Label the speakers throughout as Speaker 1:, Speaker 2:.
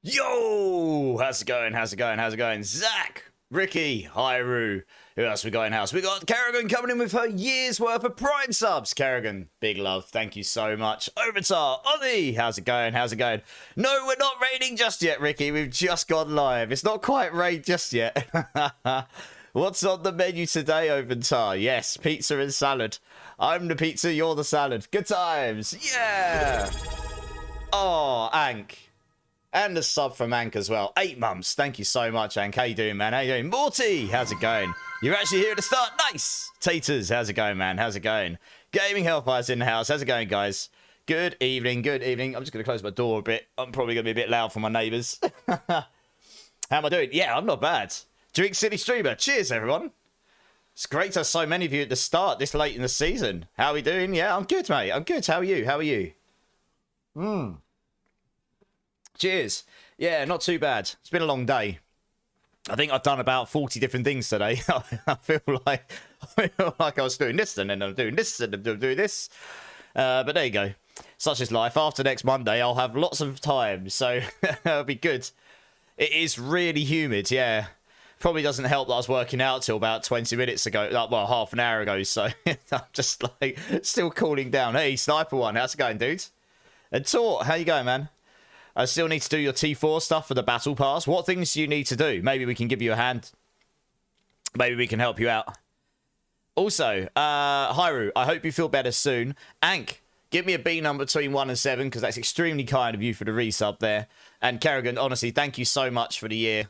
Speaker 1: Yo! How's it going? How's it going? How's it going? Zach, Ricky, Hyru. Who else we got in house? We got Kerrigan coming in with her year's worth of Prime subs. Kerrigan, big love. Thank you so much. Overtar, Ozzy. How's it going? How's it going? No, we're not raiding just yet, Ricky. We've just gone live. It's not quite raid just yet. What's on the menu today, Overtar? Yes, pizza and salad. I'm the pizza, you're the salad. Good times. Yeah. Oh, Ank. And a sub from Ank as well. 8 months. Thank you so much, Ank. How you doing, man? How you doing? Morty, how's it going? You're actually here at the start. Nice. Taters, how's it going, man? How's it going? Gaming Hellfire's in the house. How's it going, guys? Good evening. Good evening. I'm just going to close my door a bit. I'm probably going to be a bit loud for my neighbours. How am I doing? Yeah, I'm not bad. Drink City Streamer. Cheers, everyone. It's great to have so many of you at the start this late in the season. How are we doing? Yeah, I'm good, mate. I'm good. How are you? How are you? Cheers. Yeah, not too bad. It's been a long day. I think I've done about 40 different things today. I feel like I was doing this and then I'm doing this and I'm doing this. But there you go. Such is life. After next Monday, I'll have lots of time. So it'll be good. It is really humid, yeah. Probably doesn't help that I was working out till about 20 minutes ago. Well, half an hour ago. So I'm just like still cooling down. Hey, Sniper One, how's it going, dude? And Tort, how you going, man? I still need to do your T4 stuff for the Battle Pass. What things do you need to do? Maybe we can give you a hand. Maybe we can help you out. Also, Hyru, I hope you feel better soon. Ank, give me a B number between 1 and 7, because that's extremely kind of you for the resub there. And Kerrigan, honestly, thank you so much for the year.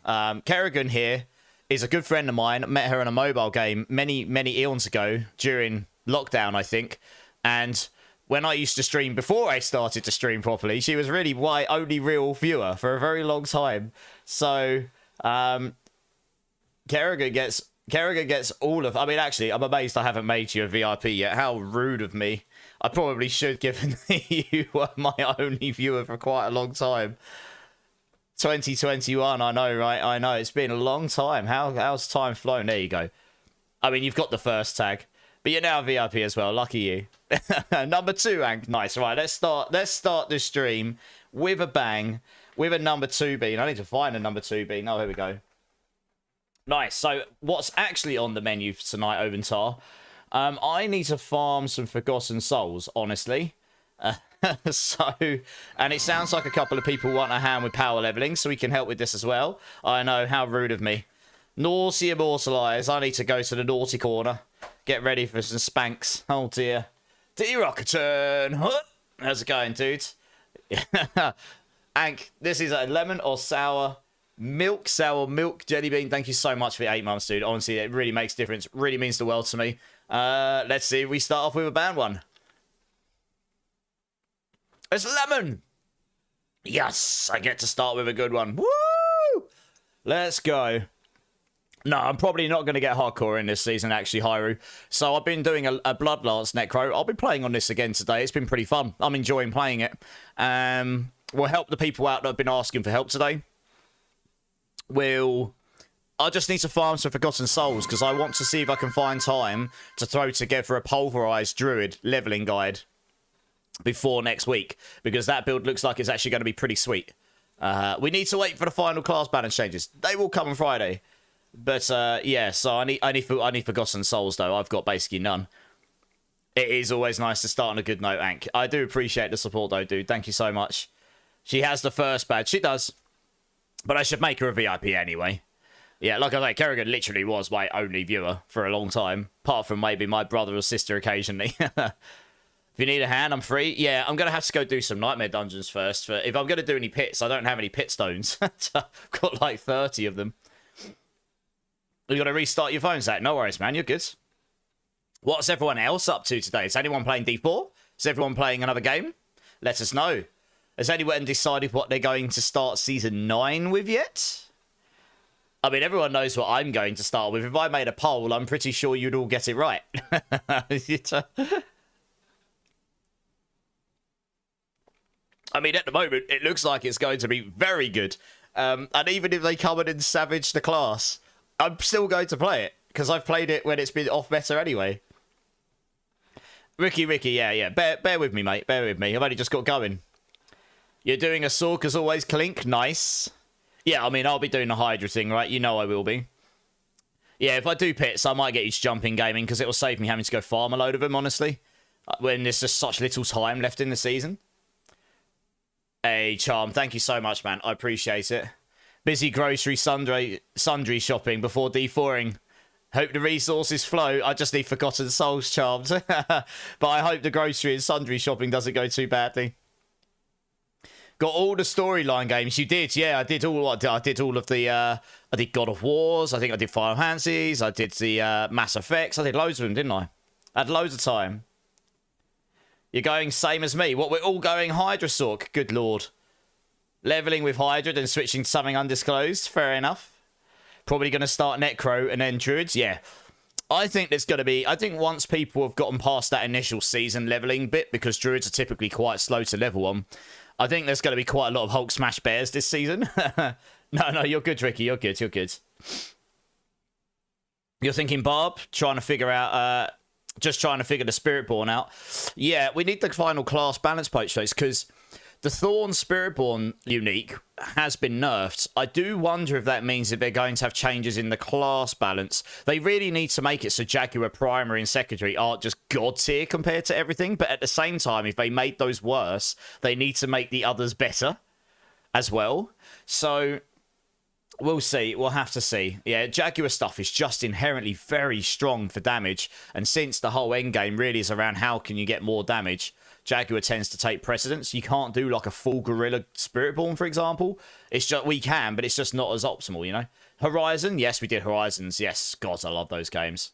Speaker 1: Kerrigan here is a good friend of mine. Met her in a mobile game many, many eons ago during lockdown, I think. And when I used to stream before I started to stream properly, she was really my only real viewer for a very long time. So, Kerrigan gets all of... I mean, actually, I'm amazed I haven't made you a VIP yet. How rude of me. I probably should, given you were my only viewer for quite a long time. 2021, I know, right? I know. It's been a long time. How's time flown? There you go. I mean, you've got the first tag. But you're now VIP as well. Lucky you. Number 2, Ank. Nice. Right, let's start this stream with a bang. With a number 2 bean. I need to find a number 2 bean. Oh, here we go. Nice. So, what's actually on the menu for tonight, Oventar? I need to farm some Forgotten Souls, honestly. And it sounds like a couple of people want a hand with power leveling, so we can help with this as well. I know, how rude of me. Naughty Immortalize. I need to go to the naughty corner. Get ready for some spanks. Oh dear. D-Rocketurn. How's it going, dude? Ank, this is a lemon or sour milk jelly bean. Thank you so much for the 8 months, dude. Honestly, it really makes a difference. Really means the world to me. Let's see if we start off with a banned one. It's lemon. Yes, I get to start with a good one. Woo! Let's go. No, I'm probably not going to get hardcore in this season, actually, Hyru. So I've been doing a Bloodlance Necro. I'll be playing on this again today. It's been pretty fun. I'm enjoying playing it. We'll help the people out that have been asking for help today. I just need to farm some Forgotten Souls, because I want to see if I can find time to throw together a Pulverized Druid leveling guide before next week, because that build looks like it's actually going to be pretty sweet. We need to wait for the final class balance changes. They will come on Friday. But, yeah, so I need Forgotten Souls, though. I've got basically none. It is always nice to start on a good note, Ank. I do appreciate the support, though, dude. Thank you so much. She has the first badge. She does. But I should make her a VIP anyway. Yeah, like I say, Kerrigan literally was my only viewer for a long time. Apart from maybe my brother or sister occasionally. If you need a hand, I'm free. Yeah, I'm going to have to go do some Nightmare Dungeons first. If I'm going to do any pits, I don't have any pit stones. I've got like 30 of them. You got to restart your phone, Zach. No worries, man. You're good. What's everyone else up to today? Is anyone playing D4? Is everyone playing another game? Let us know. Has anyone decided what they're going to start Season 9 with yet? I mean, everyone knows what I'm going to start with. If I made a poll, I'm pretty sure you'd all get it right. I mean, at the moment, it looks like it's going to be very good. And even if they come in and savage the class, I'm still going to play it, because I've played it when it's been off meta anyway. Ricky, yeah. Bear with me, mate. Bear with me. I've only just got going. You're doing a Sork as always, Clink. Nice. Yeah, I mean, I'll be doing the Hydra thing, right? You know I will be. Yeah, if I do pits, I might get you to jump in gaming because it will save me having to go farm a load of them, honestly. When there's just such little time left in the season. Hey, Charm, thank you so much, man. I appreciate it. Busy grocery sundry shopping before D4ing. Hope the resources flow. I just need Forgotten Souls, Charmed. But I hope the grocery and sundry shopping doesn't go too badly. Got all the storyline games. You did, yeah. I did all of the. I did God of Wars. I think I did Final Fantasies. I did the Mass Effects. I did loads of them, didn't I? I had loads of time. You're going same as me. What, we're all going Hydra Sork? Good lord. Leveling with Hydra, then switching to something undisclosed. Fair enough. Probably going to start Necro and then Druids. Yeah. I think there's going to be... I think once people have gotten past that initial season leveling bit, because Druids are typically quite slow to level on, I think there's going to be quite a lot of Hulk Smash Bears this season. No, you're good, Ricky. You're good. You're thinking Barb, trying to figure out... just trying to figure the Spiritborn out. Yeah, we need the final class balance poach face, because the Thorn Spiritborn unique has been nerfed. I do wonder if that means that they're going to have changes in the class balance. They really need to make it so Jaguar primary and secondary aren't just god tier compared to everything, but at the same time, if they made those worse, they need to make the others better as well. So we'll see. We'll have to see. Yeah, Jaguar stuff is just inherently very strong for damage, and since the whole endgame really is around how can you get more damage, Jaguar tends to take precedence. You can't do like a full Gorilla Spiritborn, for example. It's just, we can, but it's just not as optimal, you know? Horizon? Yes, we did Horizons. Yes, God, I love those games.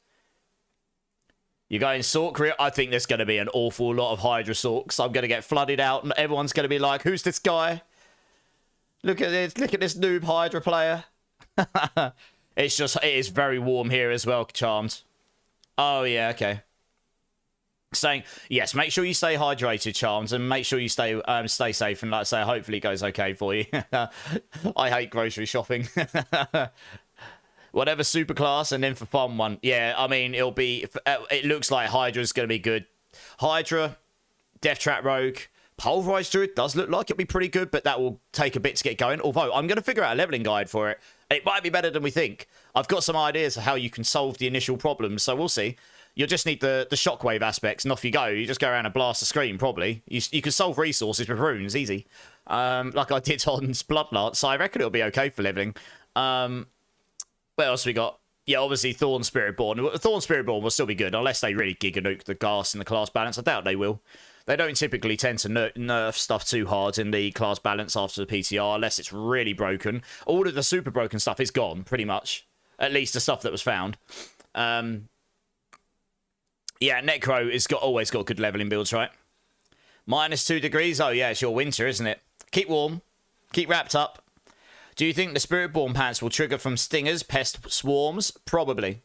Speaker 1: You're going Sork? I think there's going to be an awful lot of Hydra Sorks. I'm going to get flooded out, and everyone's going to be like, who's this guy? Look at this noob Hydra player. It is very warm here as well, Charmed. Oh, yeah, okay. Saying, yes, make sure you stay hydrated, Charms, and make sure you stay safe, and like I say, hopefully it goes okay for you. I hate grocery shopping. Whatever superclass, and then for fun one. Yeah, I mean, it looks like Hydra's going to be good. Hydra, Death Trap Rogue, Pulverized Druid does look like it'll be pretty good, but that will take a bit to get going. Although, I'm going to figure out a leveling guide for it. It might be better than we think. I've got some ideas of how you can solve the initial problems, so we'll see. You'll just need the shockwave aspects, and off you go. You just go around and blast the screen, probably. You can solve resources with runes, easy. Like I did on Bloodlance, so I reckon it'll be okay for leveling. What else we got? Yeah, obviously Thorn Spiritborn. Thorn Spiritborn will still be good, unless they really giga-nuke the gas in the class balance. I doubt they will. They don't typically tend to nerf stuff too hard in the class balance after the PTR, unless it's really broken. All of the super broken stuff is gone, pretty much. At least the stuff that was found. Yeah, Necro has always got good leveling builds, right? -2 degrees? Oh, yeah, it's your winter, isn't it? Keep warm. Keep wrapped up. Do you think the Spiritborn pants will trigger from stingers, pest swarms? Probably.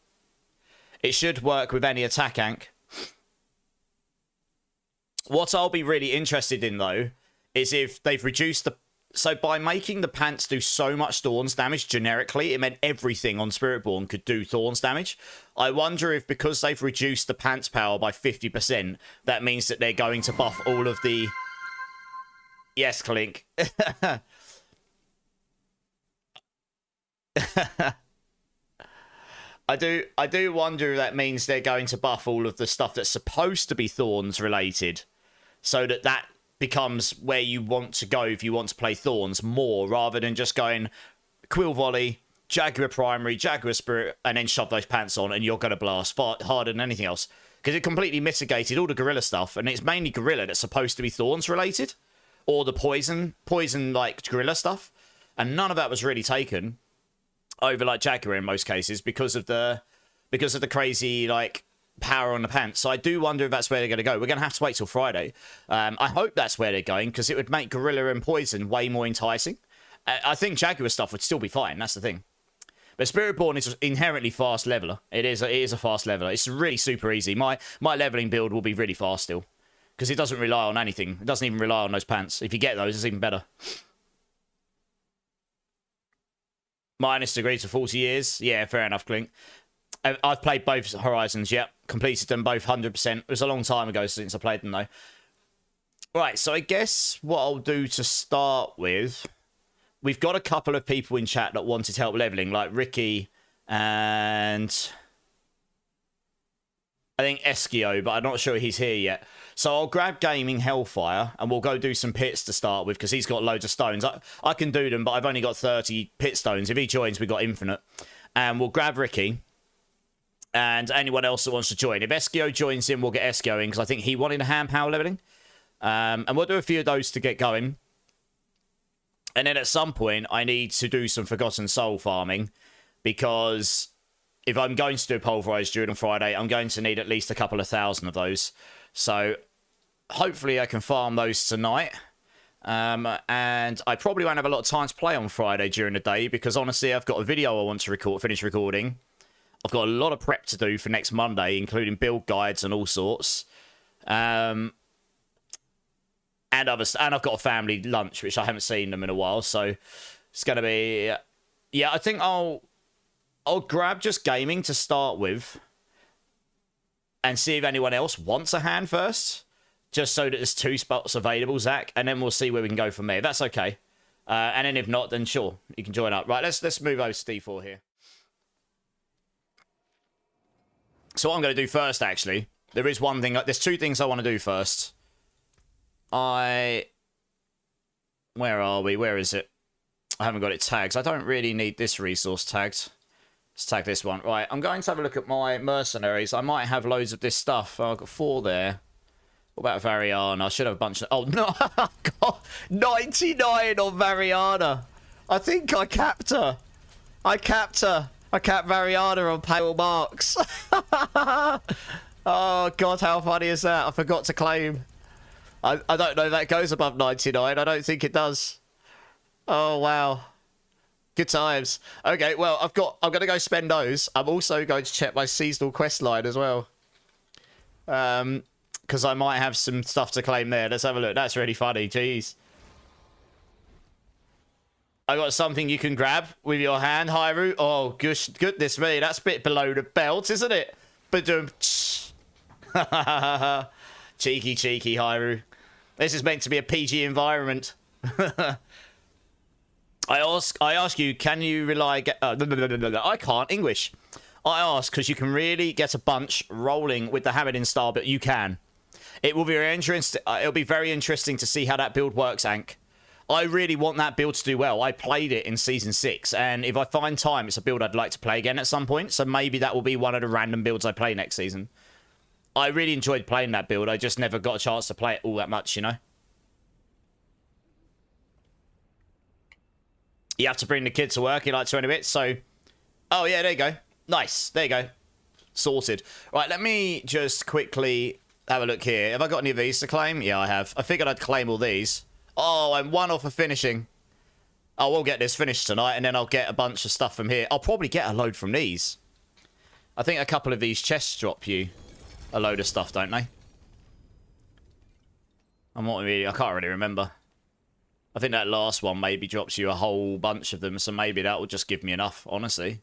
Speaker 1: It should work with any attack ank. What I'll be really interested in, though, is if they've reduced the... So by making the pants do so much Thorns damage generically, it meant everything on Spiritborn could do Thorns damage. I wonder if because they've reduced the pants power by 50%, that means that they're going to buff all of the... Yes, Clink. I do wonder if that means they're going to buff all of the stuff that's supposed to be Thorns related, so that becomes where you want to go if you want to play Thorns more, rather than just going Quill Volley, Jaguar Primary, Jaguar Spirit, and then shove those pants on, and you're going to blast far harder than anything else. Because it completely mitigated all the Gorilla stuff, and it's mainly Gorilla that's supposed to be Thorns related, or the poison-like Gorilla stuff, and none of that was really taken over like Jaguar in most cases because of the crazy like power on the pants. So I do wonder if that's where they're going to go. We're going to have to wait till Friday. I hope that's where they're going, because it would make Gorilla and Poison way more enticing. I think Jaguar stuff would still be fine. That's the thing. But Spiritborn is inherently fast leveler. It is a fast leveler. It's really super easy. My leveling build will be really fast still, because it doesn't rely on anything. It doesn't even rely on those pants. If you get those, it's even better. -degree to 40 years. Yeah, fair enough, Clink. I've played both Horizons, yep. Completed them both 100%. It was a long time ago since I played them, though. Right, so I guess what I'll do to start with, we've got a couple of people in chat that wanted help leveling, like Ricky and I think Eskio, but I'm not sure he's here yet. So I'll grab Gaming Hellfire and we'll go do some pits to start with because he's got loads of stones. I can do them, but I've only got 30 pit stones. If he joins, we've got infinite. And we'll grab Ricky and anyone else that wants to join. If Eskio joins in, we'll get Eskio in because I think he wanted a hand power leveling. And we'll do a few of those to get going. And then at some point, I need to do some Forgotten Soul farming because if I'm going to do a Pulverized Druid on Friday, I'm going to need at least a couple of thousand of those. So hopefully I can farm those tonight. And I probably won't have a lot of time to play on Friday during the day because honestly, I've got a video I want to finish recording. I've got a lot of prep to do for next Monday, including build guides and all sorts. And I've got a family lunch, which I haven't seen them in a while. So it's going to be... Yeah, I think I'll grab just gaming to start with and see if anyone else wants a hand first, just so that there's 2 spots available, Zach, and then we'll see where we can go from there. That's okay. And then if not, then sure, you can join up. Right, let's move over to D4 here. So what I'm going to do first, actually, there is one thing. There's 2 things I want to do first. Where are we? Where is it? I haven't got it tagged. I don't really need this resource tagged. Let's tag this one. Right, I'm going to have a look at my mercenaries. I might have loads of this stuff. Oh, I've got 4 there. What about Variana? I should have a bunch of... Oh, no! God, 99 on Variana. I think I capped her. I capped Variana on pale marks. Oh, God, how funny is that? I forgot to claim. I don't know if that goes above 99. I don't think it does. Oh, wow. Good times. Okay, well, I'm going to go spend those. I'm also going to check my seasonal quest line as well. Because I might have some stuff to claim there. Let's have a look. That's really funny. Jeez. I got something you can grab with your hand, Hyrule. Oh, goodness me. That's a bit below the belt, isn't it? Ba-dum. Cheeky, Hyrule. This is meant to be a PG environment. I ask you, can you rely... I can't English. I ask because you can really get a bunch rolling with the Hamidin style, but you can. It will be very interesting. It'll be very interesting to see how that build works, Ank. I really want that build to do well. I played it in Season 6, and if I find time, it's a build I'd like to play again at some point, so maybe that will be one of the random builds I play next season. I really enjoyed playing that build. I just never got a chance to play it all that much, you know? You have to bring the kids to work in like 20 minutes, so... Oh, yeah, there you go. Nice. There you go. Sorted. Right, let me just quickly have a look here. Have I got any of these to claim? Yeah, I have. I figured I'd claim all these. Oh, I'm 1 off of finishing. Oh, we'll get this finished tonight, and then I'll get a bunch of stuff from here. I'll probably get a load from these. I think a couple of these chests drop you a load of stuff, don't they? I can't really remember. I think that last one maybe drops you a whole bunch of them, so maybe that will just give me enough, honestly.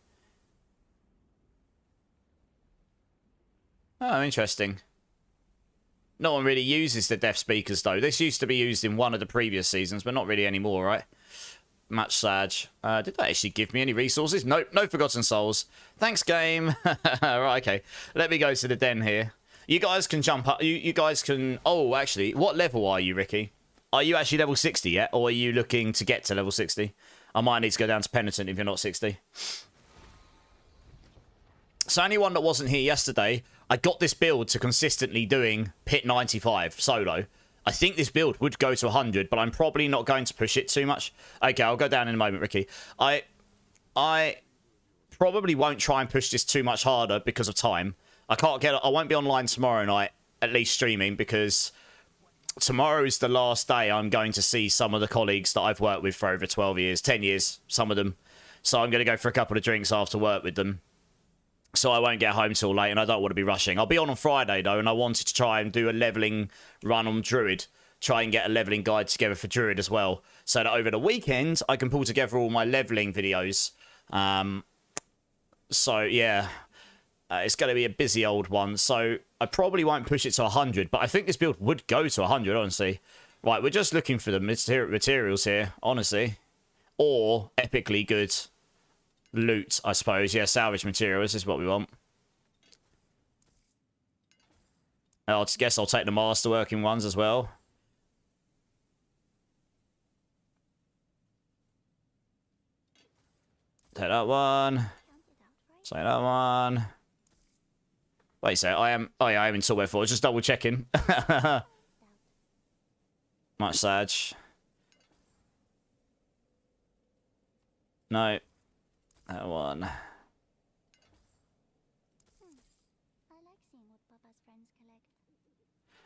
Speaker 1: Oh, interesting. No one really uses the deaf speakers, though. This used to be used in one of the previous seasons, but not really anymore, right? Much sad. Did that actually give me any resources? Nope, no Forgotten Souls. Thanks, game. Right, okay. Let me go to the den here. You guys can jump up. You guys can... Oh, actually, what level are you, Ricky? Are you actually level 60 yet, or are you looking to get to level 60? I might need to go down to Penitent if you're not 60. So anyone that wasn't here yesterday, I got this build to consistently doing Pit 95 solo. I think this build would go to 100, but I'm probably not going to push it too much. Okay, I'll go down in a moment, Ricky. I probably won't try and push this too much harder because of time. I won't be online tomorrow night, at least streaming, because... Tomorrow is the last day I'm going to see some of the colleagues that I've worked with for over 12 years, 10 years, some of them. So I'm going to go for a couple of drinks after work with them. So I won't get home till late, and I don't want to be rushing. I'll be on Friday, though, and I wanted to try and do a leveling run on Druid. Try and get a leveling guide together for Druid as well. So that over the weekend, I can pull together all my leveling videos. So, yeah. It's going to be a busy old one, so I probably won't push it to 100, but I think this build would go to 100, honestly. Right, we're just looking for the materials here, honestly. Or epically good loot, I suppose. Yeah, salvage materials is what we want. I guess I'll take the masterworking ones as well. Take that one. Take that one. Wait a sec, I am... Oh yeah, I am in Silver 4. Just double checking. Much Sag. No. That one.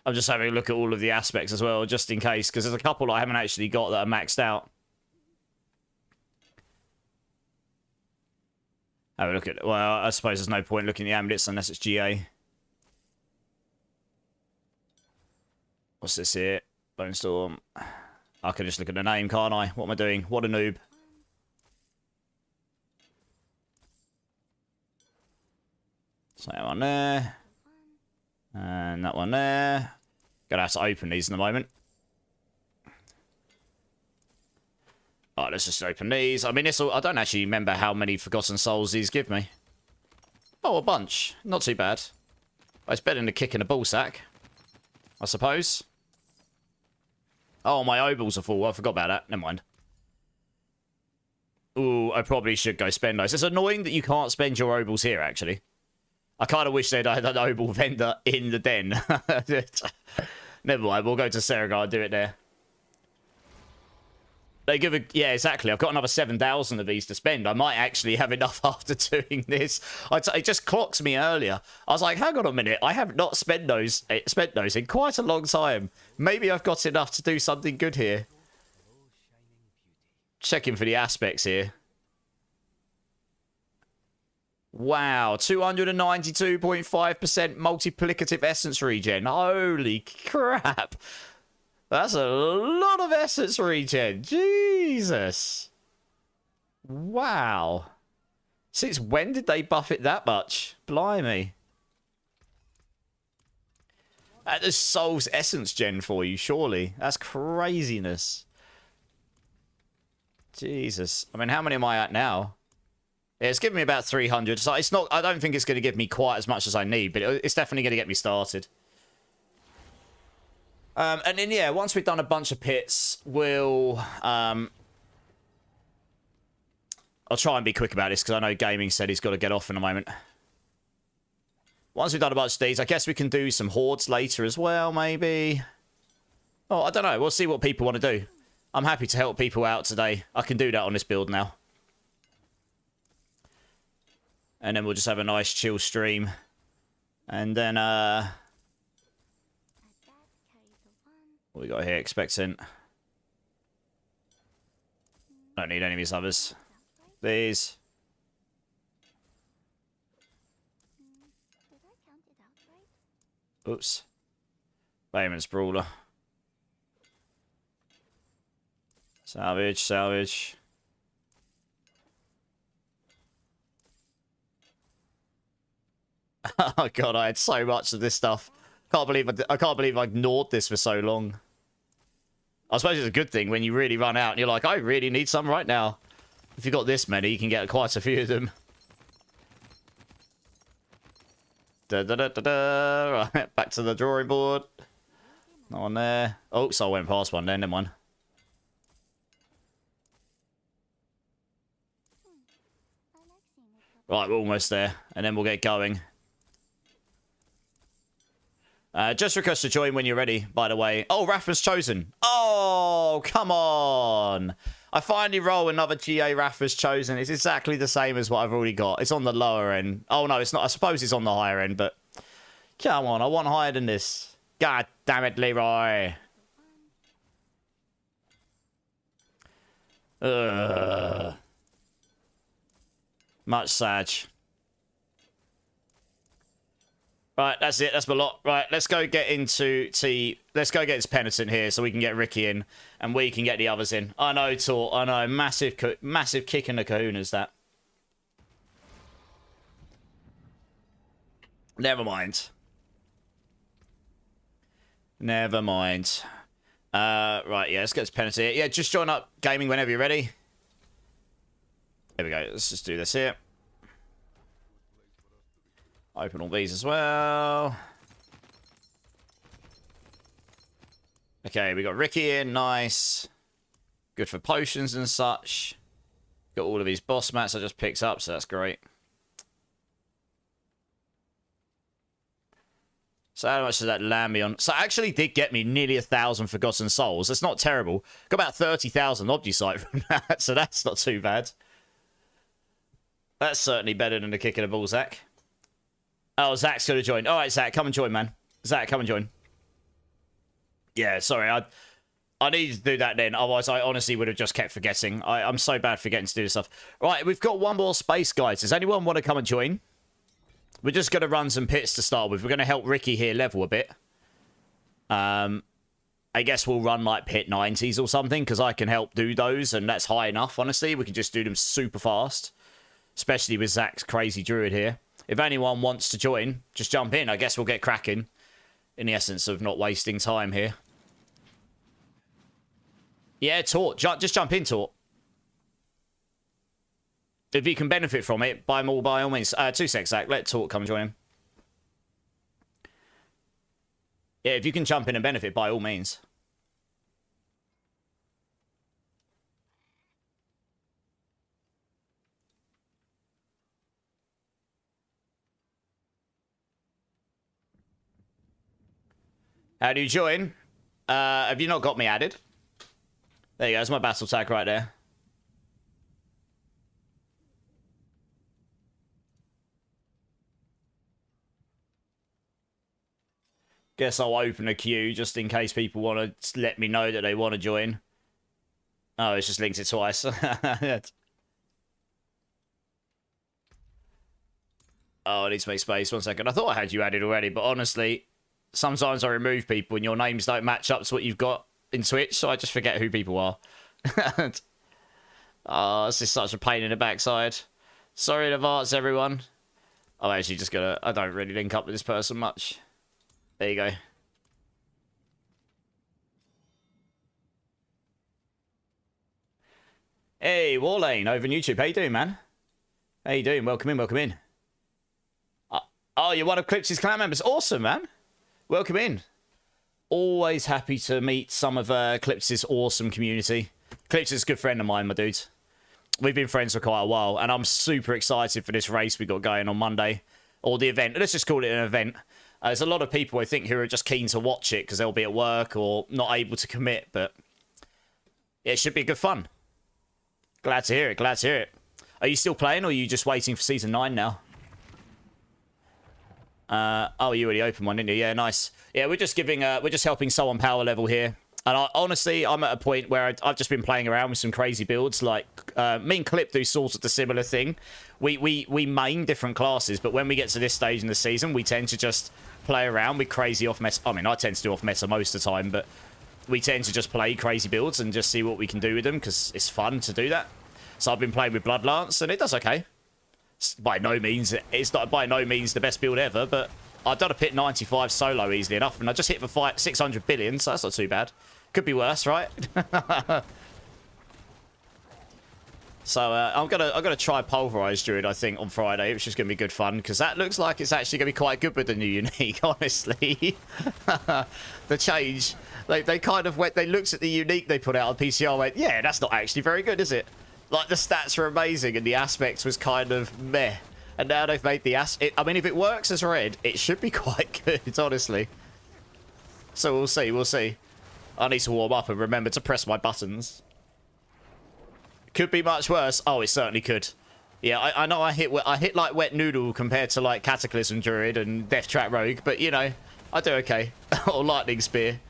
Speaker 1: I'm just having a look at all of the aspects as well, just in case, because there's a couple I haven't actually got that are maxed out. Have a look at it. Well, I suppose there's no point looking at the amulets unless it's GA. What's this here? Bone Storm. I can just look at the name, can't I? What am I doing? What a noob. So that one there. And that one there. Gonna have to open these in a moment. Alright, let's just open these. I mean, I don't actually remember how many Forgotten Souls these give me. Oh, a bunch. Not too bad. It's better than a kick in a ball sack, I suppose. Oh, my obols are full. I forgot about that. Never mind. Ooh, I probably should go spend those. It's annoying that you can't spend your obols here, actually. I kind of wish they'd had an obol vendor in the den. Never mind, we'll go to Seragar and do it there. They give a... Yeah, exactly. I've got another 7,000 of these to spend. I might actually have enough after doing this. It just clocks me earlier. I was like, hang on a minute. I have not spent those in quite a long time. Maybe I've got enough to do something good here. Checking for the aspects here. Wow, 292.5% multiplicative essence regen. Holy crap. That's a lot of essence regen. Jesus. Wow. Since when did they buff it that much? Blimey. That just solves essence gen for you, surely. That's craziness. Jesus. I mean, how many am I at now? Yeah, it's giving me about 300. So it's not... I don't think it's going to give me quite as much as I need, but it's definitely going to get me started. And then, yeah, once we've done a bunch of pits, we'll... I'll try and be quick about this, because I know Gaming said he's got to get off in a moment. Once we've done a bunch of these, I guess we can do some hordes later as well, maybe. Oh, I don't know. We'll see what people want to do. I'm happy to help people out today. I can do that on this build now. And then we'll just have a nice chill stream. And then, what we got here? Expectant. Don't need any of these others. These. Oops. Bayman's Brawler. Salvage, salvage. Oh god, I had so much of this stuff. I can't believe I ignored this for so long. I suppose it's a good thing when you really run out and you're like, I really need some right now. If you've got this many, you can get quite a few of them. Da, da, da, da, da. Right, back to the drawing board. Not on there. Oh, so I went past one then, never mind. Right, we're almost there. And then we'll get going. Just request to join when you're ready, by the way. Oh, Rafa's chosen. Oh, come on. I finally roll another GA Rafa's chosen. It's exactly the same as what I've already got. It's on the lower end. Oh, no, it's not. I suppose it's on the higher end, but... Come on, I want higher than this. God damn it, Leroy. Much Sag. Right, that's it. That's my lot. Right, let's go get into T. Let's go get this penitent here so we can get Ricky in and we can get the others in. I know, Tor. I know. Massive kick in the kahunas, that. Never mind. Never mind. Right, yeah, let's get this penalty. Yeah, just join up gaming whenever you're ready. There we go. Let's just do this here. Open all these as well. Okay, we got Ricky in. Nice. Good for potions and such. Got all of these boss mats I just picked up, so that's great. So how much does that land me on? So I actually did get me nearly 1,000 Forgotten Souls. That's not terrible. Got about 30,000 Obdusite from that, so that's not too bad. That's certainly better than a kick in the ball, Zach. Oh, Zach's going to join. All right, Zach, come and join, man. Zach, come and join. Yeah, sorry, I needed to do that then. Otherwise, I honestly would have just kept forgetting. I'm so bad forgetting to do this stuff. Right, we've got one more space, guys. Does anyone want to come and join? We're just going to run some pits to start with. We're going to help Ricky here level a bit. I guess we'll run like pit 90s or something, because I can help do those, and that's high enough, honestly. We can just do them super fast, especially with Zach's crazy druid here. If anyone wants to join, just jump in. I guess we'll get cracking in the essence of not wasting time here. Yeah, Tort. Just jump in, Tort. If you can benefit from it, by all means. 2 secs, Zach. Let Tort come and join him. Yeah, if you can jump in and benefit, by all means. How do you join? Have you not got me added? There you go. There's my battle tag right there. Guess I'll open a queue just in case people want to let me know that they want to join. Oh, it's just linked it twice. Oh, I need to make space. 1 second. I thought I had you added already, but honestly, sometimes I remove people and your names don't match up to what you've got in Twitch, so I just forget who people are. Oh, this is such a pain in the backside. Sorry in advance, everyone. I'm actually just gonna... I don't really link up with this person much. There you go. Hey, Warlane, over on YouTube. How you doing, man? How you doing? Welcome in, welcome in. Oh, you're one of Clips' clan members. Awesome, man. Welcome in. Always happy to meet some of Clips' awesome community. Clips is a good friend of mine, my dude. We've been friends for quite a while, and I'm super excited for this race we got going on Monday. Or the event. Let's just call it an event. There's a lot of people, I think, who are just keen to watch it because they'll be at work or not able to commit, but it should be good fun. Glad to hear it, glad to hear it. Are you still playing, or are you just waiting for Season 9 now? Oh, you already opened one, didn't you? Yeah, nice. Yeah, we're just helping someone power level here. And honestly, I'm at a point where I've just been playing around with some crazy builds. Like, me and Clip do sort of the similar thing. We main different classes, but when we get to this stage in the season, we tend to just play around with crazy off-meta. I mean, I tend to do off-meta most of the time, but we tend to just play crazy builds and just see what we can do with them, because it's fun to do that. So I've been playing with Bloodlance, and it does okay. It's not by no means the best build ever, but I've done a pit 95 solo easily enough, and I just hit for 600 billion, so that's not too bad. Could be worse, right? So I'm gonna try Pulverize Druid, I think, on Friday, which is gonna be good fun, because that looks like it's actually gonna be quite good with the new unique, honestly. The change, they kind of went, they looked at the unique they put out on PCR and went, yeah, that's not actually very good, is it? Like, the stats are amazing and the aspects was kind of meh. And now they've made the I mean, if it works as red, it should be quite good, honestly. So we'll see, we'll see. I need to warm up and remember to press my buttons. Could be much worse. Oh, it certainly could. Yeah, I know I hit like Wet Noodle compared to like Cataclysm Druid and Death Trap Rogue, but you know, I do okay. Or Lightning Spear.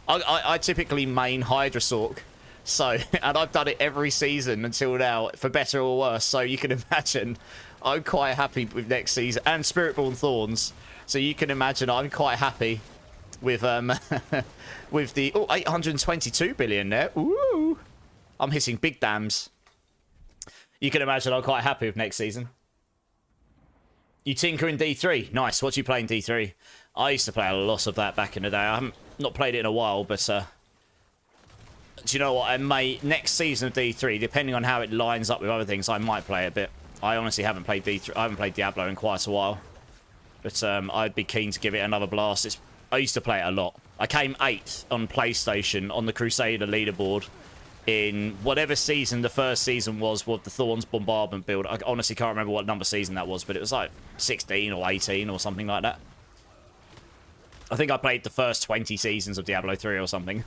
Speaker 1: I typically main Hydra Sork. So, and I've done it every season until now, for better or worse. So you can imagine I'm quite happy with next season. And Spiritborn Thorns. So you can imagine I'm quite happy with with the 822 billion there. Ooh. I'm hitting big dams. You can imagine I'm quite happy with next season. You tinker in D3. Nice. What do you play in D3? I used to play a lot of that back in the day. I haven't not played it in a while, but do you know what? I may next season of D3, depending on how it lines up with other things, I might play a bit. I honestly haven't played D3. I haven't played Diablo in quite a while, but I'd be keen to give it another blast. I used to play it a lot. I came 8th on PlayStation on the Crusader leaderboard in whatever season the first season was with the Thorns Bombardment build. I honestly can't remember what number season that was, but it was like 16 or 18 or something like that. I think I played the first 20 seasons of Diablo 3 or something.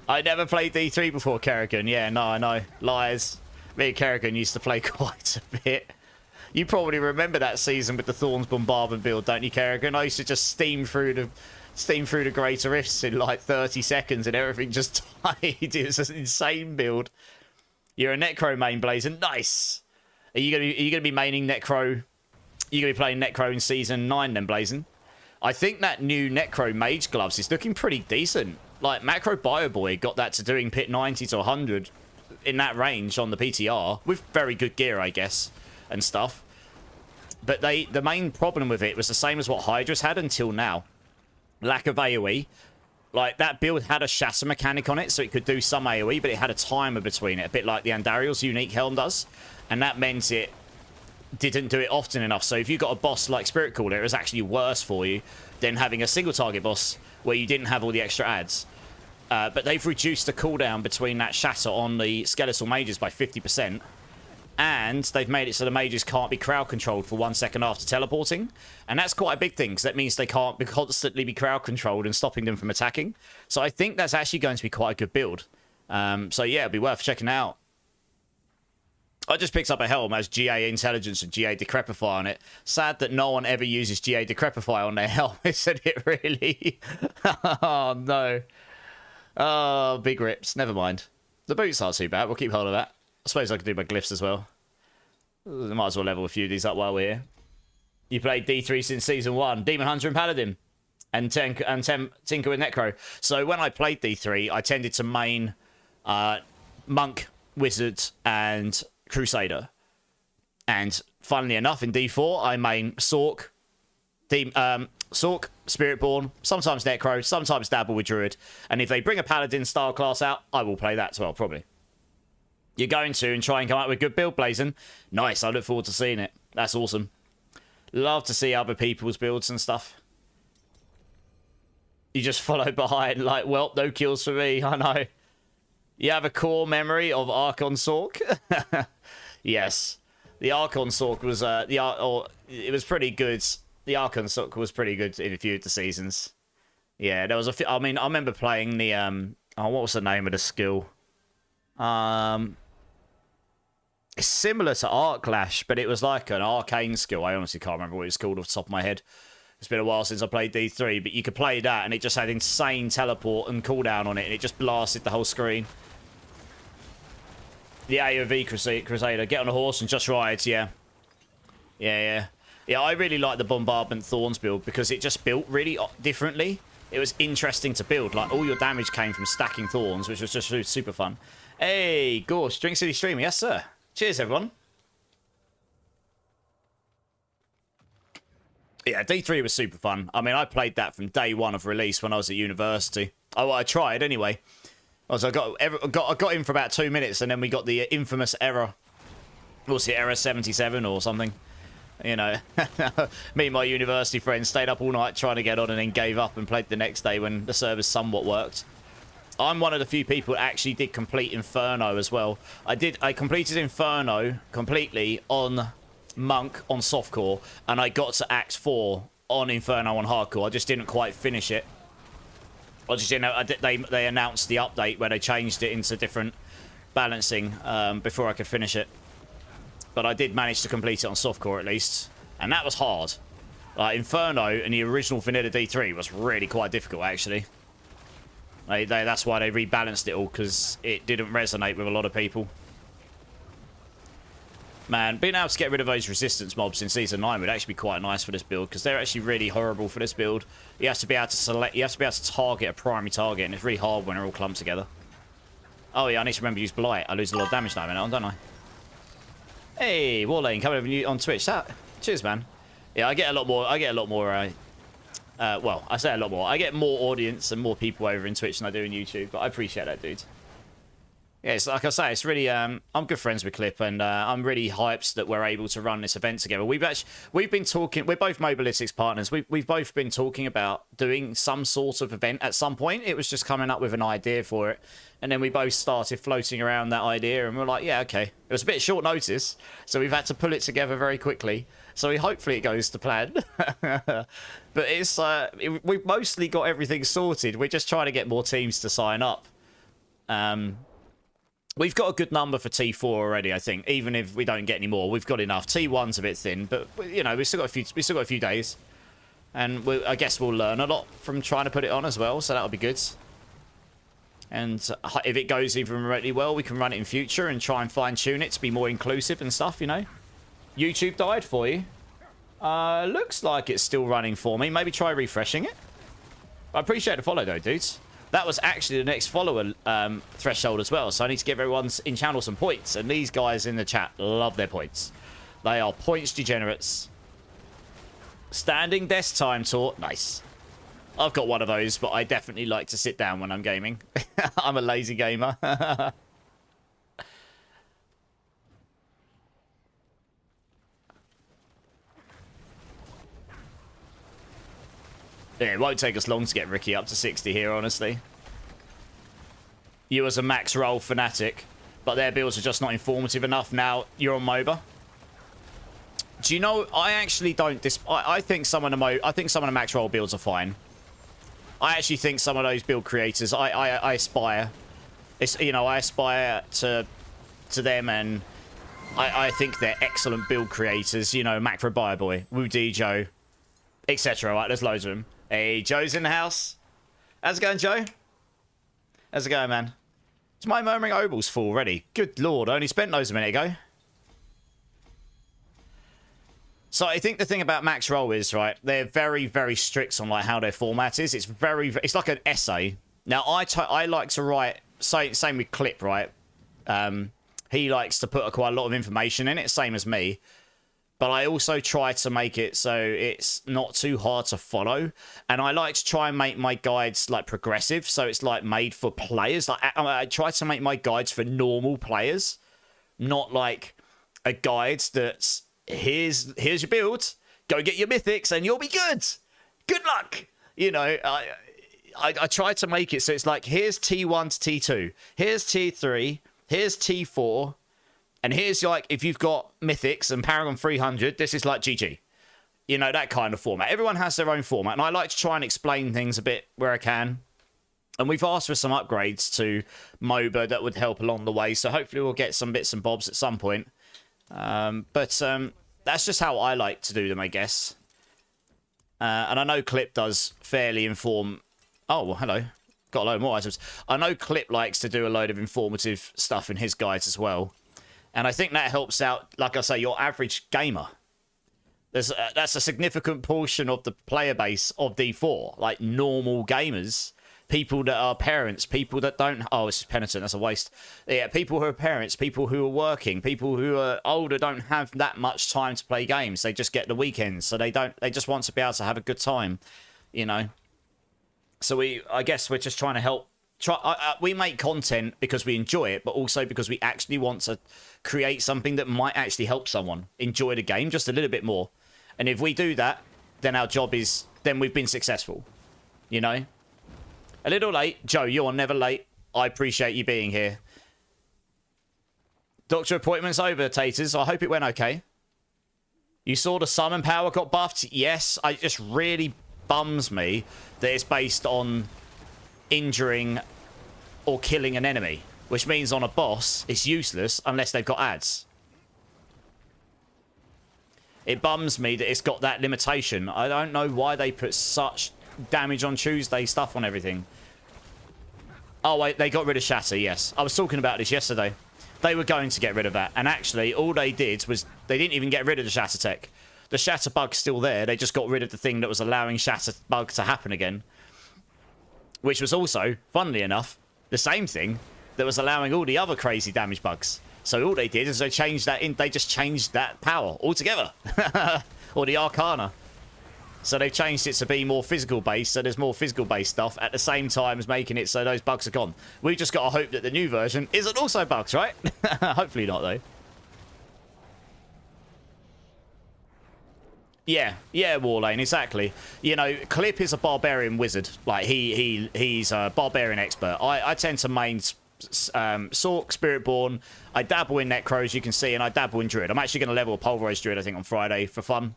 Speaker 1: I never played D3 before, Kerrigan. Yeah, no, I know. Lies. Me and Kerrigan used to play quite a bit. You probably remember that season with the Thorns Bombardment build, don't you, Kerrigan? I used to just steam through the Greater Rifts in like 30 seconds and everything just died. It was an insane build. You're a Necro main, Blazing. Nice. Are you gonna be maining Necro? You gonna be playing Necro in Season 9 then, Blazing? I think that new Necro Mage Gloves is looking pretty decent. Like, Macro Bioboy got that to doing pit 90 to 100 in that range on the PTR with very good gear, I guess, and stuff. But the main problem with it was the same as what Hydra's had until now. Lack of AoE. Like, that build had a shatter mechanic on it, so it could do some AoE, but it had a timer between it, a bit like the Andariel's unique helm does. And that meant it didn't do it often enough. So if you got a boss like Spirit Caller, it was actually worse for you than having a single target boss where you didn't have all the extra adds. But they've reduced the cooldown between that shatter on the skeletal mages by 50%. And they've made it so the mages can't be crowd controlled for 1 second after teleporting. And that's quite a big thing, because that means they can't constantly be crowd controlled and stopping them from attacking. So I think that's actually going to be quite a good build. So yeah, it'll be worth checking out. I just picked up a helm as GA Intelligence and GA Decrepify on it. Sad that no one ever uses GA Decrepify on their helm, isn't it really? Oh, no. Oh, big rips. Never mind. The boots aren't too bad. We'll keep hold of that. I suppose I could do my glyphs as well. Might as well level a few of these up while we're here. You played D3 since Season 1. Demon Hunter and Paladin. And Tinker with Necro. So when I played D3, I tended to main Monk, Wizard, and Crusader. And funnily enough, in D4, I main Sork, Spiritborn, sometimes Necro, sometimes dabble with Druid. And if they bring a Paladin style class out, I will play that as well, probably. You're going to and try and come up with a good build, Blazing. Nice, I look forward to seeing it. That's awesome. Love to see other people's builds and stuff. You just follow behind like, well, no kills for me, I know. You have a core memory of Archon Sork? Yes. The Archon Sork was, it was pretty good. The Archon Sork was pretty good in a few of the seasons. Yeah, there was a few, I mean, I remember playing the, what was the name of the skill? It's similar to Arclash, but it was like an arcane skill. I honestly can't remember what it was called off the top of my head. It's been a while since I played D3, but you could play that, and it just had insane teleport and cooldown on it, and it just blasted the whole screen. The AoV Crusader. Get on a horse and just ride, yeah. Yeah, I really like the Bombardment Thorns build, because it just built really differently. It was interesting to build. Like, all your damage came from stacking Thorns, which was just super fun. Hey, Gorsh, Drink City Streamer. Yes, sir. Cheers, everyone. Yeah, D3 was super fun. I mean, I played that from day one of release when I was at university. Oh, well, I tried anyway. I got in for about 2 minutes, and then we got the infamous error. What was it, error 77 or something? You know, me and my university friends stayed up all night trying to get on and then gave up and played the next day when the service somewhat worked. I'm one of the few people that actually did complete Inferno as well. I completed Inferno completely on Monk on softcore, and I got to Act 4 on Inferno on hardcore. I just didn't quite finish it. I just didn't know. They announced the update where they changed it into different balancing before I could finish it. But I did manage to complete it on softcore at least, and that was hard. Inferno and the original Vanilla D3 was really quite difficult actually. That's why they rebalanced it all, because it didn't resonate with a lot of people. Man, being able to get rid of those resistance mobs in Season 9 would actually be quite nice for this build, because they're actually really horrible for this build. You have to be able to select, you have to be able to target a primary target, and it's really hard when they're all clumped together. Oh yeah, I need to remember to use Blight. I lose a lot of damage now, don't I? Hey, Warlane, coming over on Twitch. Cheers, man. Yeah, I get a lot more. Well, I say a lot more. I get more audience and more people over in Twitch than I do in YouTube, but I appreciate that, dude. Yeah, it's like I say, it's really. I'm good friends with Clip, and I'm really hyped that we're able to run this event together. We've been talking. We're both Mobalytics partners. We've both been talking about doing some sort of event at some point. It was just coming up with an idea for it, and then we both started floating around that idea, and we're like, yeah, okay. It was a bit short notice, so we've had to pull it together very quickly. So hopefully it goes to plan. But it's we've mostly got everything sorted. We're just trying to get more teams to sign up. We've got a good number for T4 already, I think. Even if we don't get any more, we've got enough. T1's a bit thin, but you know, we've still got a few days, and I guess we'll learn a lot from trying to put it on as well. So that'll be good. And if it goes even remotely well, we can run it in future and try and fine tune it to be more inclusive and stuff. You know, YouTube died for you. Looks like it's still running for me. Maybe try refreshing it. I appreciate the follow though, dudes. That was actually the next follower threshold as well. So I need to give everyone in channel some points. And these guys in the chat love their points. They are points degenerates. Standing desk time taught. Nice. I've got one of those, but I definitely like to sit down when I'm gaming. I'm a lazy gamer. Yeah, it won't take us long to get Ricky up to 60 here, honestly. You as a max roll fanatic, but their builds are just not informative enough. Now you're on MOBA. Do you know? I actually don't. I think some of the max roll builds are fine. I actually think some of those build creators. I aspire. It's, you know, I aspire to them, and I think they're excellent build creators. You know, Macro Boy, Woo D Joe, etc. Right, there's loads of them. Hey, Joe's in the house. How's it going, Joe? How's it going, man? Is my murmuring obols full already? Good lord, I only spent those a minute ago. So I think the thing about Max Roll is, right, they're very, very strict on like how their format is. It's like an essay. Now, I like to write, same with Clip, right? He likes to put quite a lot of information in it, same as me. But I also try to make it so it's not too hard to follow. And I like to try and make my guides like progressive. So it's like made for players. Like I try to make my guides for normal players. Not like a guide that's, here's your build. Go get your mythics and you'll be good. Good luck. You know, I try to make it so it's like, here's T1 to T2. Here's T3. Here's T4. And here's like, if you've got Mythics and Paragon 300, this is like GG. You know, that kind of format. Everyone has their own format. And I like to try and explain things a bit where I can. And we've asked for some upgrades to MOBA that would help along the way. So hopefully we'll get some bits and bobs at some point. But that's just how I like to do them, I guess. And I know Clip does fairly inform... Oh, well, hello. Got a load more items. I know Clip likes to do a load of informative stuff in his guides as well. And I think that helps out, like I say, your average gamer. That's a significant portion of the player base of D4. Like, normal gamers. People that are parents. People that don't... Oh, this is penitent. That's a waste. Yeah, people who are parents. People who are working. People who are older don't have that much time to play games. They just get the weekends. So they just want to be able to have a good time. You know? So I guess we're just trying to help. We make content because we enjoy it, but also because we actually want to create something that might actually help someone enjoy the game just a little bit more. And if we do that, then our job is, then we've been successful. You know? A little late. Joe, you're never late. I appreciate you being here. Doctor appointment's over, Taters. I hope it went okay. You saw the summon power got buffed? Yes. It just really bums me that it's based on injuring or killing an enemy, which means on a boss it's useless unless they've got ads. It bums me that it's got that limitation. I don't know why they put such damage on Tuesday stuff on everything. Oh wait, they got rid of Shatter. Yes, I was talking about this yesterday. They were going to get rid of that, and actually all they did was they didn't even get rid of the Shatter tech. The Shatter bug's still there. They just got rid of the thing that was allowing Shatter bug to happen again. Which was also, funnily enough, the same thing that was allowing all the other crazy damage bugs. So all they did is they changed that in. They just changed that power altogether, or the Arcana. So they've changed it to be more physical based. So there's more physical based stuff at the same time as making it so those bugs are gone. We've just got to hope that the new version isn't also bugs, right? Hopefully not, though. Yeah, Warlane, exactly. You know, Clip is a barbarian wizard. Like he's a barbarian expert. I tend to main Sork, Spiritborn. I dabble in Necros, you can see, and I dabble in Druid. I'm actually going to level a Pulverized Druid, I think, on Friday for fun.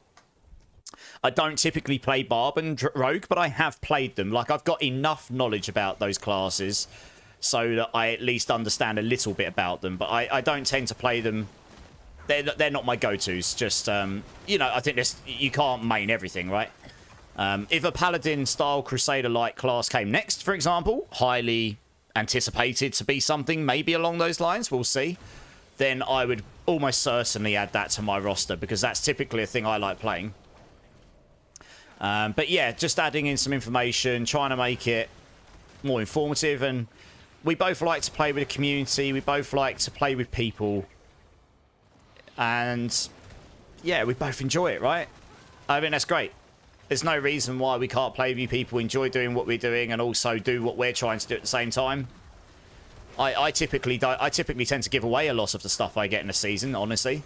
Speaker 1: I don't typically play Barb and Rogue, but I have played them. Like, I've got enough knowledge about those classes so that I at least understand a little bit about them. But I don't tend to play them. They're not my go-tos. Just, you know, I think you can't main everything, right? If a Paladin-style Crusader-like class came next, for example, highly anticipated to be something maybe along those lines, we'll see, then I would almost certainly add that to my roster because that's typically a thing I like playing. But yeah, just adding in some information, trying to make it more informative, and we both like to play with the community, we both like to play with people, and yeah, we both enjoy it, right? I mean, that's great. There's no reason why we can't play with you people, enjoy doing what we're doing, and also do what we're trying to do at the same time. I typically tend to give away a lot of the stuff I get in a season, honestly.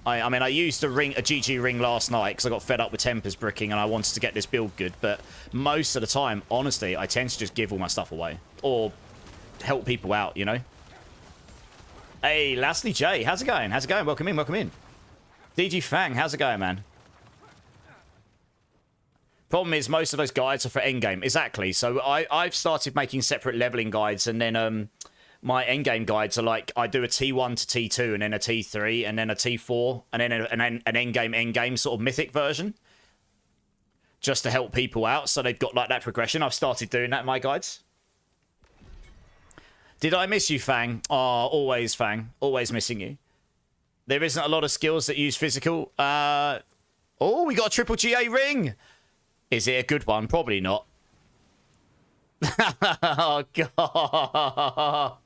Speaker 1: I mean, I used a GG ring last night because I got fed up with Tempers bricking and I wanted to get this build good. But most of the time, honestly, I tend to just give all my stuff away. Or help people out, you know? Hey, Lastly J, how's it going? How's it going? Welcome in, welcome in. DG Fang, how's it going, man? Problem is, most of those guides are for endgame. Exactly. So I've started making separate leveling guides, and then my endgame guides are like, I do a T1 to T2, and then a T3, and then a T4, and then an endgame sort of mythic version. Just to help people out, so they've got like that progression. I've started doing that in my guides. Did I miss you, Fang? Oh, always, Fang. Always missing you. There isn't a lot of skills that use physical. Oh, we got a triple GA ring! Is it a good one? Probably not. Oh, God.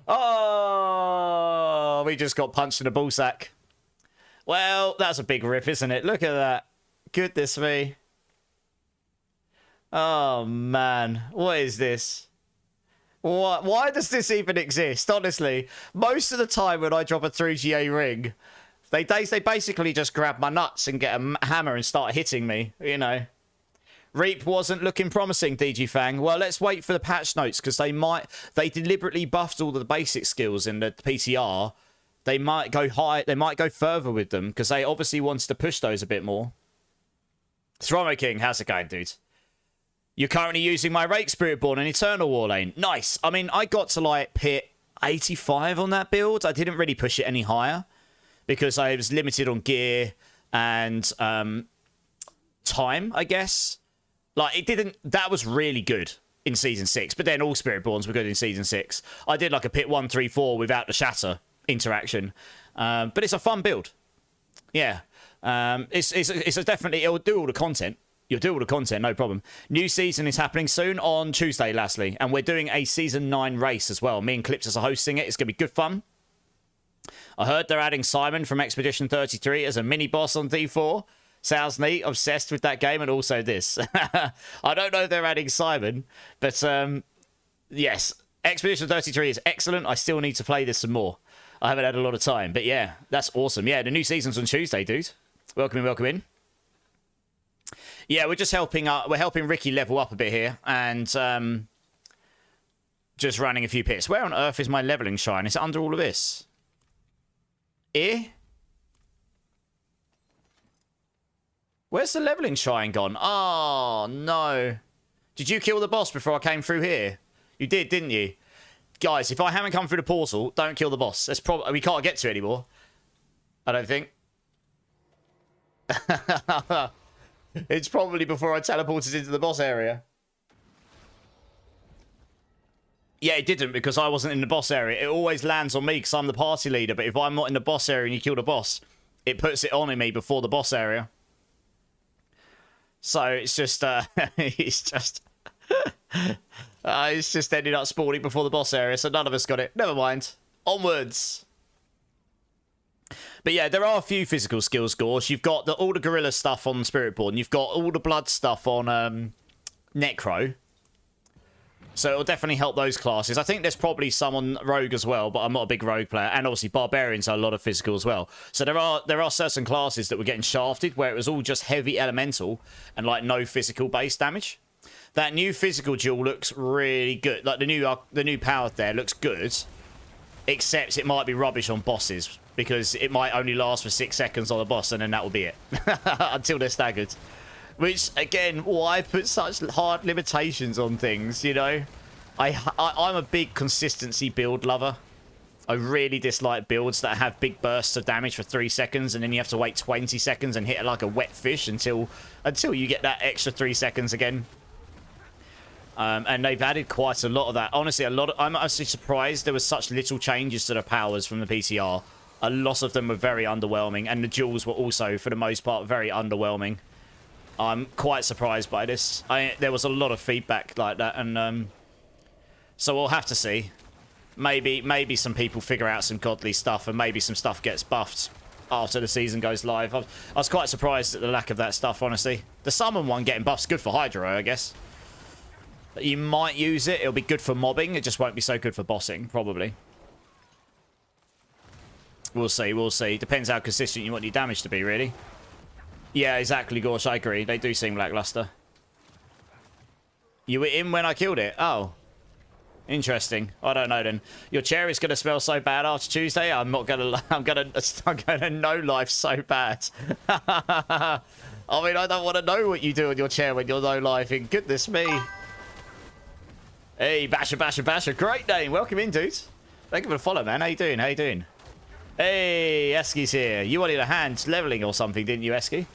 Speaker 1: Oh, we just got punched in the ballsack. Well, that's a big rip, isn't it? Look at that. Goodness me. Oh, man. What is this? What? Why does this even exist? Honestly, most of the time when I drop a 3GA ring, they basically just grab my nuts and get a hammer and start hitting me, you know. Reap wasn't looking promising, DG Fang. Well, let's wait for the patch notes, because they deliberately buffed all the basic skills in the PTR. They might go high, they might go further with them, because they obviously wanted to push those a bit more. Thromo King, how's it going, dude? You're currently using my Rake Spiritborn and Eternal Warlane. Nice. I mean, I got to like pit 85 on that build. I didn't really push it any higher, because I was limited on gear and time, I guess. Like, it didn't... That was really good in Season 6, but then all Spiritborns were good in Season 6. I did, like, a pit 1, 3, 4 without the Shatter interaction. But it's a fun build. Yeah. It's definitely... It'll do all the content. You'll do all the content, no problem. New season is happening soon on Tuesday, lastly. And we're doing a Season 9 race as well. Me and Clips are hosting it. It's going to be good fun. I heard they're adding Simon from Expedition 33 as a mini-boss on D4. Sounds neat. Obsessed with that game and also this. I don't know if they're adding Simon, but yes. Expedition 33 is excellent. I still need to play this some more. I haven't had a lot of time, but yeah, that's awesome. Yeah, the new season's on Tuesday, dude. Welcome in, welcome in. Yeah, we're just helping we're helping Ricky level up a bit here and just running a few pits. Where on earth is my leveling shrine? Is it under all of this? Here? Where's the leveling shrine gone? Oh, no. Did you kill the boss before I came through here? You did, didn't you? Guys, if I haven't come through the portal, don't kill the boss. That's probably... We can't get to it anymore. I don't think. It's probably before I teleported into the boss area. Yeah, it didn't, because I wasn't in the boss area. It always lands on me because I'm the party leader, but if I'm not in the boss area and you kill the boss, it puts it on me before the boss area. So it's just, it's just ended up spawning before the boss area, so none of us got it. Never mind. Onwards. But yeah, there are a few physical skill scores. You've got all the gorilla stuff on Spiritborn. You've got all the blood stuff on Necro. So it'll definitely help those classes. I think there's probably some on Rogue as well, but I'm not a big Rogue player. And obviously Barbarians are a lot of physical as well. So there are certain classes that were getting shafted where it was all just heavy elemental and like no physical base damage. That new physical duel looks really good. Like the new power there looks good, except it might be rubbish on bosses because it might only last for 6 seconds on a boss and then that will be it until they're staggered. Which, again, why put such hard limitations on things, you know? I'm a big consistency build lover. I really dislike builds that have big bursts of damage for 3 seconds and then you have to wait 20 seconds and hit it like a wet fish until you get that extra 3 seconds again. And they've added quite a lot of that. Honestly, I'm actually surprised there was such little changes to the powers from the PTR. A lot of them were very underwhelming, and the duels were also, for the most part, very underwhelming. I'm quite surprised by this. There was a lot of feedback like that, and so we'll have to see. Maybe some people figure out some godly stuff, and maybe some stuff gets buffed after the season goes live. I was quite surprised at the lack of that stuff, honestly. The summon one getting buff's good for Hydra, I guess. You might use it. It'll be good for mobbing. It just won't be so good for bossing, probably. We'll see, we'll see. Depends how consistent you want your damage to be, really. Yeah, exactly, Gorsh. I agree. They do seem lackluster. You were in when I killed it? Oh. Interesting. I don't know then. Your chair is going to smell so bad after Tuesday. I'm gonna no life so bad. I mean, I don't want to know what you do on your chair when you're no lifing. Goodness me. Hey, Basher, Basher, Basher. Great name. Welcome in, dude. Thank you for the follow, man. How you doing? How you doing? Hey, Eski's here. You wanted a hand leveling or something, didn't you, Eski?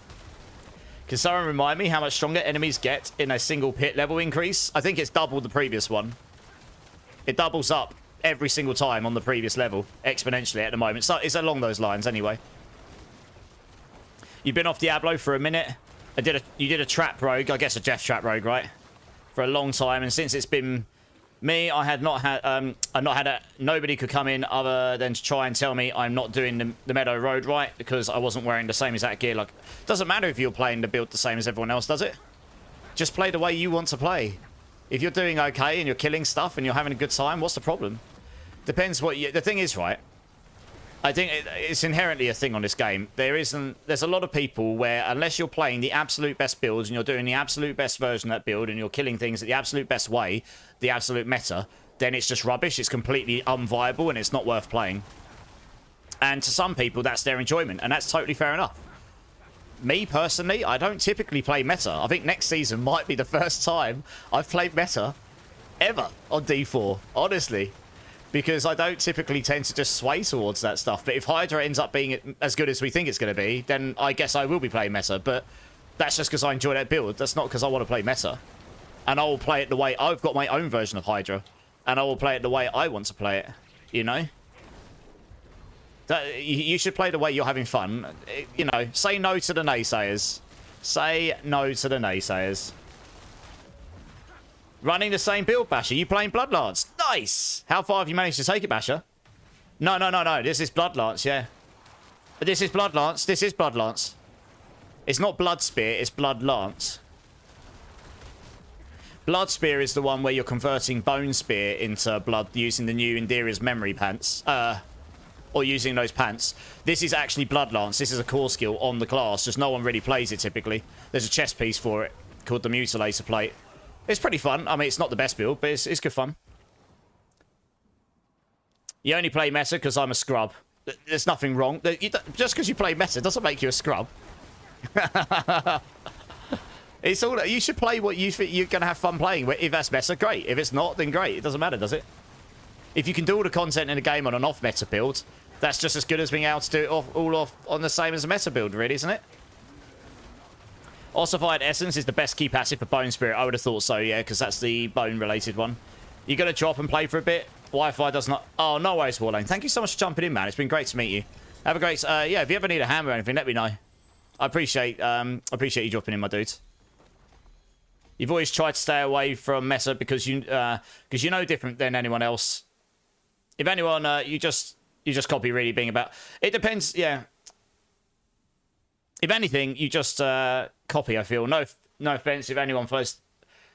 Speaker 1: Can someone remind me how much stronger enemies get in a single pit level increase? I think it's double the previous one. It doubles up every single time on the previous level, exponentially at the moment. So it's along those lines, anyway. You've been off Diablo for a minute. You did a trap rogue, I guess a Jeff trap rogue, right? For a long time, and since it's been me, nobody could come in other than to try and tell me I'm not doing the Meadow Road right because I wasn't wearing the same exact gear. Like, doesn't matter if you're playing the build the same as everyone else, does it? Just play the way you want to play. If you're doing okay and you're killing stuff and you're having a good time, what's the problem? Depends what you... The thing is, right, I think it's inherently a thing on this game. There's a lot of people where unless you're playing the absolute best builds and you're doing the absolute best version of that build and you're killing things the absolute best way, the absolute meta, then it's just rubbish. It's completely unviable and it's not worth playing. And to some people, that's their enjoyment, and that's totally fair enough. Me, personally, I don't typically play meta. I think next season might be the first time I've played meta ever on D4, honestly. Because I don't typically tend to just sway towards that stuff. But if Hydra ends up being as good as we think it's going to be, then I guess I will be playing meta. But that's just because I enjoy that build. That's not because I want to play meta. And I will play it the way... I've got my own version of Hydra. And I will play it the way I want to play it. You know? You should play the way you're having fun. You know, say no to the naysayers. Say no to the naysayers. Running the same build, Basher. You playing Bloodlance? Nice! How far have you managed to take it, Basher? No. This is Bloodlance, yeah. This is Bloodlance. This is Bloodlance. It's not Blood Spear, it's Bloodlance. Blood Spear is the one where you're converting Bone Spear into blood using the new Indira's memory pants. Or using those pants. This is actually Bloodlance. This is a core skill on the class. Just no one really plays it typically. There's a chest piece for it called the Mutilator Plate. It's pretty fun. I mean, it's not the best build, but it's good fun. You only play meta because I'm a scrub. There's nothing wrong. Just because you play meta doesn't make you a scrub. It's all. You should play what you think you're going to have fun playing. If that's meta, great. If it's not, then great. It doesn't matter, does it? If you can do all the content in a game on an off-meta build, that's just as good as being able to do it all off on the same as a meta build, really, isn't it? Ossified Essence is the best key passive for Bone Spirit. I would have thought so, yeah, because that's the bone-related one. You going to drop and play for a bit? Wi-Fi does not... Oh, no worries, Warlane. Thank you so much for jumping in, man. It's been great to meet you. Have a great... yeah, if you ever need a hand or anything, let me know. I appreciate you dropping in, my dude. You've always tried to stay away from meta because you know different than anyone else. If anyone, you just copy really being about. It depends. Yeah. If anything, you just copy. I feel no offense if anyone first.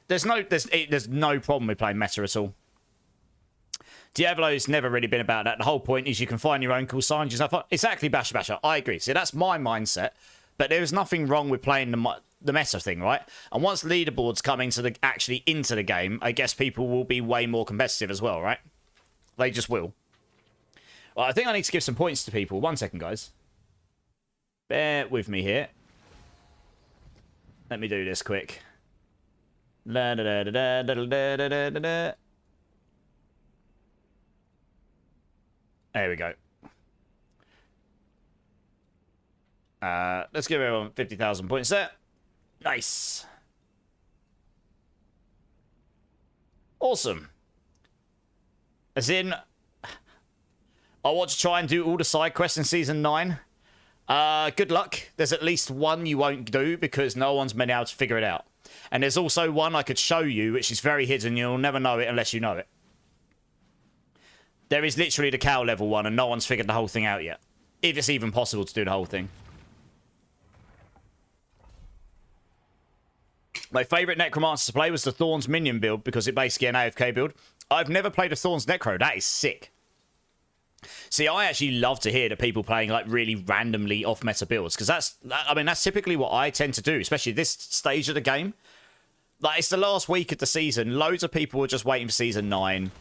Speaker 1: There's no problem with playing meta at all. Diablo's never really been about that. The whole point is you can find your own cool signs. Exactly, Basher Basher. I agree. See, that's my mindset. But there is nothing wrong with playing the meta thing, right? And once leaderboards come into the game, I guess people will be way more competitive as well, right? They just will. Well, I think I need to give some points to people. 1 second, guys. Bear with me here. Let me do this quick. La da da da da da da da da da. There we go. Let's give everyone 50,000 points there. Nice. Awesome. As in, I want to try and do all the side quests in Season 9. Good luck. There's at least one you won't do because no one's been able to figure it out. And there's also one I could show you, which is very hidden. You'll never know it unless you know it. There is literally the cow level one, and no one's figured the whole thing out yet. If it's even possible to do the whole thing. My favourite Necromancer to play was the Thorns minion build, because it's basically an AFK build. I've never played a Thorns Necro. That is sick. See, I actually love to hear that people playing like really randomly off-meta builds, because that's typically what I tend to do, especially this stage of the game. Like, it's the last week of the season. Loads of people are just waiting for Season 9.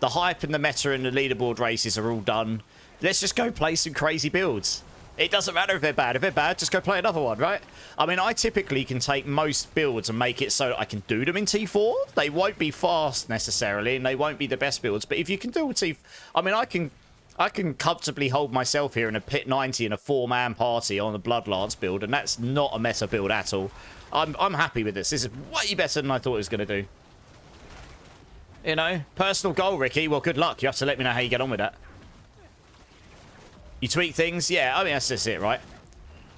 Speaker 1: The hype and the meta and the leaderboard races are all done. Let's just go play some crazy builds. It doesn't matter if they're bad. If they're bad, just go play another one, right? I mean, I typically can take most builds and make it so that I can do them in T4. They won't be fast necessarily, and they won't be the best builds. But if you can do a T... I mean, I can comfortably hold myself here in a Pit 90 in a 4-man party on the Bloodlance build, and that's not a meta build at all. I'm happy with this. This is way better than I thought it was going to do. You know, personal goal, Ricky. Well, good luck. You have to let me know how you get on with that. You tweak things? Yeah, I mean, that's just it, right?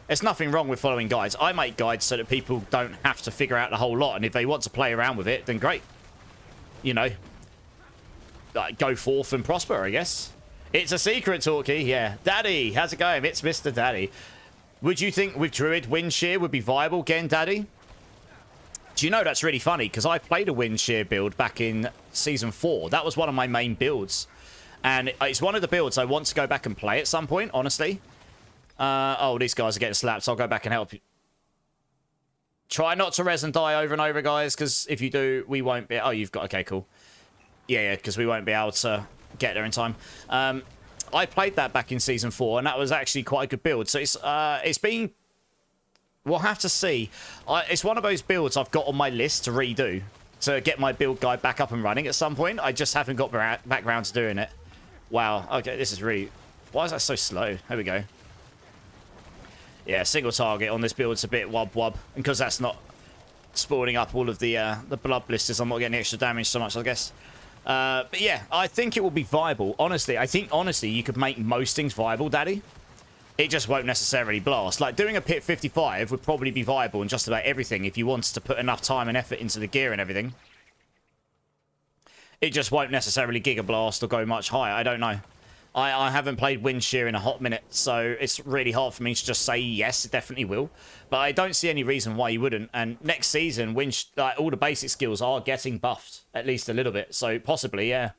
Speaker 1: There's nothing wrong with following guides. I make guides so that people don't have to figure out the whole lot, and if they want to play around with it, then great. You know, like, go forth and prosper, I guess. It's a secret, Talkie. Yeah. Daddy, how's it going? It's Mr. Daddy. Would you think with Druid, Wind Shear would be viable again, Daddy? Do you know that's really funny? Because I played a Wind Shear build back in Season 4. That was one of my main builds. And it's one of the builds I want to go back and play at some point, honestly. Oh, these guys are getting slapped, so I'll go back and help you. Try not to res and die over and over, guys, because if you do, we won't be... Oh, you've got... Okay, cool. Yeah, because we won't be able to get there in time. I played that back in Season 4, and that was actually quite a good build. So it's been... We'll have to see. It's one of those builds I've got on my list to redo, to get my build guide back up and running at some point. I just haven't got back around to doing it. Wow. Okay, this is really... Why is that so slow? There we go. Yeah, single target on this build's a bit wub-wub. And because that's not spawning up all of the blood blisters, I'm not getting extra damage so much, I guess. But yeah, I think it will be viable. Honestly, I think, you could make most things viable, Daddy. It just won't necessarily blast. Like, doing a Pit 55 would probably be viable in just about everything if you wanted to put enough time and effort into the gear and everything. It just won't necessarily Giga Blast or go much higher. I don't know. I haven't played Wind Shear in a hot minute, so it's really hard for me to just say yes, it definitely will. But I don't see any reason why you wouldn't. And next season, all the basic skills are getting buffed, at least a little bit. So possibly, yeah.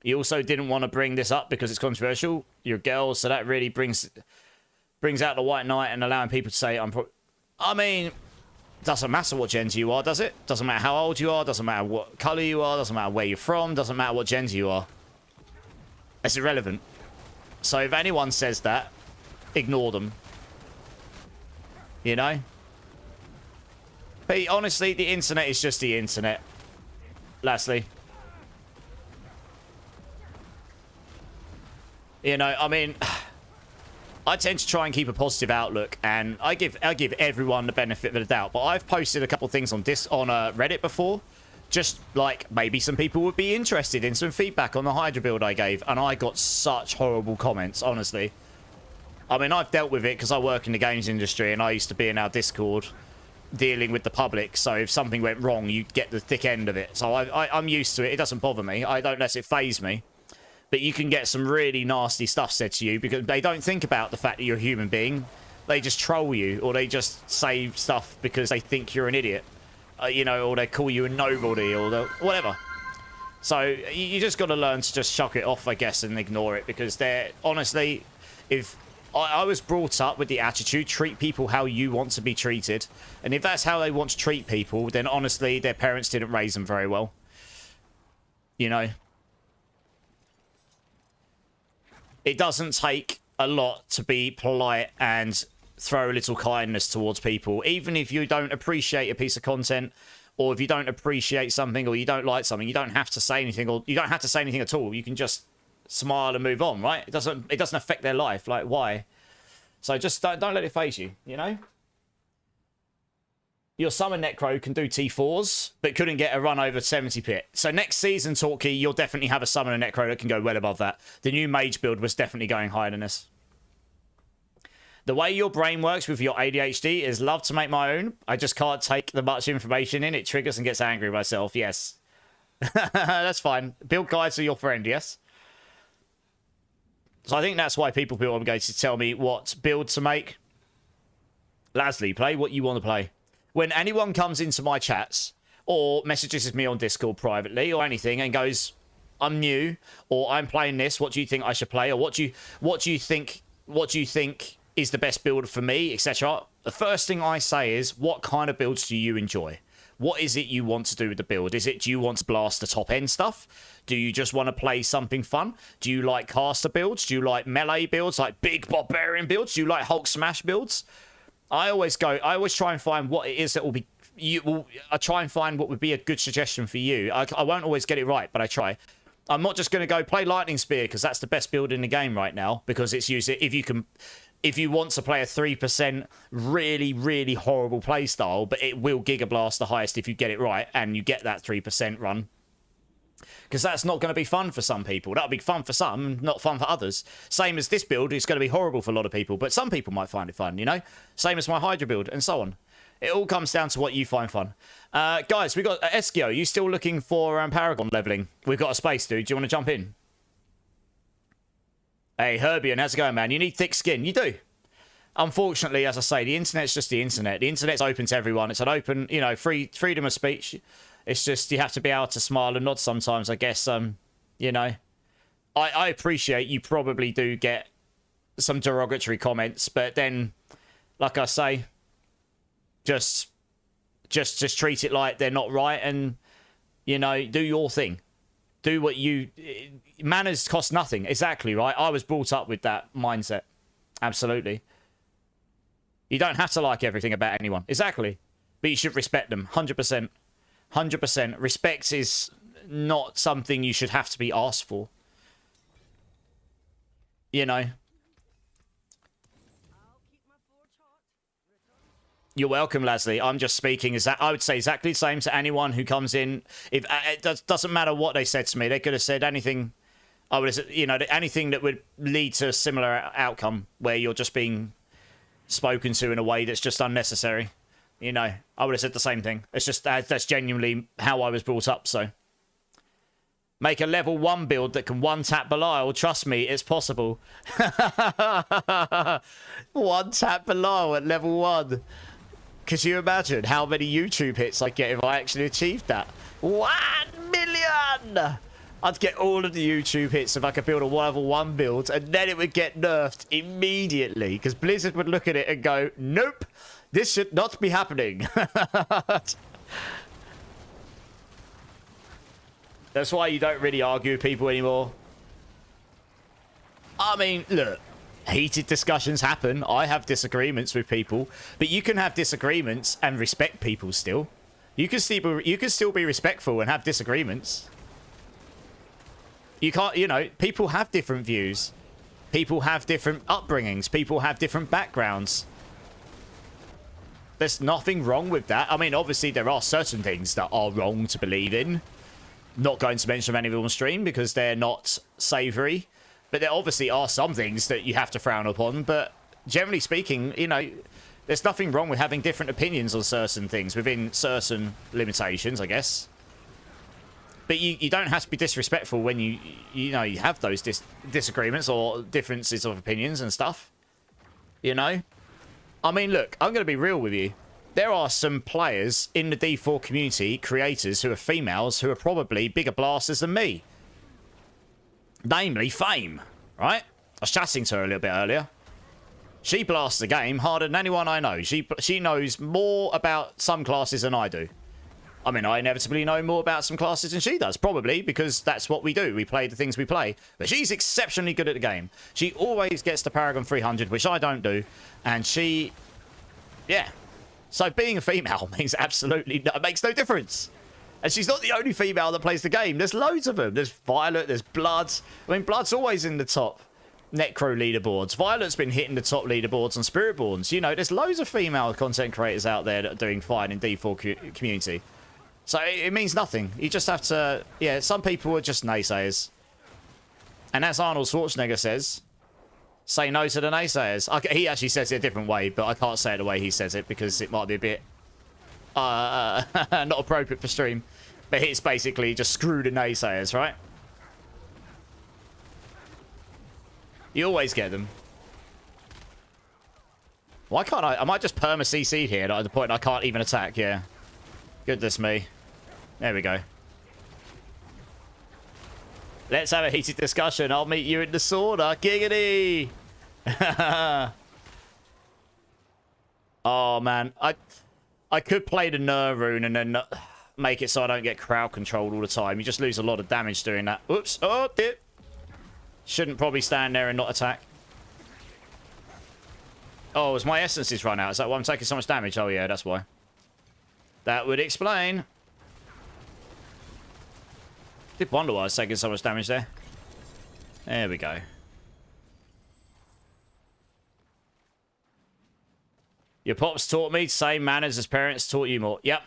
Speaker 1: You also didn't want to bring this up because it's controversial. You're girls, so that really brings out the white knight and allowing people to say, I mean, doesn't matter what gender you are, does it? Doesn't matter how old you are, doesn't matter what colour you are, doesn't matter where you're from, doesn't matter what gender you are. It's irrelevant. So if anyone says that, ignore them. You know? But honestly, the internet is just the internet. Lastly. You know, I mean, I tend to try and keep a positive outlook, and I give everyone the benefit of the doubt. But I've posted a couple things on Reddit before, just like maybe some people would be interested in some feedback on the Hydra build I gave, and I got such horrible comments, honestly. I mean, I've dealt with it because I work in the games industry, and I used to be in our Discord dealing with the public. So if something went wrong, you get the thick end of it. So I'm used to it. It doesn't bother me. I don't let it faze me. But you can get some really nasty stuff said to you because they don't think about the fact that you're a human being. They just troll you, or they just say stuff because they think you're an idiot. You know, or they call you a nobody, or whatever. So you just got to learn to just chuck it off, I guess, and ignore it, because they're, honestly, if I was brought up with the attitude, treat people how you want to be treated, and if that's how they want to treat people, then honestly, their parents didn't raise them very well. You know? It doesn't take a lot to be polite and throw a little kindness towards people, even if you don't appreciate a piece of content, or if you don't appreciate something, or you don't like something. You don't have to say anything, or you don't have to say anything at all. You can just smile and move on, right? It doesn't affect their life. Like, why? So just don't let it faze you, you know? Your summon Necro can do T4s, but couldn't get a run over 70 pit. So next season, Torquay, you'll definitely have a summon and Necro that can go well above that. The new mage build was definitely going higher than this. The way your brain works with your ADHD is love to make my own. I just can't take the much information in. It triggers and gets angry with myself. Yes. That's fine. Build guides are your friend, yes? So I think that's why people feel obligated to tell me what build to make. Lasley, play what you want to play. When anyone comes into my chats or messages me on Discord privately or anything and goes, I'm new, or I'm playing this, what do you think I should play? Or what do you think is the best build for me, etc. The first thing I say is, what kind of builds do you enjoy? What is it you want to do with the build? Do you want to blast the top end stuff? Do you just want to play something fun? Do you like caster builds? Do you like melee builds, like big barbarian builds? Do you like Hulk smash builds? I always try and find what it is that will be, I try and find what would be a good suggestion for you. I won't always get it right, but I try. I'm not just going to go play Lightning Spear because that's the best build in the game right now, because it's used, if you want to play a 3% really, really horrible playstyle, but it will Giga Blast the highest if you get it right and you get that 3% run. Because that's not going to be fun for some people. That'll be fun for some, not fun for others. Same as this build, it's going to be horrible for a lot of people, but some people might find it fun, you know? Same as my Hydra build, and so on. It all comes down to what you find fun. Guys, we got Eskio. You still looking for Paragon leveling? We've got a space, dude. Do you want to jump in? Hey, Herbian, how's it going, man? You need thick skin. You do. Unfortunately, as I say, the internet's just the internet. The internet's open to everyone. It's an open, you know, freedom of speech. It's just you have to be able to smile and nod sometimes, I guess. You know, I appreciate you probably do get some derogatory comments, but then, like I say, just treat it like they're not right, and you know, do your thing. Do what you... Manners cost nothing. Exactly, right? I was brought up with that mindset. Absolutely. You don't have to like everything about anyone. Exactly. But you should respect them. 100%. 100%. Respect is not something you should have to be asked for. You know? You're welcome, Lasley. I'm just speaking. I would say exactly the same to anyone who comes in. If it doesn't matter what they said to me, they could have said anything. I would have, you know, anything that would lead to a similar outcome where you're just being spoken to in a way that's just unnecessary. You know, I would have said the same thing. It's just that's genuinely how I was brought up. So make a level 1 build that can one-tap Belial. Trust me, it's possible. One-tap Belial at level 1. Could you imagine how many YouTube hits I'd get if I actually achieved that? 1 million! I'd get all of the YouTube hits if I could build a level 1 build, and then it would get nerfed immediately, because Blizzard would look at it and go, nope, this should not be happening. That's why you don't really argue with people anymore. I mean, look. Heated discussions happen. I have disagreements with people, but you can have disagreements and respect people still. You can still be respectful and have disagreements. You can't, you know, people have different views. People have different upbringings. People have different backgrounds. There's nothing wrong with that. I mean, obviously there are certain things that are wrong to believe in. Not going to mention any of them on stream because they're not savoury. But there obviously are some things that you have to frown upon. But generally speaking, you know, there's nothing wrong with having different opinions on certain things within certain limitations, I guess. But you don't have to be disrespectful when you know you have those disagreements or differences of opinions and stuff. You know? I mean, look, I'm going to be real with you. There are some players in the D4 community, creators who are females, who are probably bigger blasters than me. Namely, Fame, right? I was chatting to her a little bit earlier. She blasts the game harder than anyone I know. She knows more about some classes than I do. I mean, I inevitably know more about some classes than she does, probably, because that's what we do. We play the things we play. But she's exceptionally good at the game. She always gets to Paragon 300, which I don't do. And she... yeah. So being a female means absolutely... it makes no difference. And she's not the only female that plays the game. There's loads of them. There's Violet, there's Blood. I mean, Blood's always in the top Necro leaderboards. Violet's been hitting the top leaderboards on Spiritborns. You know, there's loads of female content creators out there that are doing fine in D4 community. So it means nothing. You just have to... yeah, some people are just naysayers. And as Arnold Schwarzenegger says, say no to the naysayers. He actually says it a different way, but I can't say it the way he says it because it might be a bit not appropriate for stream. But it's basically just screw the naysayers, right? You always get them. Why can't I might just perma CC'd here at the point I can't even attack, yeah. Goodness me. There we go. Let's have a heated discussion. I'll meet you in the sauna. Giggity! Oh, man. I could play the Nerve rune and then make it so I don't get crowd controlled all the time. You just lose a lot of damage doing that. Oops. Oh, dip. Shouldn't probably stand there and not attack. Oh, has my essences run out? Is that why I'm taking so much damage? Oh, yeah, that's why. That would explain. Did wonder why I was taking so much damage there. There we go. Your pops taught me same manners as parents taught you more. Yep.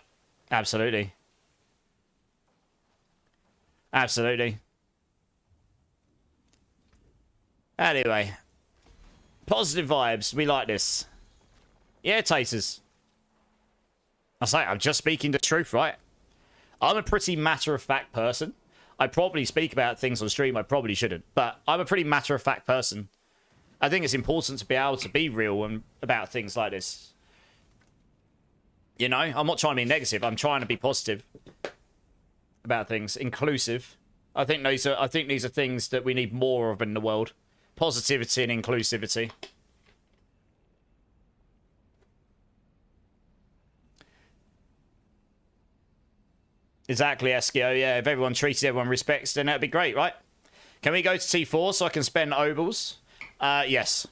Speaker 1: Absolutely. Absolutely. Anyway. Positive vibes. We like this. Yeah, taters. I say, I'm just speaking the truth, right? I'm a pretty matter-of-fact person. I probably speak about things on stream I probably shouldn't, but I'm a pretty matter-of-fact person. I think it's important to be able to be real and about things like this. You know, I'm not trying to be negative. I'm trying to be positive about things, inclusive. I think these are things that we need more of in the world. Positivity and inclusivity. Exactly, Eskio. Yeah, if everyone treated everyone respects, then that'd be great, right? Can we go to T4 so I can spend obols? Yes.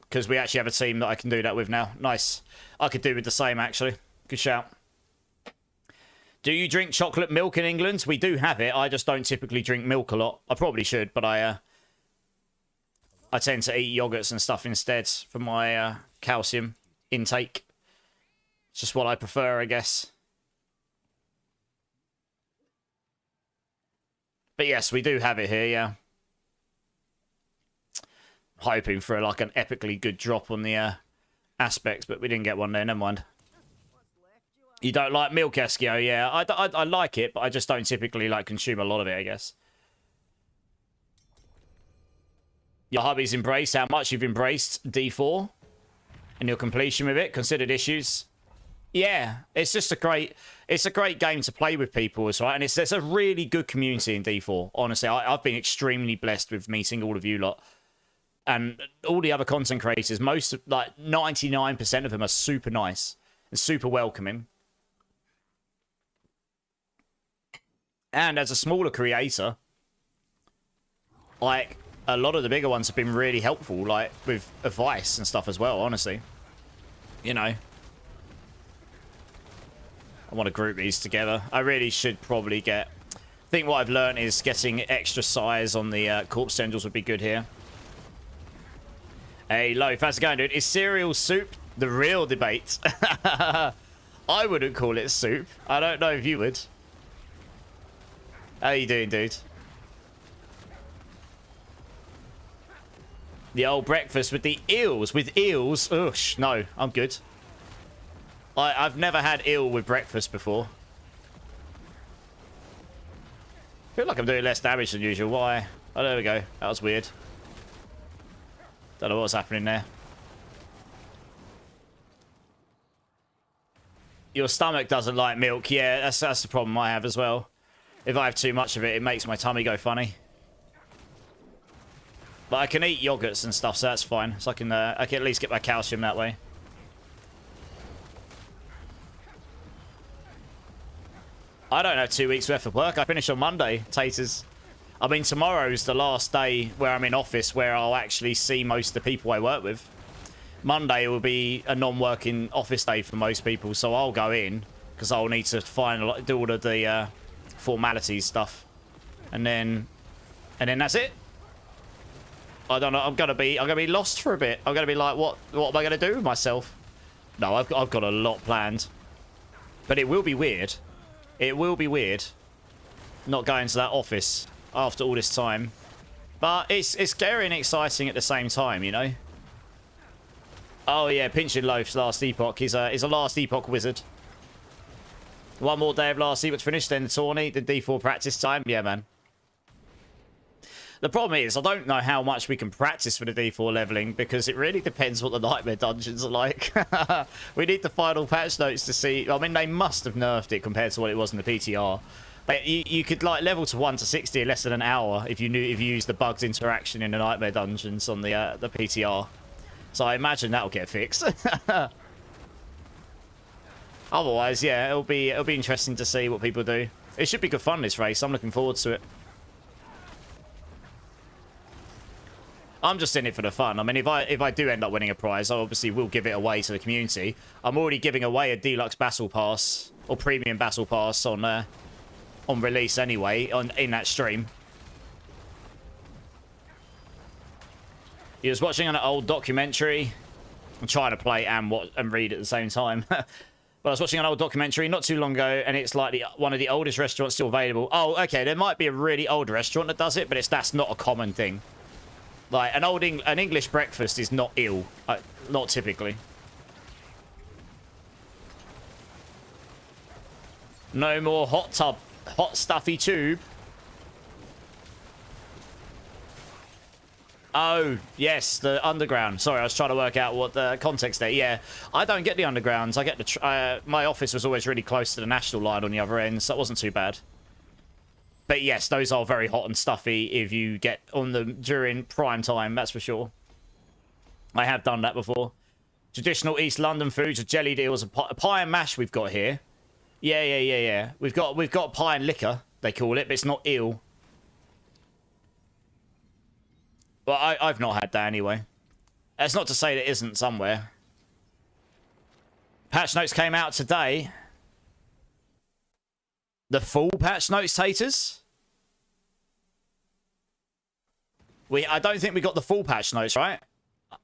Speaker 1: Because we actually have a team that I can do that with now. Nice. I could do with the same, actually. Good shout. Do you drink chocolate milk in England? We do have it. I just don't typically drink milk a lot. I probably should, but I tend to eat yogurts and stuff instead for my calcium intake. It's just what I prefer, I guess. But yes, we do have it here, yeah. Hoping for like an epically good drop on the aspects, but we didn't get one there, never mind. You don't like milk, Eskio? Yeah, I like it, but I just don't typically like consume a lot of it, I guess. Your hobbies embraced, how much you've embraced D4 and your completion with it, considered issues. Yeah, it's just a great game to play with people, right? And there's a really good community in D4. Honestly, I've been extremely blessed with meeting all of you lot. And all the other content creators, like 99% of them are super nice and super welcoming. And as a smaller creator, like, a lot of the bigger ones have been really helpful, like, with advice and stuff as well, honestly. You know. I want to group these together. I really should probably get... I think what I've learned is getting extra size on the corpse tendrils would be good here. Hey, Loaf, how's it going, dude? Is cereal soup the real debate? I wouldn't call it soup. I don't know if you would. How you doing, dude? The old breakfast with the eels. With eels? Oosh, no, I'm good. I've never had eel with breakfast before. feel like I'm doing less damage than usual. Why? Oh, there we go. That was weird. Don't know what's happening there. Your stomach doesn't like milk. Yeah, that's the problem I have as well. If I have too much of it, it makes my tummy go funny. But I can eat yogurts and stuff, so that's fine. So I can at least get my calcium that way. I don't have 2 weeks worth of work. I finish on Monday, taters. I mean, tomorrow's the last day where I'm in office, where I'll actually see most of the people I work with. Monday will be a non-working office day for most people, so I'll go in because I'll need to do all of the formalities stuff, and then that's it. I don't know. I'm gonna be lost for a bit. I'm gonna be like, what am I gonna do with myself? No, I've got a lot planned, but it will be weird. It will be weird not going to that office after all this time, but it's scary and exciting at the same time, you know. Oh yeah, Pinching Loaf's last epoch. He's a last epoch wizard. One more day of last epoch finished, then the tourney, the D4 practice time. Yeah, man. The problem is, I don't know how much we can practice for the D4 leveling, because it really depends what the Nightmare dungeons are like. We need the final patch notes to see. I mean, they must have nerfed it compared to what it was in the PTR. But you could like level to 1 to 60 in less than an hour if you used the bugs interaction in the Nightmare dungeons on the PTR. So I imagine that'll get fixed. Otherwise, yeah, it'll be interesting to see what people do. It should be good fun, this race. I'm looking forward to it. I'm just in it for the fun. I mean, if I do end up winning a prize, I obviously will give it away to the community. I'm already giving away a deluxe battle pass or premium battle pass on release anyway in that stream. He was watching an old documentary. I'm trying to play and read at the same time. But I was watching an old documentary not too long ago, and it's like one of the oldest restaurants still available. Oh, okay, there might be a really old restaurant that does it, but that's not a common thing. Like, an English breakfast is not ill. Not typically. No more hot stuffy tube. Oh, yes, the underground. Sorry, I was trying to work out what the context there. Yeah, I don't get the undergrounds. I get my office was always really close to the national line on the other end, so that wasn't too bad. But yes, those are very hot and stuffy if you get on them during prime time, that's for sure. I have done that before. Traditional East London foods are jellied eels, pie and mash we've got here. Yeah. We've got pie and liquor, they call it, but it's not eel. Well, I've not had that anyway. That's not to say there isn't somewhere. Patch notes came out today. The full patch notes, taters? I don't think we got the full patch notes, right?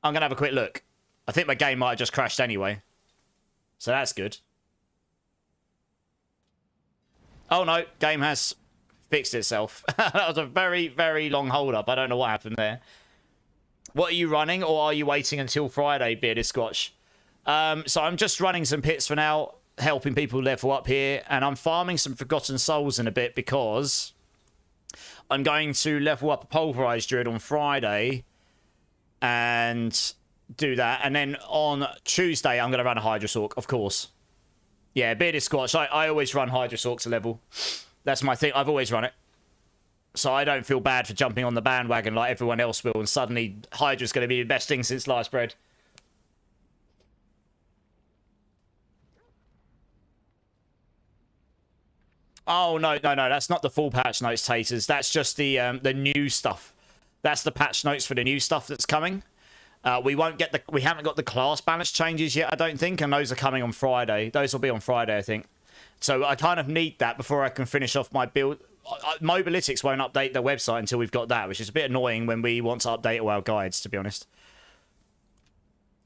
Speaker 1: I'm going to have a quick look. I think my game might have just crashed anyway. So that's good. Oh no, game has fixed itself. That was a very, very long hold up. I don't know what happened there. What are you running, or are you waiting until Friday, Bearded Squatch? So I'm just running some pits for now, helping people level up here, and I'm farming some Forgotten Souls in a bit because I'm going to level up a Pulverized Druid on Friday and do that, and then on Tuesday I'm going to run a Hydrosorc, of course. Yeah, Bearded Squatch, I always run Hydrosorc to level. That's my thing. I've always run it. So I don't feel bad for jumping on the bandwagon like everyone else will, and suddenly Hydra's going to be the best thing since sliced bread. Oh, no, that's not the full patch notes, taters. That's just the new stuff. That's the patch notes for the new stuff that's coming. We haven't got the class balance changes yet, I don't think, and those are coming on Friday. Those will be on Friday, I think. So I kind of need that before I can finish off my build. Mobalytics won't update their website until we've got that, which is a bit annoying when we want to update all our guides, to be honest.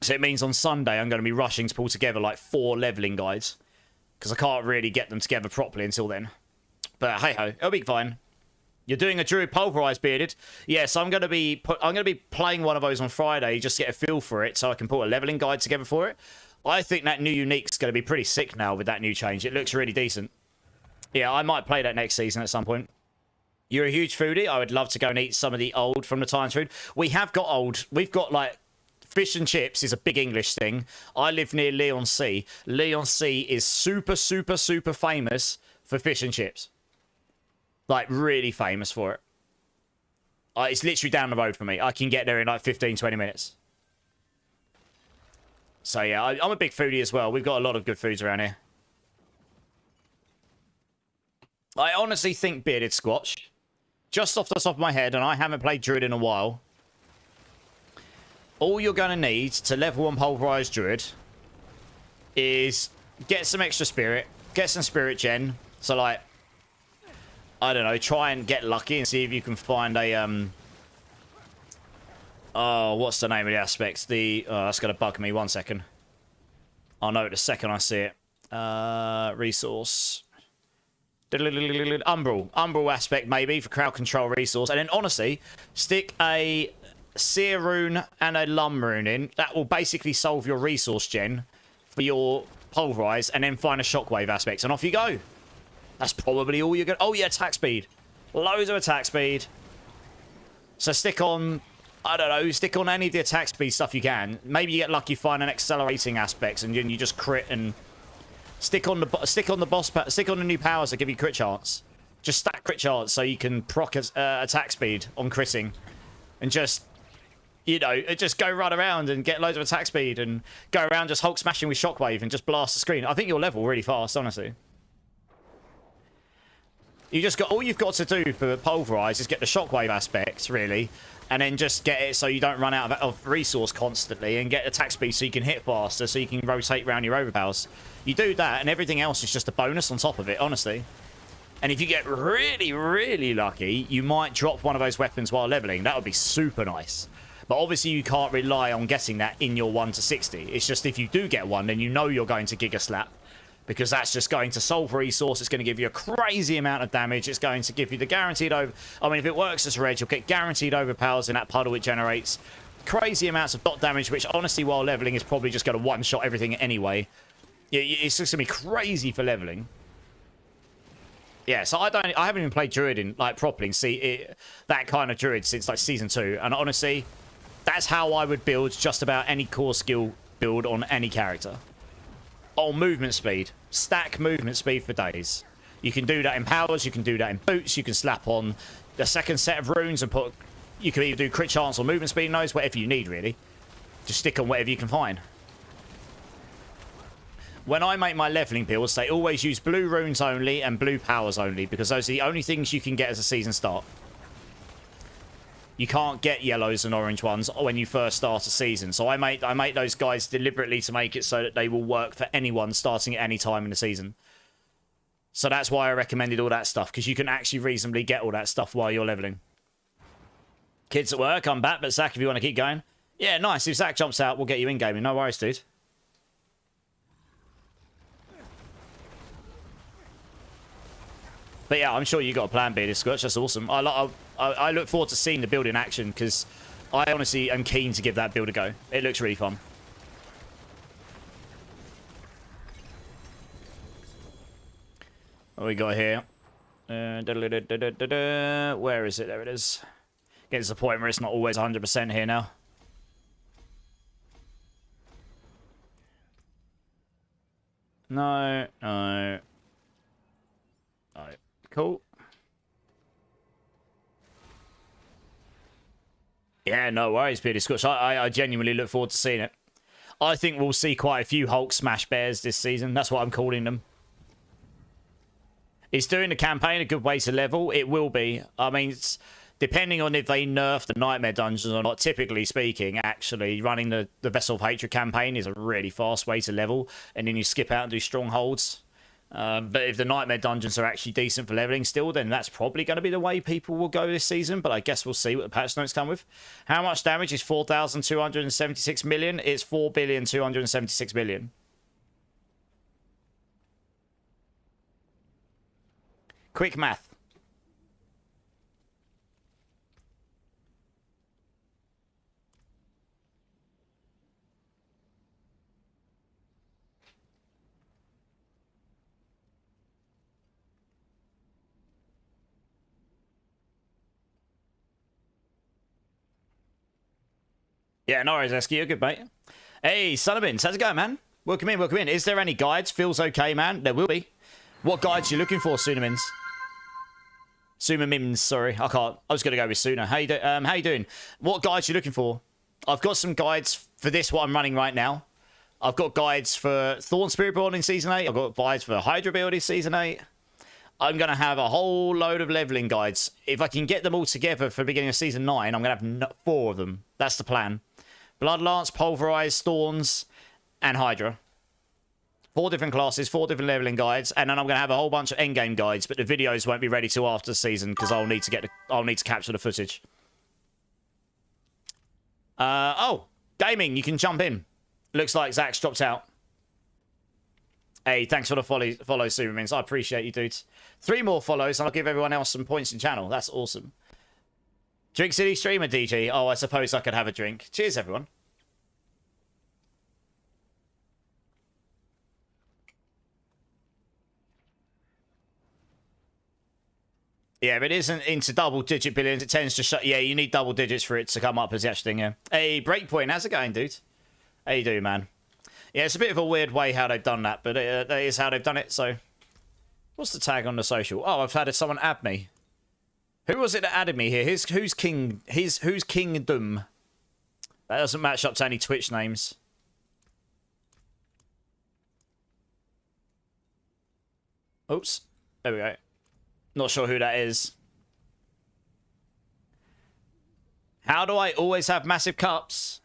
Speaker 1: So it means on Sunday I'm going to be rushing to pull together like 4 leveling guides, because I can't really get them together properly until then. But hey ho, it'll be fine. You're doing a Druid Pulverized, Bearded? Yes, I'm going to be playing one of those on Friday just to get a feel for it, so I can put a leveling guide together for it. I think that new unique's going to be pretty sick now with that new change. It looks really decent. Yeah, I might play that next season at some point. You're a huge foodie. I would love to go and eat some of the old from the Times food. We have got old. We've got like fish and chips is a big English thing. I live near Leon Sea. Leon Sea is super, super, super famous for fish and chips. Like really famous for it. It's literally down the road for me. I can get there in like 15, 20 minutes. So yeah, I'm a big foodie as well. We've got a lot of good foods around here. I honestly think Bearded Squatch, just off the top of my head, and I haven't played Druid in a while, all you're going to need to level 1 Pulverized Druid is get some extra spirit, get some spirit gen. So like, I don't know, try and get lucky and see if you can find a, oh, what's the name of the aspect? That's going to bug me. 1 second. I'll know it the second I see it. Resource. Umbral aspect maybe for crowd control resource. And then honestly, stick a Seer Rune and a Lum Rune in. That will basically solve your resource gen for your Pulverize, and then find a Shockwave aspect. And off you go. That's probably all you're going to... Oh yeah, attack speed. Loads of attack speed. So stick on... I don't know, stick on any of the attack speed stuff you can. Maybe you get lucky, find an accelerating aspects, and you just crit and stick on the new powers that give you crit chance. Just stack crit chance so you can proc attack speed on critting, and just, you know, just go run around and get loads of attack speed and go around just Hulk smashing with Shockwave and just blast the screen. I think you'll level really fast, honestly. You just got, all you've got to do for Pulverize is get the Shockwave aspects, really, and then just get it so you don't run out of resource constantly, and get attack speed so you can hit faster, so you can rotate around your overpowers. You do that, and everything else is just a bonus on top of it, honestly. And if you get really, really lucky, you might drop one of those weapons while leveling. That would be super nice. But obviously you can't rely on getting that in your 1 to 60. It's just if you do get one, then you know you're going to Giga Slap, because that's just going to solve resource. It's going to give you a crazy amount of damage. It's going to give you the guaranteed over... I mean, if it works as red, you'll get guaranteed overpowers in that puddle it generates. Crazy amounts of dot damage, which honestly, while leveling, is probably just going to one-shot everything anyway. It's just going to be crazy for leveling. Yeah, so I haven't even played Druid in, like, properly, that kind of Druid since, like, Season 2. And honestly, that's how I would build just about any core skill build on any character. Oh, movement speed. Stack movement speed for days. You can do that in powers, you can do that in boots, you can slap on the second set of runes and put... You can either do crit chance or movement speed in those, whatever you need, really. Just stick on whatever you can find. When I make my leveling builds, they always use blue runes only and blue powers only, because those are the only things you can get as a season start. You can't get yellows and orange ones when you first start a season. So I make those guys deliberately to make it so that they will work for anyone starting at any time in the season. So that's why I recommended all that stuff, because you can actually reasonably get all that stuff while you're leveling. Kids at work, I'm back, but Zach, if you want to keep going. Yeah, nice. If Zach jumps out, we'll get you in gaming. No worries, dude. But yeah, I'm sure you got a plan B, this Squatch. That's awesome. I look forward to seeing the build in action, because I honestly am keen to give that build a go. It looks really fun. What we got here? Where is it? There it is. Getting to the point where it's not always 100% here now. No, no. No. Cool. Yeah, no worries, Peter Squatch. I genuinely look forward to seeing it. I think we'll see quite a few Hulk Smash Bears this season. That's what I'm calling them. Is doing the campaign a good way to level? It will be. I mean, it's, depending on if they nerf the Nightmare Dungeons or not, typically speaking, actually, running the Vessel of Hatred campaign is a really fast way to level. And then you skip out and do Strongholds. But if the Nightmare Dungeons are actually decent for leveling still, then that's probably going to be the way people will go this season. But I guess we'll see what the patch notes come with. How much damage is 4,276 million? It's 4,276 million. Quick math. Yeah, no worries, Esky. You're good, mate. Hey, Sonabins, how's it going, man? Welcome in, welcome in. Is there any guides? Feels okay, man. There will be. What guides are you looking for, Sunamins? Sumamims, sorry. I can't. I was going to go with Suna. How you doing? What guides are you looking for? I've got some guides for this, what I'm running right now. I've got guides for Thorn Spirit building Season 8. I've got guides for Hydra building Season 8. I'm going to have a whole load of leveling guides. If I can get them all together for the beginning of Season 9, I'm going to have 4 of them. That's the plan. Bloodlance, Pulverized, Thorns, and Hydra. 4 different classes, 4 different leveling guides, and then I'm going to have a whole bunch of endgame guides, but the videos won't be ready till after the season because I'll need to capture the footage. Oh, gaming, you can jump in. Looks like Zach's dropped out. Hey, thanks for the follow, Supermins. I appreciate you, dudes. 3 more follows, and I'll give everyone else some points in channel. That's awesome. Drink City streamer, DG. Oh, I suppose I could have a drink. Cheers, everyone. Yeah, but it isn't into double-digit billions. It tends to shut. Yeah, you need double digits for it to come up as the actual thing, yeah. Hey, Breakpoint, how's it going, dude? How you doing, man? Yeah, it's a bit of a weird way how they've done that, but that is how they've done it, so... What's the tag on the social? Oh, I've had someone add me. Who was it that added me here? Who's Kingdom? That doesn't match up to any Twitch names. Oops. There we go. Not sure who that is. How do I always have massive cups?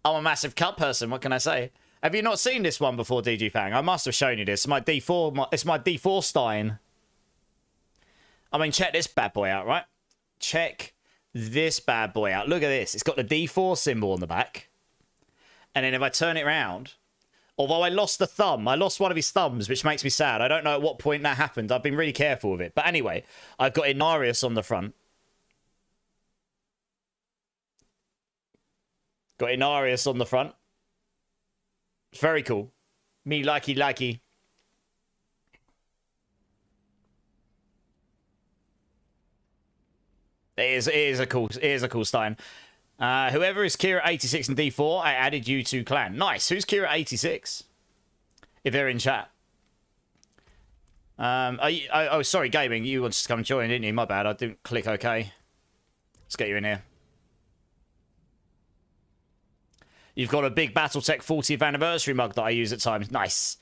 Speaker 1: I'm a massive cup person. What can I say? Have you not seen this one before, DG Fang? I must have shown you this. My D4. It's my D4 Stein. I mean, check this bad boy out, right? Check this bad boy out. Look at this. It's got the D4 symbol on the back. And then if I turn it around, although I lost the thumb, I lost one of his thumbs, which makes me sad. I don't know at what point that happened. I've been really careful with it. But anyway, I've got Inarius on the front. Got Inarius on the front. It's very cool. Me likey. It is a cool Stein. Whoever is Kira86 and D4, I added you to clan. Nice. Who's Kira86? If they're in chat. Oh, sorry, gaming. You wanted to come join, didn't you? My bad. I didn't click OK. Let's get you in here. You've got a big Battletech 40th anniversary mug that I use at times. Nice.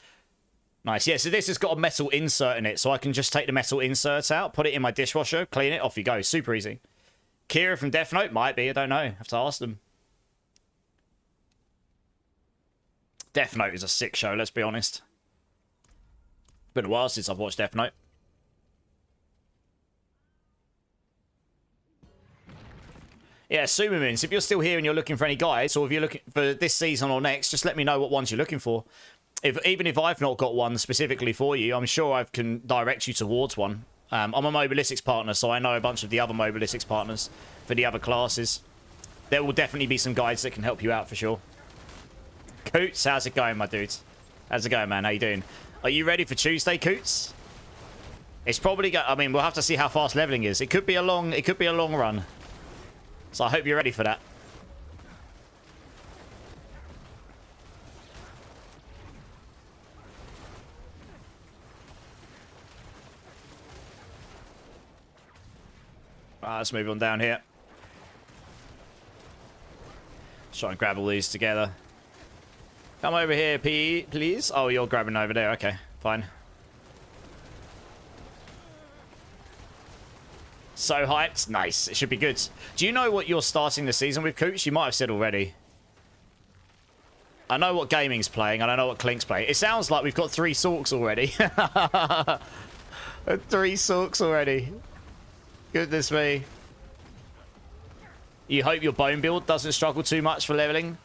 Speaker 1: Nice. Yeah, so this has got a metal insert in it, so I can just take the metal insert out, put it in my dishwasher, clean it, off you go. Super easy. Kira from Death Note? Might be, I don't know. I have to ask them. Death Note is a sick show, let's be honest. It's been a while since I've watched Death Note. Yeah, Sumamins, if you're still here and you're looking for any guides, or if you're looking for this season or next, just let me know what ones you're looking for. Even if I've not got one specifically for you, I'm sure I can direct you towards one. I'm a Mobilistics partner, so I know a bunch of the other Mobilistics partners for the other classes. There will definitely be some guides that can help you out for sure. Coots, how's it going, my dudes? How's it going, man? How you doing? Are you ready for Tuesday, Coots? It's probably I mean, we'll have to see how fast leveling is. It could be a long run. So I hope you're ready for that. Let's move on down here. Let's try and grab all these together. Come over here, please. Oh, you're grabbing over there. Okay, fine. So hyped. Nice. It should be good. Do you know what you're starting the season with, Cooch? You might have said already. I know what gaming's playing, and I know what Clink's playing. It sounds like we've got 3 Sorks already. 3 Sorks already. Goodness me. You hope your bone build doesn't struggle too much for leveling.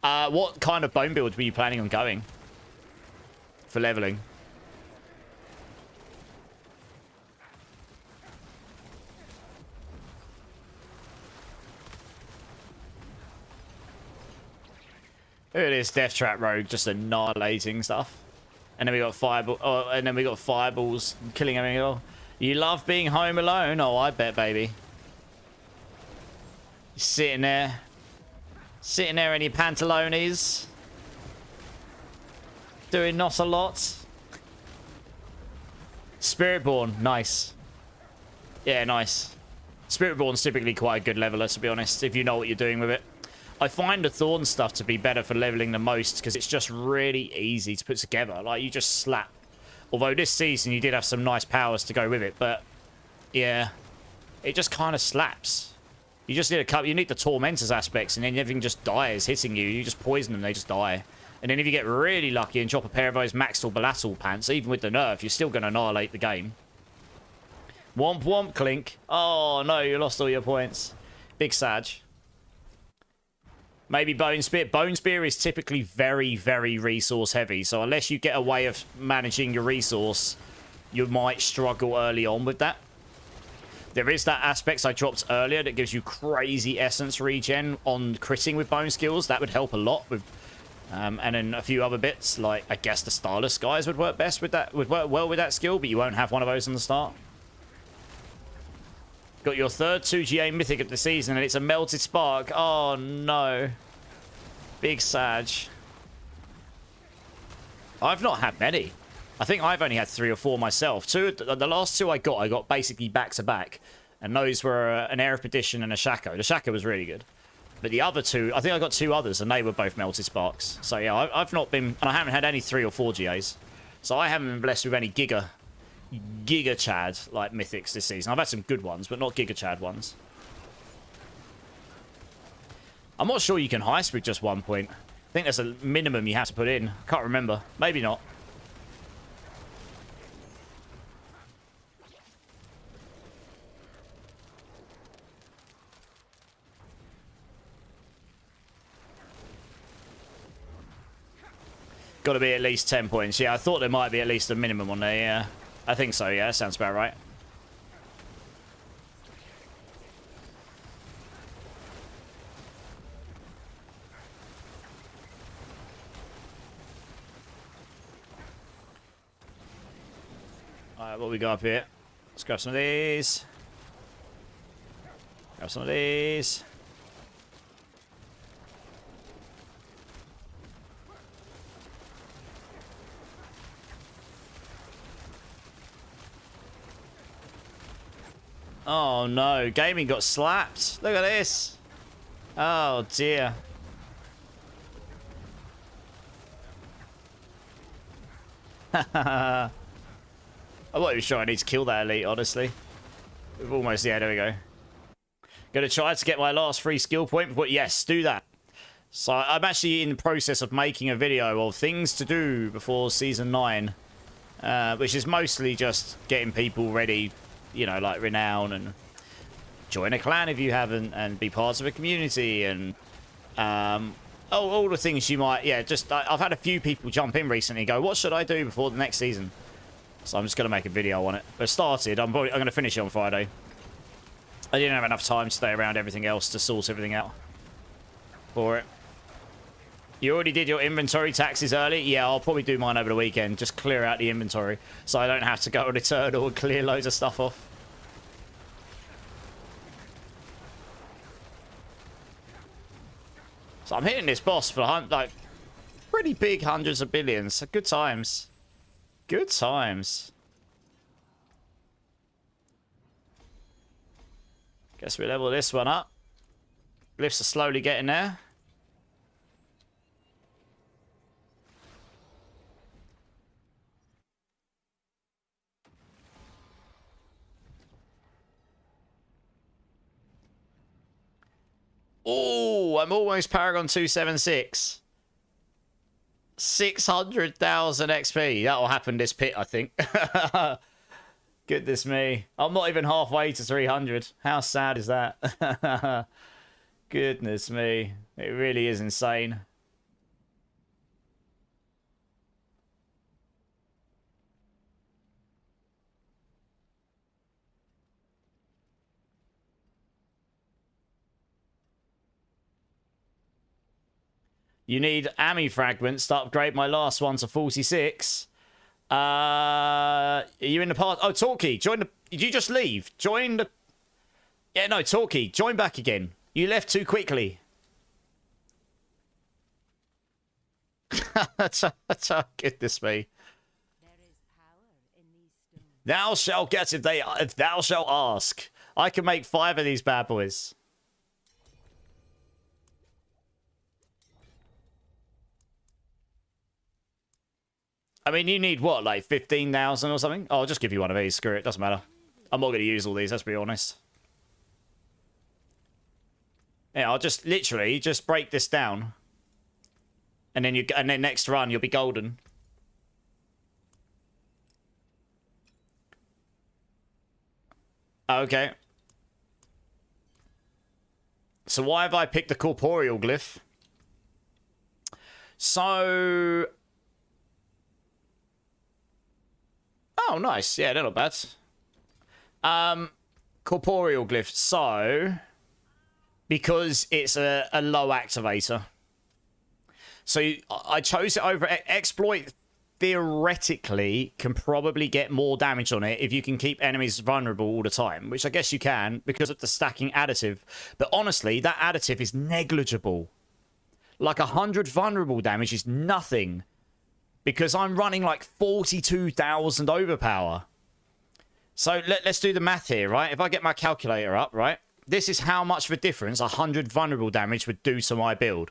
Speaker 1: What kind of bone build were you planning on going for leveling? Look at this Death Trap Rogue just annihilating stuff. And then we got fireball. Oh, and then we got fireballs killing everything. You love being home alone? Oh, I bet, baby. Sitting there. Sitting there in your pantalones. Doing not a lot. Spiritborn, nice. Yeah, nice. Spiritborn's typically quite a good leveler, to be honest, if you know what you're doing with it. I find the Thorn stuff to be better for leveling the most, because it's just really easy to put together. Like, you just slap. Although this season you did have some nice powers to go with it, but yeah, it just kind of slaps. You just need a couple. You need the Tormentors aspects, and then everything just dies hitting you. You just poison them, they just die. And then if you get really lucky and drop a pair of those Maxtal Balatal pants, even with the nerf, you're still going to annihilate the game. Womp womp, Clink. Oh, no, you lost all your points. Big Sag. Maybe Bone Spear. Bone Spear is typically very, very resource heavy. So unless you get a way of managing your resource, you might struggle early on with that. There is that aspect I dropped earlier that gives you crazy essence regen on critting with bone skills. That would help a lot with... and then a few other bits, like I guess the Starless guys would work best with that, would work well with that skill, but you won't have one of those on the start. Got your third 2GA Mythic of the season, and it's a Melted Spark. Oh no. Big Sag. I've not had many. I think I've only had 3 or 4 myself. The last 2 I got basically back to back, and those were an Air of Perdition and a Shaco. The Shaco was really good. But the other 2, I think I got 2 others, and they were both Melted Sparks. So yeah, I've not been, and I haven't had any 3 or 4 GAs. So I haven't been blessed with any Giga Chad, like, Mythics this season. I've had some good ones, but not Giga Chad ones. I'm not sure you can heist with just 1 point. I think there's a minimum you have to put in. Can't remember. Maybe not. Got to be at least 10 points. Yeah, I thought there might be at least a minimum on there, yeah. I think so, yeah. Sounds about right. Alright, what we got up here? Let's grab some of these. Grab some of these. Oh no, gaming got slapped. Look at this. Oh dear. I'm not even sure I need to kill that elite, honestly. We've almost, yeah, there we go. Gonna try to get my last free skill point, but yes, do that. So I'm actually in the process of making a video of things to do before Season 9. Which is mostly just getting people ready, you know, like Renown, and join a clan if you haven't, and be part of a community, and all the things you might, yeah, just I've had a few people jump in recently and go, what should I do before the next season? So I'm just going to make a video on it. But started, I'm going to finish it on Friday. I didn't have enough time to stay around everything else to sort everything out for it. You already did your inventory taxes early? Yeah, I'll probably do mine over the weekend. Just clear out the inventory so I don't have to go on Eternal and clear loads of stuff off. So I'm hitting this boss for, like, pretty big hundreds of billions. Good times. Good times. Guess we level this one up. Glyphs are slowly getting there. Oh, I'm almost Paragon 276. 600,000 XP. That'll happen this pit, I think. Goodness me. I'm not even halfway to 300. How sad is that? Goodness me. It really is insane. You need Ami fragments to upgrade my last one to 46. Are you in the part? Oh, Torquay, join the... Did you just leave? Join the... Yeah, no, Torquay, join back again. You left too quickly. Goodness me. Thou shalt get if thou shalt ask. I can make 5 of these bad boys. I mean, you need what, like 15,000 or something? Oh, I'll just give you one of these. Screw it, doesn't matter. I'm not going to use all these, let's be honest. Yeah, I'll just literally just break this down. And then next run you'll be golden. Okay. So why have I picked the corporeal glyph? So... Oh, nice. Yeah, they're not bad. Corporeal glyph. So... Because it's a low activator. So I chose it over... Exploit theoretically can probably get more damage on it if you can keep enemies vulnerable all the time, which I guess you can because of the stacking additive. But honestly, that additive is negligible. Like 100 vulnerable damage is nothing because I'm running like 42,000 overpower. So let's do the math here, right? If I get my calculator up, right? This is how much of a difference 100 vulnerable damage would do to my build.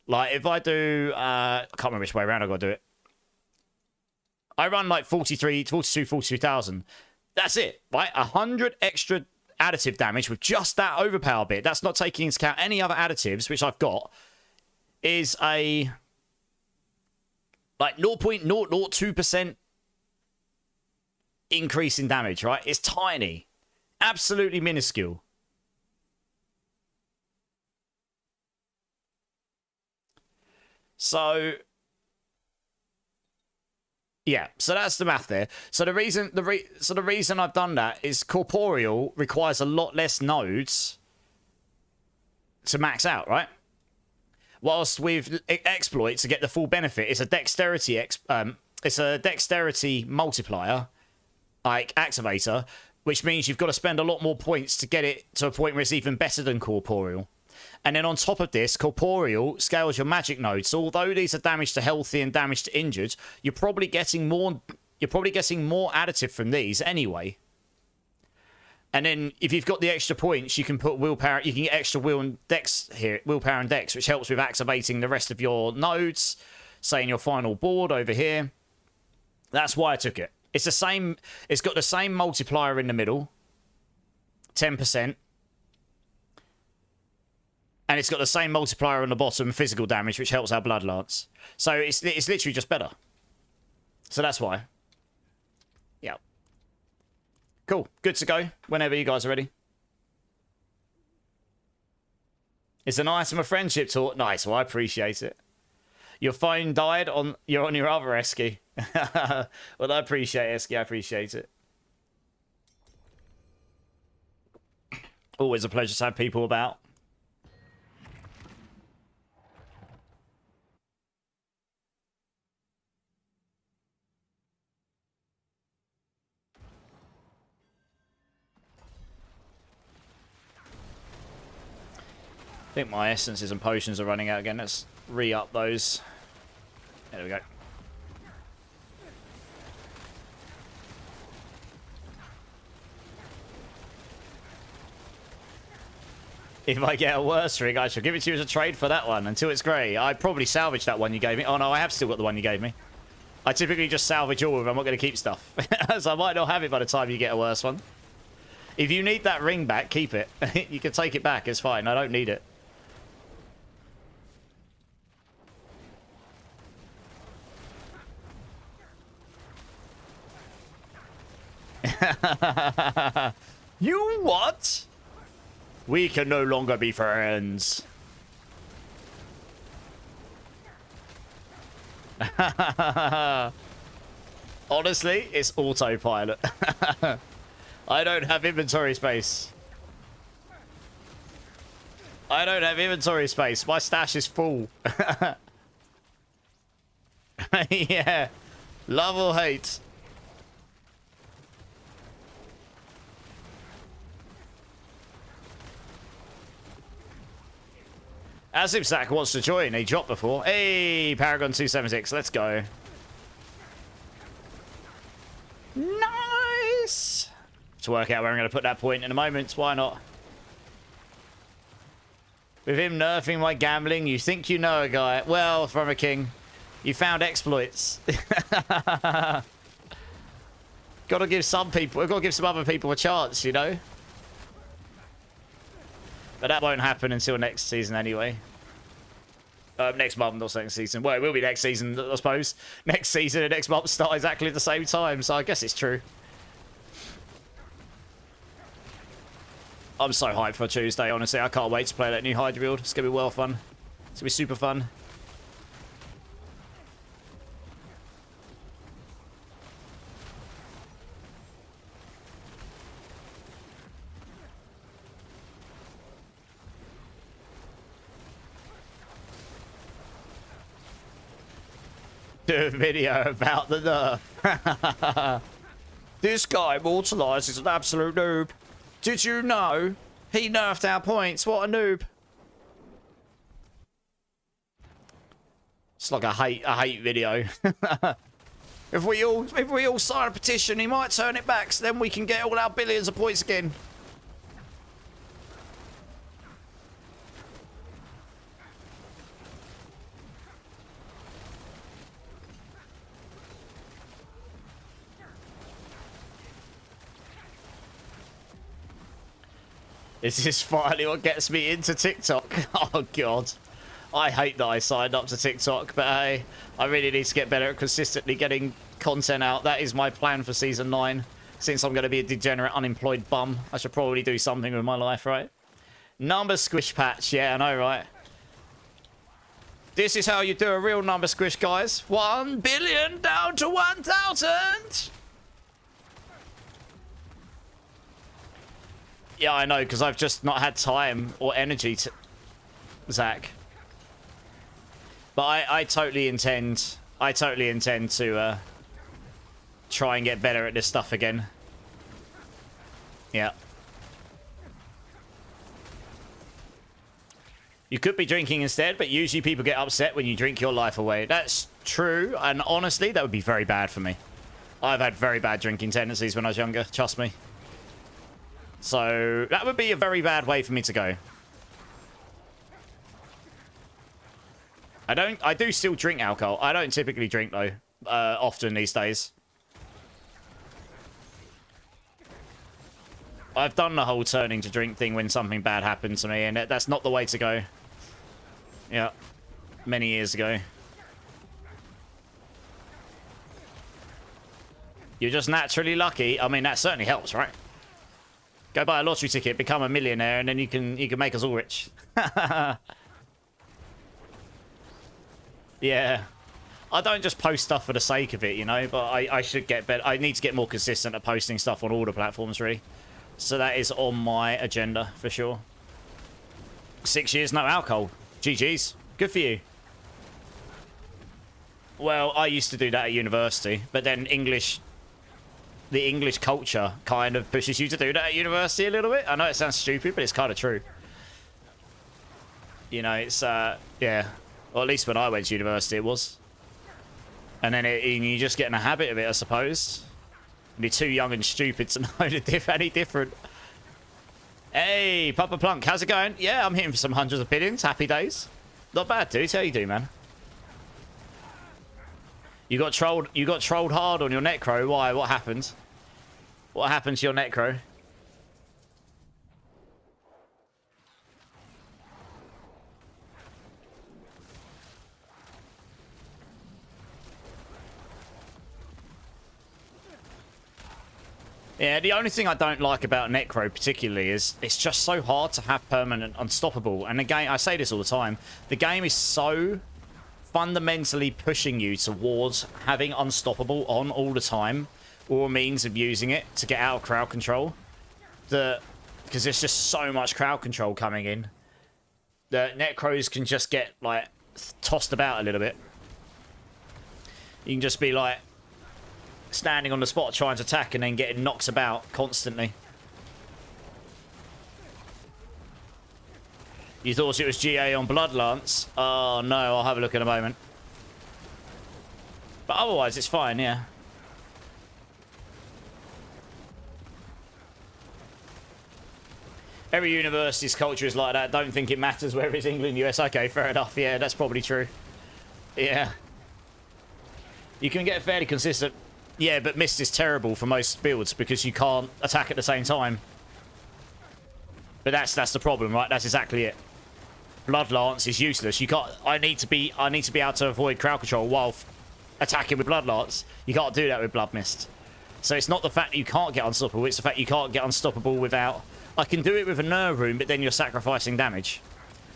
Speaker 1: Like if I do... I can't remember which way around I got to do it. I run like 42,000. That's it, right? 100 extra additive damage with just that overpower bit. That's not taking into account any other additives, which I've got, is a like 0.002% increase in damage, right? It's tiny. Absolutely minuscule. So... yeah, so that's the math there. So the reason I've done that is corporeal requires a lot less nodes to max out, right? Whilst with exploit to get the full benefit, it's a dexterity multiplier, like activator, which means you've got to spend a lot more points to get it to a point where it's even better than corporeal. And then on top of this, corporeal scales your magic nodes. So although these are damage to healthy and damage to injured, you're probably getting more additive from these anyway. And then if you've got the extra points, you can put willpower, you can get extra will and dex here, willpower and dex, which helps with activating the rest of your nodes, say in your final board over here. That's why I took it. It's the same, it's got the same multiplier in the middle, 10%. And it's got the same multiplier on the bottom, physical damage, which helps our Blood Lance. So it's literally just better. So that's why. Yeah. Cool. Good to go whenever you guys are ready. It's an item of friendship talk. Nice. Well, I appreciate it. Your phone died on your other Esky. Well, I appreciate it, Esky. I appreciate it. Always a pleasure to have people about. I think my essences and potions are running out again. Let's re-up those. There we go. If I get a worse ring, I shall give it to you as a trade for that one until it's grey. I'd probably salvage that one you gave me. Oh no, I have still got the one you gave me. I typically just salvage all of them. I'm not going to keep stuff. So I might not have it by the time you get a worse one. If you need that ring back, keep it. You can take it back. It's fine. I don't need it. You what? We can no longer be friends. Honestly, it's autopilot. I don't have inventory space. I don't have inventory space. My stash is full. Yeah. Love or hate. As if Zach wants to join. He dropped before. Hey, Paragon 276. Let's go. Nice. To work out where I'm going to put that point in a moment. Why not? With him nerfing my gambling, you think you know a guy. Well, from a king, you found exploits. Gotta give some people, gotta give some other people a chance, you know? But that won't happen until next season anyway. Next month, not next season. Well, it will be next season, I suppose. Next season and next month start exactly at the same time, so I guess it's true. I'm so hyped for Tuesday, honestly. I can't wait to play that new Hydra build. It's going to be well fun. It's going to be super fun. Do a video about the nerf. This guy immortalized is an absolute noob. Did you know he nerfed our points? What a noob. It's like a hate video. If we all sign a petition, he might turn it back, so then we can get all our billions of points again. This is finally what gets me into TikTok. Oh, God. I hate that I signed up to TikTok, but hey, I really need to get better at consistently getting content out. That is my plan for Season 9. Since I'm going to be a degenerate, unemployed bum, I should probably do something with my life, right? Number squish patch. Yeah, I know, right? This is how you do a real number squish, guys. 1 billion down to 1,000! Yeah, I know, because I've just not had time or energy to... Zach. But I totally intend to try and get better at this stuff again. Yeah. You could be drinking instead, but usually people get upset when you drink your life away. That's true, and honestly, that would be very bad for me. I've had very bad drinking tendencies when I was younger, trust me. So, that would be a very bad way for me to go. I do still drink alcohol. I don't typically drink, though, often these days. I've done the whole turning to drink thing when something bad happened to me, and that's not the way to go. Yeah. Many years ago. You're just naturally lucky. I mean, that certainly helps, right? Go buy a lottery ticket, become a millionaire, and then you can make us all rich. Yeah. I don't just post stuff for the sake of it, you know, but I should get better. I need to get more consistent at posting stuff on all the platforms, really. So that is on my agenda, for sure. 6 years, no alcohol. GG's. Good for you. Well, I used to do that at university, but then the English culture kind of pushes you to do that at university a little bit. I know it sounds stupid, but it's kind of true. You know, it's, yeah. Well, at least when I went to university, it was. And then you just get in a habit of it, I suppose. You're too young and stupid to know any different. Hey, Papa Plunk, how's it going? Yeah, I'm hitting for some hundreds of billions. Happy days. Not bad, dude. How you do, man? You got trolled hard on your Necro. Why? What happened? What happened to your Necro? Yeah, the only thing I don't like about Necro particularly is it's just so hard to have permanent unstoppable. And again, I say this all the time, the game is so fundamentally pushing you towards having unstoppable on all the time, or a means of using it to get out of crowd control. Because there's just so much crowd control coming in, the Necros can just get like tossed about a little bit. You can just be like standing on the spot trying to attack and then getting knocked about constantly. You thought it was GA on Bloodlance? Oh, no. I'll have a look in a moment. But otherwise, it's fine, yeah. Every university's culture is like that. Don't think it matters whether it's England, US. Okay, fair enough. Yeah, that's probably true. Yeah. You can get fairly consistent. Yeah, but Mist is terrible for most builds because you can't attack at the same time. But that's the problem, right? That's exactly it. Bloodlance is useless. You can't. I need to be able to avoid crowd control while attacking with Bloodlance. You can't do that with Blood Mist. So it's not the fact that you can't get unstoppable. It's the fact you can't get unstoppable without. I can do it with a nerve rune, but then you're sacrificing damage.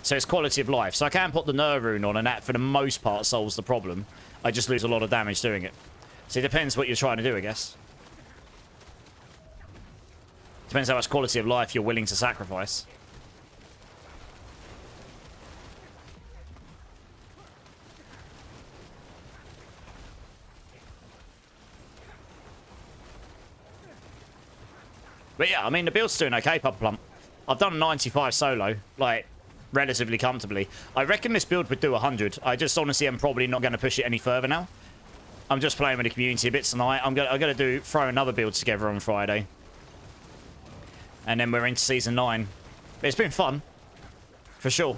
Speaker 1: So it's quality of life. So I can put the nerve rune on, and that for the most part solves the problem. I just lose a lot of damage doing it. So it depends what you're trying to do, I guess. Depends how much quality of life you're willing to sacrifice. But yeah, I mean, the build's doing okay, Papa Plump. I've done 95 solo, like, relatively comfortably. I reckon this build would do 100. I just honestly am probably not going to push it any further now. I'm just playing with the community a bit tonight. I'm gonna throw another build together on Friday. And then we're into Season 9. But it's been fun. For sure.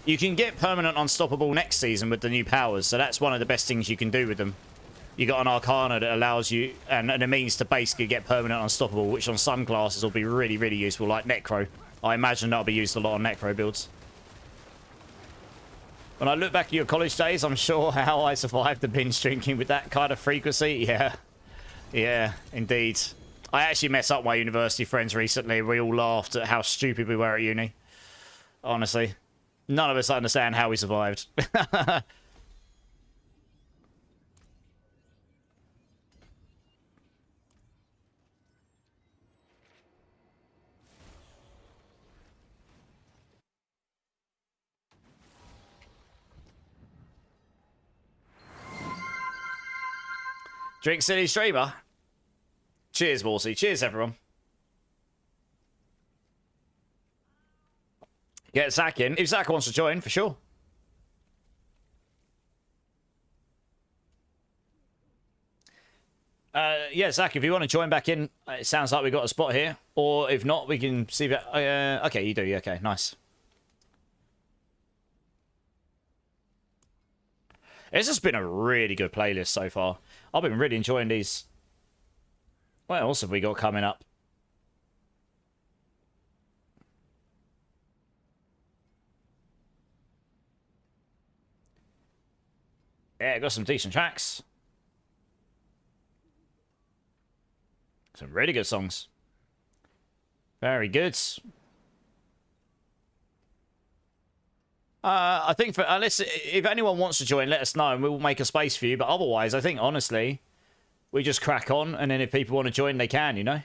Speaker 1: You can get permanent unstoppable next season with the new powers, so that's one of the best things you can do with them. You got an Arcana that allows you, and a means to basically get permanent unstoppable, which on some classes will be really, really useful, like Necro. I imagine that'll be used a lot on Necro builds. When I look back at your college days, I'm sure how I survived the binge drinking with that kind of frequency. Yeah. Yeah, indeed. I actually messed up my university friends recently. We all laughed at how stupid we were at uni. Honestly. None of us understand how we survived. Drink City Streamer. Cheers, Wolsey. Cheers, everyone. Get Zach in. If Zach wants to join, for sure. Yeah, Zach, if you want to join back in, it sounds like we got a spot here. Or if not, we can see that. Okay, you do. Okay, nice. This has been a really good playlist so far. I've been really enjoying these. What else have we got coming up? Yeah, got some decent tracks. Some really good songs. Very good. I think for unless if anyone wants to join, let us know and we'll make a space for you. But otherwise, I think honestly, we just crack on, and then if people want to join, they can. You know.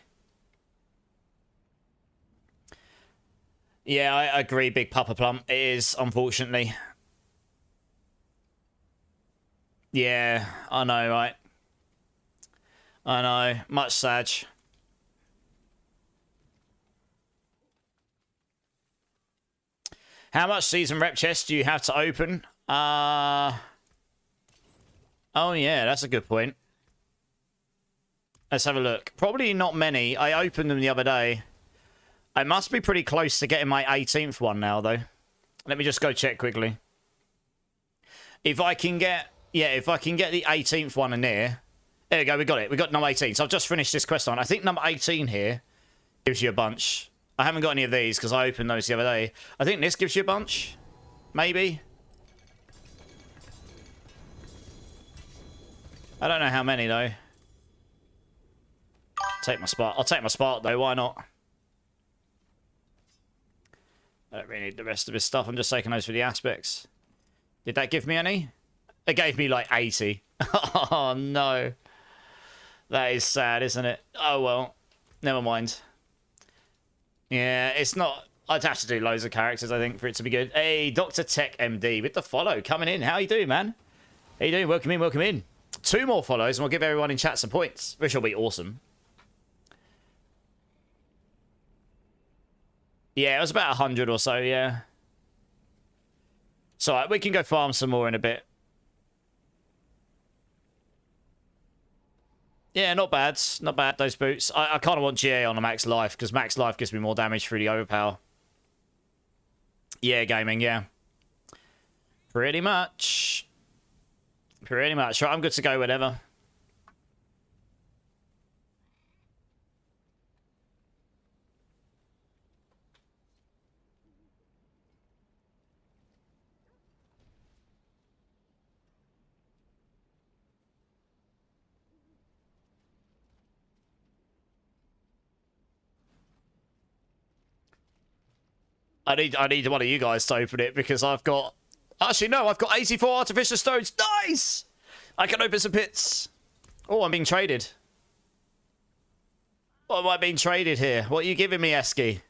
Speaker 1: Yeah, I agree. Big Papa Plump. It is, unfortunately. Yeah, I know, right? I know. Much sad. How much season rep chest do you have to open? Oh, yeah, that's a good point. Let's have a look. Probably not many. I opened them the other day. I must be pretty close to getting my 18th one now, though. Let me just go check quickly. If I can get... Yeah, if I can get the 18th one in there... There we go, we got it. We got number 18. So I've just finished this quest on. I think number 18 here gives you a bunch. I haven't got any of these because I opened those the other day. I think this gives you a bunch. Maybe. I don't know how many, though. Take my spot. I'll take my spot, though. Why not? I don't really need the rest of this stuff. I'm just taking those for the aspects. Did that give me any? It gave me like 80. Oh, no. That is sad, isn't it? Oh, well. Never mind. Yeah, it's not... I'd have to do loads of characters, I think, for it to be good. Hey, Dr. Tech MD with the follow coming in. How you doing, man? How you doing? Welcome in, welcome in. 2 more follows, and we'll give everyone in chat some points, which will be awesome. Yeah, it was about 100 or so, yeah. So we can go farm some more in a bit. Yeah, not bad. Not bad, those boots. I kind of want GA on a max life, because max life gives me more damage through the overpower. Yeah, gaming, yeah. Pretty much. Pretty much. Right, I'm good to go whenever. I need one of you guys to open it, because I've got... Actually, no, I've got 84 artificial stones. Nice! I can open some pits. Oh, I'm being traded. What am I being traded here? What are you giving me, Esky?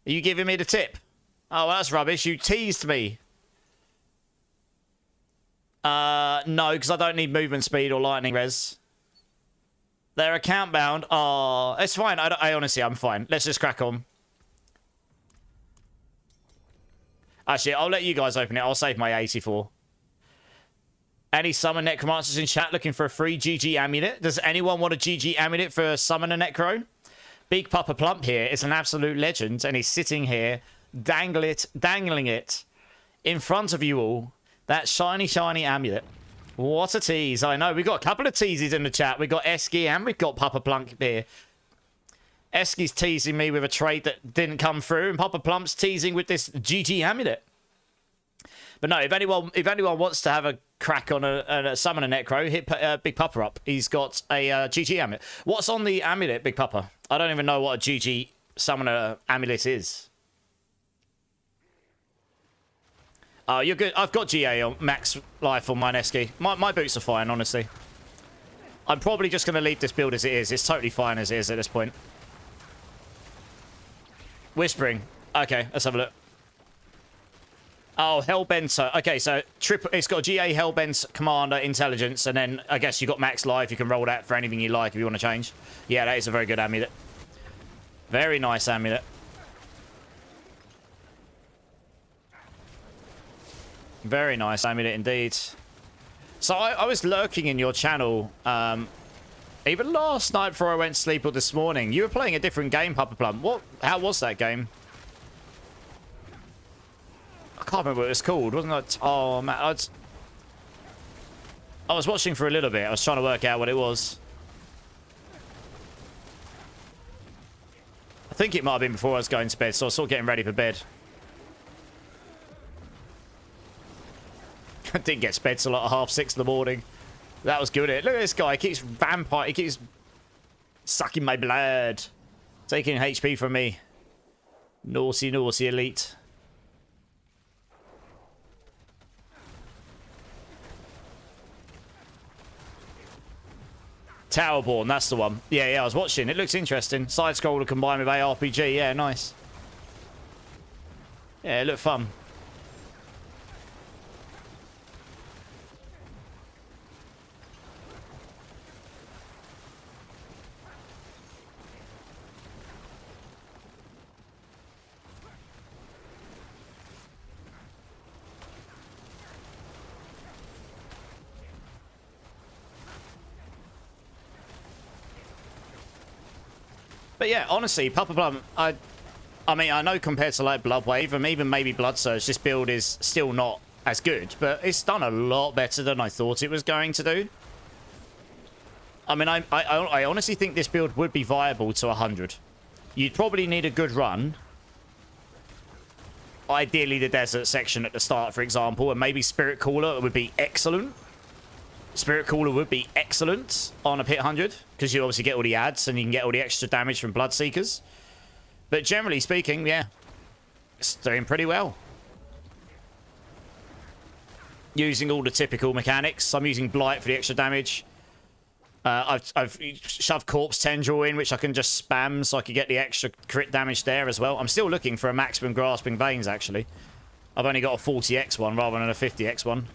Speaker 1: Are you giving me the tip? Oh, well, that's rubbish. You teased me. No, because I don't need movement speed or lightning res. They're account bound. Oh, it's fine. I honestly, I'm fine. Let's just crack on. Actually, I'll let you guys open it. I'll save my 84. Any summon necromancers in chat looking for a free GG amulet? Does anyone want a GG amulet for summon a necro? Big Papa Plump here is an absolute legend, and he's sitting here dangling it in front of you all. That shiny, shiny amulet. What a tease. I know. We've got a couple of teases in the chat. We've got Esky and we've got Papa Plump here. Esky's teasing me with a trade that didn't come through, and Papa Plump's teasing with this GG amulet. But no, if anyone wants to have a crack on a summon a necro, hit Big Papa up. He's got a GG amulet. What's on the amulet, Big Papa? I don't even know what a GG summoner amulet is. Oh, you're good. I've got GA on max life on mine, Esky. My boots are fine, honestly. I'm probably just going to leave this build as it is. It's totally fine as it is at this point. Whispering. Okay, let's have a look. Oh, Hellbent. Okay, so it's got GA Hellbent Commander Intelligence, and then I guess you got max life. You can roll that for anything you like if you want to change. Yeah, that is a very good amulet. Very nice amulet. Very nice amulet indeed. So I was lurking in your channel even last night before I went to sleep or this morning. You were playing a different game, Papa Plum. How was that game? I can't remember what it was called. Wasn't it? Oh, man. I was watching for a little bit. I was trying to work out what it was. I think it might have been before I was going to bed, so I was sort of getting ready for bed. I didn't get to bed till like 6:30 in the morning. That was good. Look at this guy. He keeps He keeps sucking my blood. Taking HP from me. Naughty, naughty elite. Towerborn, that's the one. Yeah, I was watching. It looks interesting. Side scroller combined with ARPG. Yeah, nice. Yeah, it looked fun. But yeah, honestly, Papa Plum, I mean, I know compared to like Bloodwave and even maybe Blood Surge, this build is still not as good, but it's done a lot better than I thought it was going to do. I mean, I honestly think this build would be viable to 100. You'd probably need a good run. Ideally, the desert section at the start, for example, and maybe Spirit Cooler would be excellent. Spirit Cooler would be excellent on a pit 100, because you obviously get all the ads and you can get all the extra damage from Bloodseekers. But generally speaking, yeah, it's doing pretty well. Using all the typical mechanics. I'm using Blight for the extra damage. I've shoved Corpse Tendril in, which I can just spam so I can get the extra crit damage there as well. I'm still looking for a maximum Grasping Veins, actually. I've only got a 40x one rather than a 50x one.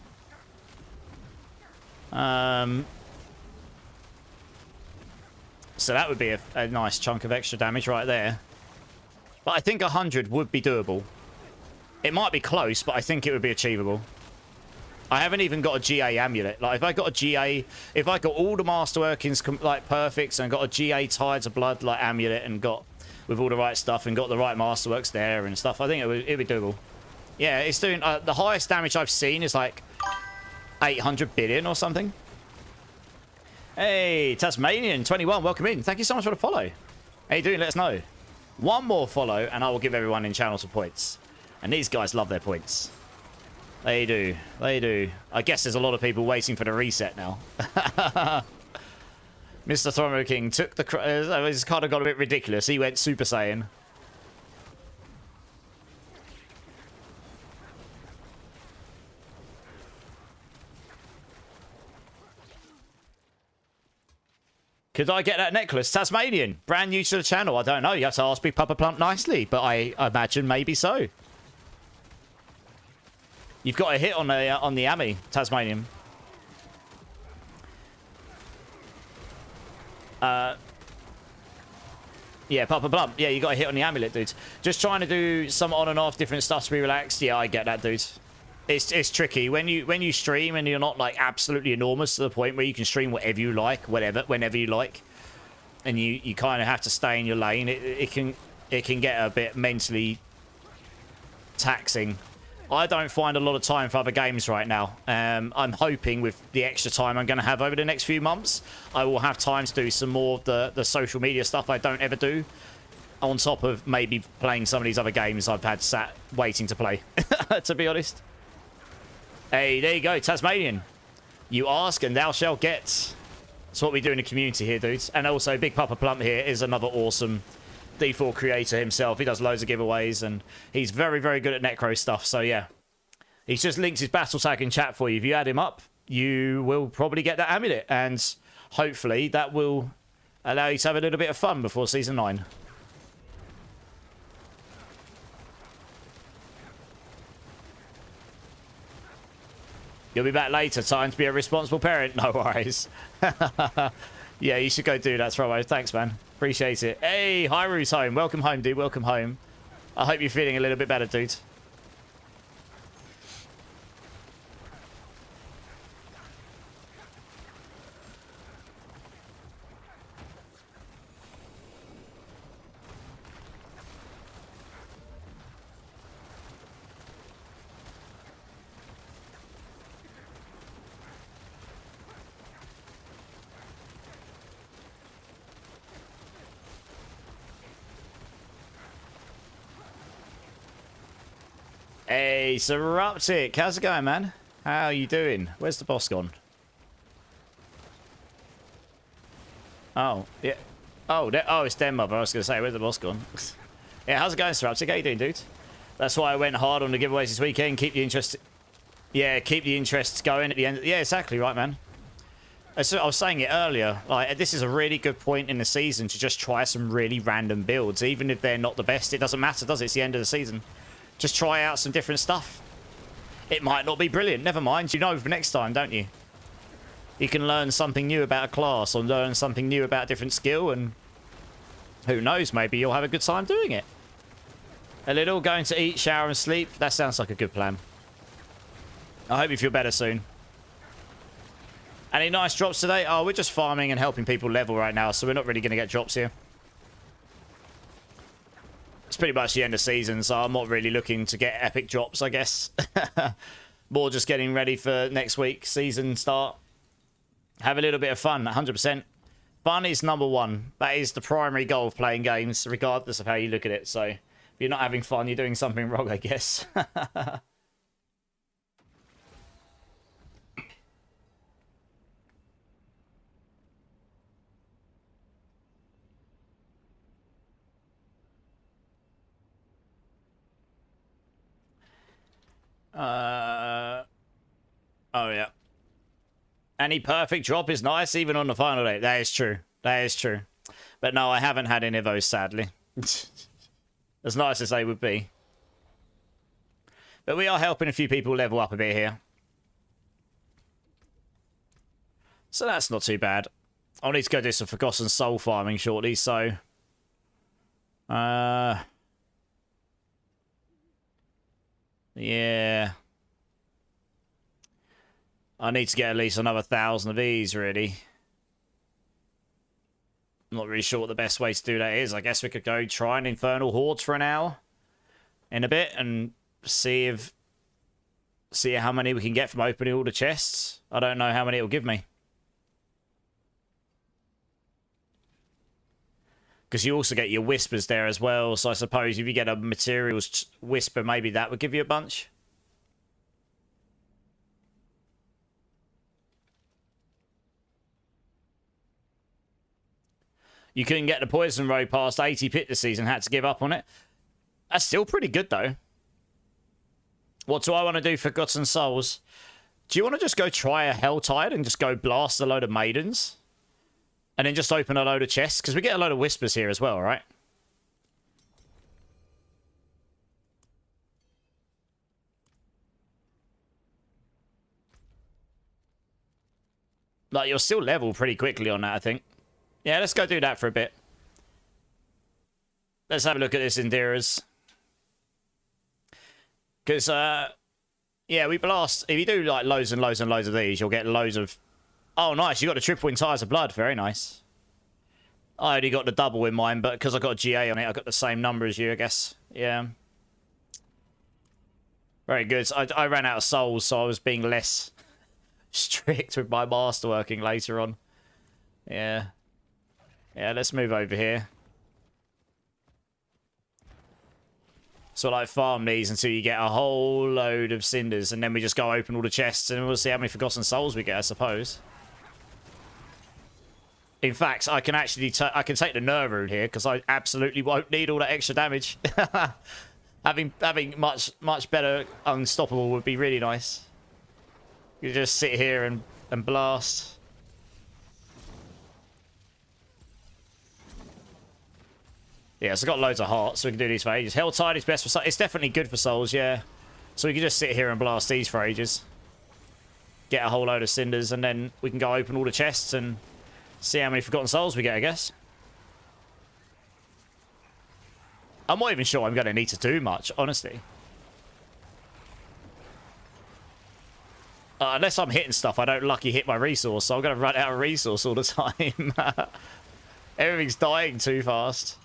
Speaker 1: So that would be a nice chunk of extra damage right there. But I think 100 would be doable. It might be close, but I think it would be achievable. I haven't even got a GA amulet. Like, if I got a GA... If I got all the masterworkings, like, perfect, and got a GA Tides of Blood, like, amulet, and got... With all the right stuff, and got the right masterworks there and stuff, I think it'd be doable. Yeah, it's doing... the highest damage I've seen is, like, 800 billion or something. Hey, Tasmanian 21, welcome in. Thank you so much for the follow. How you doing? Let us know. One more follow, and I will give everyone in channel some points. And these guys love their points. They do. They do. I guess there's a lot of people waiting for the reset now. Mr. Thromo King took the... It's kind of got a bit ridiculous. He went Super Saiyan. Could I get that necklace? Tasmanian, brand new to the channel. I don't know. You have to ask Big Papa Plump nicely, but I imagine maybe so. You've got a hit on the Ami, Tasmanian. Yeah, Papa Plump. Yeah, you got a hit on the amulet, dude. Just trying to do some on and off different stuff to be relaxed. Yeah, I get that, dude. It's tricky when you stream and you're not like absolutely enormous to the point where you can stream whatever you like, whenever you like, and you kind of have to stay in your lane. It can get a bit mentally taxing. I don't find a lot of time for other games right now. I'm hoping with the extra time I'm going to have over the next few months, I will have time to do some more of the social media stuff I don't ever do, on top of maybe playing some of these other games I've had sat waiting to play, to be honest. Hey, there you go, Tasmanian. You ask and thou shalt get. That's what we do in the community here, dudes. And also, Big Papa Plump here is another awesome D4 creator himself. He does loads of giveaways, and he's very, very good at Necro stuff. So, yeah. He's just linked his battle tag in chat for you. If you add him up, you will probably get that amulet. And hopefully, that will allow you to have a little bit of fun before Season 9. You'll be back later. Time to be a responsible parent. No worries. Yeah, you should go do that, Throwo. Thanks, man. Appreciate it. Hey, Hyru's home. Welcome home, dude. Welcome home. I hope you're feeling a little bit better, dude. Hey, Seruptic, how's it going, man? How you doing? Where's the boss gone? Oh, yeah. Oh, it's Den Mother. I was going to say, where's the boss gone? Yeah, how's it going, Seruptic? How you doing, dude? That's why I went hard on the giveaways this weekend. Keep the interest... Yeah, keep the interest going at the end. Yeah, exactly right, man. I was saying it earlier. Like, this is a really good point in the season to just try some really random builds. Even if they're not the best, it doesn't matter, does it? It's the end of the season. Just try out some different stuff. It might not be brilliant. Never mind. You know for next time, don't you? You can learn something new about a class or learn something new about a different skill, and who knows, maybe you'll have a good time doing it. A little going to eat, shower and sleep. That sounds like a good plan. I hope you feel better soon. Any nice drops today? Oh, we're just farming and helping people level right now, so we're not really going to get drops here. It's pretty much the end of season, so I'm not really looking to get epic drops, I guess. More just getting ready for next week, season start. Have a little bit of fun, 100%. Fun is number one. That is the primary goal of playing games, regardless of how you look at it. So if you're not having fun, you're doing something wrong, I guess. Oh, yeah. Any perfect drop is nice, even on the final day. That is true. That is true. But no, I haven't had any of those, sadly. As nice as they would be. But we are helping a few people level up a bit here. So that's not too bad. I'll need to go do some Forgotten Soul farming shortly, so... Yeah. I need to get at least another 1,000 of these, really. I'm not really sure what the best way to do that is. I guess we could go try an Infernal Hordes for an hour in a bit and see how many we can get from opening all the chests. I don't know how many it'll give me. Because you also get your whispers there as well, so I suppose if you get a materials whisper, maybe that would give you a bunch. You couldn't get the poison road past 80 pit this season, had to give up on it. That's still pretty good, though. What do I want to do for Forgotten Souls? Do you want to just go try a Helltide and just go blast a load of maidens? And then just open a load of chests? Because we get a load of whispers here as well, right? Like, you'll still level pretty quickly on that, I think. Yeah, let's go do that for a bit. Let's have a look at this Endearers. Because, yeah, we blast... If you do, like, loads and loads and loads of these, you'll get loads of... Oh, nice. You got the triple in Tires of Blood. Very nice. I only got the double in mine, but because I got a GA on it, I got the same number as you, I guess. Yeah. Very good. I ran out of souls, so I was being less strict with my masterworking later on. Yeah. Yeah, let's move over here. So, like, farm these until you get a whole load of cinders, and then we just go open all the chests, and we'll see how many Forgotten Souls we get, I suppose. In fact, I can actually I can take the Nerve route here, because I absolutely won't need all that extra damage. having much better Unstoppable would be really nice. You just sit here and blast. Yeah, so I got loads of hearts, so we can do these for ages. Helltide is best for souls. It's definitely good for souls, yeah. So we can just sit here and blast these for ages. Get a whole load of cinders, and then we can go open all the chests and see how many Forgotten Souls we get, I guess. I'm not even sure I'm going to need to do much, honestly. Unless I'm hitting stuff, I don't lucky hit my resource, so I'm going to run out of resource all the time. Everything's dying too fast.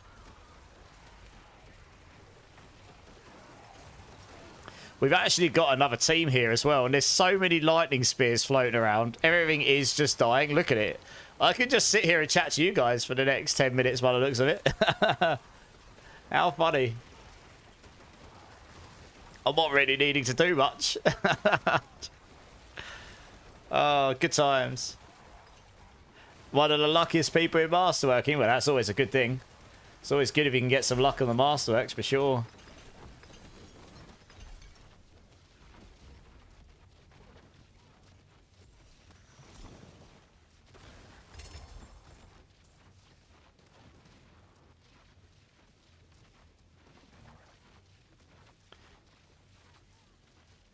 Speaker 1: We've actually got another team here as well, and there's so many lightning spears floating around. Everything is just dying. Look at it. I could just sit here and chat to you guys for the next 10 minutes by the looks of it. How funny. I'm not really needing to do much. Oh, good times. One of the luckiest people in Masterworking. Well, that's always a good thing. It's always good if you can get some luck on the Masterworks, for sure.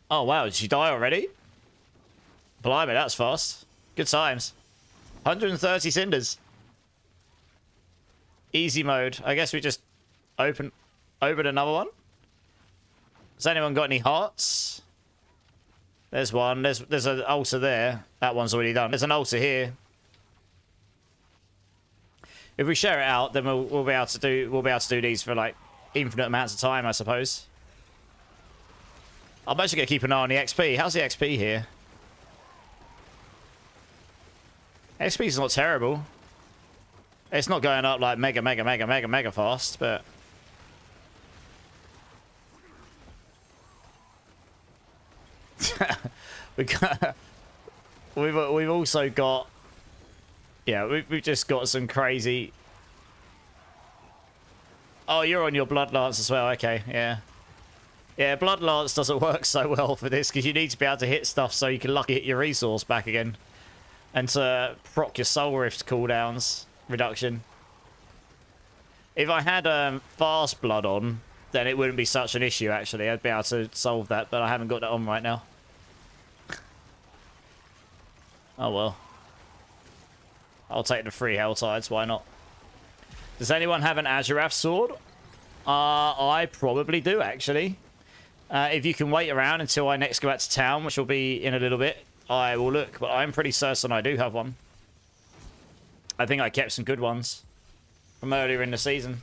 Speaker 1: Oh, wow. Did she die already? Blimey, that's fast. Good times. 130 cinders. Easy mode. I guess we just open another one. Has anyone got any hearts? There's one. There's an altar there. That one's already done. There's an altar here. If we share it out, then we'll be able to do these for like infinite amounts of time, I suppose. I'm actually going to keep an eye on the XP. How's the XP here? XP's not terrible. It's not going up like mega fast, but... we've also got... Yeah, we've just got some crazy... Oh, you're on your Blood Lance as well. Okay, yeah. Yeah, Blood Lance doesn't work so well for this because you need to be able to hit stuff so you can lucky hit your resource back again. And to proc your Soul Rift cooldowns reduction. If I had Fast Blood on, then it wouldn't be such an issue, actually. I'd be able to solve that, but I haven't got that on right now. Oh, well. I'll take the 3 Helltides, why not? Does anyone have an Azurath sword? I probably do, actually. If you can wait around until I next go back to town, which will be in a little bit, I will look. But I'm pretty certain I do have one. I think I kept some good ones from earlier in the season.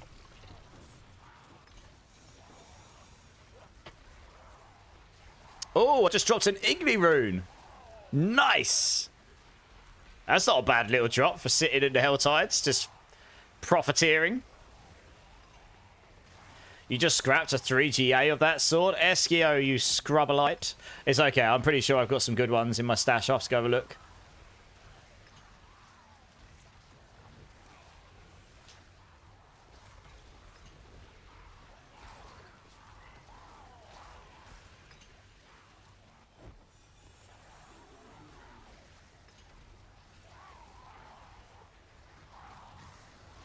Speaker 1: Oh, I just dropped an Igni rune. Nice. That's not a bad little drop for sitting in the Helltides, just profiteering. You just scrapped a 3GA of that sword. Eskio, you scrubberlite. It's okay, I'm pretty sure I've got some good ones in my stash. I'll have to go have a look.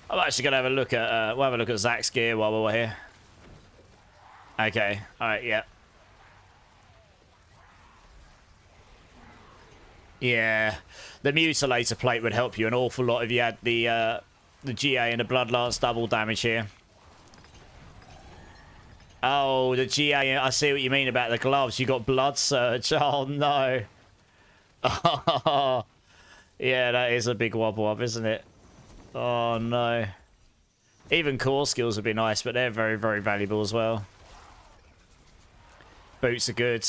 Speaker 1: I'm actually gonna have a look at we'll have a look at Zach's gear while we're here. Okay, alright, yeah. Yeah. The mutilator plate would help you an awful lot if you had the GA and the Bloodlance double damage here. Oh, the GA, I see what you mean about the gloves. You got blood surge. Oh no. Oh, yeah, that is a big wobble up, isn't it? Oh no. Even core skills would be nice, but they're very, very valuable as well. Boots are good.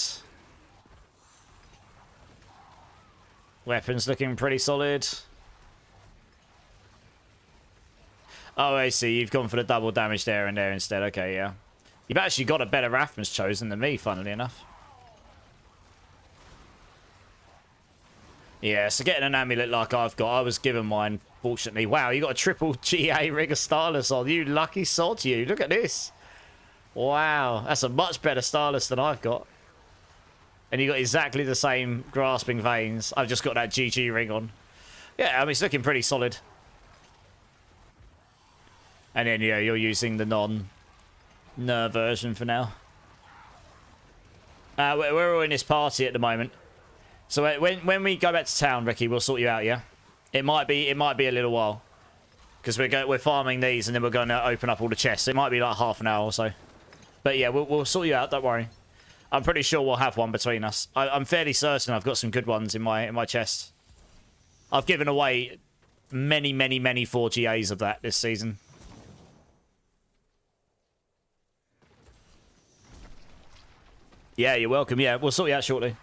Speaker 1: Weapons looking pretty solid. Oh, I see. You've gone for the double damage there and there instead. Okay, yeah. You've actually got a better Rathman's chosen than me, funnily enough. Yeah, so getting an amulet like I've got, I was given mine, fortunately. Wow, you got a triple GA Ring of Starless on. You lucky sod, you. Look at this. Wow, that's a much better Starless than I've got. And you got exactly the same grasping veins. I've just got that GG ring on. Yeah, I mean, it's looking pretty solid. And then, yeah, you're using the non-Ner version for now. We're all in this party at the moment. So when we go back to town, Ricky, we'll sort you out, yeah? It might be a little while. Because we're farming these and then we're going to open up all the chests. It might be like half an hour or so. But yeah, we'll sort you out, don't worry. I'm pretty sure we'll have one between us. I'm fairly certain I've got some good ones in my chest. I've given away many, many, many 4GAs of that this season. Yeah, you're welcome. Yeah, we'll sort you out shortly.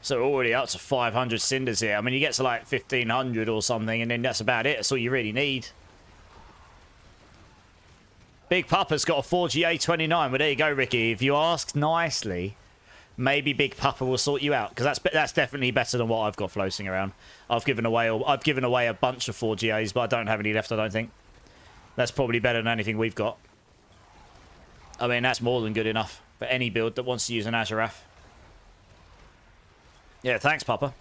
Speaker 1: So we're already up to 500 cinders here. I mean, you get to like 1,500 or something, and then that's about it. That's all you really need. Big Papa's got a 4GA 29. Well, there you go, Ricky. If you ask nicely, maybe Big Papa will sort you out, because that's definitely better than what I've got floating around. I've given away a bunch of 4GAs, but I don't have any left, I don't think. That's probably better than anything we've got. I mean, that's more than good enough for any build that wants to use an Azurath. Yeah, thanks, Papa.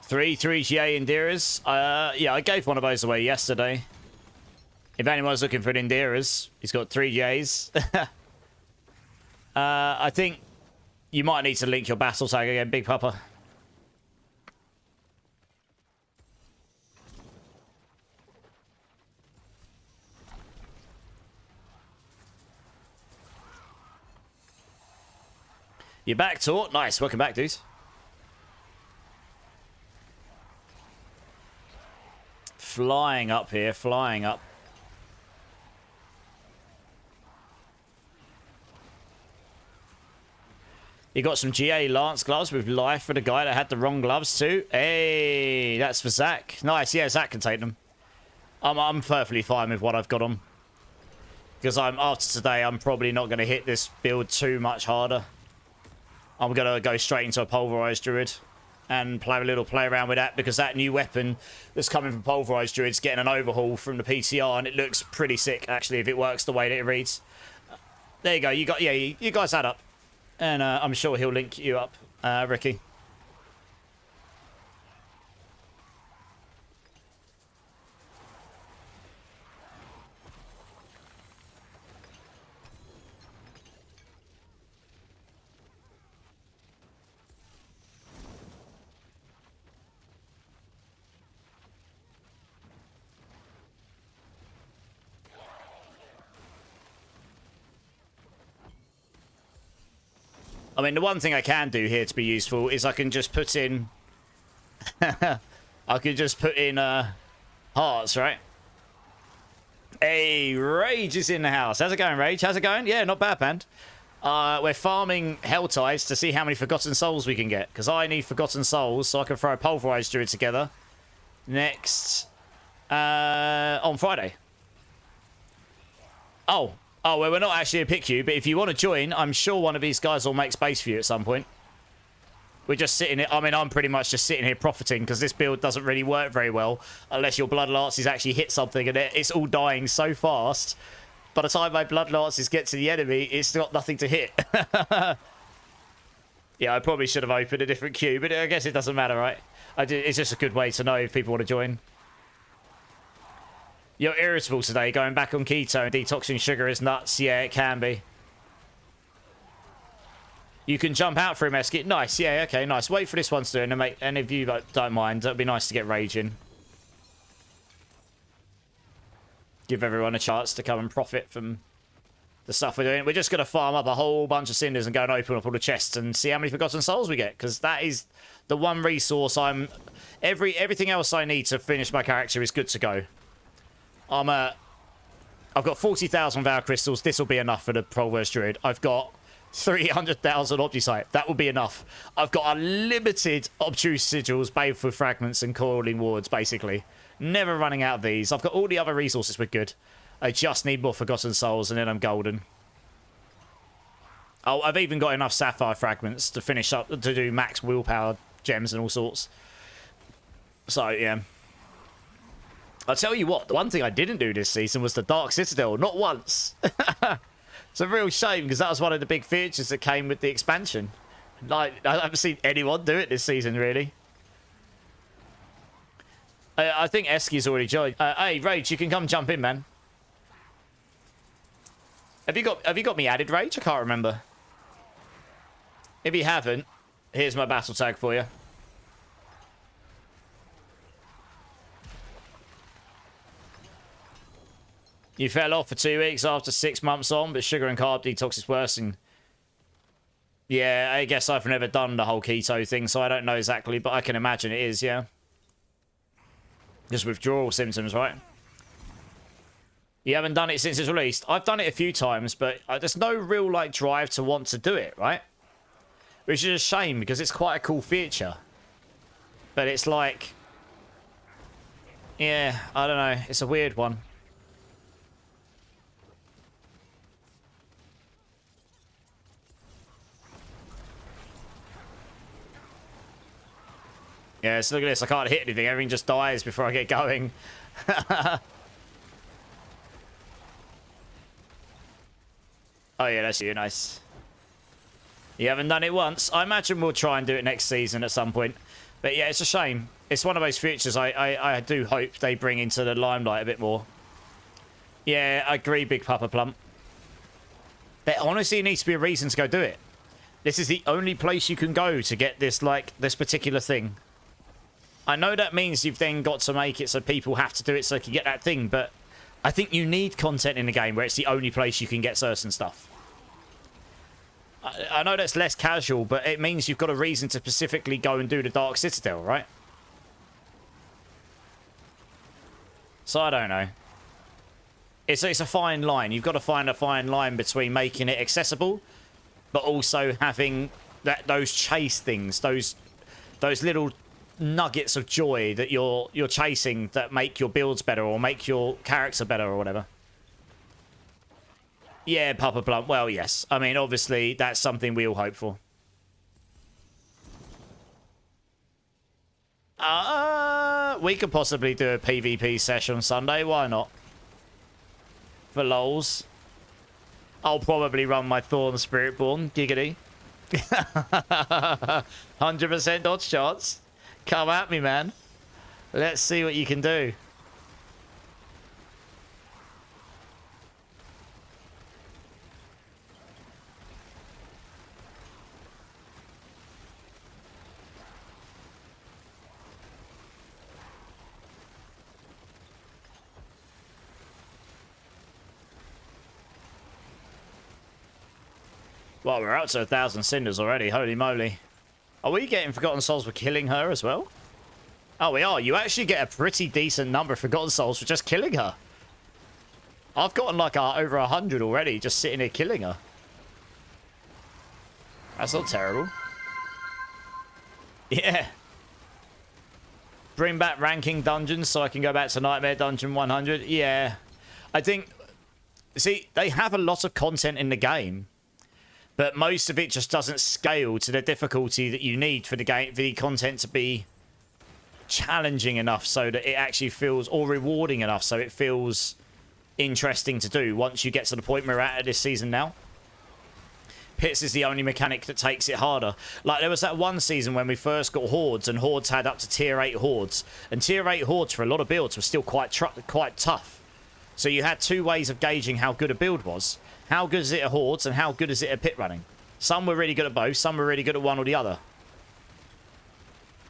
Speaker 1: Three 3GA Endearers. Yeah, I gave one of those away yesterday. If anyone's looking for an Endearers, he's got 3GAs. I think you might need to link your battle tag again, Big Papa. You're back, Tort. Nice. Welcome back, dude. Flying up here. Flying up. You got some GA Lance gloves with life for the guy that had the wrong gloves too. Hey, that's for Zach. Nice. Yeah, Zach can take them. I'm perfectly fine with what I've got on. Because after today, I'm probably not going to hit this build too much harder. I'm going to go straight into a Pulverized Druid and play around with that, because that new weapon that's coming from Pulverized Druid's getting an overhaul from the PTR, and it looks pretty sick, actually, if it works the way that it reads. There you go. You guys add up. And I'm sure he'll link you up, Ricky. I mean, the one thing I can do here to be useful is I can just put in... I could just put in hearts, right? Hey, Rage is in the house. How's it going, Rage? How's it going? Yeah, not bad, man. We're farming Hell Ties to see how many Forgotten Souls we can get. Because I need Forgotten Souls so I can throw a Pulverized Druid together next... on Friday. Oh, well, we're not actually a pick queue, but if you want to join, I'm sure one of these guys will make space for you at some point. We're just sitting here. I mean, I'm pretty much just sitting here profiting because this build doesn't really work very well unless your Blood Lances actually hit something and it's all dying so fast. By the time my Blood Lances get to the enemy, it's got nothing to hit. Yeah, I probably should have opened a different queue, but I guess it doesn't matter, right? It's just a good way to know if people want to join. You're irritable today, going back on keto and detoxing sugar is nuts. Yeah, it can be. You can jump out for a Meskit. Nice, yeah, okay, nice. Wait for this one to do, and if you don't mind, it'd be nice to get Rage in. Give everyone a chance to come and profit from the stuff we're doing. We're just going to farm up a whole bunch of cinders and go and open up all the chests and see how many Forgotten Souls we get, because that is the one resource everything else I need to finish my character is good to go. I've got 40,000 Vow Crystals. This will be enough for the Pulverized Druid. I've got 300,000 Opticite. That will be enough. I've got unlimited Obtuse Sigils, bathed with Fragments and Coiling Wards, basically. Never running out of these. I've got all the other resources we're good. I just need more Forgotten Souls and then I'm golden. Oh, I've even got enough Sapphire Fragments to finish up, to do max willpower gems and all sorts. So, yeah. I'll tell you what, the one thing I didn't do this season was the Dark Citadel. Not once. It's a real shame, because that was one of the big features that came with the expansion. Like, I haven't seen anyone do it this season, really. I think Eski's already joined. Hey, Rage, you can come jump in, man. Have you got me added, Rage? I can't remember. If you haven't, here's my battle tag for you. You fell off for 2 weeks after 6 months on, but sugar and carb detox is worse. And yeah, I guess I've never done the whole keto thing, so I don't know exactly, but I can imagine it is, yeah. Just withdrawal symptoms, right? You haven't done it since it's released. I've done it a few times, but there's no real like drive to want to do it, right? Which is a shame, because it's quite a cool feature. But it's like... yeah, I don't know. It's a weird one. Yeah, so look at this. I can't hit anything. Everything just dies before I get going. Oh, yeah, that's you. Nice. You haven't done it once. I imagine we'll try and do it next season at some point. But yeah, it's a shame. It's one of those features I do hope they bring into the limelight a bit more. Yeah, I agree, Big Papa Plump. There honestly needs to be a reason to go do it. This is the only place you can go to get this, like, this particular thing. I know that means you've then got to make it so people have to do it so they can get that thing, but I think you need content in the game where it's the only place you can get certain stuff. I know that's less casual, but it means you've got a reason to specifically go and do the Dark Citadel, right? So I don't know. It's a fine line. You've got to find a fine line between making it accessible, but also having those chase things, those little nuggets of joy that you're chasing that make your builds better or make your character better or whatever. Yeah, Papa Blunt. Well, yes. I mean, obviously, that's something we all hope for. We could possibly do a PvP session on Sunday. Why not? For lols. I'll probably run my Thorn Spiritborn. Giggity. 100% dodge chance. Come at me, man. Let's see what you can do. Well, we're up to 1,000 cinders already. Holy moly. Are we getting Forgotten Souls for killing her as well? Oh, we are. You actually get a pretty decent number of Forgotten Souls for just killing her. I've gotten like over 100 already just sitting here killing her. That's not terrible. Yeah. Bring back ranking dungeons so I can go back to Nightmare Dungeon 100. Yeah. I think... See, they have a lot of content in the game. But most of it just doesn't scale to the difficulty that you need for the game, for the content to be challenging enough so that it actually feels, or rewarding enough so it feels interesting to do once you get to the point we're at this season now. Pits is the only mechanic that takes it harder. Like, there was that one season when we first got Hordes, and Hordes had up to tier 8 Hordes. And tier 8 Hordes for a lot of builds were still quite tough. So you had two ways of gauging how good a build was. How good is it at Hordes, and how good is it at pit running? Some were really good at both, some were really good at one or the other.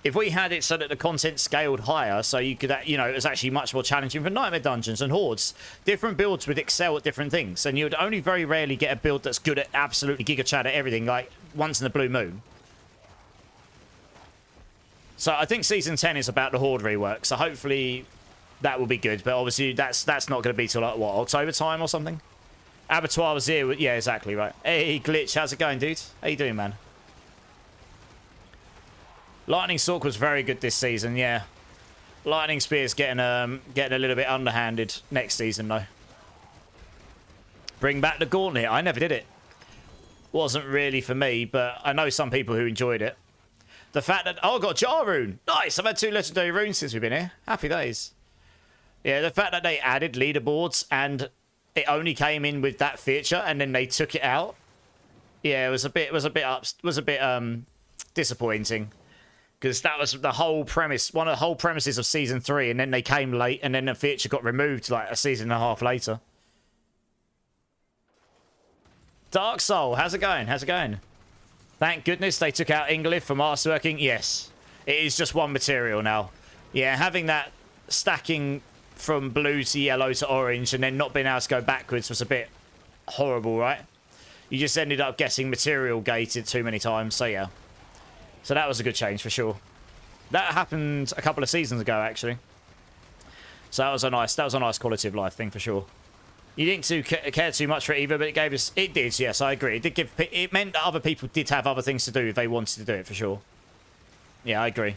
Speaker 1: If we had it so that the content scaled higher, so you could, you know, it was actually much more challenging for Nightmare Dungeons and Hordes, different builds would excel at different things, and you would only very rarely get a build that's good at absolutely Giga Chad at everything, like once in a blue moon. So I think Season 10 is about the Horde rework, so hopefully that will be good, but obviously that's not going to be till, like, what, October time or something? Abattoir was here, yeah, exactly, right. Hey, Glitch, how's it going, dude? How you doing, man? Lightning Stalk was very good this season, yeah. Lightning Spear's getting a little bit underhanded next season, though. Bring back the Gauntlet. I never did it. Wasn't really for me, but I know some people who enjoyed it. The fact that... Oh, I got a Jar Rune. Nice, I've had 2 legendary runes since we've been here. Happy days. Yeah, the fact that they added leaderboards and it only came in with that feature and then they took it out. Yeah, it was a bit disappointing. Because that was the whole premise, one of the whole premises of Season 3, and then they came late, and then the feature got removed like a season and a half later. Dark Soul, how's it going? How's it going? Thank goodness they took out Ingolith for masterworking. Yes, it is just one material now. Yeah, having that stacking from blue to yellow to orange, and then not being able to go backwards was a bit horrible, right? You just ended up getting material gated too many times, so yeah. So that was a good change for sure. That happened a couple of seasons ago, actually. So that was a nice quality of life thing for sure. You didn't care too much for it either, but it gave us... It did, yes, I agree. It meant that other people did have other things to do if they wanted to do it for sure. Yeah, I agree.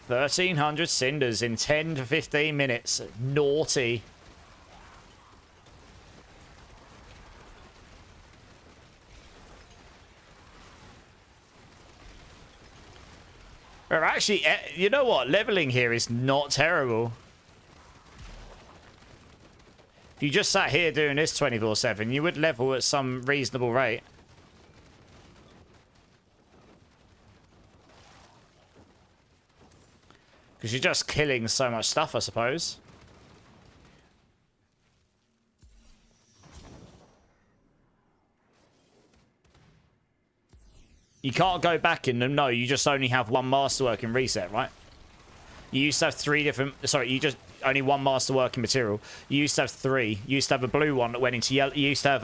Speaker 1: $1,300 cinders in 10 to 15 minutes. Naughty. We're actually, you know what? Leveling here is not terrible. If you just sat here doing this 24/7, you would level at some reasonable rate. Because you're just killing so much stuff, I suppose. You can't go back in them, no. You just only have one masterwork and reset, right? You used to have 3 different... Sorry, you just... Only one masterwork and material. You used to have 3. You used to have a blue one that went into yellow. You used to have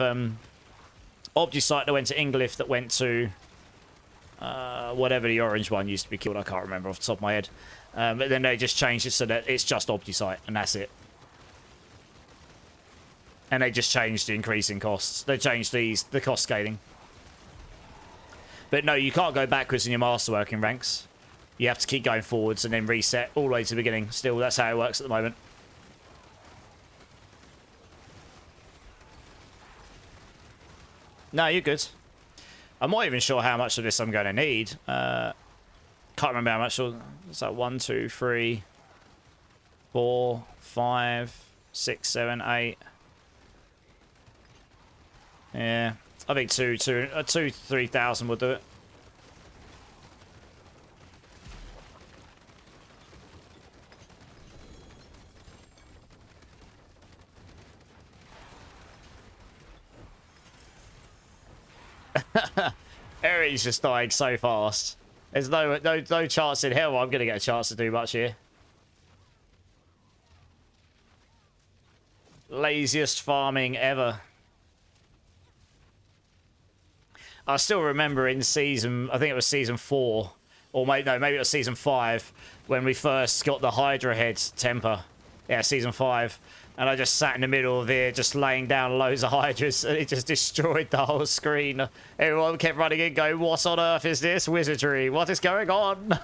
Speaker 1: Obdusite that went to Ingolith that went to... whatever the orange one used to be killed. I can't remember off the top of my head. But then they just changed it so that it's just Obdusite, and that's it. And they just changed the increasing costs. They changed the cost scaling. But no, you can't go backwards in your masterworking ranks. You have to keep going forwards and then reset all the way to the beginning. Still, that's how it works at the moment. No, you're good. I'm not even sure how much of this I'm going to need. Can't remember how much. It's like 1, 2, 3, 4, 5, 6, 7, 8. Yeah, I think 3,000 will do it. Eric's just dying so fast. There's no chance in hell I'm going to get a chance to do much here. Laziest farming ever. I still remember in season, I think it was season 4, or maybe it was season 5, when we first got the Hydra head temper. Yeah, season 5. And I just sat in the middle of here, just laying down loads of Hydras, and it just destroyed the whole screen. Everyone kept running in, going, what on earth is this wizardry? What is going on?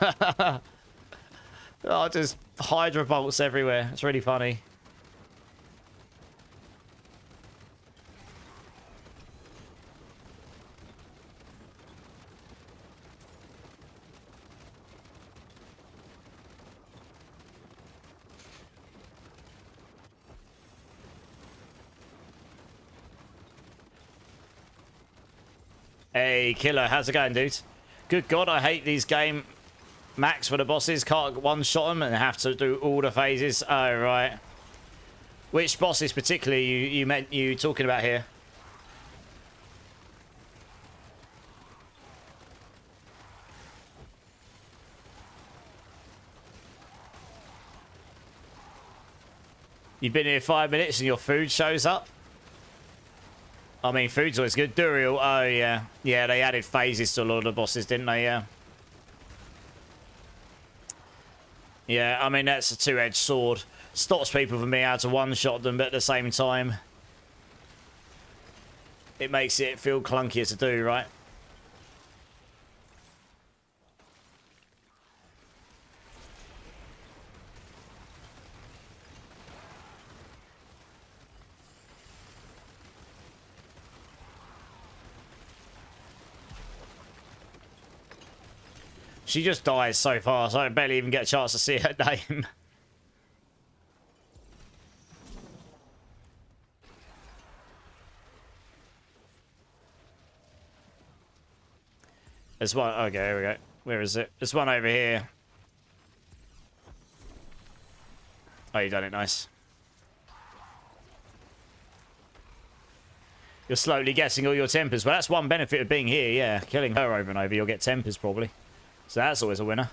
Speaker 1: Oh, just Hydra bolts everywhere. It's really funny. Hey, Killer, how's it going, dude? Good God, I hate these game max for the bosses. Can't one-shot them and have to do all the phases. Oh, right. Which bosses particularly you talking about here? You've been here 5 minutes and your food shows up? I mean, food's always good. Duriel, oh yeah. Yeah, they added phases to a lot of the bosses, didn't they? Yeah. Yeah, I mean, that's a two-edged sword. Stops people from being able to one-shot them, but at the same time, it makes it feel clunkier to do, right? She just dies so fast, I barely even get a chance to see her name. There's one. Okay, here we go. Where is it? There's one over here. Oh, you done it. Nice. You're slowly getting all your tempers. Well, that's one benefit of being here, yeah. Killing her over and over, you'll get tempers, probably. So that's always a winner.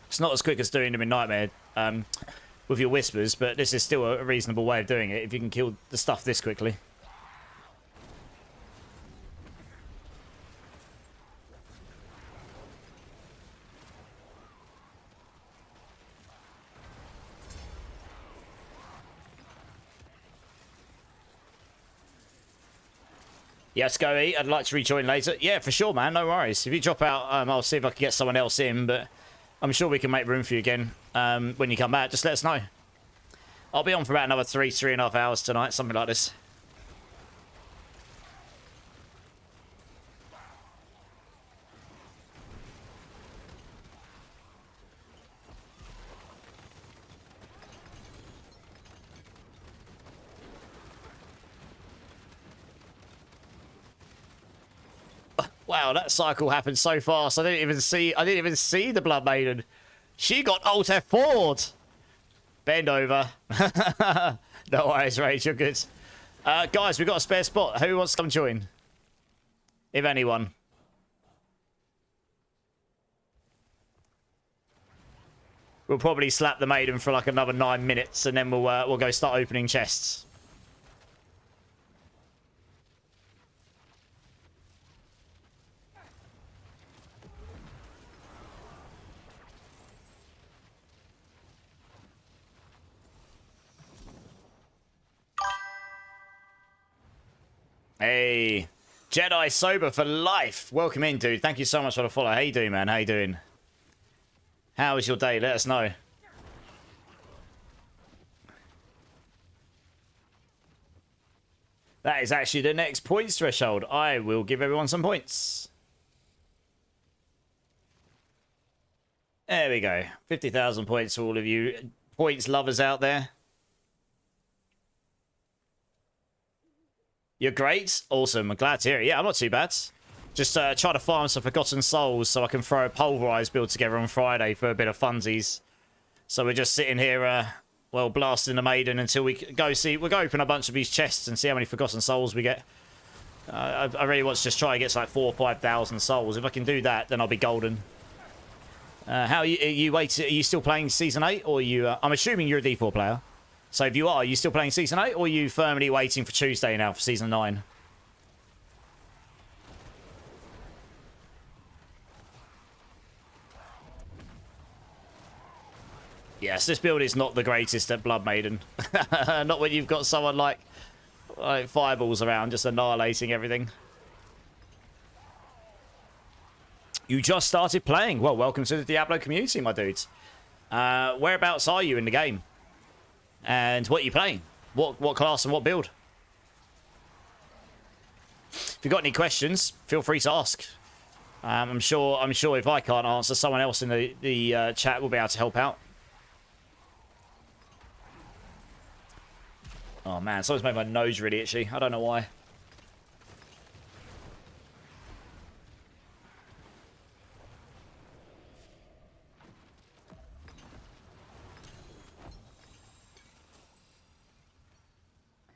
Speaker 1: It's not as quick as doing them in Nightmare with your Whispers, but this is still a reasonable way of doing it if you can kill the stuff this quickly. Yes, go eat. I'd like to rejoin later. Yeah, for sure, man. No worries. If you drop out, I'll see if I can get someone else in, but I'm sure we can make room for you again when you come back. Just let us know. I'll be on for about another 3.5 hours tonight, something like this. Wow, that cycle happened so fast. I didn't even see the Blood Maiden. She got Alt F4'd. Bend over. No worries, Rage, you're good. Guys, we've got a spare spot. Who wants to come join? If anyone. We'll probably slap the Maiden for like another 9 minutes, and then we'll go start opening chests. Hey, Jedi Sober for life. Welcome in, dude. Thank you so much for the follow. How you doing, man? How you doing? How was your day? Let us know. That is actually the next points threshold. I will give everyone some points. There we go. 50,000 points for all of you points lovers out there. You're great. Awesome. I'm glad to hear it. Yeah, I'm not too bad. Just try to farm some Forgotten Souls so I can throw a pulverized build together on Friday for a bit of funsies. So we're just sitting here, well, blasting the Maiden until we go see... We'll go open a bunch of these chests and see how many Forgotten Souls we get. I really want to just try and get like 4,000 or 5,000 souls. If I can do that, then I'll be golden. How are you still playing Season 8? Or are you... I'm assuming you're a D4 player. So if you are you still playing Season 8, or are you firmly waiting for Tuesday now for Season 9? Yes, this build is not the greatest at Blood Maiden. Not when you've got someone like fireballs around just annihilating everything. You just started playing. Well, welcome to the Diablo community, my dudes. Whereabouts are you in the game? And what are you playing? What class and what build? If you've got any questions, feel free to ask. I'm sure if I can't answer, someone else in the chat will be able to help out. Oh man, someone's made my nose really itchy. I don't know why.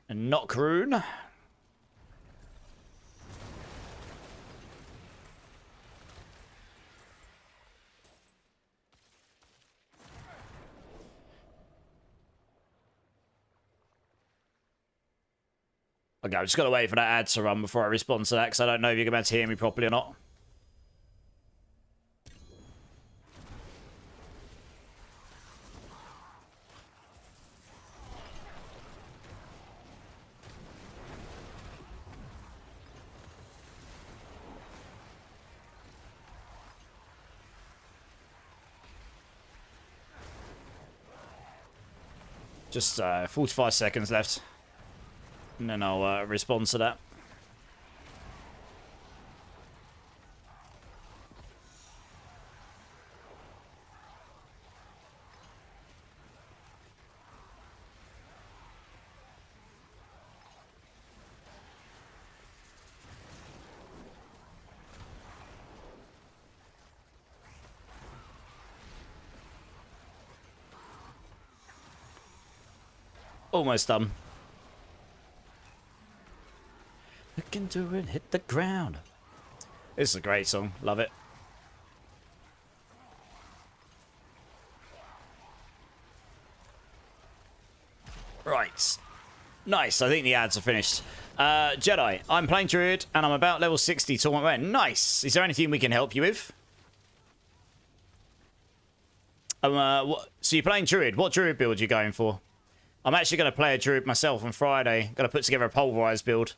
Speaker 1: And not Rune. Okay, I've just got to wait for that ad to run before I respond to that, because I don't know if you're going to be able to hear me properly or not. Just 45 seconds left. And then I'll respond to that. Almost done. Look into it, hit the ground. This is a great song. Love it. Right. Nice. I think the ads are finished. Jedi. I'm playing Druid, and I'm about level 60 tournament. Nice. Is there anything we can help you with? So you're playing Druid. What Druid build are you going for? I'm actually going to play a Druid myself on Friday. Going to put together a pulverized build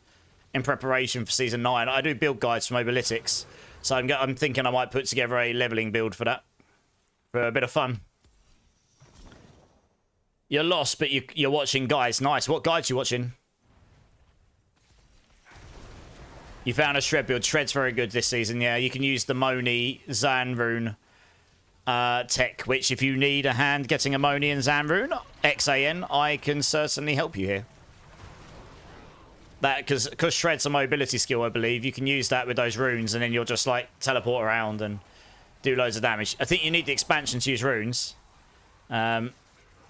Speaker 1: in preparation for Season 9. I do build guides from Oberlytics, so I'm thinking I might put together a leveling build for that. For a bit of fun. You're lost, but you're watching guides. Nice. What guides you watching? You found a Shred build. Shred's very good this season, yeah. You can use the Moni Zanrune tech, which if you need a hand getting a Moni and Zanrune, XAN, I can certainly help you here. That, because Shred's a mobility skill, I believe, you can use that with those runes, and then you'll just, like, teleport around and do loads of damage. I think you need the expansion to use runes. Yeah,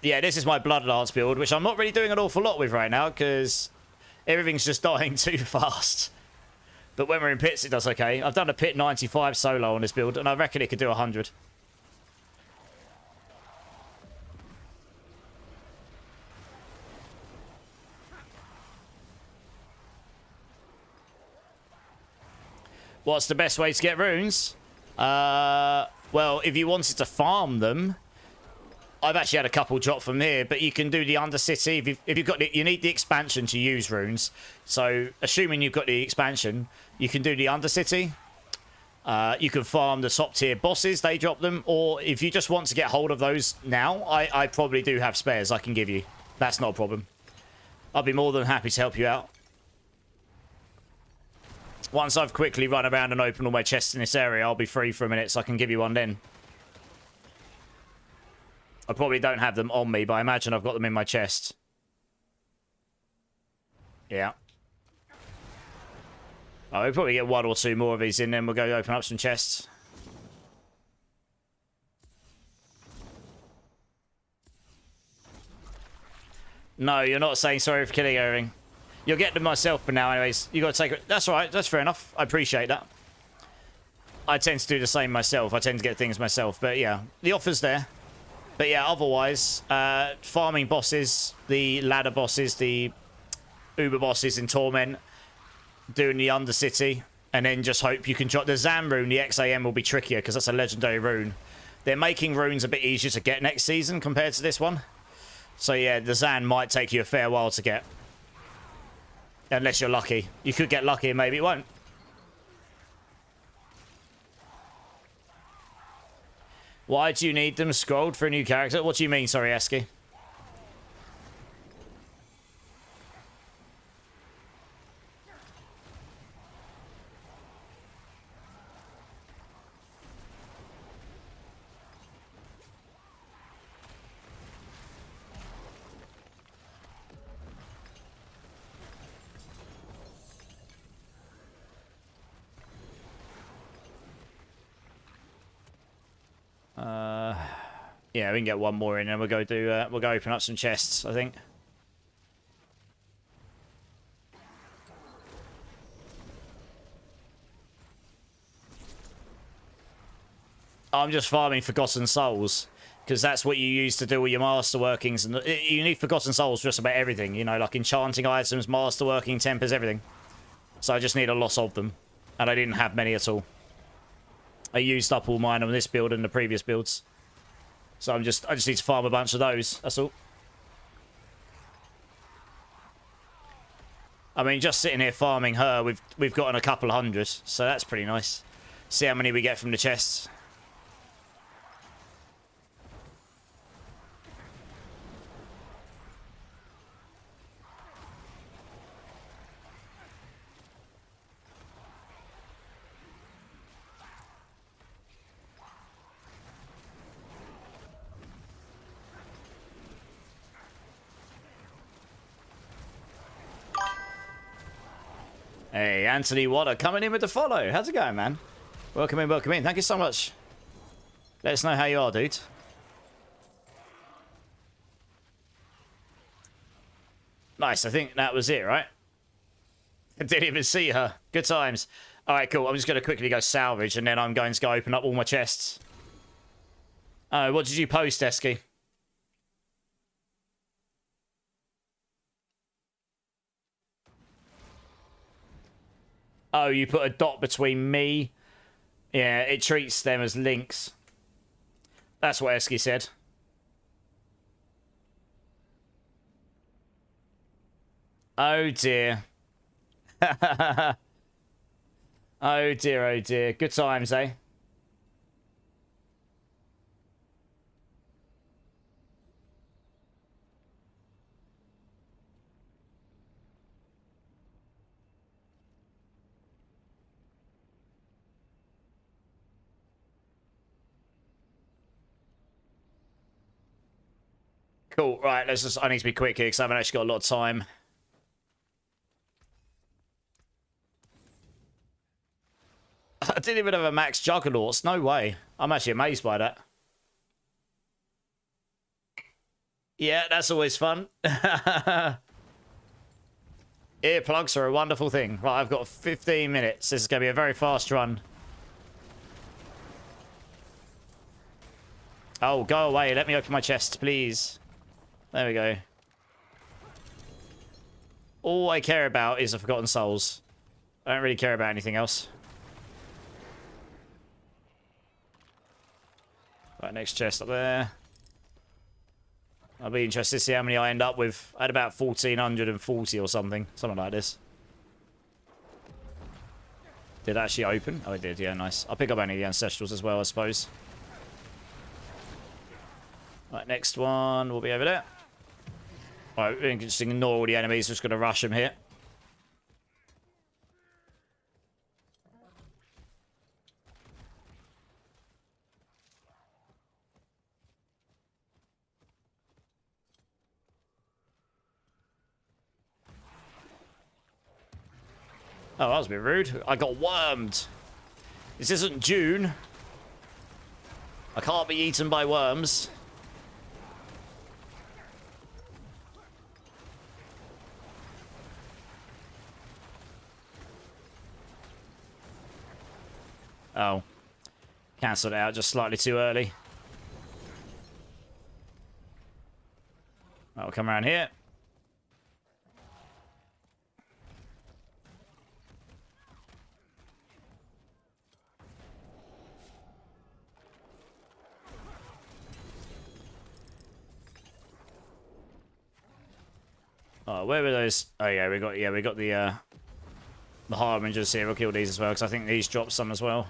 Speaker 1: this is my Bloodlance build, which I'm not really doing an awful lot with right now, because everything's just dying too fast. But when we're in pits, it does okay. I've done a pit 95 solo on this build, and I reckon it could do 100. What's the best way to get runes? Well, if you wanted to farm them, I've actually had a couple drop from here, but you can do the Undercity. If you've got you need the expansion to use runes. So, assuming you've got the expansion, you can do the Undercity. You can farm the top tier bosses, they drop them. Or if you just want to get hold of those now, I probably do have spares I can give you. That's not a problem. I'll be more than happy to help you out. Once I've quickly run around and opened all my chests in this area, I'll be free for a minute, so I can give you one then. I probably don't have them on me, but I imagine I've got them in my chest. Yeah. Oh, we'll probably get one or two more of these in, then we'll go open up some chests. No, you're not saying sorry for killing everything. You'll get them myself for now anyways. You got to take it. That's all right. That's fair enough. I appreciate that. I tend to do the same myself. I tend to get things myself. But yeah, the offer's there. But yeah, otherwise, farming bosses, the ladder bosses, the Uber bosses in Torment, doing the Undercity, and then just hope you can drop the Zan rune. The XAM will be trickier because that's a legendary rune. They're making runes a bit easier to get next season compared to this one. So yeah, the Zan might take you a fair while to get. Unless you're lucky. You could get lucky and maybe it won't. Why do you need them scrolled for a new character? What do you mean, sorry, Esky? Yeah, we can get one more in and we'll go do we'll go open up some chests, I think. I'm just farming Forgotten Souls because that's what you use to do all your masterworkings, and you need Forgotten Souls for just about everything, you know, like enchanting items, masterworking, tempers, everything. So I just need a lot of them, and I didn't have many at all. I used up all mine on this build and the previous builds. So I just need to farm a bunch of those. That's all. I mean, just sitting here farming her, we've gotten a couple hundred, so that's pretty nice. See how many we get from the chests. Hey, Anthony Water coming in with the follow. How's it going, man? Welcome in, welcome in. Thank you so much. Let us know how you are, dude. Nice, I think that was it, right? I didn't even see her. Good times. Alright, cool. I'm just going to quickly go salvage, and then I'm going to go open up all my chests. Oh, what did you post, Esky? Oh, you put a dot between me. Yeah, it treats them as links. That's what Esky said. Oh, dear. Oh, dear, oh, dear. Good times, eh? Cool, right, let's just... I need to be quick here because I haven't actually got a lot of time. I didn't even have a max Juggernauts. No way. I'm actually amazed by that. Yeah, that's always fun. Earplugs are a wonderful thing. Right, I've got 15 minutes. This is going to be a very fast run. Oh, go away. Let me open my chest, please. There we go. All I care about is the Forgotten Souls. I don't really care about anything else. Right, next chest up there. I'll be interested to see how many I end up with. I had about 1,440 or something. Something like this. Did it actually open? Oh, it did. Yeah, nice. I'll pick up any of the Ancestrals as well, I suppose. Right, next one will be over there. Right, we can just ignore all the enemies. We're just going to rush them here. Oh, that was a bit rude. I got wormed. This isn't June. I can't be eaten by worms. Oh. Cancelled it out just slightly too early. I'll come around here. Oh, where were those? Oh yeah, we got the Harbingers here. We'll kill these as well because I think these drop some as well.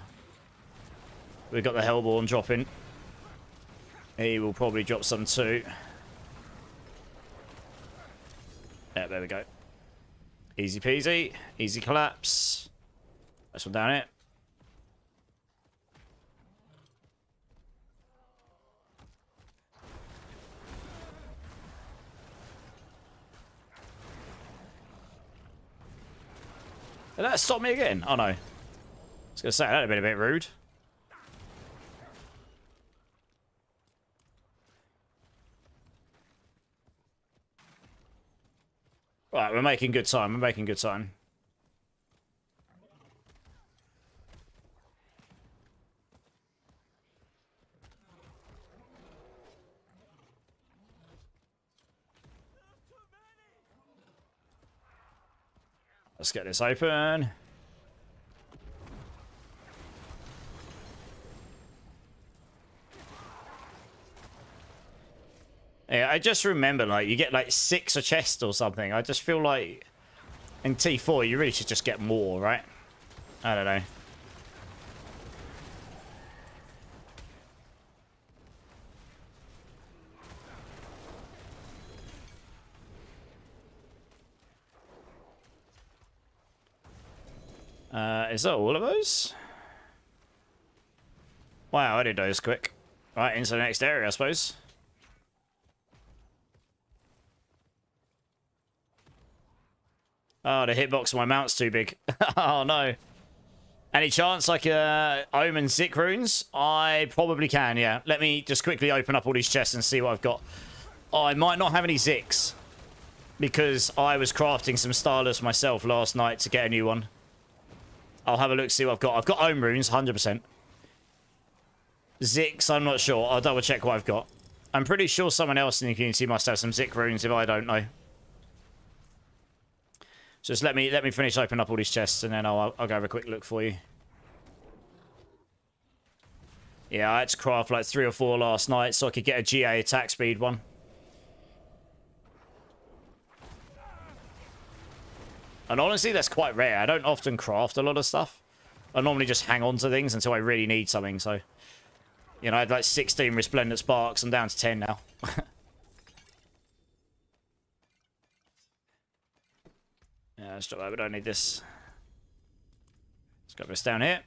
Speaker 1: We got the Hellborn dropping. He will probably drop some too. Yeah, there we go. Easy peasy. Easy collapse. This one down here. Did that stop me again? Oh no. I was going to say, that would have been a bit rude. Right, we're making good time. We're making good time. Let's get this open. Yeah, I just remember, like, you get, like, 6 a chest or something. I just feel like in T4, you really should just get more, right? I don't know. Is that all of those? Wow, I did those quick. Right, into the next area, I suppose. Oh, the hitbox of my mount's too big. Oh, no. Any chance I can omen Zik runes? I probably can, yeah. Let me just quickly open up all these chests and see what I've got. Oh, I might not have any Ziks, because I was crafting some Starless myself last night to get a new one. I'll have a look, see what I've got. I've got Ohm runes, 100%. Ziks, I'm not sure. I'll double check what I've got. I'm pretty sure someone else in the community must have some Zik runes if I don't know. Just let me finish opening up all these chests and then I'll go have a quick look for you. Yeah, I had to craft like 3 or 4 last night so I could get a GA attack speed one. And honestly, that's quite rare. I don't often craft a lot of stuff. I normally just hang on to things until I really need something, so... You know, I had like 16 Resplendent Sparks. I'm down to 10 now. Yeah, let's drop that. We don't need this. Let's go this down here.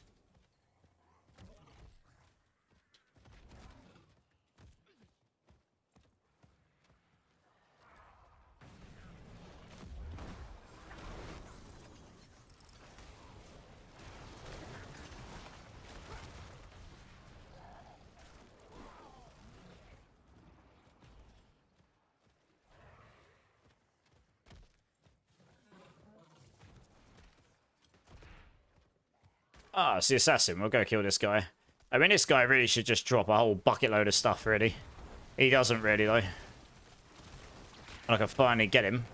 Speaker 1: Ah, it's the assassin. We'll go kill this guy. I mean, this guy really should just drop a whole bucket load of stuff, really. He doesn't really, though. And I can finally get him.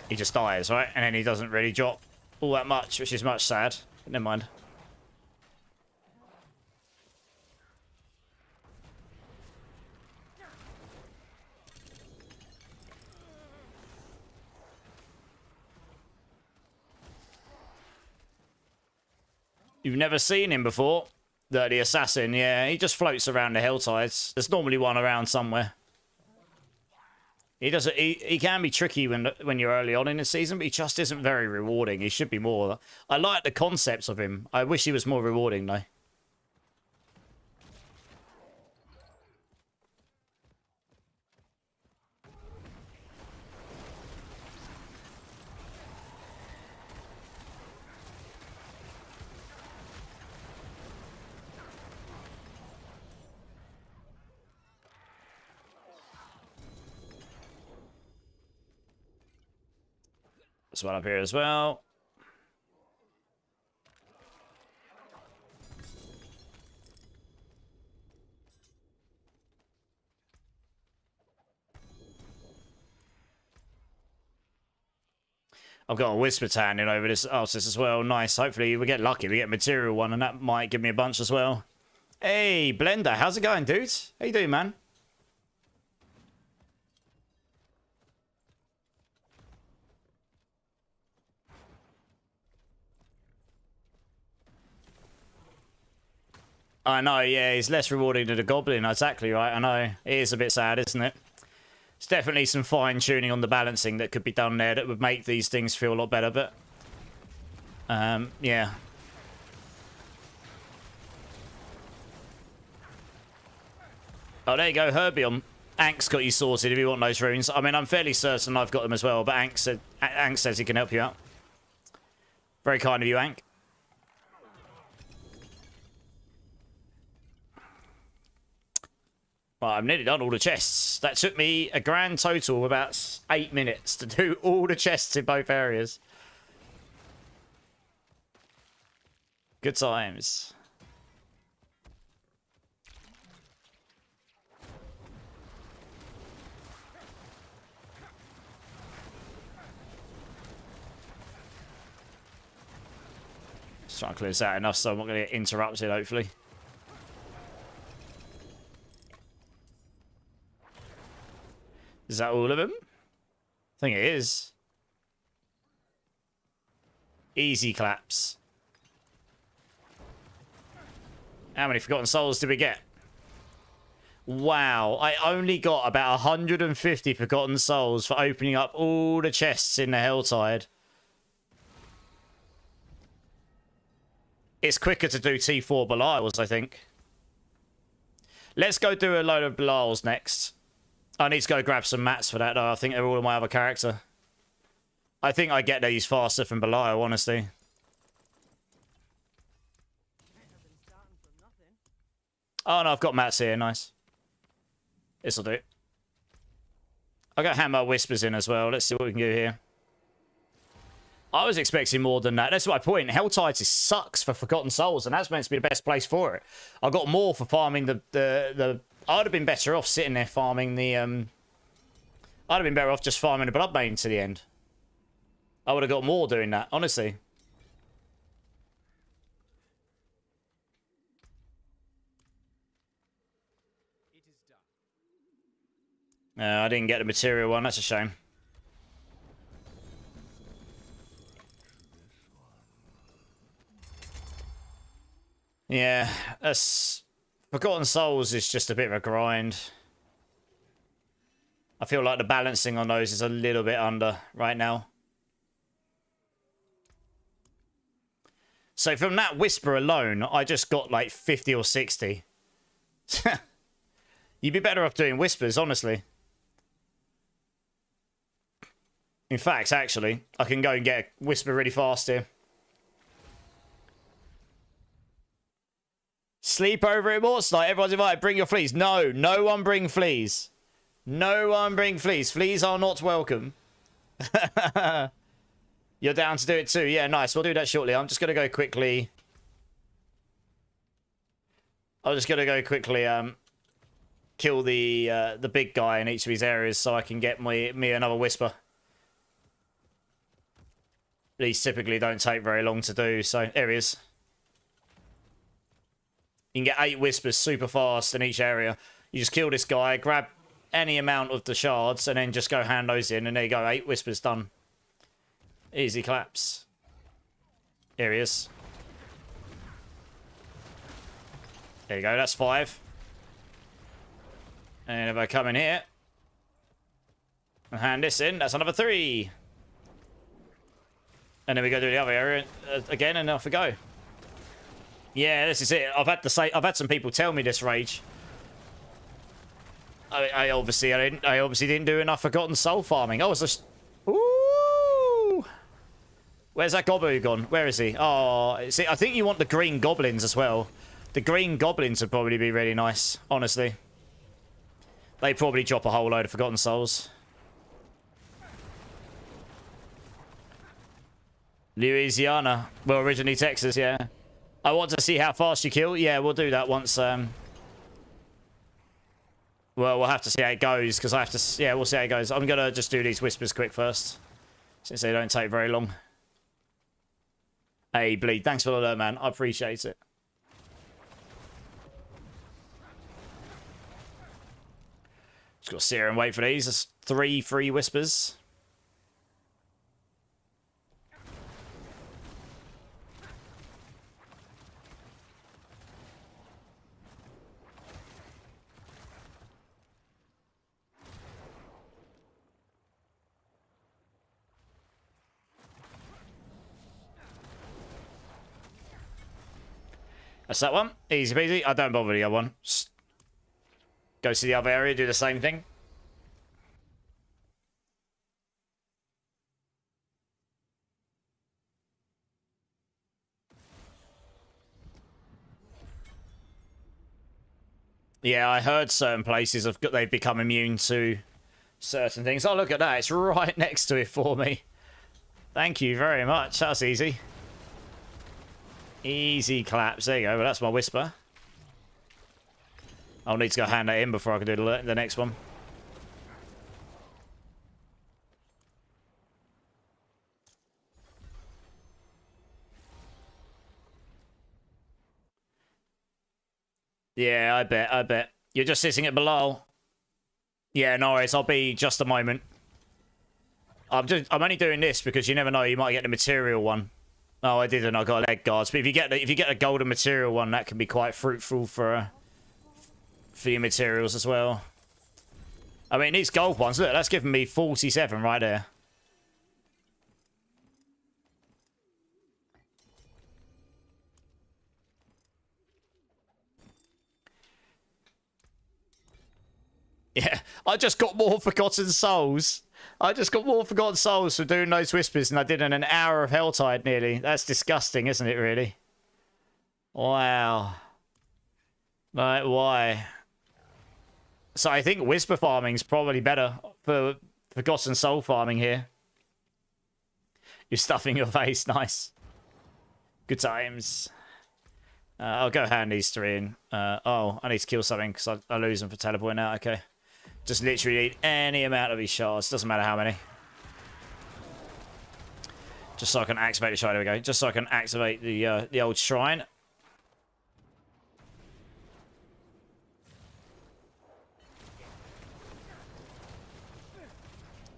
Speaker 1: He just dies, right? And then he doesn't really drop all that much, which is much sad. But never mind. You've never seen him before? The assassin, yeah. He just floats around the hillsides. There's normally one around somewhere. He doesn't. He can be tricky when you're early on in the season, but he just isn't very rewarding. He should be more. I like the concepts of him. I wish he was more rewarding, though. There's one up here as well. I've got a Whisper Tanning over this artist as well. Nice. Hopefully we get lucky. We get a material one, and that might give me a bunch as well. Hey, Blender. How's it going, dude? How you doing, man? I know, yeah. He's less rewarding than a Goblin. Exactly right. I know. It is a bit sad, isn't it? It's definitely some fine-tuning on the balancing that could be done there that would make these things feel a lot better, but... yeah. Oh, there you go, Herbion. Ank's got you sorted if you want those runes. I mean, I'm fairly certain I've got them as well, but Ank says he can help you out. Very kind of you, Ank. Well, I've nearly done all the chests. That took me a grand total of about 8 minutes to do all the chests in both areas. Good times. Just trying to clear this out enough so I'm not going to get interrupted, hopefully. Is that all of them? I think it is. Easy claps. How many Forgotten Souls did we get? Wow, I only got about 150 Forgotten Souls for opening up all the chests in the Helltide. It's quicker to do T4 Belials, I think. Let's go do a load of Belials next. I need to go grab some mats for that, though. I think they're all in my other character. I think I get these faster from Belial, honestly. Oh, no, I've got mats here. Nice. This'll do. I got Hammer Whispers in as well. Let's see what we can do here. I was expecting more than that. That's my point. Helltide just sucks for Forgotten Souls, and that's meant to be the best place for it. I got more for farming the I'd have been better off sitting there farming the, I'd have been better off just farming the Bloodbane to the end. I would have got more doing that, honestly. I didn't get the material one, that's a shame. Yeah, that's... Forgotten Souls is just a bit of a grind. I feel like the balancing on those is a little bit under right now. So from that Whisper alone, I just got like 50 or 60. You'd be better off doing Whispers, honestly. In fact, actually, I can go and get a Whisper really fast here. Sleep over at Mort's Night. Everyone's invited. Bring your fleas. No, no one bring fleas. No one bring fleas. Fleas are not welcome. You're down to do it too. Yeah, nice. We'll do that shortly. I'm just going to go quickly. I'm just going to go quickly kill the big guy in each of these areas so I can get me another Whisper. These typically don't take very long to do, so there he is. You can get 8 Whispers super fast in each area. You just kill this guy, grab any amount of the shards, and then just go hand those in, and there you go, 8 Whispers done. Easy claps. Here he is. There you go, that's 5. And if I come in here and hand this in, that's another 3. And then we go to the other area again, and off we go. Yeah, this is it. I've had some people tell me this, Rage. I obviously didn't do enough Forgotten Soul farming. I was just... Ooh! Where's that Gobu gone? Where is he? Oh, see, I think you want the green goblins as well. The green goblins would probably be really nice, honestly. They probably drop a whole load of Forgotten Souls. Louisiana. Well, originally Texas, yeah. I want to see how fast you kill. Yeah, we'll do that once. Well, we'll have to see how it goes, because I have to... Yeah, we'll see how it goes. I'm going to just do these Whispers quick first. since they don't take very long. Hey, Bleed, thanks for the alert, man. I appreciate it. Just got to sit here and wait for these. There's 3 free whispers. That's that one. Easy peasy. I don't bother with the other one. Just go to the other area, do the same thing. Yeah, I heard certain places they've become immune to certain things. Oh, look at that. It's right next to it for me. Thank you very much. That's easy. Easy claps. There you go. Well, that's my whisper. I'll need to go hand that in before I can do the next one. Yeah, I bet. You're just sitting at below. Yeah, no worries. I'll be just a moment. I'm only doing this because you never know. You might get the material one. Oh, I didn't. I got leg guards. But if you get a golden material one, that can be quite fruitful for your materials as well. I mean, these gold ones. Look, that's giving me 47 right there. Yeah, I just got more Forgotten Souls. I just got more Forgotten Souls for doing those whispers than I did in an hour of Helltide nearly. That's disgusting, isn't it, really? Wow. Like, why? So I think whisper farming's probably better for Forgotten Soul farming here. You're stuffing your face. Nice. Good times. I'll go hand these 3 in. Oh, I need to kill something because I lose them for teleporting out. Okay. Just literally need any amount of these shards. Doesn't matter how many. Just so I can activate the shrine. There we go. Just so I can activate the old shrine.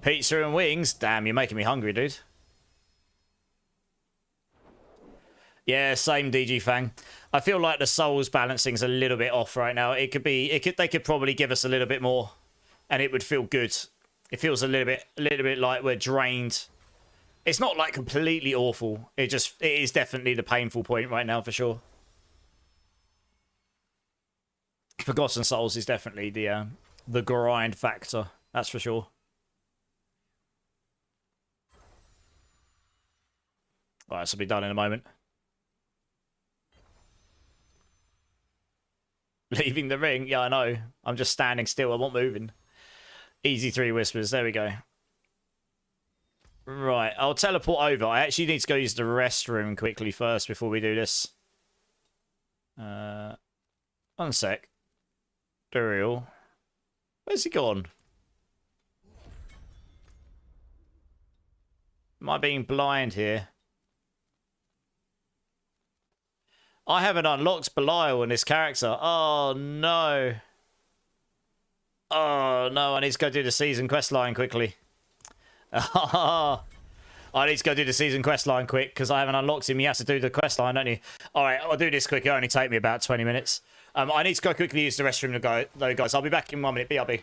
Speaker 1: Pizza and wings? Damn, you're making me hungry, dude. Yeah, same DG Fang. I feel like the souls balancing's a little bit off right now. They could probably give us a little bit more and it would feel good. It feels a little bit like we're drained. It's not like completely awful. It is definitely the painful point right now for sure. Forgotten Souls is definitely the grind factor. That's for sure. All right, this will be done in a moment. Leaving the ring? Yeah, I know. I'm just standing still. I'm not moving. Easy 3 whispers. There we go. Right, I'll teleport over. I actually need to go use the restroom quickly first before we do this. 1 sec. Duriel. Where's he gone? Am I being blind here? I haven't unlocked Belial in this character. Oh, no. Oh, no. I need to go do the season quest line quickly. I need to go do the season quest line quick because I haven't unlocked him. You have to do the quest line, don't you? All right, I'll do this quick. It'll only take me about 20 minutes. I need to go quickly use the restroom, though, guys. I'll be back in 1 minute. BRB.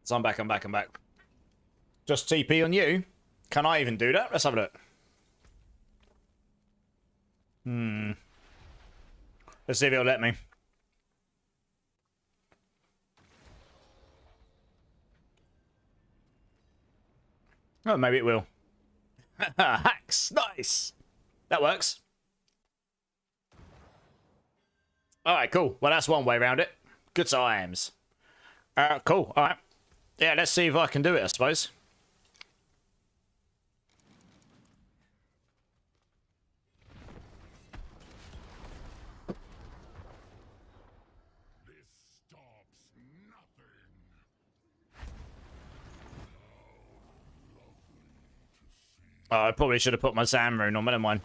Speaker 1: So I'm back, I'm back, I'm back. Just TP on you? Can I even do that? Let's have a look. Let's see if it'll let me. Oh, maybe it will. Hacks! Nice! That works. Alright, cool. Well, that's one way around it. Good times. Cool. Alright. Yeah, let's see if I can do it, I suppose. Oh, I probably should have put my Zam rune on, but never mind.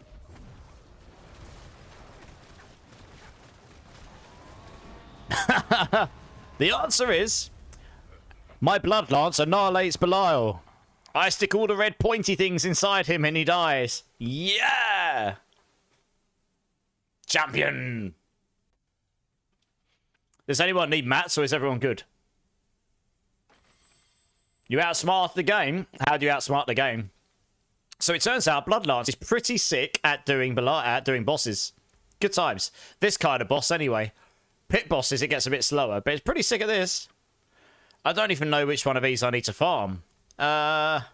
Speaker 1: The answer is... my Blood Lance annihilates Belial. I stick all the red pointy things inside him and he dies. Yeah! Champion! Does anyone need mats or is everyone good? You outsmart the game? How do you outsmart the game? So it turns out Bloodlance is pretty sick at doing bosses. Good times. This kind of boss anyway. Pit bosses, it gets a bit slower, but it's pretty sick at this. I don't even know which one of these I need to farm. I've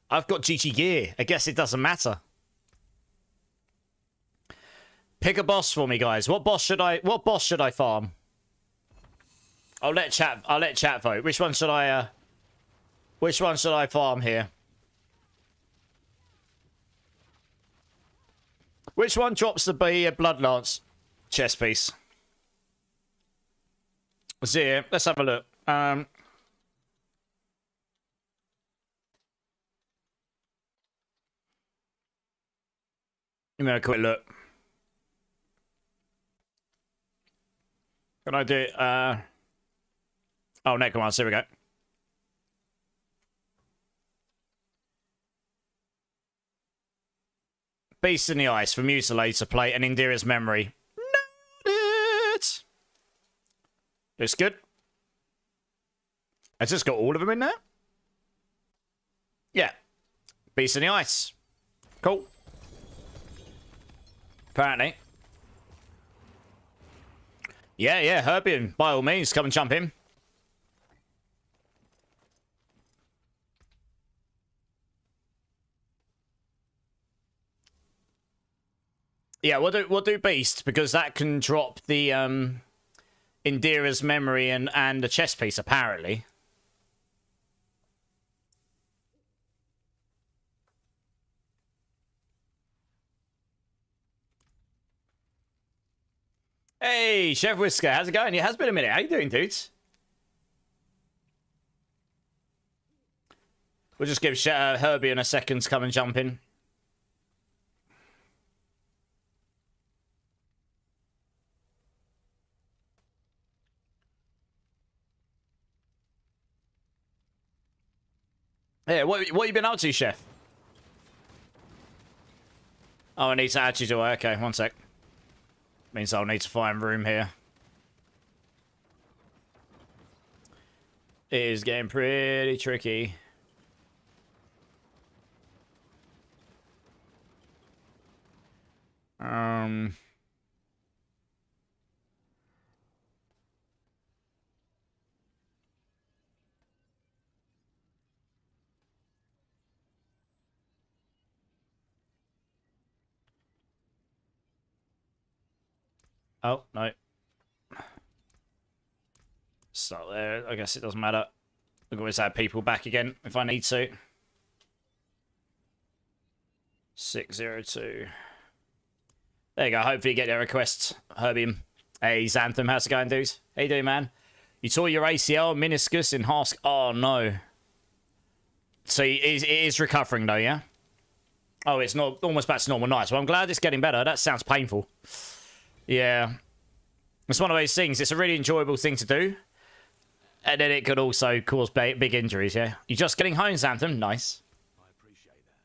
Speaker 1: got GG gear. I guess it doesn't matter. Pick a boss for me, guys. What boss should I farm? I'll let chat vote. Which one should I farm here? Which one drops the Bloodlance chest piece? Let's see here. Let's have a look. Let me have a quick look. Can I do it? Oh, Necromancer, here we go. Beast in the Ice for Mutilator Plate and Indira's Memory. It looks good. Has this got all of them in there? Yeah. Beast in the Ice. Cool. Apparently. Yeah, Herbian. By all means, come and jump in. Yeah, we'll do Beast, because that can drop the Indira's Memory and the chest piece, apparently. Hey, Chef Whisker, how's it going? It has been a minute. How you doing, dudes? We'll just give Herbie a second to come and jump in. Yeah, what you been up to, Chef? Oh, I need to add you to it. Okay, one sec. Means I'll need to find room here. It is getting pretty tricky. Oh, no. Start there. I guess it doesn't matter. I can always add people back again if I need to. 602. There you go. Hopefully you get their requests, Herbium. Hey, Xanthem. How's it going, dudes? How you doing, man? You tore your ACL, meniscus, in Hask. Oh, no. So it is recovering, though, yeah? Oh, it's not almost back to normal. Nice. Well, I'm glad it's getting better. That sounds painful. Yeah. It's one of those things. It's a really enjoyable thing to do. And then it could also cause big injuries, yeah? You're just getting home, Xanthem. Nice.
Speaker 2: I appreciate that.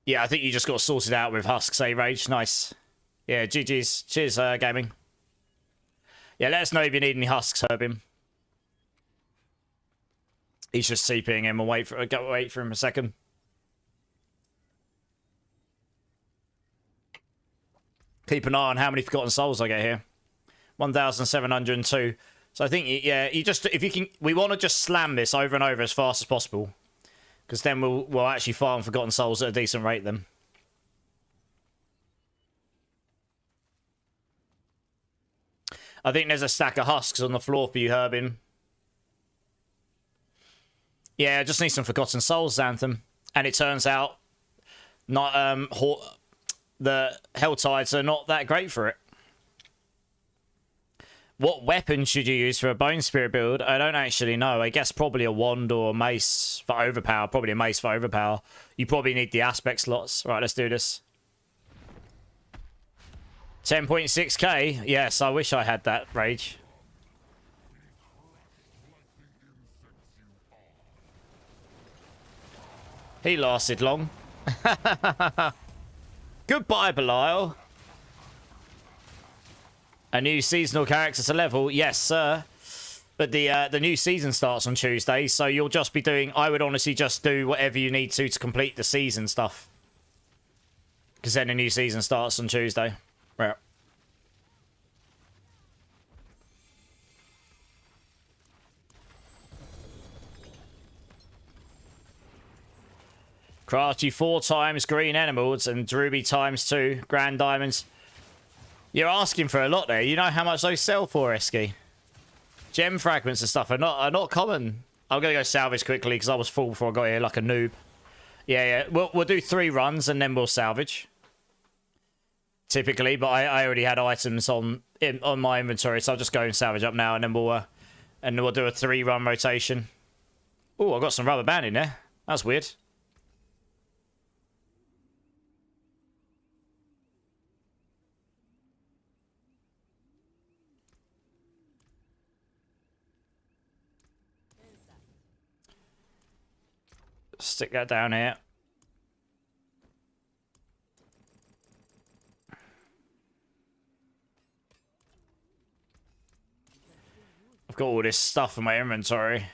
Speaker 1: Yeah, I think you just got sorted out with Husk, say, Rage. Nice. Yeah, GG's. Cheers, gaming. Yeah, let us know if you need any husks, Herbin. He's just CPing him and wait for him a second. Keep an eye on how many Forgotten Souls I get here. 1,702. So I think, yeah, you just, if you can, we want to just slam this over and over as fast as possible. Because then we'll actually farm Forgotten Souls at a decent rate then. I think there's a stack of husks on the floor for you, Herbin. Yeah, I just need some Forgotten Souls, Xanthem. And it turns out not the Helltides are not that great for it. What weapon should you use for a Bone Spirit build? I don't actually know. I guess probably a wand or a mace for overpower. Probably a mace for overpower. You probably need the aspect slots. Right, let's do this. 10.6k. Yes, I wish I had that rage. He lasted long. Goodbye, Belial. A new seasonal character to level. Yes, sir. But the new season starts on Tuesday, so you'll just be doing... I would honestly just do whatever you need to complete the season stuff. Because then the new season starts on Tuesday. Right. Craft you 4 times green emeralds and Druby times 2 grand diamonds. You're asking for a lot there. You know how much those sell for, Esky? Gem fragments and stuff are not common. I'm going to go salvage quickly because I was full before I got here like a noob. Yeah. We'll do 3 runs and then we'll salvage. Typically, but I already had items on my inventory, so I'll just go and salvage up now and then we'll do a 3-run rotation. Oh, I got some rubber band in there. That's weird. Stick that down here. I've got all this stuff in my inventory.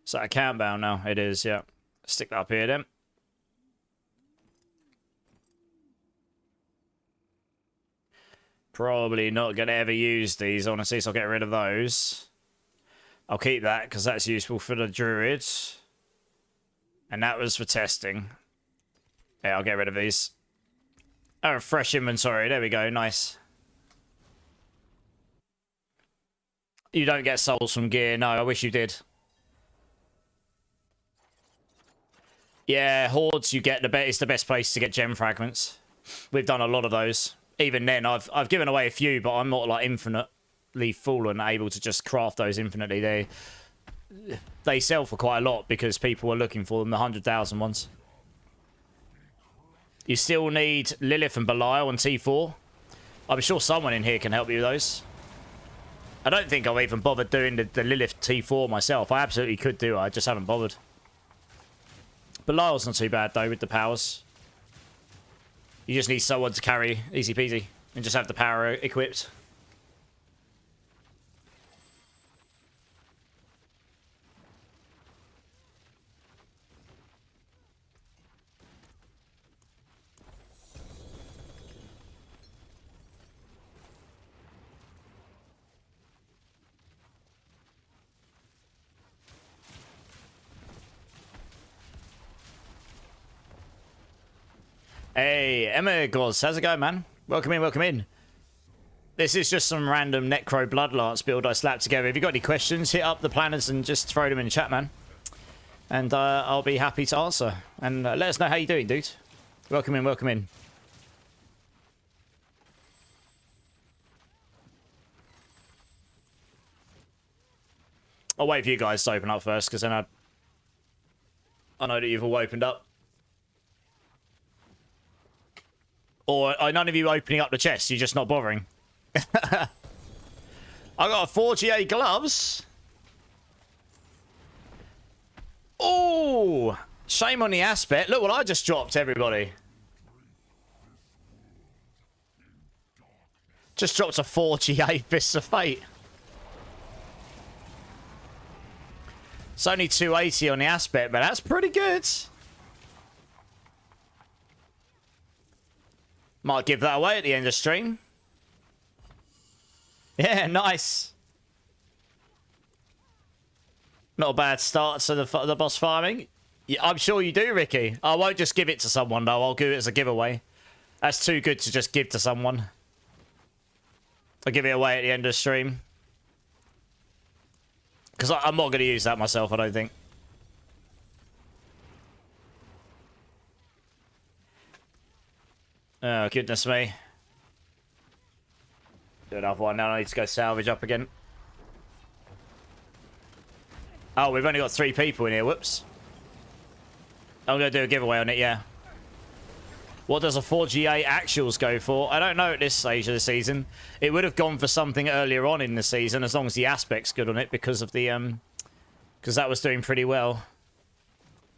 Speaker 1: Is that a countdown now? It is, yeah. Stick that up here then. Probably not going to ever use these, honestly, so I'll get rid of those. I'll keep that because that's useful for the druid. And that was for testing. Yeah, I'll get rid of these. Oh, fresh inventory. There we go. Nice. You don't get souls from gear. No, I wish you did. Yeah, hordes you get it's the best place to get gem fragments. We've done a lot of those. Even then, I've given away a few, but I'm not like infinitely full and able to just craft those infinitely. They sell for quite a lot because people are looking for them, the 100,000 ones. You still need Lilith and Belial on T4. I'm sure someone in here can help you with those. I don't think I've even bothered doing the Lilith T4 myself. I absolutely could do it, I just haven't bothered. Belial's not too bad though with the powers. You just need someone to carry, easy peasy, and just have the power equipped. Hey, Emma Goz, how's it going, man? Welcome in, welcome in. This is just some random Necro Bloodlance build I slapped together. If you've got any questions, hit up the planners and just throw them in the chat, man. And I'll be happy to answer. And let us know how you're doing, dude. Welcome in, welcome in. I'll wait for you guys to open up first, because then I know that you've all opened up. Or are none of you opening up the chest? You're just not bothering. I got 48 gloves. Oh, shame on the aspect. Look what I just dropped, everybody. Just dropped a 4 GA Fists of Fate. It's only 280 on the aspect, but that's pretty good. Might give that away at the end of stream. Yeah, nice. Not a bad start to the boss farming. Yeah, I'm sure you do, Ricky. I won't just give it to someone, though. I'll do it as a giveaway. That's too good to just give to someone. I'll give it away at the end of the stream. Because I'm not going to use that myself, I don't think. Oh, goodness me. Do another one. Now I need to go salvage up again. Oh, we've only got 3 people in here. Whoops. I'm going to do a giveaway on it, yeah. What does a 4GA actuals go for? I don't know at this stage of the season. It would have gone for something earlier on in the season, as long as the aspect's good on it, because of the because that was doing pretty well.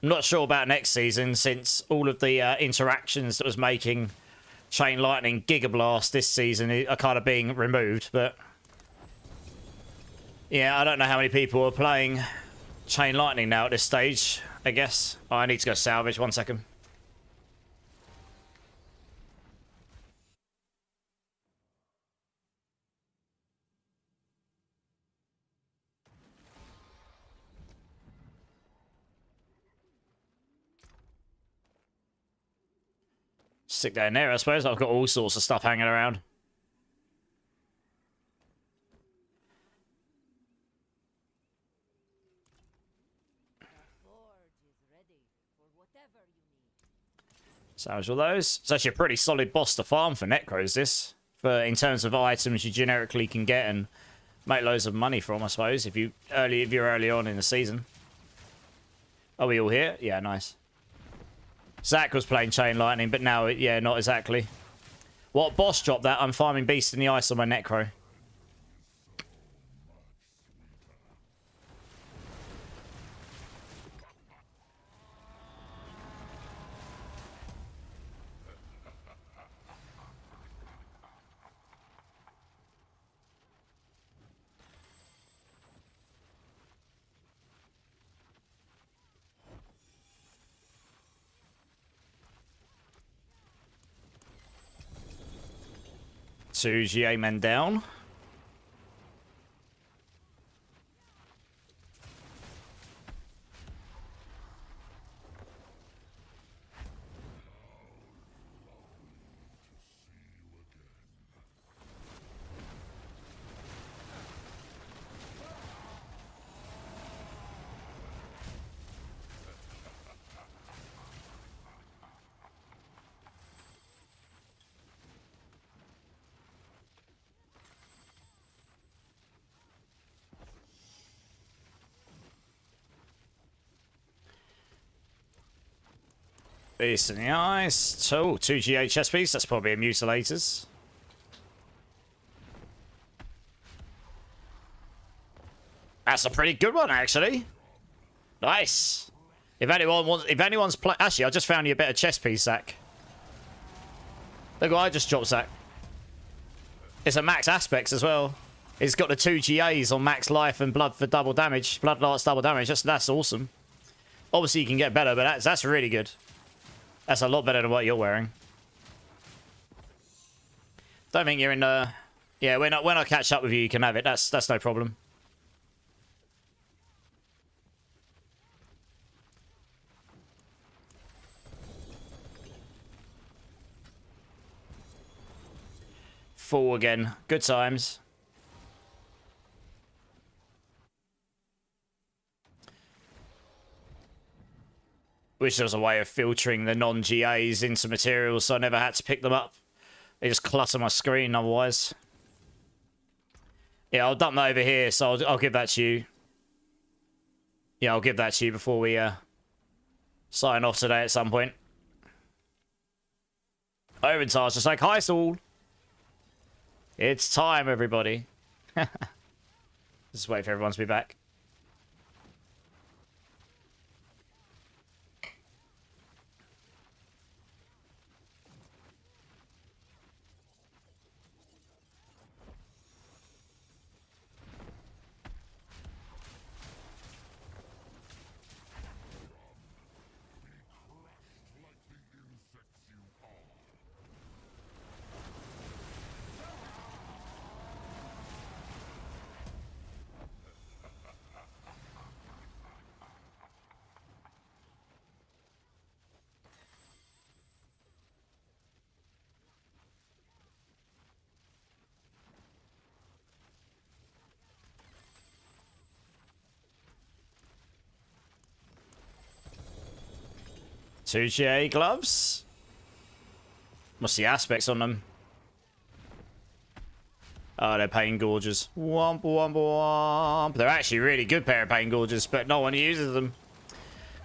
Speaker 1: I'm not sure about next season, since all of the interactions that was making Chain Lightning Giga Blast this season are kind of being removed, but yeah, I don't know how many people are playing Chain Lightning now at this stage, I guess. Oh, I need to go salvage, 1 second. Stick that in there, I suppose. I've got all sorts of stuff hanging around. Salvage all those. It's actually a pretty solid boss to farm for Necros, this. In terms of items you generically can get and make loads of money from, I suppose, if you're early on in the season. Are we all here? Yeah, nice. Zach was playing Chain Lightning, but now, yeah, not exactly. What boss dropped that? I'm farming Beast in the Ice on my Necro. Two GA men down. Beast in the Ice. Oh, 2 GA chest piece. That's probably a Mutilators. That's a pretty good one, actually. Nice. If anyone's playing... Actually, I just found you a better chest piece, Zach. Look what I just dropped, Zach. It's a max aspects as well. It's got the 2 GAs on max life and blood for double damage. Blood loss, double damage. That's awesome. Obviously, you can get better, but that's really good. That's a lot better than what you're wearing. Don't think you're in the... Yeah, when I catch up with you, you can have it. That's no problem. Full again. Good times. Wish there was a way of filtering the non-GAs into materials so I never had to pick them up. They just clutter my screen otherwise. Yeah, I'll dump that over here, so I'll give that to you. Yeah, I'll give that to you before we sign off today at some point. Oventar's just like, hi, Saul. It's time, everybody. Just wait for everyone to be back. Two GA gloves. What's the aspects on them? Oh, they're pain gorges. Womp womp womp. They're actually really good pair of pain gorges, but no one uses them.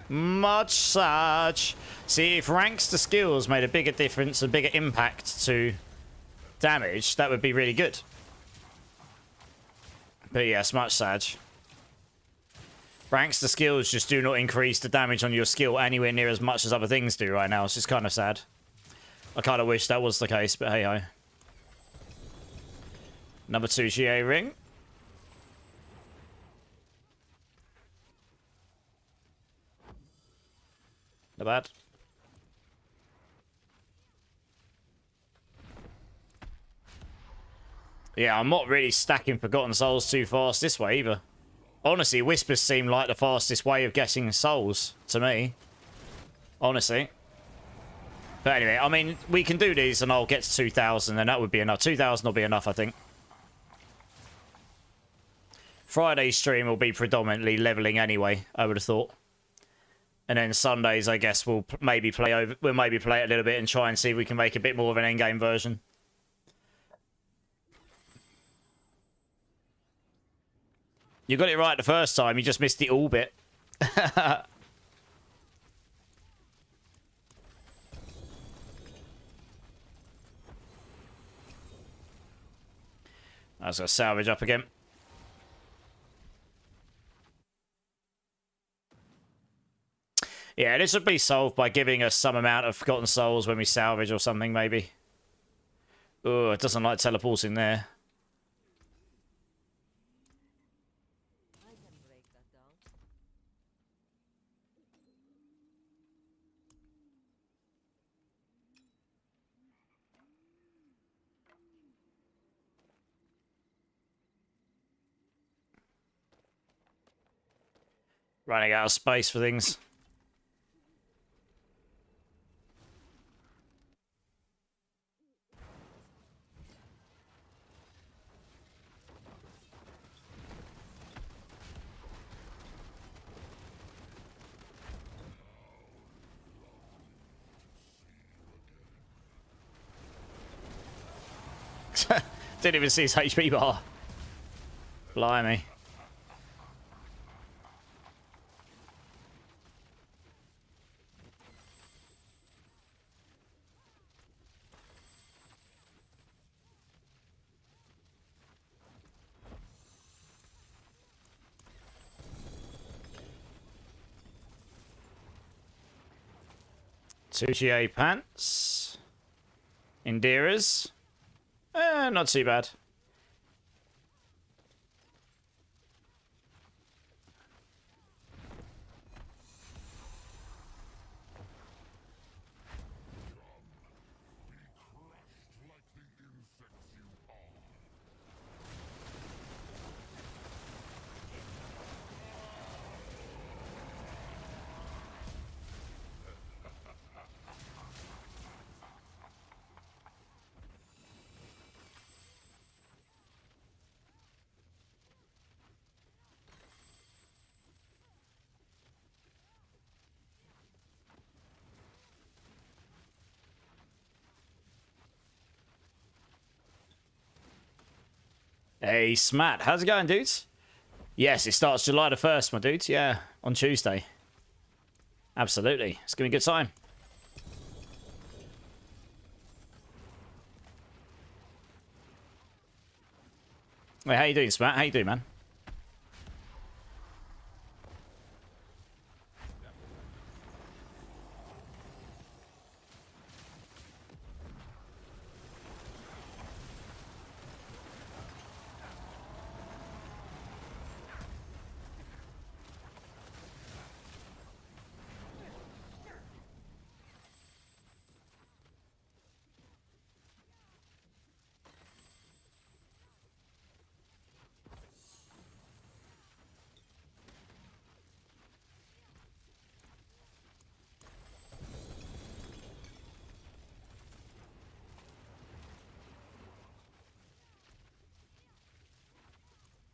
Speaker 1: Much such. See, if ranks to skills made a bigger difference, a bigger impact to damage, that would be really good. But yes, much Sag. Ranks to skills just do not increase the damage on your skill anywhere near as much as other things do right now. It's just kind of sad. I kind of wish that was the case, but hey ho. Number 2 GA ring. Not bad. Yeah, I'm not really stacking Forgotten Souls too fast this way either. Honestly, Whispers seem like the fastest way of getting souls to me. Honestly. But anyway, I mean, we can do these and I'll get to 2,000 and that would be enough. 2,000 will be enough, I think. Friday's stream will be predominantly leveling anyway, I would have thought. And then Sundays, I guess, we'll maybe play it a little bit and try and see if we can make a bit more of an endgame version. You got it right the first time, you just missed the all bit. I was going to salvage up again. Yeah, this would be solved by giving us some amount of Forgotten Souls when we salvage or something, maybe. Oh, it doesn't like teleporting there. Running out of space for things. Didn't even see his HP bar. Blimey. Two GA pants. Endearers. Not too bad. Hey, Smat. How's it going, dudes? Yes, it starts July the 1st, my dudes. Yeah, on Tuesday. Absolutely. It's going to be a good time. Wait, how you doing, Smat? How you doing, man?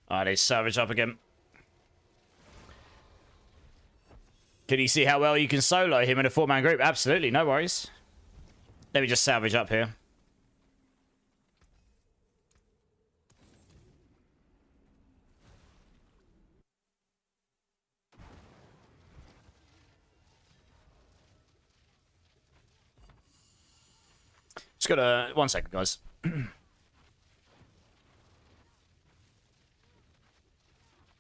Speaker 1: Alright, they savage up again. Can you see how well you can solo him in a 4-man group? Absolutely, no worries. Let me just salvage up here. Just gotta... 1 second, guys. There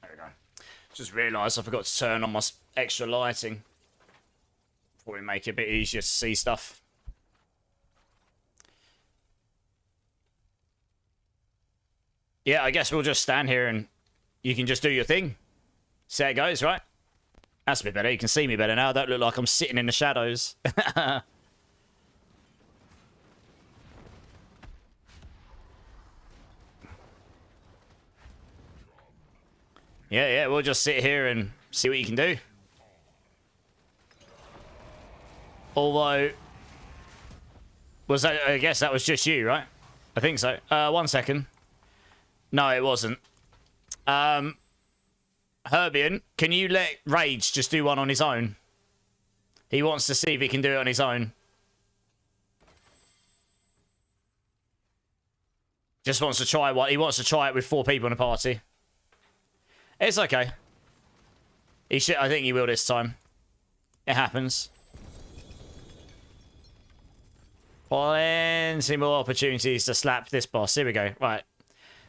Speaker 1: we go. Just realised I forgot to turn on my extra lighting. Probably make it a bit easier to see stuff. Yeah, I guess we'll just stand here and you can just do your thing. See how it goes, right? That's a bit better. You can see me better now. I don't look like I'm sitting in the shadows. Yeah, we'll just sit here and see what you can do. Although, was that? I guess that was just you, right? I think so. 1 second. No, it wasn't. Herbian, can you let Rage just do one on his own? He wants to see if he can do it on his own. Just wants to try what he wants to try it with 4 people in a party. It's okay. He should. I think he will this time. It happens. Plenty more opportunities to slap this boss. Here we go. Right.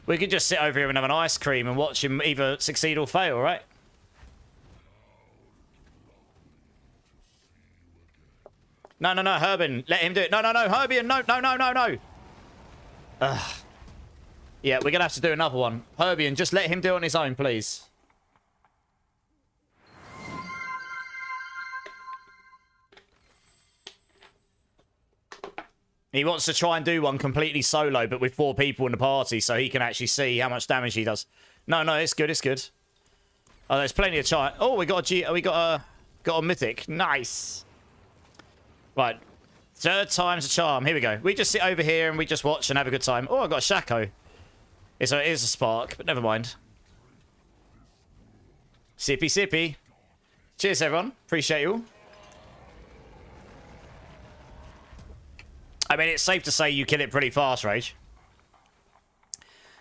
Speaker 1: We could just sit over here and have an ice cream and watch him either succeed or fail, right? No, Herbin. Let him do it. No, Herbian. No. Ugh. Yeah, we're going to have to do another one. Herbian, just let him do it on his own, please. He wants to try and do one completely solo, but with 4 people in the party, so he can actually see how much damage he does. No, it's good, it's good. Oh, there's plenty of chance. Oh, we got a mythic. Nice. Right. 3rd time's a charm. Here we go. We just sit over here and we just watch and have a good time. Oh, I got a Shaco. It is a spark, but never mind. Sippy. Cheers, everyone. Appreciate you all. I mean, it's safe to say you kill it pretty fast, Rage.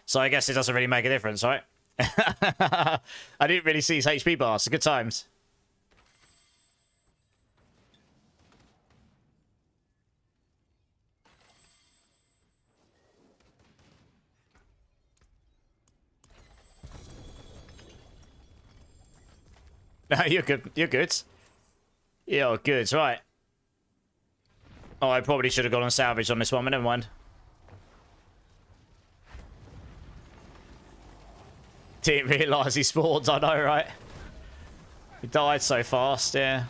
Speaker 1: So I guess it doesn't really make a difference, right? I didn't really see his HP bar, so good times. No, you're good. You're good. You're good, right. Oh, I probably should have gone on salvage on this one, but never mind. Didn't realise he spawned, I know, right? He died so fast, yeah.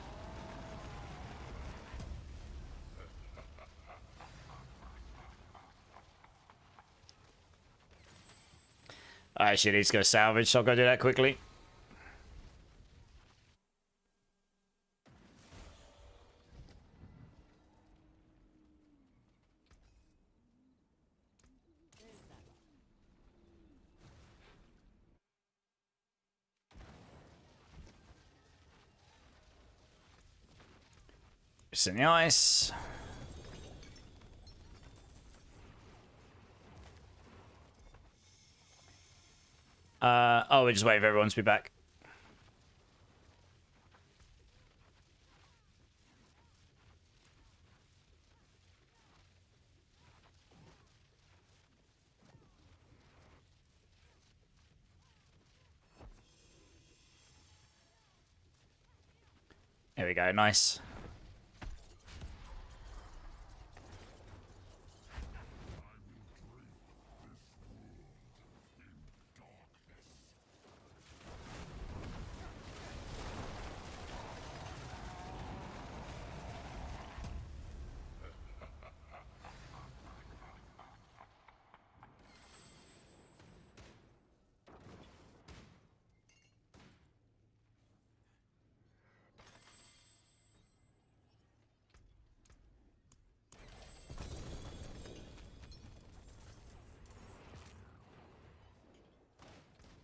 Speaker 1: I actually need to go salvage, so I'll go do that quickly. Just in the ice. Oh, we're just waiting for everyone to be back. There we go, nice.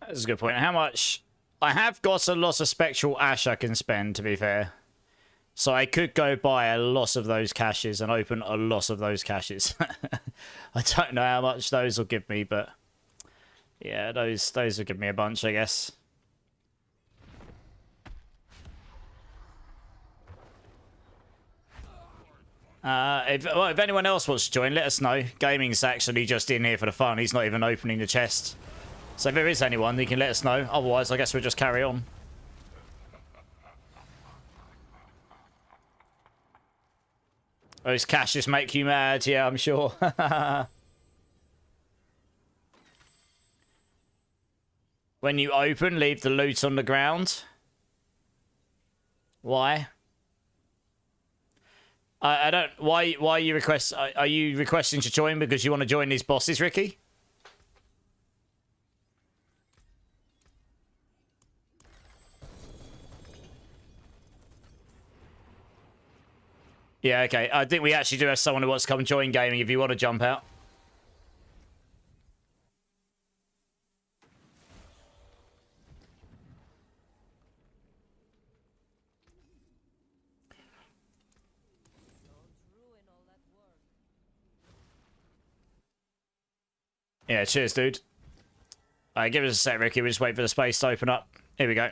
Speaker 1: That's a good point. How much I have got a lot of spectral ash I can spend, to be fair. So I could go buy a lot of those caches and open a lot of those caches. I don't know how much those will give me, but yeah, those will give me a bunch, I guess. If anyone else wants to join, let us know. Gaming's actually just in here for the fun. He's not even opening the chest. So if there is anyone, you can let us know. Otherwise, I guess we'll just carry on. Those caches make you mad. Yeah, I'm sure. When you open, leave the loot on the ground. Why? I don't. Why are you are you requesting to join because you want to join these bosses, Ricky? Yeah, okay. I think we actually do have someone who wants to come and join gaming if you want to jump out. Yeah, cheers, dude. Alright, give us a sec, Ricky. We'll just wait for the space to open up. Here we go.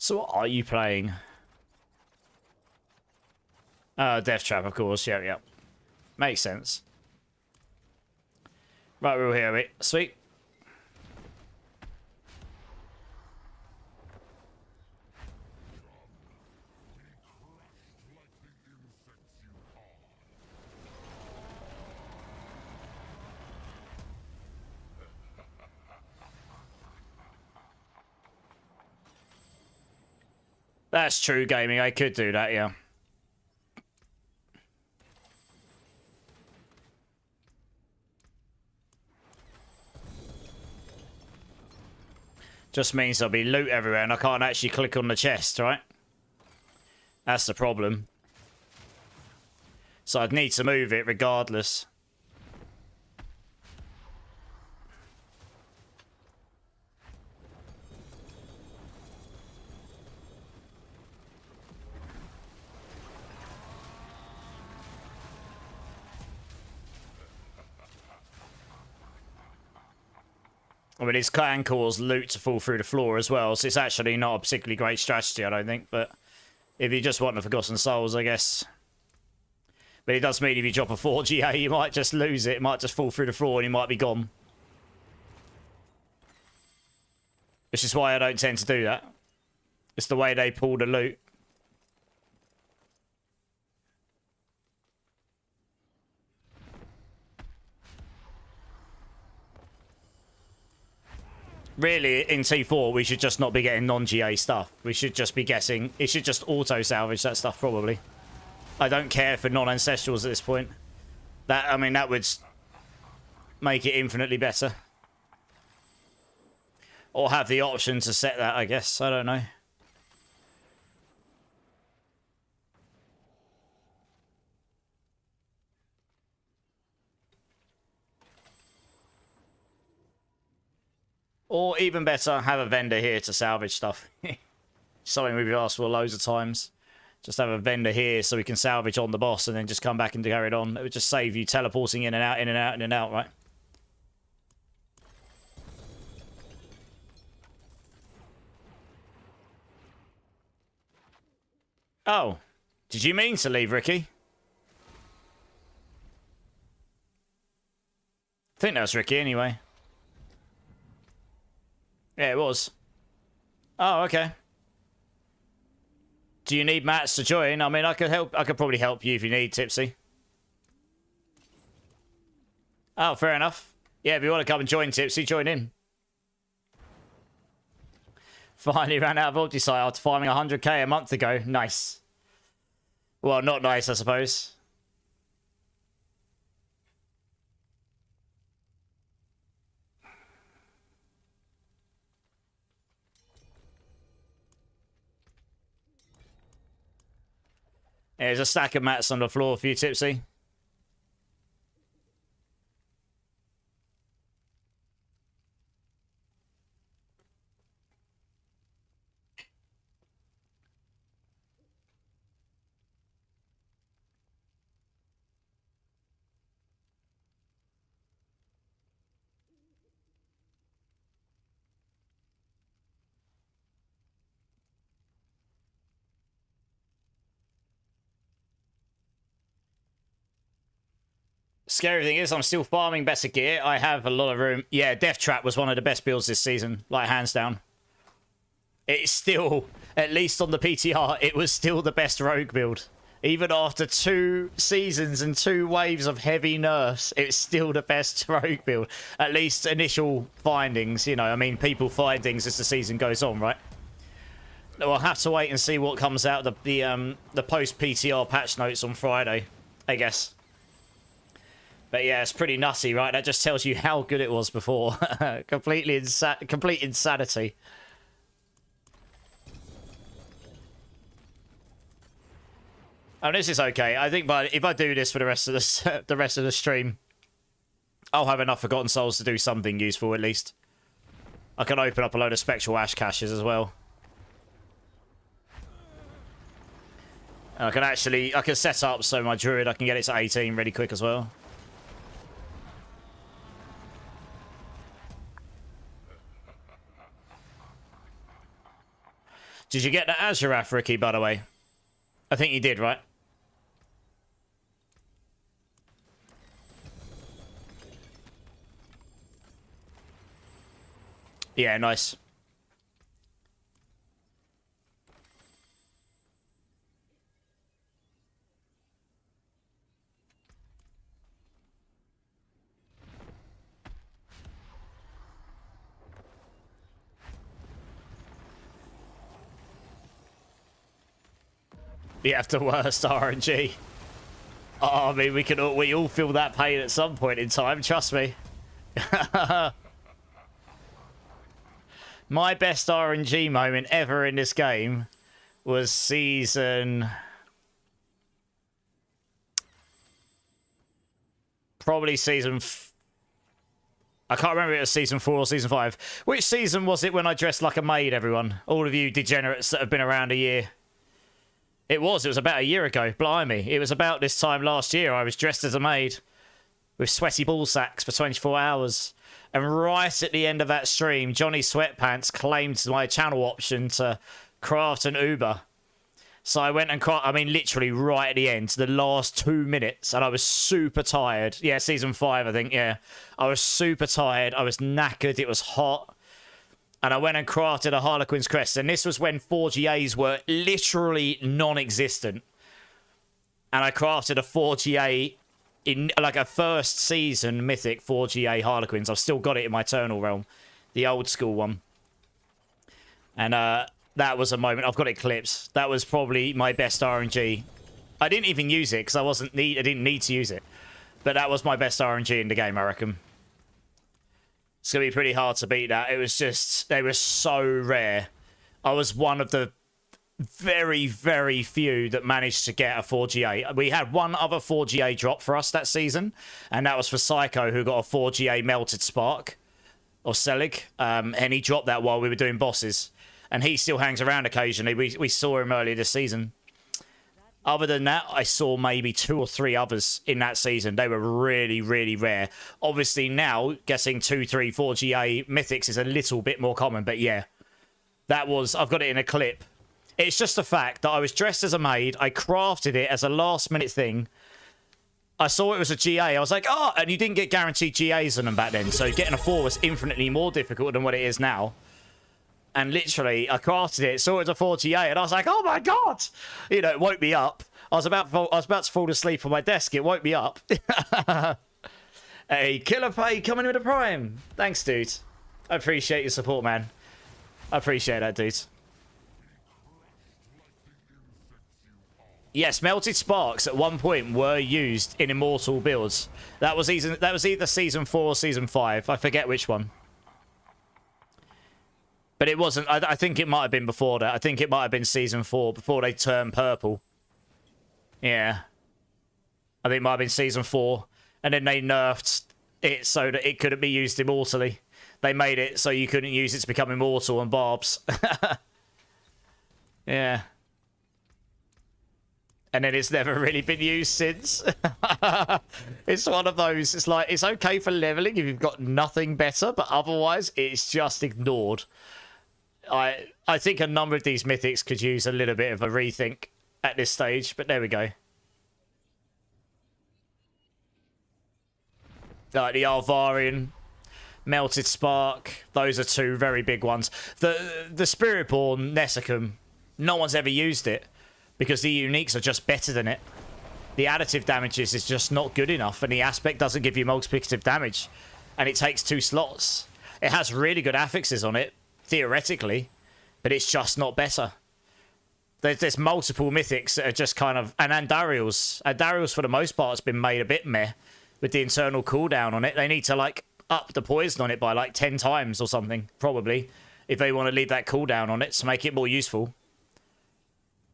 Speaker 1: So what are you playing? Death Trap, of course. Yeah, yeah. Makes sense. Right, we're all here, mate. Sweet. That's true, gaming. I could do that, yeah. Just means there'll be loot everywhere and I can't actually click on the chest, right? That's the problem. So I'd need to move it regardless. I mean, it can cause loot to fall through the floor as well, so it's actually not a particularly great strategy, I don't think. But if you just want the Forgotten Souls, I guess. But it does mean if you drop a 4GA, you might just lose it. It might just fall through the floor and you might be gone. Which is why I don't tend to do that. It's the way they pull the loot. Really, in T4, we should just not be getting non-GA stuff. We should just be getting... It should just auto-salvage that stuff, probably. I don't care for non-ancestrals at this point. I mean, that would make it infinitely better. Or have the option to set that, I guess. I don't know. Or even better, have a vendor here to salvage stuff. Something we've asked for loads of times. Just have a vendor here so we can salvage on the boss and then just come back and carry it on. It would just save you teleporting in and out, in and out, in and out, right? Oh. Did you mean to leave, Ricky? I think that was Ricky anyway. Yeah, it was. Oh, okay. Do you need mats to join? I mean, I could help. I could probably help you if you need, Tipsy. Oh, fair enough. Yeah, if you want to come and join, Tipsy, join in. Finally ran out of Ultisite after farming 100k a month ago. Nice. Well, not nice, I suppose. There's a stack of mats on the floor for you, Tipsy. Scary thing is, I'm still farming better gear. I have a lot of room. Yeah, Death Trap was one of the best builds this season, like hands down. It's still, at least on the PTR, it was still the best rogue build. Even after 2 seasons and 2 waves of heavy nerfs, it's still the best rogue build. At least initial findings, you know. I mean, people find things as the season goes on, right? We'll have to wait and see what comes out of the post PTR patch notes on Friday, I guess. But yeah, it's pretty nutty, right? That just tells you how good it was before. Complete insanity. Oh, this is okay. I think, but if I do this for the rest of the stream, I'll have enough Forgotten Souls to do something useful at least. I can open up a load of Spectral Ash caches as well. And I can set up so my Druid, I can get it to 18 really quick as well. Did you get the Azurath, Ricky, by the way? I think you did, right? Yeah, nice. You have the worst RNG. Oh, I mean, we all feel that pain at some point in time, trust me. My best RNG moment ever in this game was season... Probably season... I can't remember if it was season 4 or season 5. Which season was it when I dressed like a maid, everyone? All of you degenerates that have been around a year. It was about a year ago. Blimey. It was about this time last year. I was dressed as a maid with sweaty ball sacks for 24 hours. And right at the end of that stream, Johnny Sweatpants claimed my channel option to craft an Uber. So I went and I mean, literally right at the end, the last 2 minutes, and I was super tired. Yeah, season 5, I think, yeah. I was super tired. I was knackered. It was hot. And I went and crafted a Harlequin's Crest. And this was when 4GAs were literally non-existent. And I crafted a 4GA in like a first season mythic 4GA Harlequins. I've still got it in my Eternal Realm. The old school one. And that was a moment. I've got it clipped. That was probably my best RNG. I didn't even use it because I didn't need to use it. But that was my best RNG in the game, I reckon. It's going to be pretty hard to beat that. It was just... They were so rare. I was one of the very, very few that managed to get a 4GA. We had one other 4GA drop for us that season, and that was for Psycho, who got a 4GA Melted Spark, or Selig, and he dropped that while we were doing bosses. And he still hangs around occasionally. We saw him earlier this season. Other than that, I saw maybe 2 or 3 others in that season. They were really, really rare. Obviously now, getting 2, 3, 4GA mythics is a little bit more common, but yeah. That was... I've got it in a clip. It's just the fact that I was dressed as a maid. I crafted it as a last-minute thing. I saw it was a GA. I was like, oh, and you didn't get guaranteed GAs on them back then. So getting a 4 was infinitely more difficult than what it is now. And literally, I crafted it, saw it was a 4GA, and I was like, oh my god! You know, it woke me up. I was about to fall asleep on my desk. It woke me up. Hey, Killer Pay coming with a Prime. Thanks, dude. I appreciate your support, man. I appreciate that, dude. Yes, Melted Sparks at one point were used in Immortal builds. That was either Season 4 or Season 5. I forget which one. But it wasn't... I think it might have been before that. I think it might have been Season 4, before they turned purple. Yeah. I think it might have been season 4. And then they nerfed it so that it couldn't be used immortally. They made it so you couldn't use it to become immortal on barbs. Yeah. And then it's never really been used since. It's one of those, it's like, it's okay for leveling if you've got nothing better, but otherwise it's just ignored. I think a number of these mythics could use a little bit of a rethink at this stage, but there we go. Like the Alvarian, Melted Spark, those are 2 very big ones. The Spiritborn Nessicum, no one's ever used it because the uniques are just better than it. The additive damages is just not good enough, and the aspect doesn't give you multiplicative damage, and it takes 2 slots. It has really good affixes on it, theoretically, but it's just not better. There's multiple mythics that are just kind of... And Andariel's. Andariel's, for the most part, has been made a bit meh with the internal cooldown on it. They need to, like, up the poison on it by, like, 10 times or something, probably, if they want to leave that cooldown on it to make it more useful.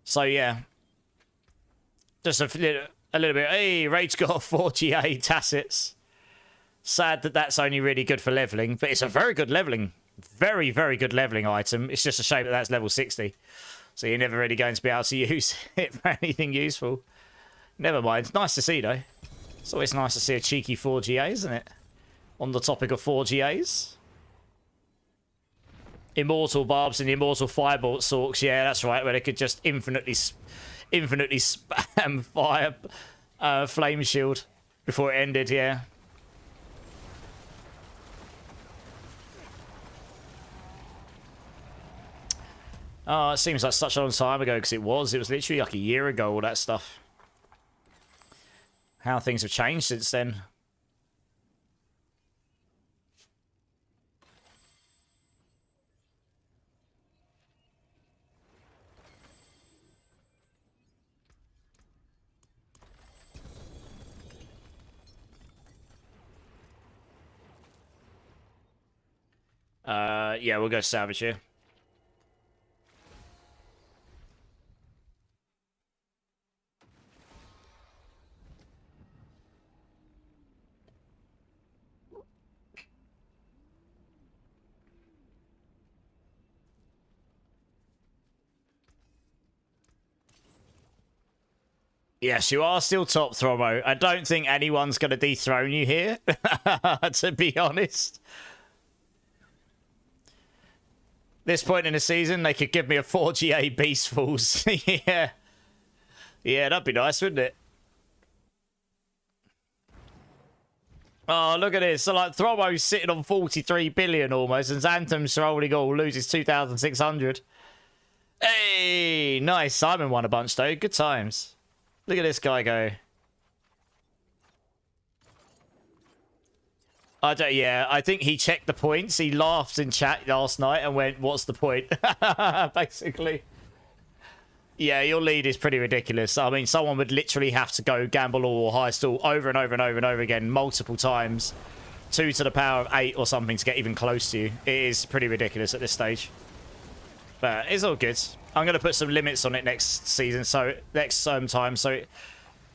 Speaker 1: So, yeah. Just a little bit... Hey, Rage got 4 GA Tacits. Sad that that's only really good for leveling, but it's a very good leveling. Very, very good leveling item. It's just a shame that that's level 60. So you're never really going to be able to use it for anything useful. Never mind. Nice to see, though. It's always nice to see a cheeky 4 GA, isn't it? On the topic of 4 GAs. Immortal Barbs and the Immortal Firebolt Sorks. Yeah, that's right. Where they could just infinitely spam fire Flame Shield before it ended, yeah. Oh, it seems like such a long time ago because it was literally like a year ago, all that stuff. How things have changed since then. Yeah, we'll go Savage here. Yes, you are still top, Thromo. I don't think anyone's going to dethrone you here, to be honest. This point in the season, they could give me a 4GA Beast Falls. Yeah. Yeah, that'd be nice, wouldn't it? Oh, look at this. So, like, Thromo's sitting on 43 billion almost, and Xanthem's rolling all, loses 2,600. Hey, nice. Simon won a bunch, though. Good times. Look at this guy go. Yeah, I think he checked the points. He laughed in chat last night and went, what's the point? Basically. Yeah, your lead is pretty ridiculous. I mean, someone would literally have to go gamble all or high stall over and over and over and over again multiple times. 2 to the power of 8 or something to get even close to you. It is pretty ridiculous at this stage. But it's all good. I'm going to put some limits on it next season, so next time, so it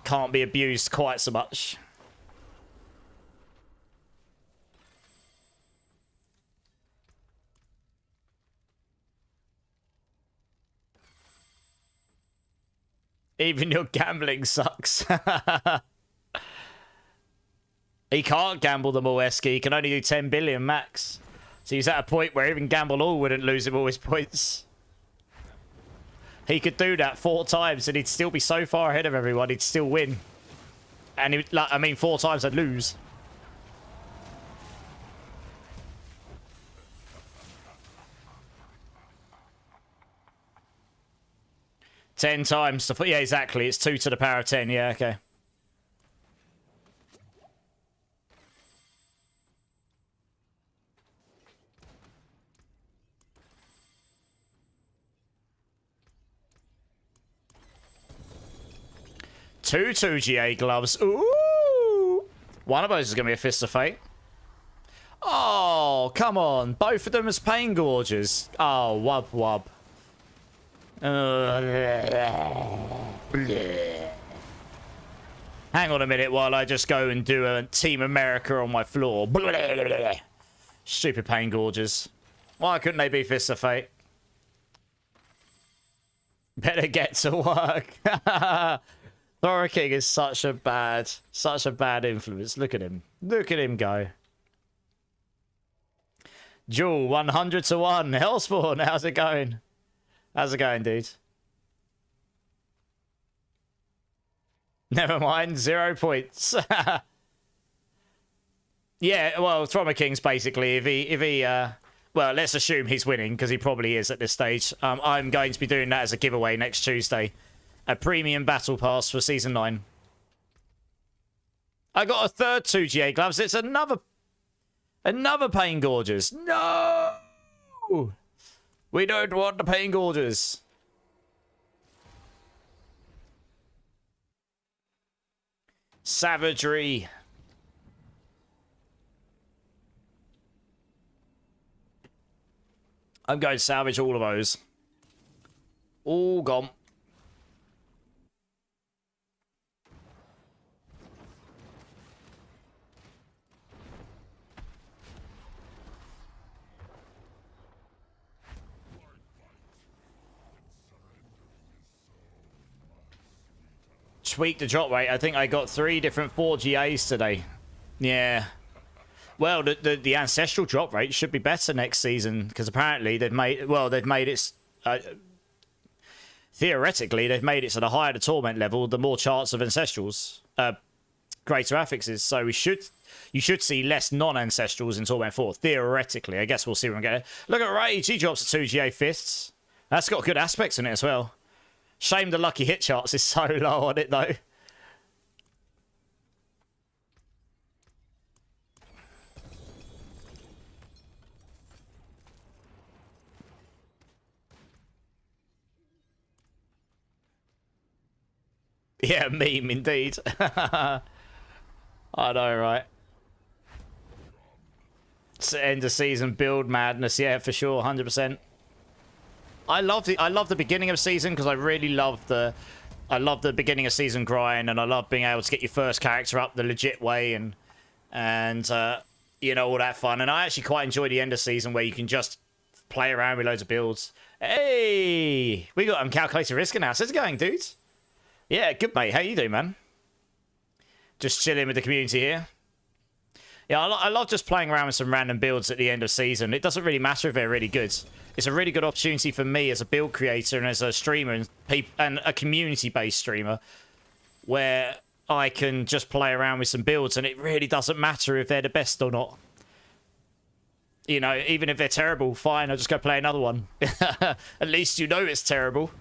Speaker 1: can't be abused quite so much. Even your gambling sucks. He can't gamble them all, Esky. He can only do 10 billion max. So he's at a point where even gamble all wouldn't lose him all his points. He could do that 4 times and he'd still be so far ahead of everyone, he'd still win. And, he, like, I mean, 4 times I'd lose. Ten times to... Yeah, exactly. It's 2 to the power of 10. Yeah, okay. Two 2GA gloves. Ooh! One of those is going to be a Fist of Fate. Oh, come on. Both of them as Pain Gorges. Oh, wub wub. Hang on a minute while I just go and do a Team America on my floor. Stupid pain gorges. Why couldn't they be Fists of Fate? Better get to work. Thora King is such a bad influence. Look at him. Look at him go. Jewel, 100 to 1. Hellspawn, how's it going? How's it going, dude? Never mind, 0 points. Yeah, well, Trauma King's basically, if he well, let's assume he's winning, because he probably is at this stage. I'm going to be doing that as a giveaway next Tuesday. A premium battle pass for Season 9. I got a third 2GA gloves. It's another Pain Gorges. No! We don't want the Pain Gorges. Savagery. I'm going to salvage all of those. All gone. Tweak the drop rate. I think I got 3 different 4GAs today. Yeah. Well, the ancestral drop rate should be better next season, because apparently they've made it theoretically they've made it so the higher the torment level, the more chance of ancestrals, greater affixes. So you should see less non-ancestrals in Torment 4 theoretically. I guess we'll see when we get it. Look at Rage, he drops a 2GA fists. That's got good aspects in it as well. Shame the lucky hit charts is so low on it, though. Yeah, meme indeed. I know, right? It's end of season build madness, yeah, for sure, 100%. I love the beginning of season because I really love the beginning of season grind, and I love being able to get your first character up the legit way and you know, all that fun. And I actually quite enjoy the end of season where you can just play around with loads of builds. Hey, we got calculated risk now. How's it going, dudes? Yeah, good mate. How you doing, man? Just chilling with the community here. Yeah, I love just playing around with some random builds at the end of season. It doesn't really matter if they're really good. It's a really good opportunity for me as a build creator and as a streamer and a community-based streamer where I can just play around with some builds, and it really doesn't matter if they're the best or not. You know, even if they're terrible, fine, I'll just go play another one. At least you know it's terrible.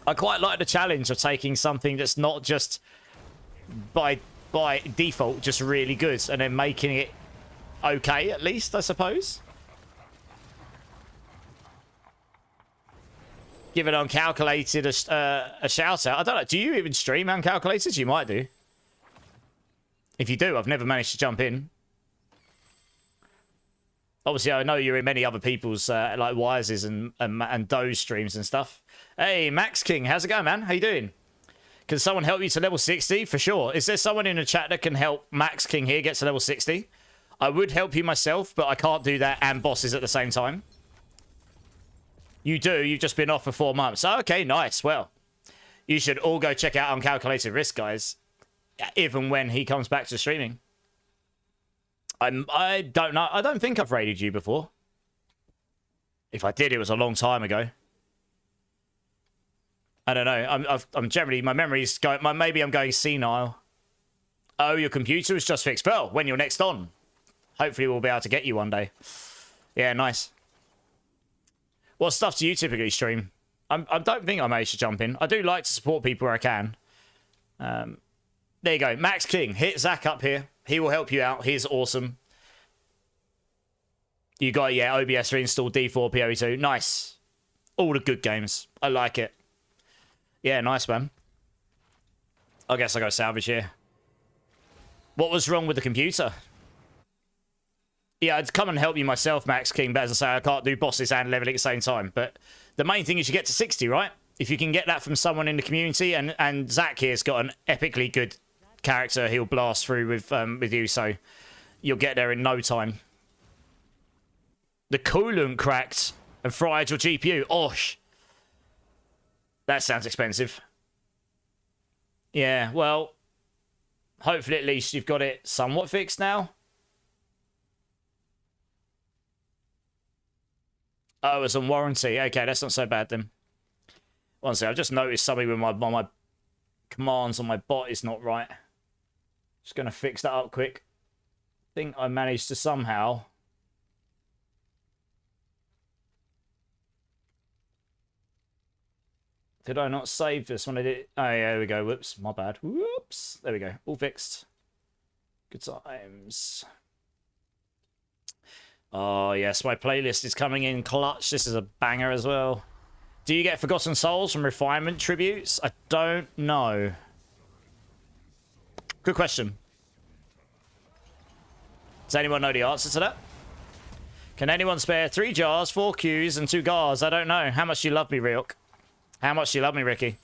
Speaker 1: I quite like the challenge of taking something that's not just by default just really good and then making it okay, at least, I suppose. Give it Uncalculated a shout out. I don't know. Do you even stream Uncalculated? You might do. If you do, I've never managed to jump in. Obviously, I know you're in many other people's like Wise's and Doe's streams and stuff. Hey, Max King, how's it going, man? How you doing? Can someone help you to level 60? For sure. Is there someone in the chat that can help Max King here get to level 60? I would help you myself, but I can't do that and bosses at the same time. You do. You've just been off for 4 months. Oh, okay, nice. Well, you should all go check out Uncalculated Risk, guys. Even when he comes back to streaming. I don't know. I don't think I've raided you before. If I did, it was a long time ago. I don't know. I'm generally, my memory's going, maybe I'm going senile. Oh, your computer was just fixed. Well, when you're next on. Hopefully we'll be able to get you one day. Yeah, nice. What stuff do you typically stream? I don't think I managed to jump in. I do like to support people where I can. There you go. Max King. Hit Zach up here. He will help you out. He's awesome. You got, yeah, OBS reinstalled, D4, PoE2. Nice. All the good games. I like it. Yeah, nice, man. I guess I go salvage here. What was wrong with the computer? Yeah, I'd come and help you myself, Max King, but as I say, I can't do bosses and leveling at the same time. But the main thing is you get to 60, right? If you can get that from someone in the community, and Zach here's got an epically good character, he'll blast through with you, so you'll get there in no time. The coolant cracked and fried your GPU. Osh. That sounds expensive. Yeah, well, hopefully at least you've got it somewhat fixed now. Oh, it's on warranty. Okay, that's not so bad then. One second, I've just noticed something with my commands on my bot is not right. Just going to fix that up quick. I think I managed to somehow... Did I not save this when I did? Oh, yeah, there we go. Whoops, my bad. Whoops. There we go. All fixed. Good times. Oh, yes, my playlist is coming in clutch. This is a banger as well. Do you get Forgotten Souls from Refinement tributes? I don't know. Good question. Does anyone know the answer to that? Can anyone spare 3 jars, 4 Qs, and 2 Gars? I don't know. How much do you love me, Ryuk? How much do you love me, Ricky?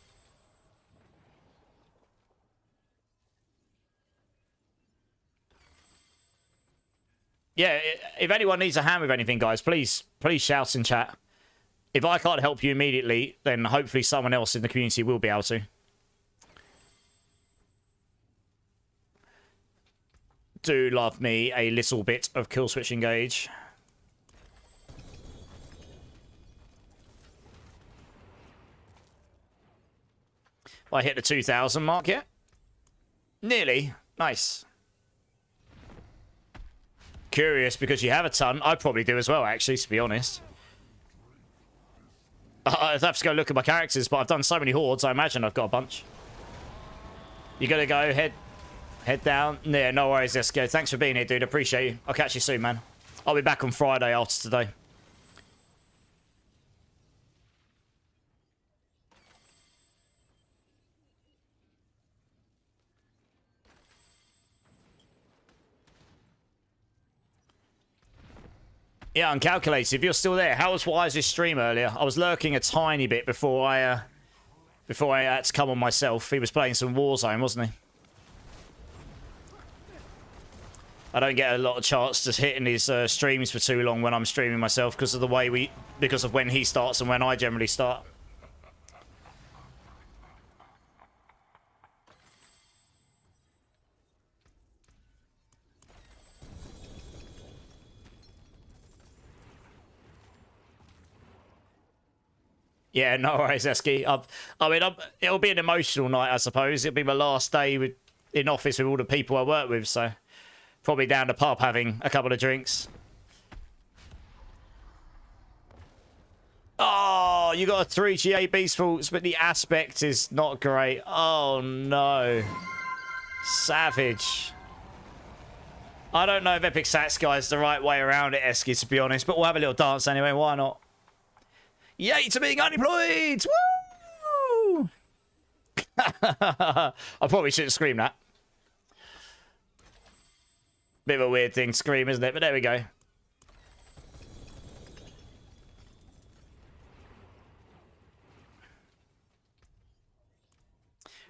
Speaker 1: Yeah, if anyone needs a hand with anything, guys, please shout in chat. If I can't help you immediately, then hopefully someone else in the community will be able to. Do love me a little bit of kill switch engage. I hit the 2,000 mark yet? Nearly. Nice. Curious because you have a ton. I probably do as well, actually, to be honest. I'd have to go look at my characters, but I've done so many hordes, I imagine I've got a bunch. You gotta go, head down. Yeah, no worries, Esco. Thanks for being here, dude. Appreciate you. I'll catch you soon, man. I'll be back on Friday after today. Yeah, Uncalculated. If you're still there, how was Wise's stream earlier? I was lurking a tiny bit before I had to come on myself. He was playing some Warzone, wasn't he? I don't get a lot of chance to hit in his streams for too long when I'm streaming myself because of the way because of when he starts and when I generally start. Yeah, no worries, Esky. I mean, it'll be an emotional night, I suppose. It'll be my last day in office with all the people I work with, so probably down the pub having a couple of drinks. Oh, you got a 3GA Beast Faults, but the aspect is not great. Oh, no. Savage. I don't know if Epic Sats Guy is the right way around it, Esky, to be honest, but we'll have a little dance anyway. Why not? Yay to being unemployed! Woo! I probably shouldn't scream that. Bit of a weird thing to scream, isn't it? But there we go.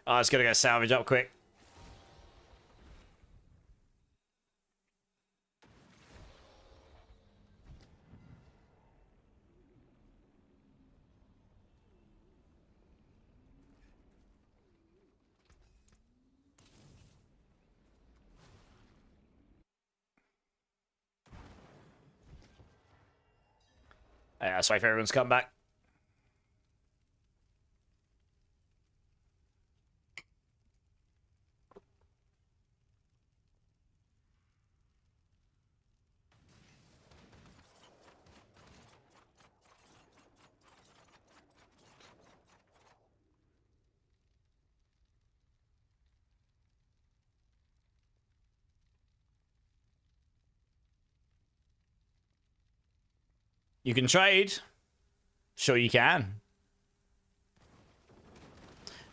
Speaker 1: Oh, I was going to go salvage up quick. Yeah, let's wait for everyone's come back. You can trade. Sure you can.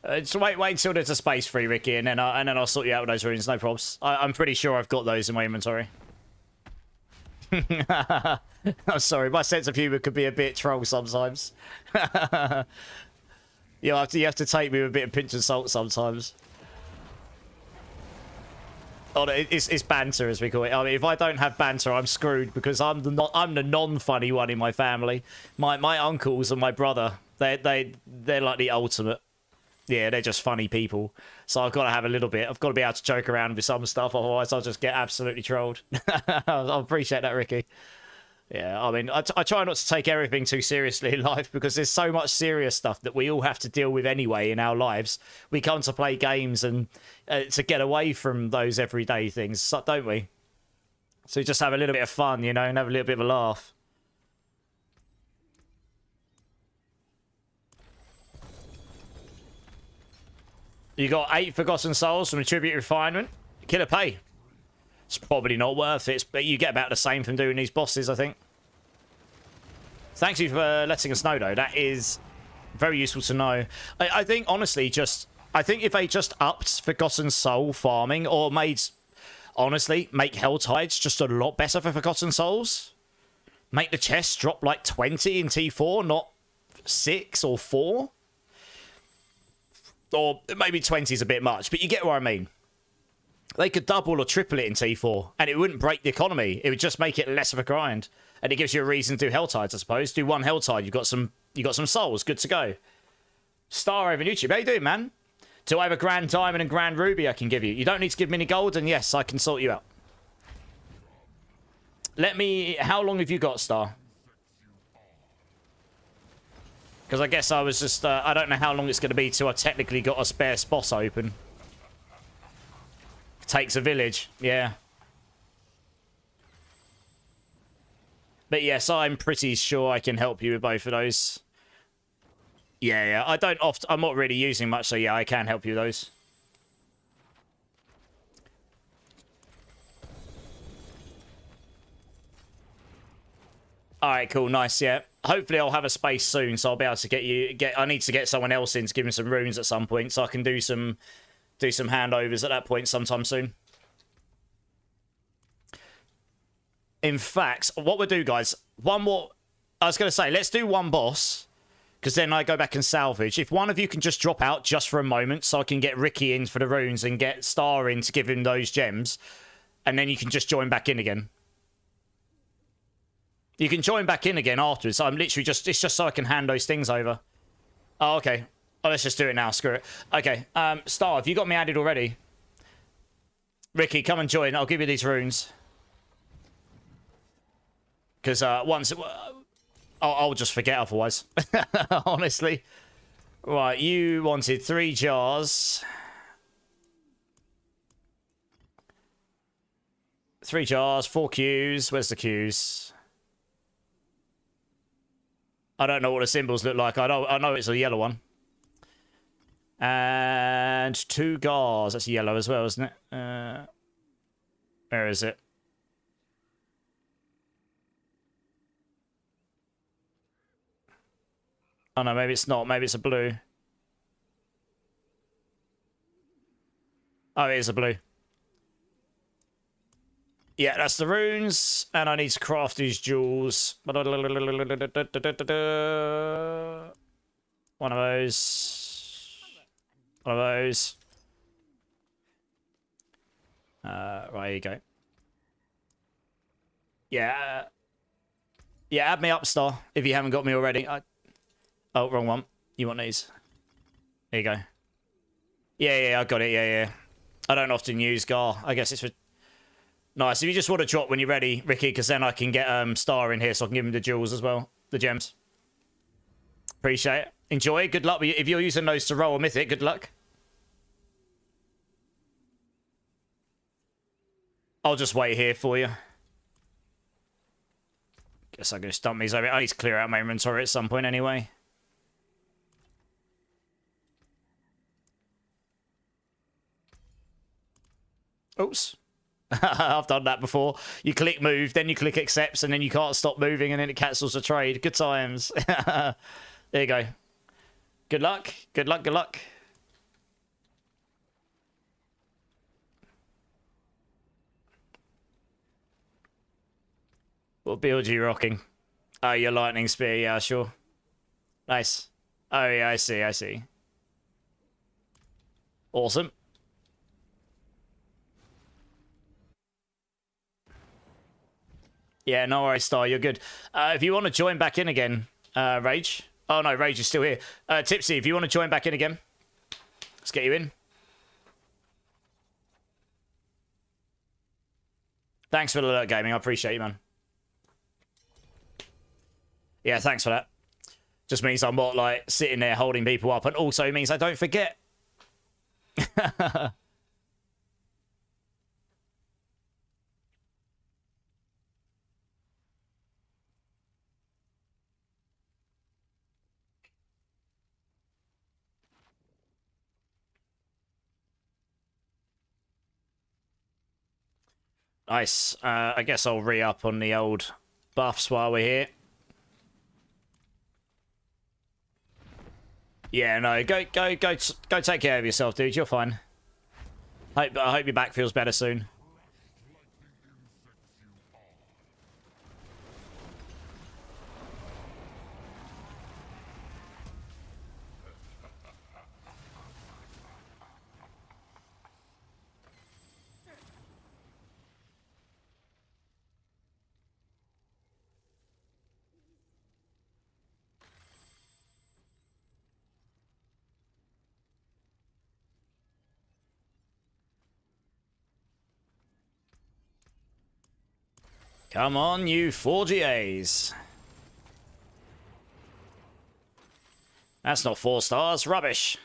Speaker 1: Just wait till there's a space free, Ricky, and then I'll sort you out with those runes. No probs. I'm pretty sure I've got those in my inventory. I'm sorry, my sense of humour could be a bit troll sometimes. You have to take me with a bit of pinch of salt sometimes. Oh, it's banter, as we call it. I mean, if I don't have banter, I'm screwed because I'm the non-funny one in my family. My uncles and my brother, they're like the ultimate. Yeah, they're just funny people. So I've got to have a little bit. I've got to be able to joke around with some stuff, otherwise I'll just get absolutely trolled. I appreciate that, Ricky. Yeah, I mean, I try not to take everything too seriously in life because there's so much serious stuff that we all have to deal with anyway in our lives. We come to play games and to get away from those everyday things, don't we? So just have a little bit of fun, you know, and have a little bit of a laugh. You got 8 Forgotten Souls from Attribute Refinement. Killer pay. It's probably not worth it, but you get about the same from doing these bosses, I think. Thanks you for letting us know, though. That is very useful to know. I think, honestly, I think if they just upped Forgotten Soul farming, or honestly, make Hell Tides just a lot better for Forgotten Souls. Make the chests drop like 20 in T4, not 6 or 4. Or maybe 20 is a bit much, but you get what I mean. They could double or triple it in T4, and it wouldn't break the economy. It would just make it less of a grind, and it gives you a reason to do Hell Tides, I suppose. Do 1 Hell Tide, you got some souls, good to go. Star over YouTube, how you doing, man? Do I have a Grand Diamond and Grand Ruby I can give you? You don't need to give me any gold, and yes, I can sort you out. How long have you got, Star? Because I guess I was just, I don't know how long it's going to be till I technically got a spare spot open. Takes a village, yeah. But yes, I'm pretty sure I can help you with both of those. Yeah, I'm not really using much, so yeah, I can help you with those. Alright, cool, nice, yeah. Hopefully I'll have a space soon, so I'll be able to I need to get someone else in to give me some runes at some point, so I can do some handovers at that point sometime soon. In fact, what we'll do, guys, I was going to say, let's do one boss, because then I go back and salvage. If one of you can just drop out just for a moment, so I can get Ricky in for the runes and get Star in to give him those gems, and then you can just join back in again. You can join back in again afterwards. I'm literally it's just so I can hand those things over. Oh, okay. Oh, let's just do it now. Screw it. Okay. Star, have you got me added already? Ricky, come and join. I'll give you these runes. Because I'll just forget otherwise. Honestly. Right, you wanted 3 jars. 3 jars, 4 queues. Where's the queues? I don't know what the symbols look like. I know it's a yellow one. And 2 gars. That's yellow as well, isn't it? Where is it? Oh no, maybe it's not. Maybe it's a blue. Oh, it is a blue. Yeah, that's the runes. And I need to craft these jewels. One of those. One of those. Right, here you go. Yeah. Yeah, add me up, Star, if you haven't got me already. Oh, wrong one. You want these? There you go. Yeah, I got it. Yeah. I don't often use Gar. I guess it's for... Nice. If you just want to drop when you're ready, Ricky, because then I can get Star in here so I can give him the jewels as well. The gems. Appreciate it. Enjoy. Good luck. If you're using those to roll a mythic, good luck. I'll just wait here for you. Guess I'm going to stump these over. I need to clear out my inventory at some point anyway. Oops. I've done that before. You click move, then you click accepts, and then you can't stop moving, and then it cancels the trade. Good times. There you go. Good luck. Good luck. Good luck. What build are you rocking? Oh, your lightning spear. Yeah, sure. Nice. Oh, yeah, I see. Awesome. Yeah, no worries, Star. You're good. If you want to join back in again, Rage. Oh, no, Rage is still here. Tipsy, if you want to join back in again, let's get you in. Thanks for the alert, Gaming. I appreciate you, man. Yeah, thanks for that. Just means I'm not, like, sitting there holding people up, and also means I don't forget. Nice. I guess I'll re-up on the old buffs while we're here. Yeah, no, go take care of yourself, dude. You're fine. I hope your back feels better soon. Come on, you 4GAs. That's not 4 stars. Rubbish.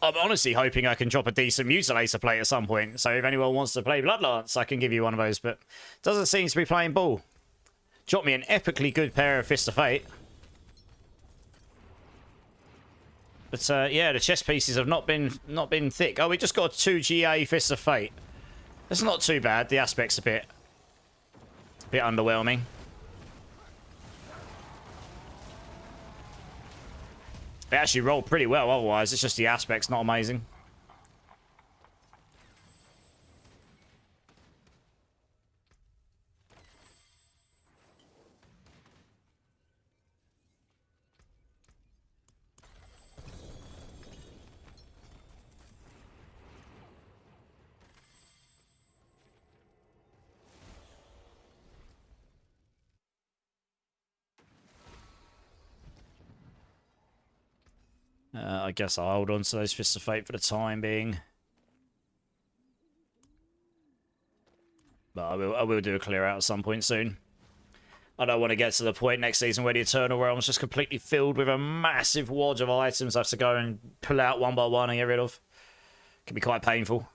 Speaker 1: I'm honestly hoping I can drop a decent Mutilator plate at some point. So if anyone wants to play Bloodlance, I can give you one of those. But doesn't seem to be playing ball. Drop me an epically good pair of Fist of Fate. But yeah, the chess pieces have not been thick. Oh, we just got a 2GA Fist of Fate. That's not too bad. The aspect's a bit underwhelming. They actually rolled pretty well otherwise. It's just the aspect's not amazing. I guess I'll hold on to those Fists of Fate for the time being. But I will do a clear out at some point soon. I don't want to get to the point next season where the Eternal Realm's just completely filled with a massive wad of items I have to go and pull out one by one and get rid of. It can be quite painful.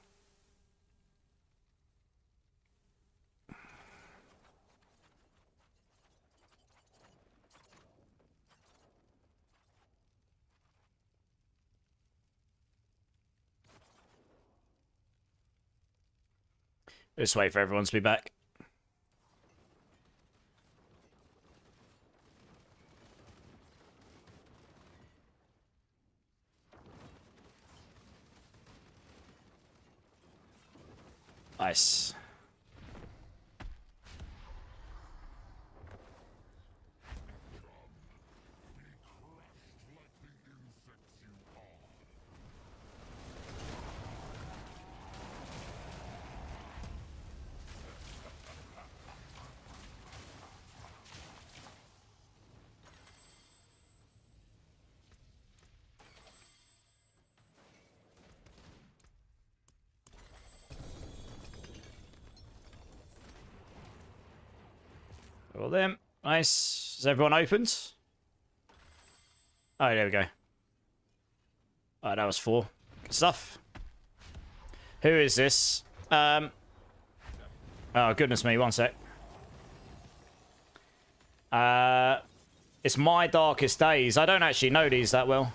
Speaker 1: Just wait for everyone to be back. Nice. Well then, nice. Is everyone opened? Oh, there we go. Oh, that was 4. Good stuff. Who is this? Oh, goodness me, one sec. It's My Darkest Days. I don't actually know these that well.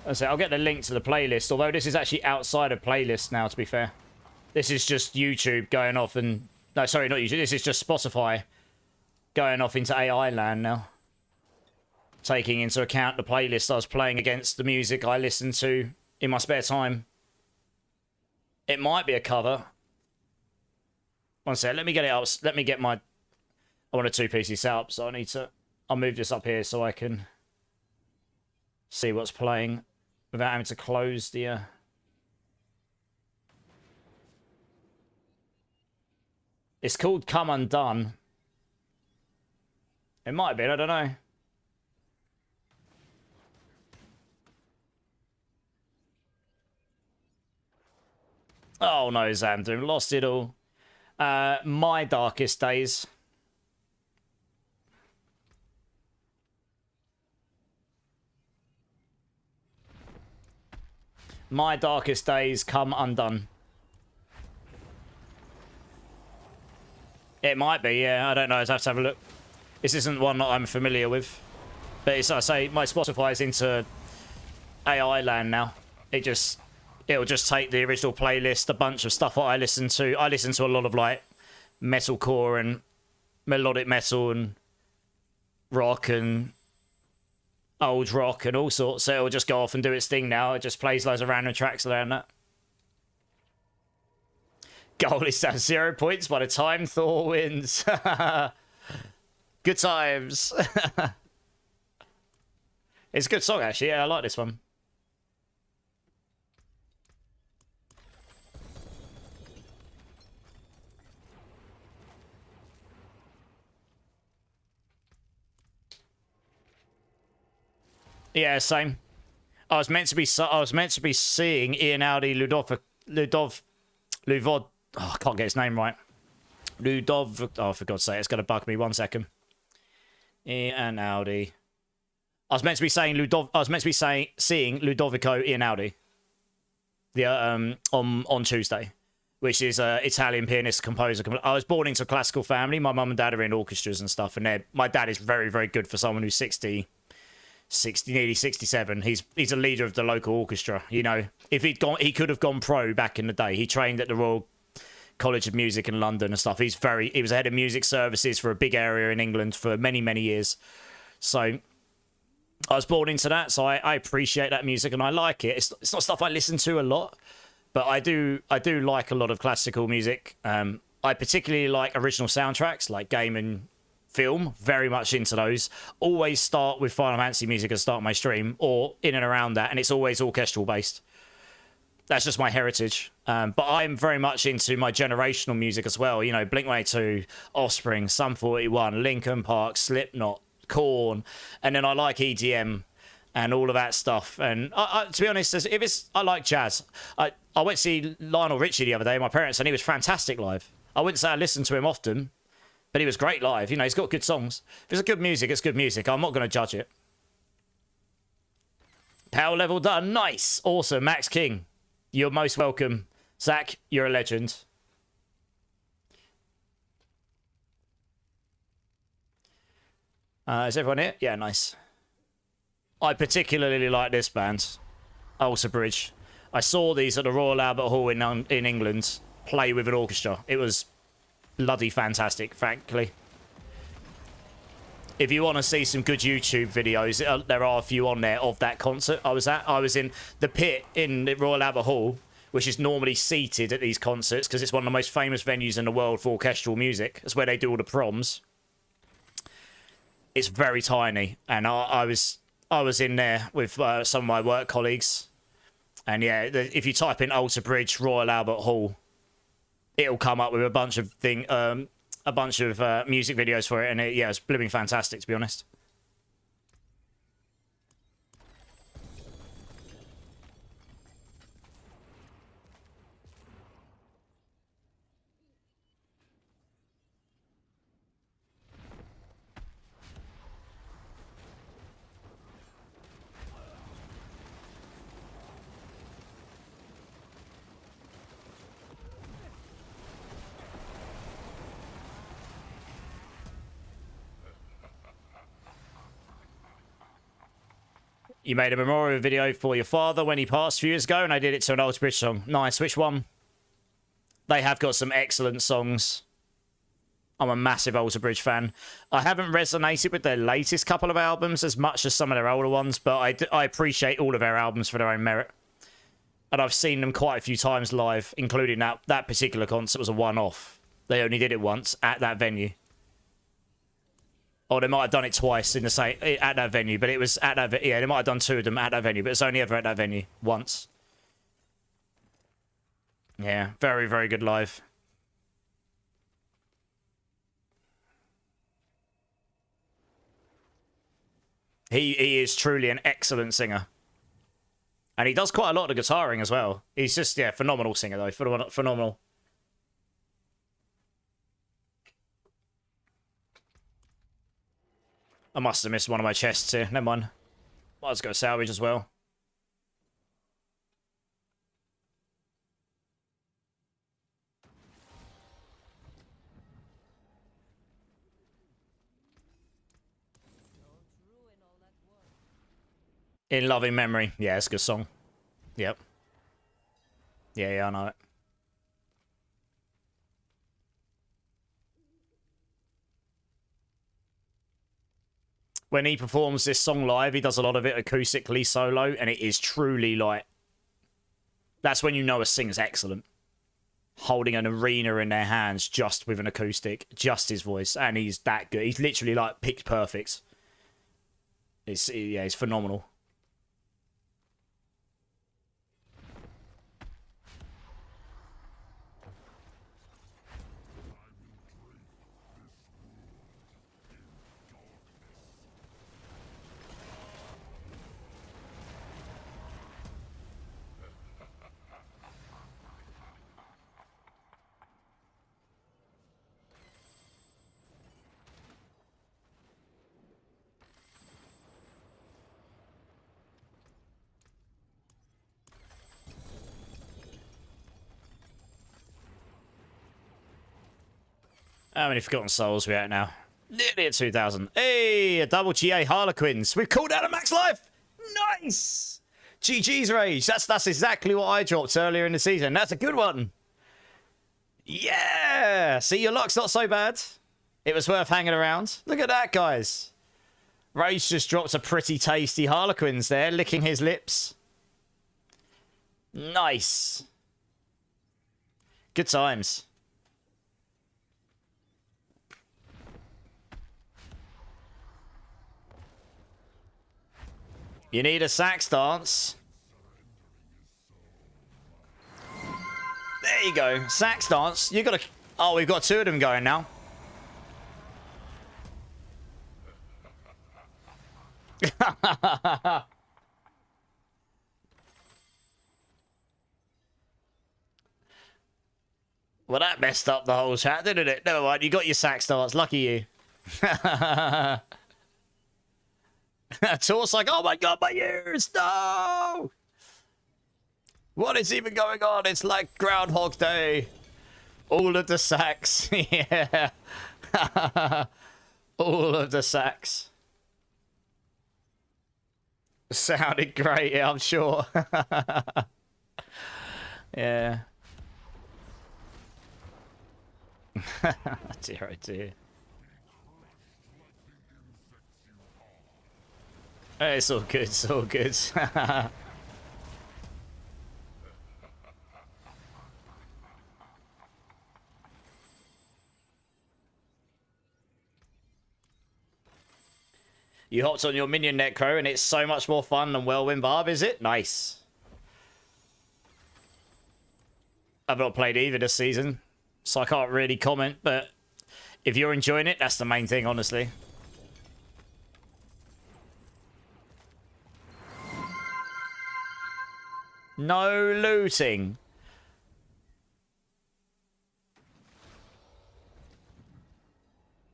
Speaker 1: I'll get the link to the playlist, although this is actually outside of playlist now, to be fair. This is just YouTube going off and... No, sorry, not YouTube. This is just Spotify going off into AI land now. Taking into account the playlist I was playing against the music I listened to in my spare time. It might be a cover. One sec, let me get it up. Let me get my... I want a two-piece setup, so I need to... I'll move this up here so I can see what's playing without having to close the... It's called Come Undone. It might be, I don't know. Oh no, Zamdoom, lost it all. My Darkest Days. My Darkest Days, Come Undone. It might be, yeah. I don't know. I'd have to have a look. This isn't one that I'm familiar with. But it's, I say, my Spotify's into AI land now. It'll just take the original playlist, a bunch of stuff that I listen to. I listen to a lot of, like, metalcore and melodic metal and rock and old rock and all sorts. So it'll just go off and do its thing now. It just plays loads of random tracks around that. Goal is down 0 points by the time Thor wins. Good times. It's a good song, actually. Yeah, I like this one. Yeah, same. I was meant to be seeing Ian Audi Ludov. Oh, I can't get his name right. Ludov. Oh, for God's sake, it's going to bug me. 1 second. Ian Audi. I was meant to be saying Ludov. I was meant to be seeing Ludovico Einaudi. On Tuesday, which is Italian pianist, composer. I was born into a classical family. My mum and dad are in orchestras and stuff, and my dad is very, very good for someone who's 60, nearly 67. He's a leader of the local orchestra. You know, if he could have gone pro back in the day. He trained at the Royal College of Music in London and stuff. He was head of music services for a big area in England for many, many years. So I was born into that, so I appreciate that music and I like it. It's not stuff I listen to a lot, but I do like a lot of classical music. I particularly like original soundtracks, like game and film. Very much into those. Always start with Final Fantasy music and start my stream, or in and around that, and it's always orchestral based. That's just my heritage. But I'm very much into my generational music as well. You know, Blink-182, Offspring, Sum 41, Linkin Park, Slipknot, Korn, and then I like EDM and all of that stuff. And to be honest, I like jazz. I went to see Lionel Richie the other day, my parents, and he was fantastic live. I wouldn't say I listen to him often, but he was great live. You know, he's got good songs. If it's good music, it's good music. I'm not going to judge it. Power level done. Nice. Awesome. Max King, you're most welcome. Zach, you're a legend. Is everyone here? Yeah, nice. I particularly like this band, Alter Bridge. I saw these at the Royal Albert Hall in England play with an orchestra. It was bloody fantastic, frankly. If you want to see some good YouTube videos, there are a few on there of that concert I was at. I was in the pit in the Royal Albert Hall, which is normally seated at these concerts because it's one of the most famous venues in the world for orchestral music. It's where they do all the proms. It's very tiny, and I was in there with some of my work colleagues, and yeah, if you type in Alter Bridge Royal Albert Hall, it'll come up with a bunch of music videos for it, and yeah, it's blooming fantastic, to be honest. You made a memorial video for your father when he passed a few years ago, and I did it to an Alter Bridge song. Nice. Which one? They have got some excellent songs. I'm a massive Alter Bridge fan. I haven't resonated with their latest couple of albums as much as some of their older ones, but I appreciate all of their albums for their own merit. And I've seen them quite a few times live, including that particular concert was a one-off. They only did it once at that venue. Or they might have done it twice in the same at that venue, but it was at that yeah, they might have done two of them at that venue, but it's only ever at that venue once. Yeah, very, very good live. He is truly an excellent singer. And he does quite a lot of the guitaring as well. He's just, yeah, phenomenal singer, though. Phenomenal. I must have missed one of my chests here. Never mind. Might as well go salvage as well. In Loving Memory. Yeah, it's a good song. Yep. Yeah, I know it. When he performs this song live, he does a lot of it acoustically solo, and it is truly like... That's when you know a singer's excellent. Holding an arena in their hands just with an acoustic, just his voice, and he's that good. He's literally like picked perfect. It's phenomenal. How many Forgotten Souls we at now? Nearly at 2,000. Hey, a double GA Harlequins. We've called out a max life. Nice. GG's Rage. That's exactly what I dropped earlier in the season. That's a good one. Yeah. See, your luck's not so bad. It was worth hanging around. Look at that, guys. Rage just dropped a pretty tasty Harlequins there, licking his lips. Nice. Good times. You need a sax dance. There you go. Sax dance. You gotta... Oh, we've got two of them going now. Well, that messed up the whole chat, didn't it? Never mind. You got your sax dance. Lucky you. Tor's like, oh my god, my ears, no! What is even going on? It's like Groundhog Day. All of the sax, yeah. All of the sax. Sounded great, yeah, I'm sure. Yeah. Dear, oh dear. It's all good, it's all good. You hopped on your minion Necro and it's so much more fun than Whirlwind Barb, is it? Nice. I've not played either this season, so I can't really comment, but if you're enjoying it, that's the main thing, honestly. No looting.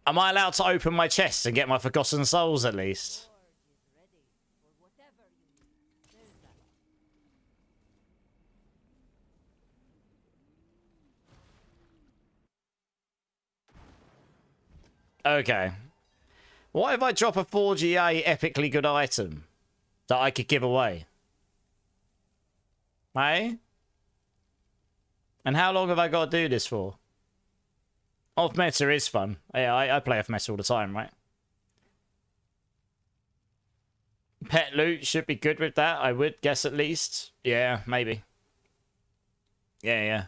Speaker 1: Am I allowed to open my chest and get my Forgotten Souls at least? Okay. What if I drop a 4GA epically good item that I could give away? Hey? And how long have I got to do this for? Off meta is fun. Yeah, I play off meta all the time, right? Pet loot should be good with that, I would guess at least. Yeah, maybe. Yeah, yeah.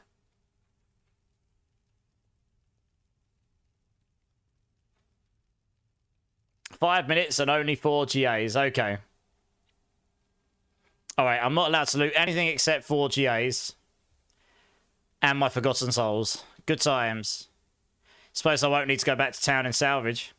Speaker 1: "5 minutes and only 4 GAs. Okay. Alright, I'm not allowed to loot anything except 4 GAs. And my Forgotten Souls. Good times. Suppose I won't need to go back to town and salvage.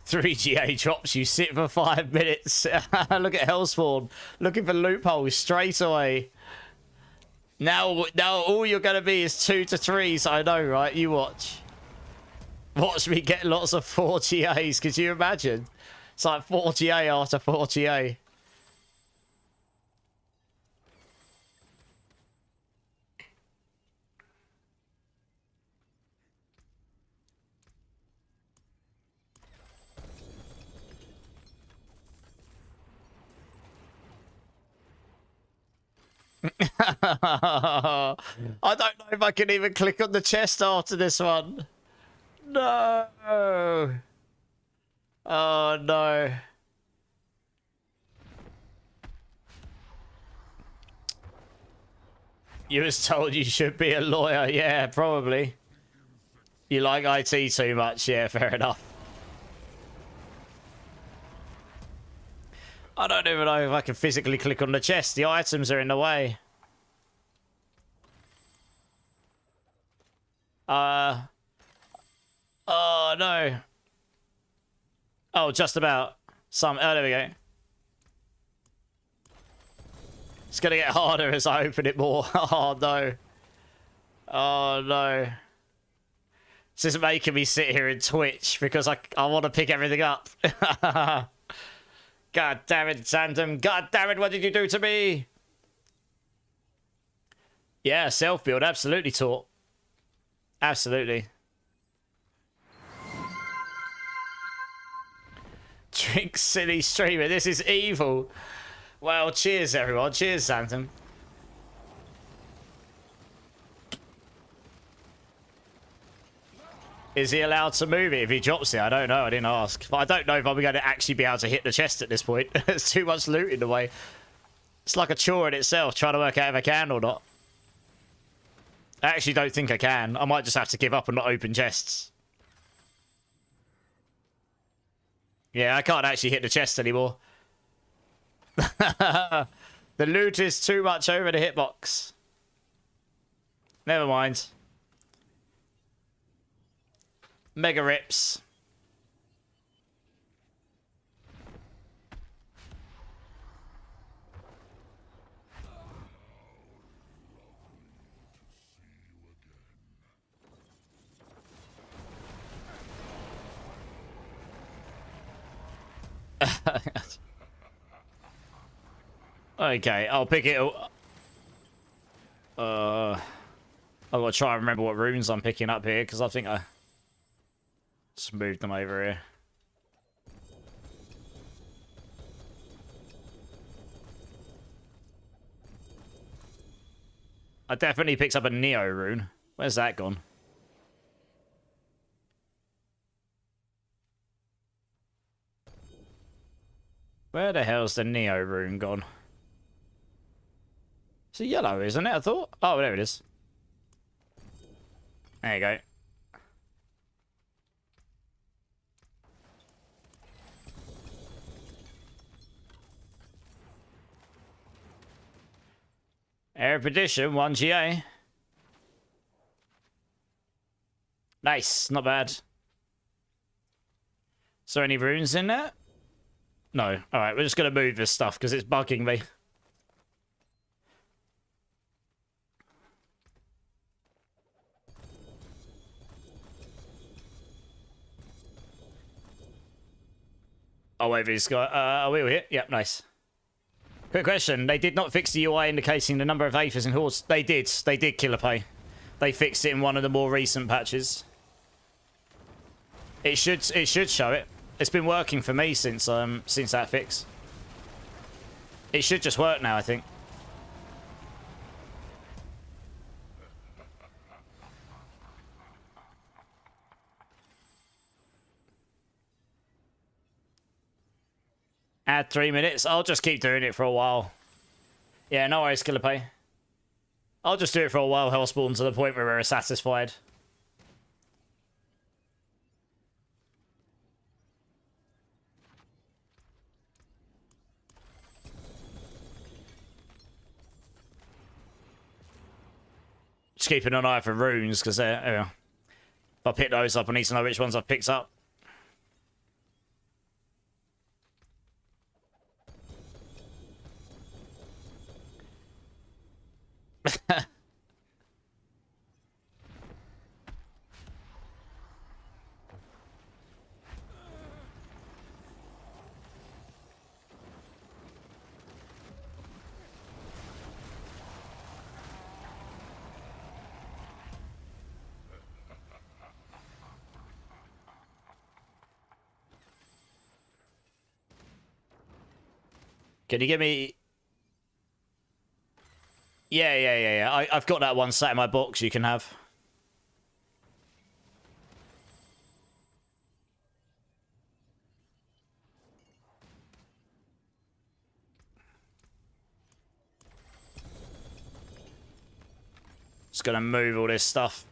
Speaker 1: 3 GA drops, you sit for 5 minutes. Look at Hellspawn. Looking for loopholes straight away. Now all you're going to be is 2 to 3s. I know, right? You watch. Watch me get lots of 4 GAs. Could you imagine? It's like 4 GA after 4 GA. I don't know if I can even click on the chest after this one. No. Oh, no. You was told you should be a lawyer. Yeah, probably. You like IT too much. Yeah, fair enough. I don't even know if I can physically click on the chest. The items are in the way. Oh, no. Oh, just about. Oh, there we go. It's going to get harder as I open it more. Oh, no. Oh, no. This is making me sit here and twitch because I want to pick everything up. God damn it, Sandom. God damn it, what did you do to me? Yeah, self-build. Absolutely, taught. Absolutely. Drink silly streamer. This is evil. Well, cheers, everyone. Cheers, Sandom. Is he allowed to move it if he drops it? I don't know. I didn't ask. But I don't know if I'm going to actually be able to hit the chest at this point. There's too much loot in the way. It's like a chore in itself, trying to work out if I can or not. I actually don't think I can. I might just have to give up and not open chests. Yeah, I can't actually hit the chest anymore. The loot is too much over the hitbox. Never mind. Mega rips. Okay, I'll pick it. I've got to try and remember what runes I'm picking up here because I think I just moved them over here. I definitely picked up a Neo rune. Where's that gone? Where the hell's the Neo rune gone? It's a yellow, isn't it? I thought. Oh, there it is. There you go. Erudition, 1 GA. Nice, not bad. Is there any runes in there? No. Alright, we're just going to move this stuff because it's bugging me. Oh, wait, he's got... are we all here? Yep, nice. Quick question. They did not fix the UI indicating the number of aphers in hordes. They did. They did, Killer Pay. They fixed it in one of the more recent patches. It should show it. It's been working for me since that fix. It should just work now, I think. Add 3 minutes. I'll just keep doing it for a while. Yeah, no worries, Killer Pay. I'll just do it for a while, Hellspawn, to the point where we're satisfied. Just keeping an eye for runes, because if I pick those up, I need to know which ones I've picked up. Can you give me... Yeah. I've got that one sat in my box you can have. Just gonna move all this stuff.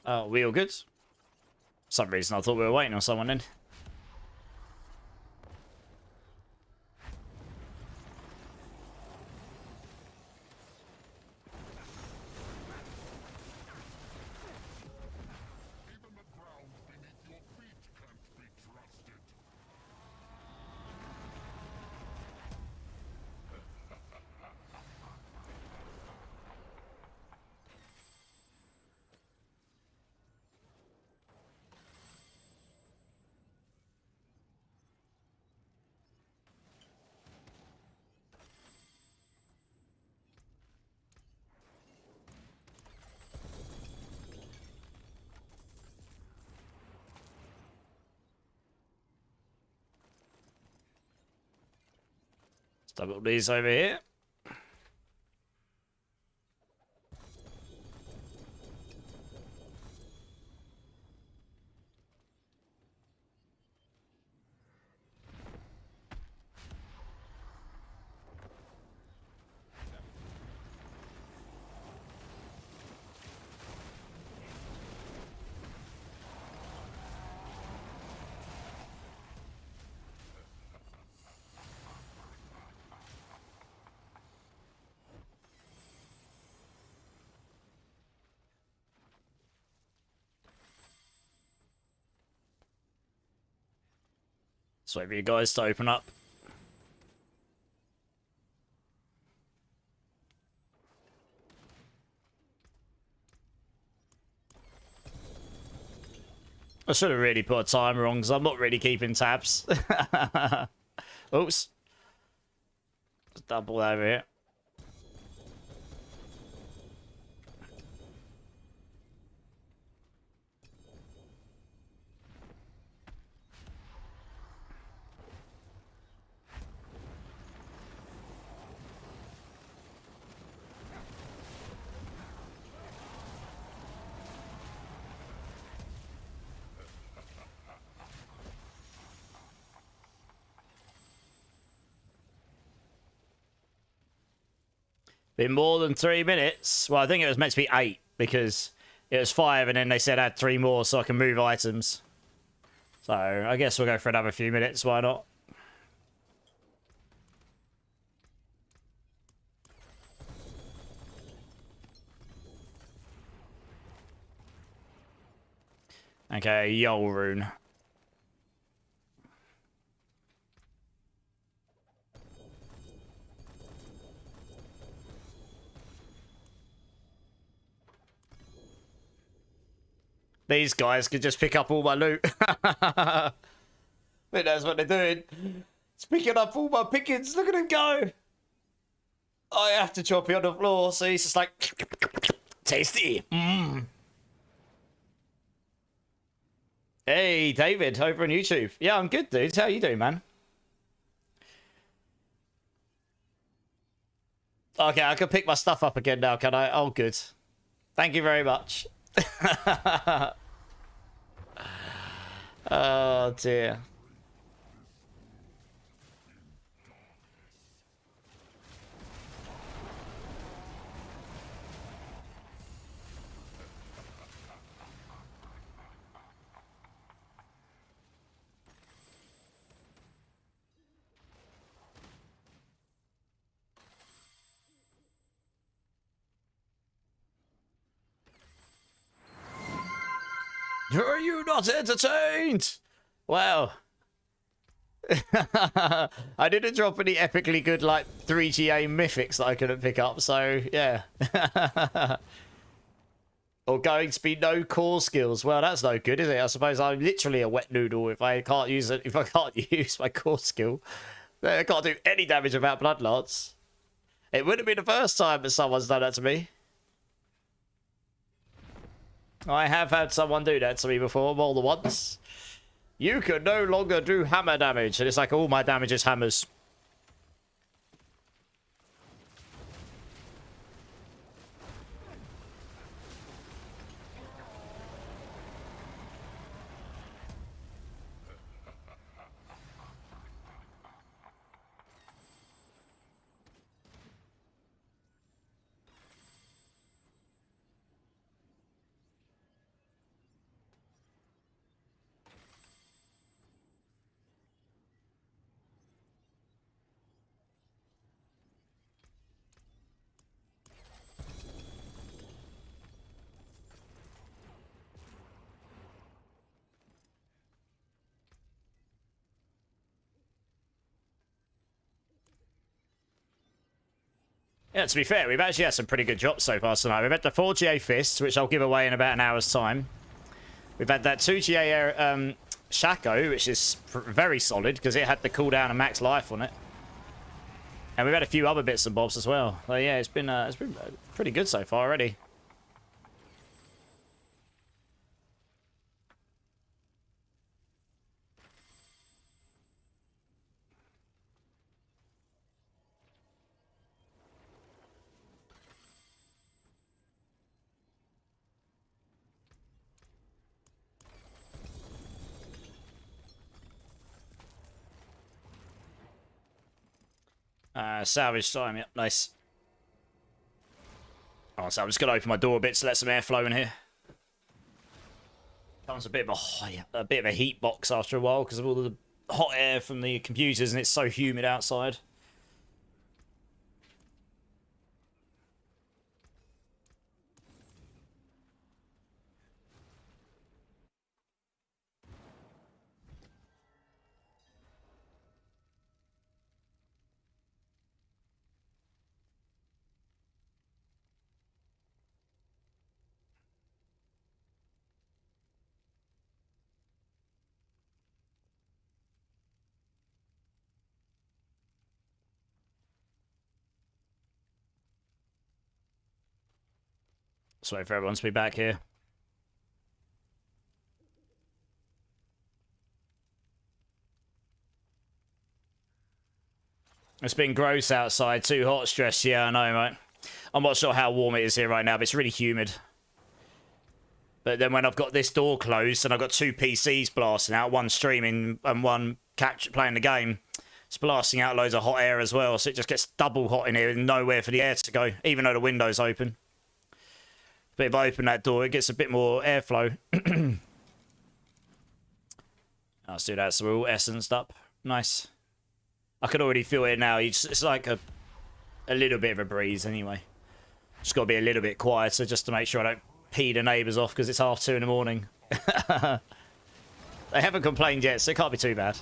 Speaker 1: Oh, we all good? For some reason I thought we were waiting on someone then. Double these over here. Just wait for you guys to open up. I should have really put a timer on because I'm not really keeping tabs. Oops. Just double over here. Been more than 3 minutes. Well, I think it was meant to be 8 because it was 5 and then they said add 3 more so I can move items. So I guess we'll go for another few minutes. Why not? Okay, Yol rune. These guys could just pick up all my loot. I think that's what they're doing. It's picking up all my pickings. Look at him go. I have to chop it on the floor, so he's just like, tasty. Mmm. Hey, David, over on YouTube. Yeah, I'm good, dude. How you doing, man? Okay, I can pick my stuff up again now, can I? Oh, good. Thank you very much. Oh, dear. Are you not entertained? Well, I didn't drop any epically good, like, 3GA mythics that I couldn't pick up, so, yeah. Or going to be no core skills. Well, that's no good, is it? I suppose I'm literally a wet noodle if I can't use it, if I can't use my core skill. I can't do any damage without Bloodlords. It wouldn't be the first time that someone's done that to me. I have had someone do that to me before, more than once. You can no longer do hammer damage. And it's like, all my damage is hammers. Yeah, to be fair, we've actually had some pretty good drops so far tonight. We've had the 4GA Fists, which I'll give away in about an hour's time. We've had that 2GA Shaco, which is very solid because it had the cooldown and max life on it. And we've had a few other bits and bobs as well. So yeah, it's been pretty good so far already. Salvage time, yep, nice. Oh, so I'm just gonna open my door a bit to let some air flow in here. Comes a bit of a heat box after a while because of all the hot air from the computers, and it's so humid outside. Just wait for everyone to be back here. It's been gross outside, too hot, stress. Yeah, I know, right? I'm not sure how warm it is here right now, but it's really humid. But then when I've got this door closed and I've got two PCs blasting out, one streaming and one playing the game, it's blasting out loads of hot air as well, so it just gets double hot in here and nowhere for the air to go, even though the window's open. But if I open that door, it gets a bit more airflow. Let's do that, so we're all essenced up. Nice. I can already feel it now. It's like a little bit of a breeze anyway. Just got to be a little bit quieter just to make sure I don't pee the neighbours off because it's 2:30 in the morning. They haven't complained yet, so it can't be too bad.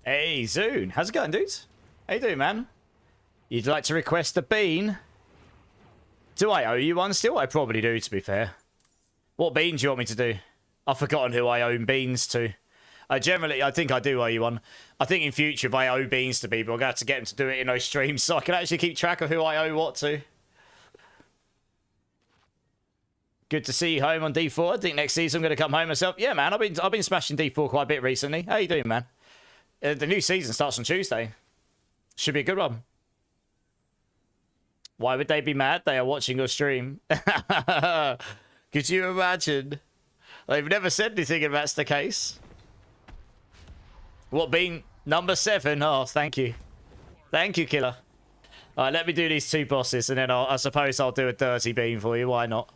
Speaker 1: Hey, Zune. How's it going, dudes? How you doing, man? You'd like to request a bean? Do I owe you one still? I probably do, to be fair. What bean do you want me to do? I've forgotten who I own beans to. I think I do owe you one. I think in future, if I owe beans to people, I'm going to have to get them to do it in those streams so I can actually keep track of who I owe what to. Good to see you home on D4. I think next season I'm going to come home myself. Yeah, man, I've been smashing D4 quite a bit recently. How you doing, man? The new season starts on Tuesday. Should be a good one. Why would they be mad? They are watching your stream. Could you imagine? They've never said anything if that's the case. What being number 7? Oh, thank you. Thank you, killer. All right, let me do these 2 bosses, and then I suppose I'll do a dirty beam for you. Why not?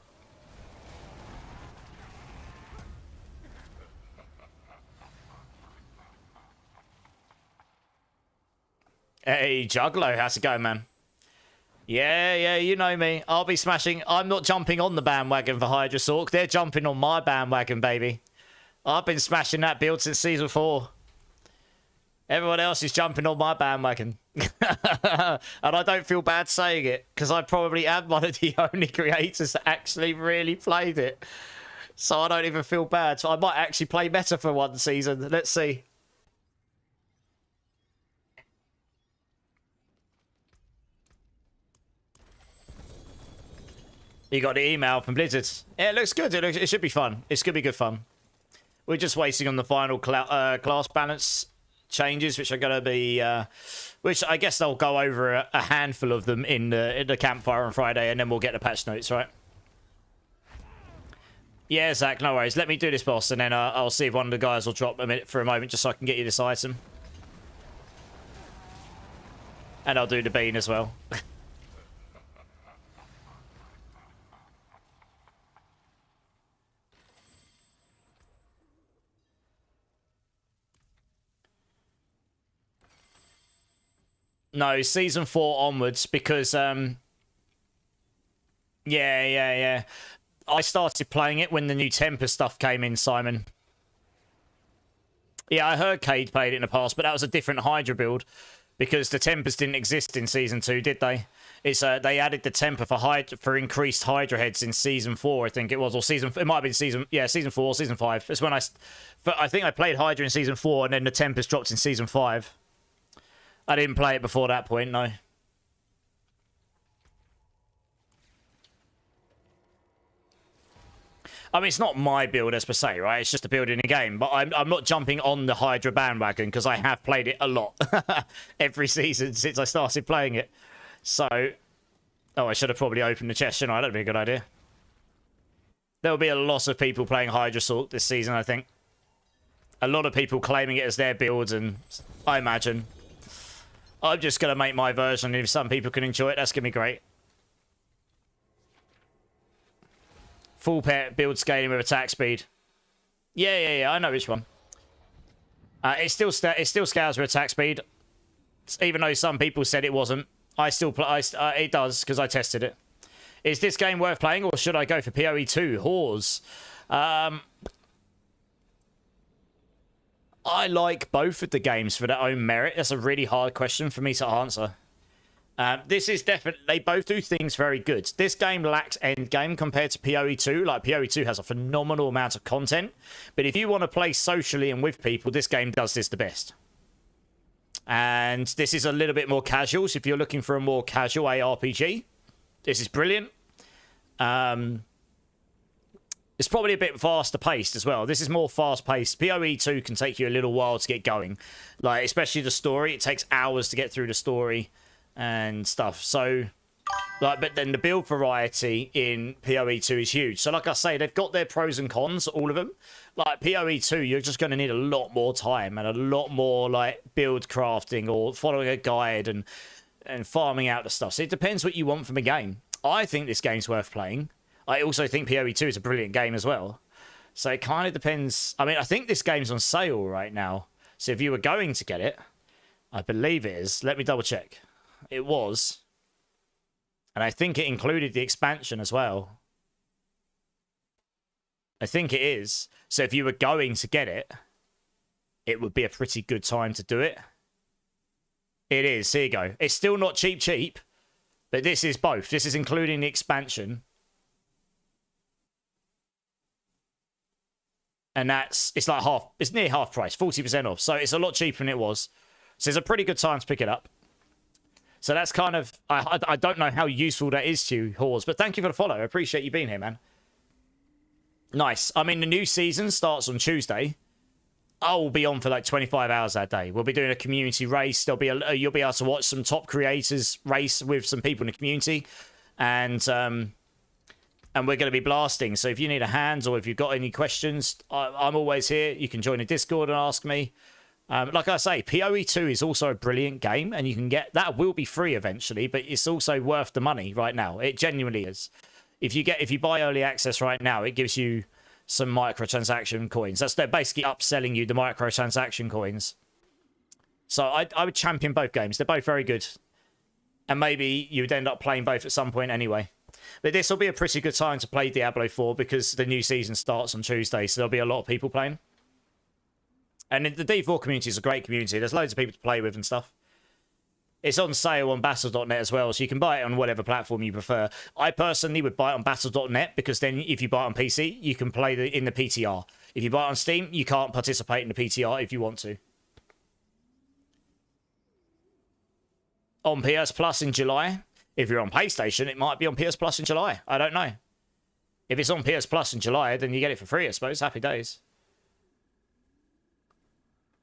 Speaker 1: Hey, Juggalo, how's it going, man? Yeah, you know me. I'll be smashing. I'm not jumping on the bandwagon for Hydra Sork. They're jumping on my bandwagon, baby. I've been smashing that build since Season 4. Everyone else is jumping on my bandwagon. And I don't feel bad saying it, because I probably am one of the only creators that actually really played it. So I don't even feel bad. So I might actually play better for one season. Let's see. You got the email from Blizzard. Yeah, it looks good. It should be fun. It's going to be good fun. We're just waiting on the final class balance changes, which are going to be... which I guess they'll go over a handful of them in the campfire on Friday, and then we'll get the patch notes, right? Yeah, Zach, no worries. Let me do this boss, and then I'll see if one of the guys will drop a minute for a moment just so I can get you this item. And I'll do the bean as well. No, Season 4 onwards, because, yeah. I started playing it when the new Temper stuff came in, Simon. Yeah, I heard Cade played it in the past, but that was a different Hydra build, because the Tempers didn't exist in Season 2, did they? It's they added the Temper for increased Hydra heads in Season 4, I think it was, or it might have been Season 4 or Season 5. It's when I think I played Hydra in Season 4, and then the Tempers dropped in Season 5. I didn't play it before that point, no. I mean, it's not my build as per se, right? It's just a build in a game. But I'm not jumping on the Hydra bandwagon because I have played it a lot. Every season since I started playing it. So... Oh, I should have probably opened the chest, shouldn't I? That'd be a good idea. There'll be a lot of people playing Hydra Sork this season, I think. A lot of people claiming it as their builds, and I imagine... I'm just going to make my version, and if some people can enjoy it, that's going to be great. Full pet, build scaling with attack speed. Yeah, I know which one. It still scales with attack speed. Even though some people said it wasn't. I still play. It does, because I tested it. Is this game worth playing, or should I go for PoE 2? Whores. I like both of the games for their own merit. That's a really hard question for me to answer. This is definitely... They both do things very good. This game lacks endgame compared to PoE 2. Like, PoE 2 has a phenomenal amount of content. But if you want to play socially and with people, this game does this the best. And this is a little bit more casual. So if you're looking for a more casual ARPG, this is brilliant. It's probably a bit faster paced as well. This is more fast paced. PoE 2 can take you a little while to get going. Like, especially the story. It takes hours to get through the story and stuff. So Like, but then the build variety in PoE2 is huge. So like I say, they've got their pros and cons, all of them. Like PoE2, you're just going to need a lot more time and a lot more like build crafting or following a guide and farming out the stuff. So it depends what you want from a game. I think this game's worth playing. I also think PoE2 is a brilliant game as well. So it kind of depends. I mean, I think this game's on sale right now. So if you were going to get it, I believe it is. Let me double check. It was. And I think it included the expansion as well. I think it is. So if you were going to get it, it would be a pretty good time to do it. It is. Here you go. It's still not cheap, but this is both. This is including the expansion. And it's like it's near half price, 40% off. So it's a lot cheaper than it was. So it's a pretty good time to pick it up. So that's kind of, I don't know how useful that is to you, Hors, but thank you for the follow. I appreciate you being here, man. Nice. I mean, the new season starts on Tuesday. I'll be on for like 25 hours that day. We'll be doing a community race. You'll be able to watch some top creators race with some people in the community. And we're going to be blasting. So if you need a hand or if you've got any questions, I'm always here. You can join the Discord and ask me. Like I say, PoE2 is also a brilliant game, and you can get that will be free eventually, but it's also worth the money right now. It genuinely is. If you buy early access right now, it gives you some microtransaction coins. They're basically upselling you the microtransaction coins. So I would champion both games. They're both very good, and maybe you would end up playing both at some point anyway. But this will be a pretty good time to play Diablo 4 because the new season starts on Tuesday, so there'll be a lot of people playing. And the D4 community is a great community. There's loads of people to play with and stuff. It's on sale on battle.net as well, so you can buy it on whatever platform you prefer. I personally would buy it on battle.net because then if you buy it on PC, you can play in the PTR. If you buy it on Steam, you can't participate in the PTR if you want to. On PS Plus in July. If you're on PlayStation, it might be on PS Plus in July. I don't know. If it's on PS Plus in July, then you get it for free, I suppose. Happy days.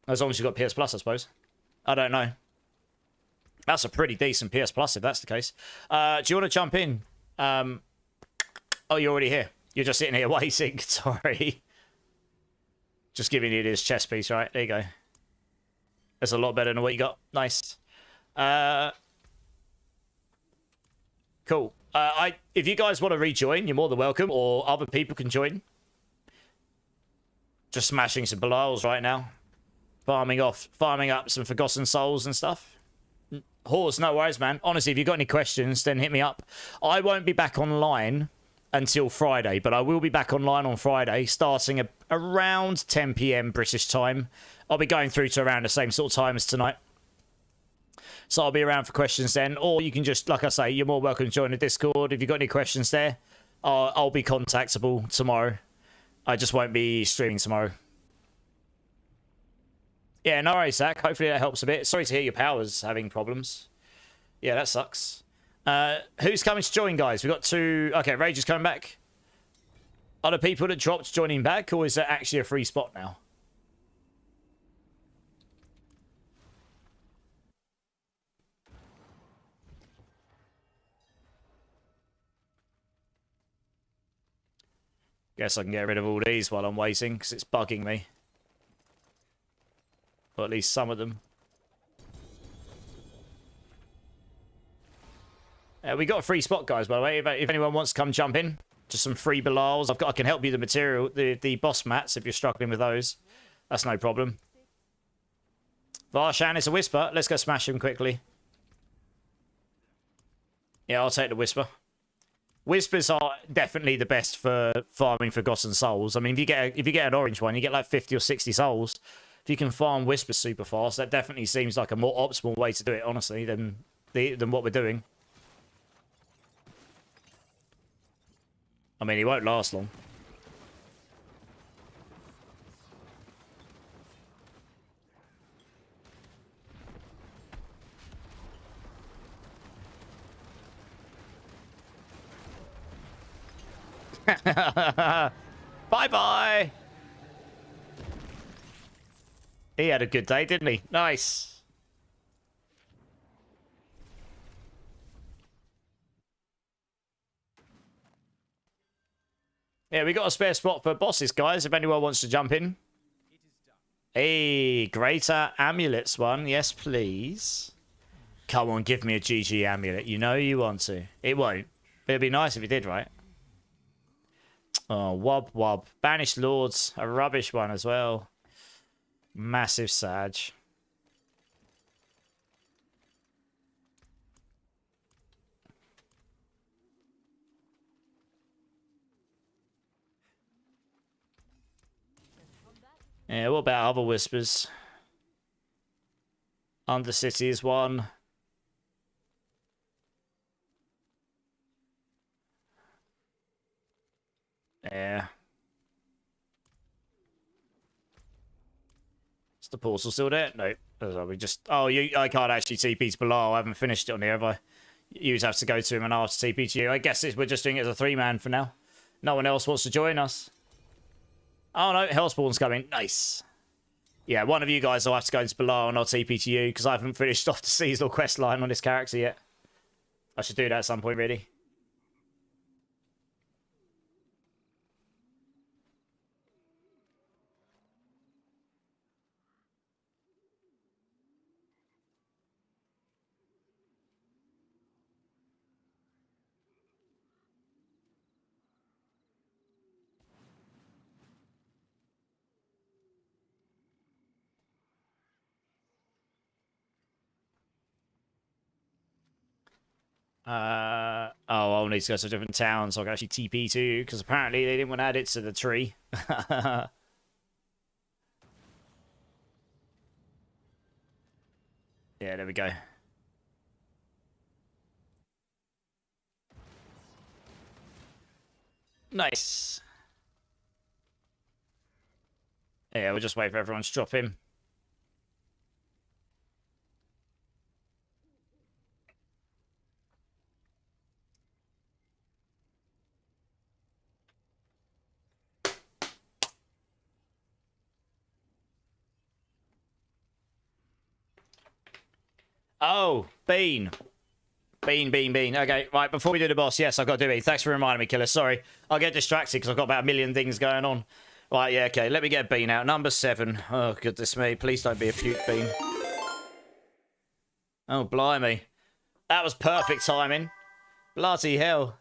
Speaker 1: As long as you've got PS Plus, I suppose. I don't know. That's a pretty decent PS Plus if that's the case. Do you want to jump in? Oh, you're already here. You're just sitting here waiting. Sorry. Just giving you this chess piece, right? There you go. That's a lot better than what you got. Nice. Cool. If you guys want to rejoin, you're more than welcome, or other people can join. Just smashing some Belials right now. Farming up some Forgotten Souls and stuff. Horse, no worries, man. Honestly, if you've got any questions, then hit me up. I won't be back online until Friday, but I will be back online on Friday, starting around 10 PM British time. I'll be going through to around the same sort of time as tonight. So I'll be around for questions then, or you can just, like I say, you're more welcome to join the Discord. If you've got any questions there, I'll be contactable tomorrow. I just won't be streaming tomorrow. Yeah, no worries, Zach. Hopefully that helps a bit. Sorry to hear your power's having problems. Yeah, that sucks. Who's coming to join, guys? We've got two... Okay, Rage is coming back. Are the people that dropped joining back, or is there actually a free spot now? Guess I can get rid of all these while I'm waiting, because it's bugging me. Or at least some of them. We got a free spot, guys, by the way. If anyone wants to come jump in, just some free Belials. I can help you the material, the boss mats, if you're struggling with those. That's no problem. Varshan is a Whisper. Let's go smash him quickly. Yeah, I'll take the Whisper. Whispers are definitely the best for farming Forgotten Souls. I mean, if you get an orange one, you get like 50 or 60 souls. If you can farm Whispers super fast, that definitely seems like a more optimal way to do it, honestly, than what we're doing. I mean, he won't last long. Bye-bye! He had a good day, didn't he? Nice. Yeah, we got a spare spot for bosses, guys, if anyone wants to jump in. Hey, greater amulets one. Yes, please. Come on, give me a GG amulet. You know you want to. It won't. But it'd be nice if you did, right? Oh, wob wob. Banished Lords. A rubbish one as well. Massive Sag. Yeah, what about other whispers? Undercity is one. Yeah. Is the portal still there? Nope. We just... Oh, I can't actually TP to below. I haven't finished it on here, have I? You just have to go to him and ask to TP to you. I guess we're just doing it as a 3-man for now. No one else wants to join us. Oh, no. Hellspawn's coming. Nice. Yeah, one of you guys will have to go to below and I'll TP to you because I haven't finished off the seasonal quest line on this character yet. I should do that at some point, really. Oh, I'll need to go to a different town so I can actually TP to, because apparently they didn't want to add it to the tree. Yeah, there we go. Nice. Yeah, we'll just wait for everyone to drop in. Oh, Bean. Bean. Okay, right, before we do the boss, yes, I've got to do it. Thanks for reminding me, Killer. Sorry. I'll get distracted because I've got about a million things going on. Right, yeah, okay, let me get Bean out. Number 7. Oh, goodness me. Please don't be a puke, Bean. Oh, blimey. That was perfect timing. Bloody hell.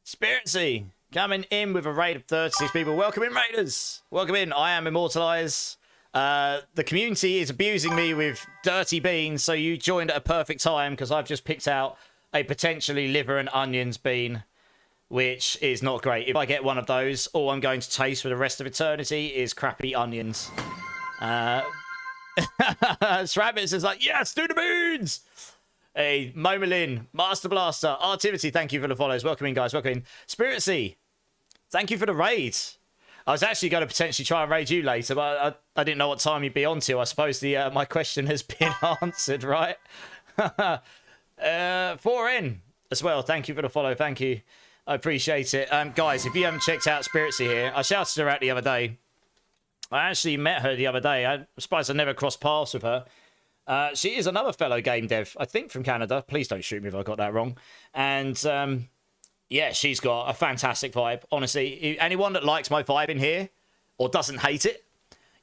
Speaker 1: Spiritsy, coming in with a raid of 36 people. Welcome in, Raiders. Welcome in. I am Immortalized. The community is abusing me with dirty beans, so you joined at a perfect time because I've just picked out a potentially liver and onions bean, which is not great. If I get one of those, all I'm going to taste for the rest of eternity is crappy onions. Srabbits is like, yes, do the beans! Hey, Momalin, Master Blaster, Artivity, thank you for the follows. Welcome in, guys, welcome in. Spiritsy, thank you for the raid. I was actually going to potentially try and raid you later, but I didn't know what time you'd be on to. I suppose my question has been answered, right? 4N as well. Thank you for the follow. Thank you. I appreciate it. Guys, if you haven't checked out Spiritsy here, I shouted her out the other day. I actually met her the other day. I'm surprised I never crossed paths with her. She is another fellow game dev, I think from Canada. Please don't shoot me if I got that wrong. And... yeah, she's got a fantastic vibe. Honestly, anyone that likes my vibe in here or doesn't hate it,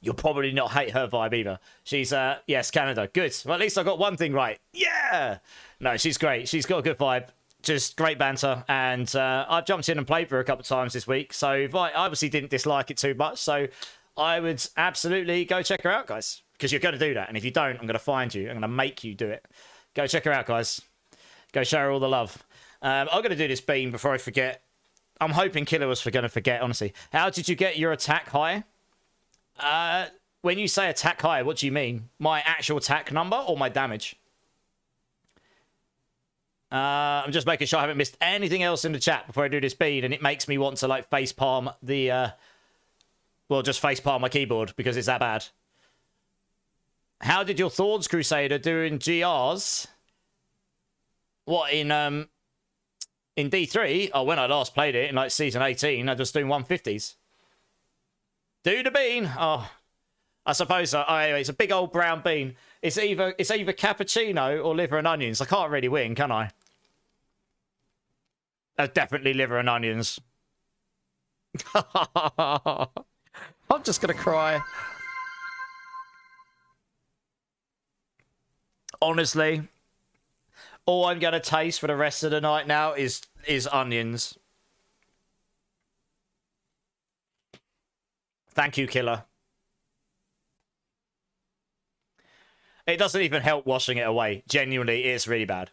Speaker 1: you'll probably not hate her vibe either. She's, yes, Canada. Good. Well, at least I got one thing right. Yeah! No, she's great. She's got a good vibe. Just great banter. And I've jumped in and played for her a couple of times this week. So I obviously didn't dislike it too much. So I would absolutely go check her out, guys. Because you're going to do that. And if you don't, I'm going to find you. I'm going to make you do it. Go check her out, guys. Go show her all the love. I'm going to do this bean before I forget. I'm hoping Killer was going to forget, honestly. How did you get your attack high? When you say attack high, what do you mean? My actual attack number or my damage? I'm just making sure I haven't missed anything else in the chat before I do this bean, and it makes me want to, like, facepalm the... well, just facepalm my keyboard because it's that bad. How did your Thorns Crusader do in GRs? What, in D3, oh, when I last played it in like season 18, I was doing 150s. Do the bean. Oh, I suppose so. Oh, anyway, it's a big old brown bean. It's either cappuccino or liver and onions. I can't really win, can I? Definitely liver and onions. I'm just gonna cry. Honestly, all I'm gonna taste for the rest of the night now is onions. Thank you, killer. It doesn't even help washing it away. Genuinely, it's really bad.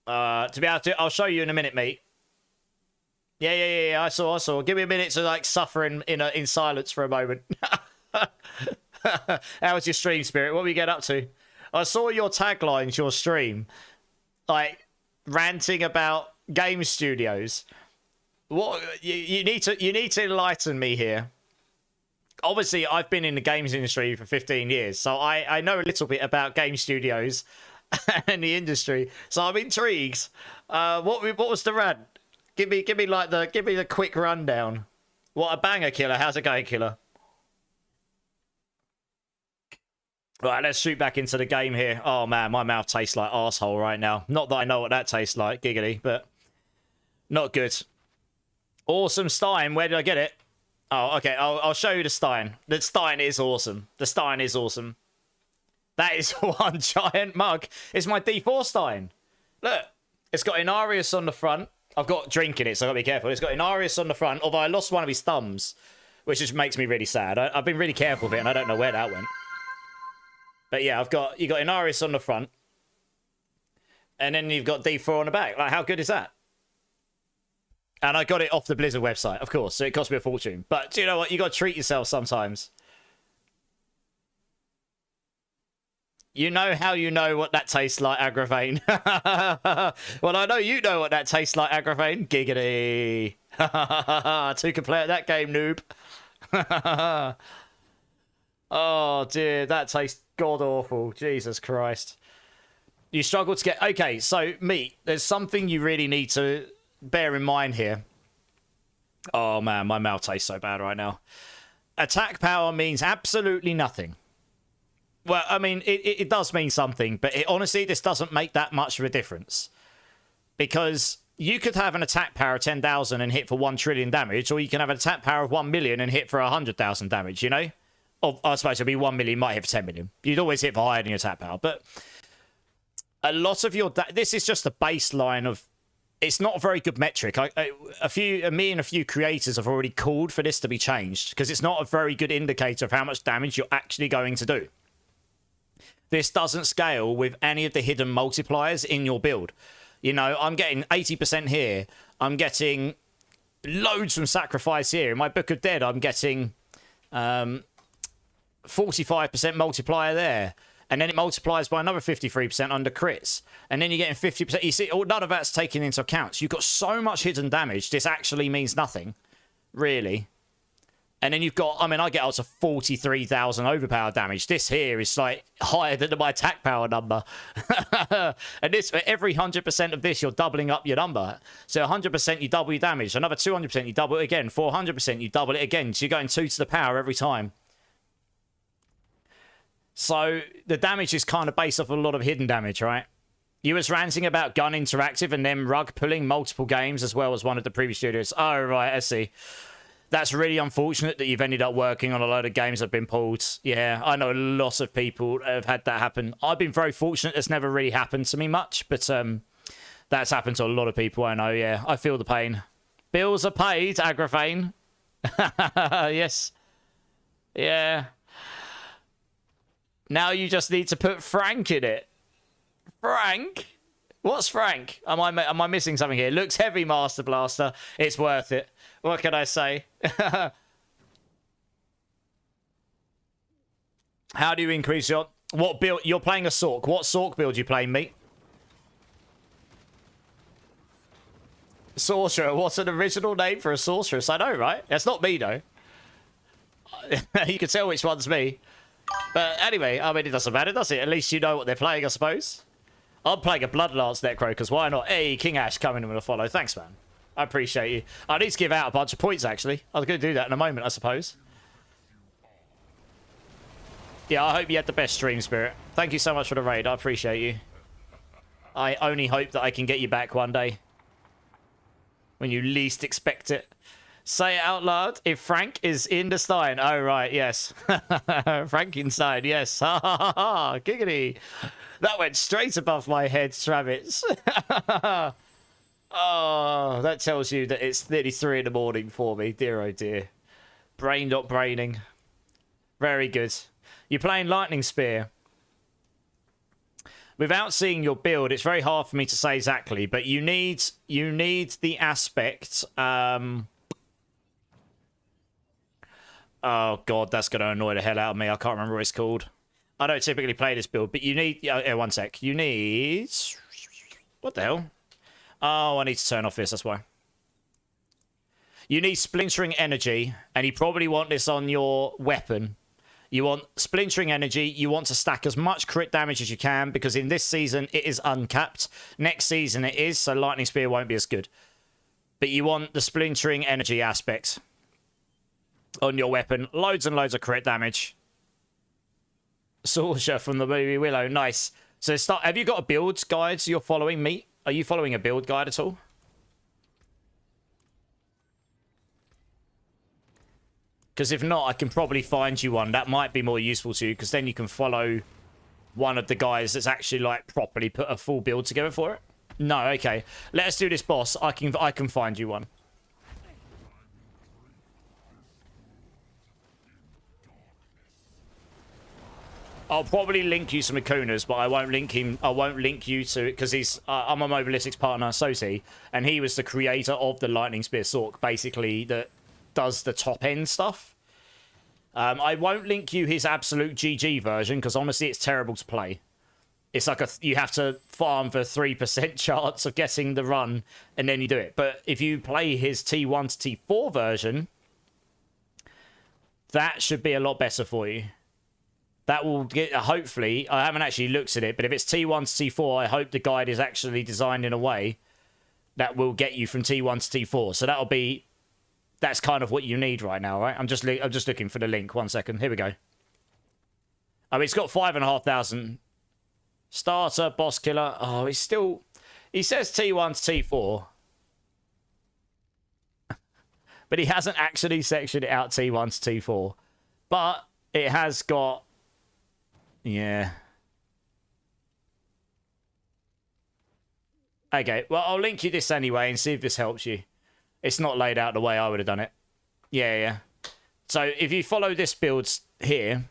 Speaker 1: To be able to, I'll show you in a minute, mate. Yeah. I saw. Give me a minute to like suffer in silence for a moment. How was your stream, Spirit? What we get up to? I saw your taglines, your stream, like ranting about game studios. What you need to enlighten me here. Obviously, I've been in the games industry for 15 years, so I know a little bit about game studios and the industry. So I'm intrigued. What was the rant? Give me the quick rundown. What a banger, killer! How's it going, killer? Right, let's shoot back into the game here. Oh man, my mouth tastes like arsehole right now. Not that I know what that tastes like, giggity, but not good. Awesome Stein. Where did I get it? Oh, okay. I'll show you the Stein. The Stein is awesome. The Stein is awesome. That is one giant mug. It's my D4 Stein. Look, it's got Inarius on the front. I've got drink in it, so I've got to be careful. It's got Inarius on the front, although I lost one of his thumbs, which just makes me really sad. I've been really careful with it, and I don't know where that went. But yeah, you got Inarius on the front, and then you've got D4 on the back. Like, how good is that? And I got it off the Blizzard website, of course, so it cost me a fortune. But do you know what? You got to treat yourself sometimes. You know how you know what that tastes like, Agravain. Well, I know you know what that tastes like, Agravain. Giggity. Two can play at that game, noob. Oh, dear. That tastes god-awful. Jesus Christ. You struggle to get... Okay, so, meat. There's something you really need to bear in mind here. Oh, man. My mouth tastes so bad right now. Attack power means absolutely nothing. Well, I mean, it does mean something, but honestly, this doesn't make that much of a difference. Because you could have an attack power of 10,000 and hit for 1 trillion damage, or you can have an attack power of 1 million and hit for 100,000 damage, you know? Or, I suppose it'd be 1 million, might hit for 10 million. You'd always hit for higher than your attack power, but a lot of your... This is just the baseline of... It's not a very good metric. Me and a few creators have already called for this to be changed, because it's not a very good indicator of how much damage you're actually going to do. This doesn't scale with any of the hidden multipliers in your build. You know, I'm getting 80% here. I'm getting loads from Sacrifice here. In my Book of Dead, I'm getting 45% multiplier there. And then it multiplies by another 53% under crits. And then you're getting 50%. You see, none of that's taken into account. You've got so much hidden damage, this actually means nothing. Really. And then you've got, I mean, I get up to 43,000 overpower damage. This here is like higher than my attack power number. And this, for every 100% of this, you're doubling up your number. So 100% you double your damage. Another 200% you double it again. 400% you double it again. So you're going 2 to the power every time. So the damage is kind of based off a lot of hidden damage, right? You was ranting about Gun Interactive and them rug pulling multiple games as well as one of the previous studios. Oh, right, I see. That's really unfortunate that you've ended up working on a load of games that have been pulled. Yeah, I know a lot of people have had that happen. I've been very fortunate. It's never really happened to me much, but that's happened to a lot of people I know, yeah. I feel the pain. Bills are paid, Agravain. Yes. Yeah. Now you just need to put Frank in it. Frank? What's Frank? Am I missing something here? Looks heavy, Master Blaster. It's worth it. What can I say? How do you increase your... What build? You're playing a Sork. What Sork build you playing, mate? Sorcerer. What's an original name for a sorceress? I know, right? That's not me, though. You can tell which one's me. But anyway, I mean, it doesn't matter, does it? At least you know what they're playing, I suppose. I'm playing a Bloodlance Necro, because why not? Hey, King Ash coming in with a follow. Thanks, man. I appreciate you. I need to give out a bunch of points, actually. I was going to do that in a moment, I suppose. Yeah, I hope you had the best stream, Spirit. Thank you so much for the raid. I appreciate you. I only hope that I can get you back one day. when you least expect it. Say it out loud. If Frank is in the Stein. Oh, right, yes. Frankenstein, yes. Ha ha ha ha. Giggity. That went straight above my head, Travis. Oh, that tells you that it's nearly 3 in the morning for me. Dear, oh dear. Brain not braining. Very good. You're playing Lightning Spear. Without seeing your build, it's very hard for me to say exactly, but you need the aspect. Oh god, that's gonna annoy the hell out of me. I can't remember what it's called. I don't typically play this build, but you need. Yeah, one sec. You need. What the hell? Oh, I need to turn off this. That's why. You need Splintering Energy, and you probably want this on your weapon. You want Splintering Energy. You want to stack as much crit damage as you can, because in this season, it is uncapped. Next season, it is, so Lightning Spear won't be as good. But you want the Splintering Energy aspect on your weapon. Loads and loads of crit damage. Sorcerer from the movie Willow. Nice. So start. Have you got a build guide you're following, me? Are you following a build guide at all? Because if not, I can probably find you one. That might be more useful to you, because then you can follow one of the guys that's actually, like, properly put a full build together for it. No, okay. Let us do this, boss. I can find you one. I'll probably link you some Akunas, but I won't link him. I won't link you to it because he's. I'm a Mobilistics partner, so is he, and he was the creator of the Lightning Spear Sork, basically that does the top end stuff. I won't link you his absolute GG version because honestly, it's terrible to play. It's like you have to farm for 3% chance of getting the run, and then you do it. But if you play his T1 to T4 version, that should be a lot better for you. That will get, hopefully, I haven't actually looked at it, but if it's T1 to T4, I hope the guide is actually designed in a way that will get you from T1 to T4. So that'll be, that's kind of what you need right now, right? I'm just looking for the link. 1 second. Here we go. Oh, it's got 5,500. Starter, boss killer. Oh, he's still, he says T1 to T4. But he hasn't actually sectioned it out T1 to T4. But it has got, yeah. Okay, well, I'll link you this anyway and see if this helps you. It's not laid out the way I would have done it. Yeah. So if you follow this build here,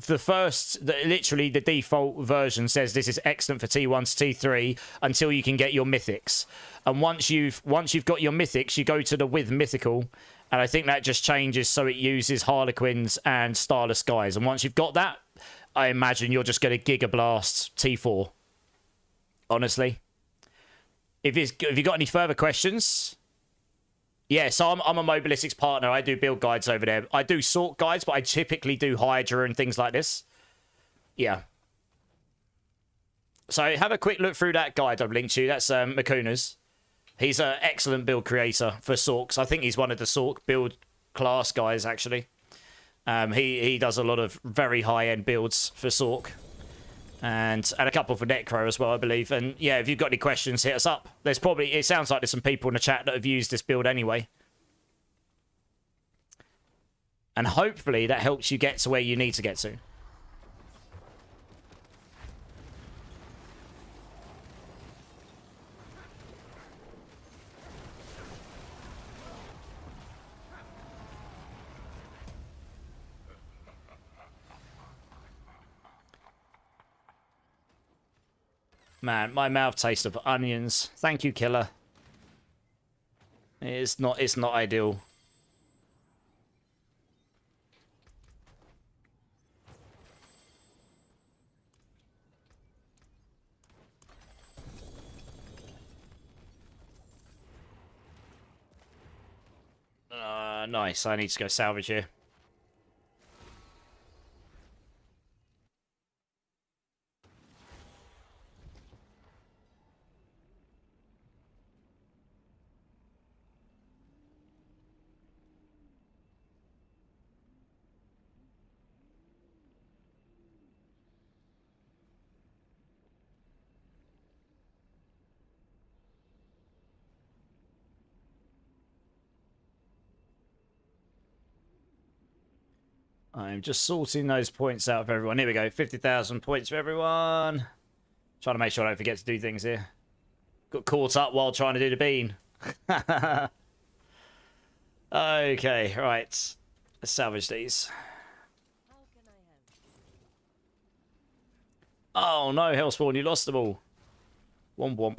Speaker 1: literally the default version says this is excellent for T1 to T3 until you can get your mythics. And once you've got your mythics, you go to the with mythical, and I think that just changes so it uses Harlequins and Starless Skies. And once you've got that, I imagine you're just going to Giga Blast T4. Honestly. Have you got any further questions? Yeah, so I'm a Mobilistics partner. I do build guides over there. I do sort guides, but I typically do Hydra and things like this. Yeah. So have a quick look through that guide I've linked to you. That's Makuna's. He's an excellent build creator for Sorks. I think he's one of the Sork build class guys, actually. He does a lot of very high-end builds for Sork. And a couple for Necro as well, I believe. And yeah, if you've got any questions, hit us up. It sounds like there's some people in the chat that have used this build anyway. And hopefully that helps you get to where you need to get to. Man, my mouth tastes of onions. Thank you, killer. It's not ideal. Nice. I need to go salvage here. I'm just sorting those points out for everyone. Here we go. 50,000 points for everyone. Trying to make sure I don't forget to do things here. Got caught up while trying to do the bean. Okay, right. Let's salvage these. Oh no, Hellspawn, you lost them all. Womp womp.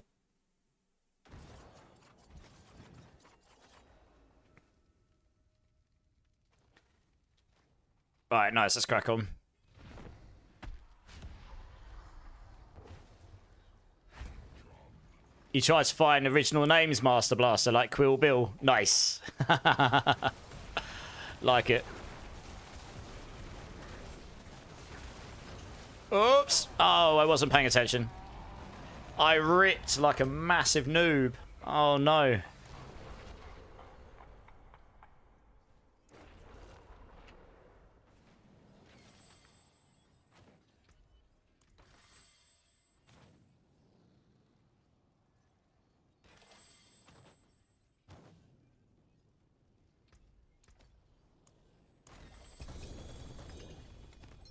Speaker 1: Right, nice, let's crack on. You tried to find original names, Master Blaster, like Quill Bill. Nice. Like it. Oops. Oh, I wasn't paying attention. I ripped like a massive noob. Oh, no.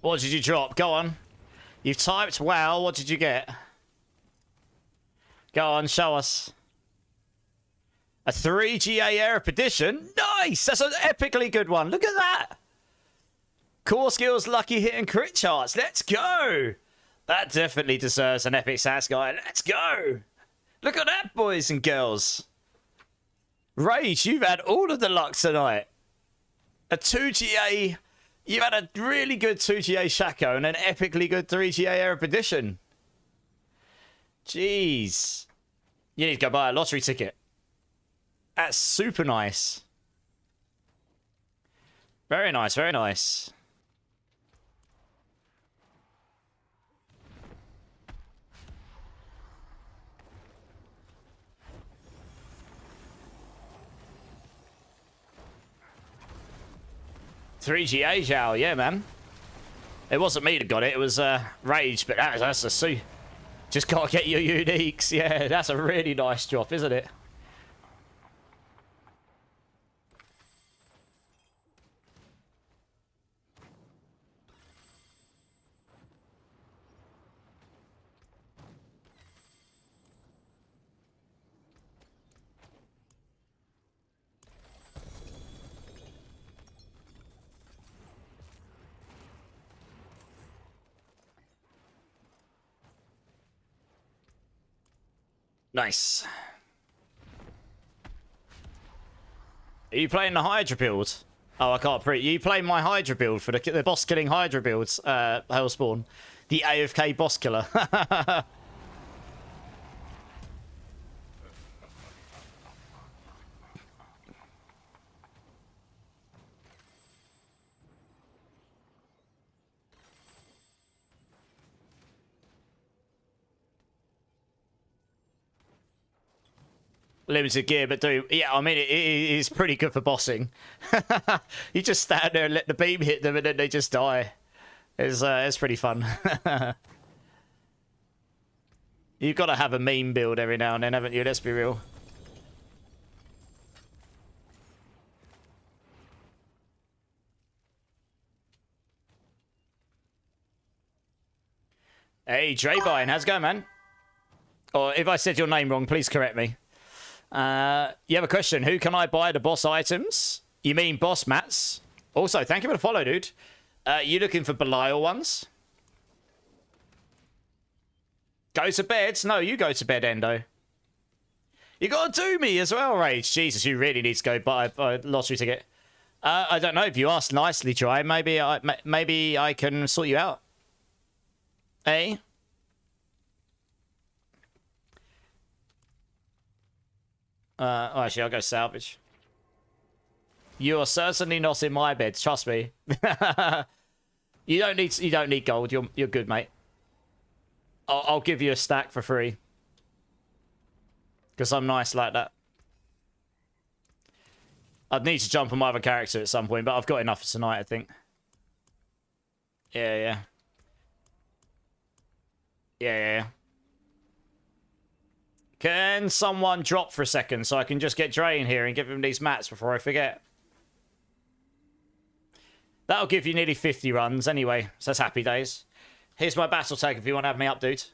Speaker 1: What did you drop? Go on. You've typed wow. What did you get? Go on, show us. A 3GA Air Edition? Nice! That's an epically good one. Look at that! Core skills, lucky hit, and crit charts. Let's go! That definitely deserves an epic stats guide. Let's go! Look at that, boys and girls. Rage, you've had all of the luck tonight. A 2GA... You've had a really good 2GA Shaco and an epically good 3GA Air Edition. Jeez. You need to go buy a lottery ticket. That's super nice. Very nice, very nice. $3GA Zhao, yeah, man. It wasn't me that got it, it was Rage, but that's a suit. Just gotta get your uniques. Yeah, that's a really nice drop, isn't it? Nice. Are you playing the Hydra build? Oh, I can't pre. You playing my Hydra build for the boss killing Hydra builds, Hellspawn. The AFK boss killer. Limited gear, but yeah, I mean, it is pretty good for bossing. You just stand there and let the beam hit them and then they just die. It's pretty fun. You've got to have a meme build every now and then, haven't you? Let's be real. Hey, Draybine, how's it going, man? Or if I said your name wrong, please correct me. You have a question. Who can I buy the boss items? You mean boss mats? Also, thank you for the follow, dude. You looking for Belial ones? Go to bed? No, you go to bed, Endo. You got to do me as well, Rage. Jesus, you really need to go buy a lottery ticket. I don't know. If you ask nicely, Try. Maybe I can sort you out. Hey? Oh, actually, I'll go salvage. You are certainly not in my bed. Trust me. You don't need gold. You're good, mate. I'll give you a stack for free. Because I'm nice like that. I'd need to jump on my other character at some point, but I've got enough for tonight, I think. Yeah. Can someone drop for a second so I can just get Dre in here and give him these mats before I forget? That'll give you nearly 50 runs anyway, so that's happy days. Here's my battle tag if you want to have me up, dude.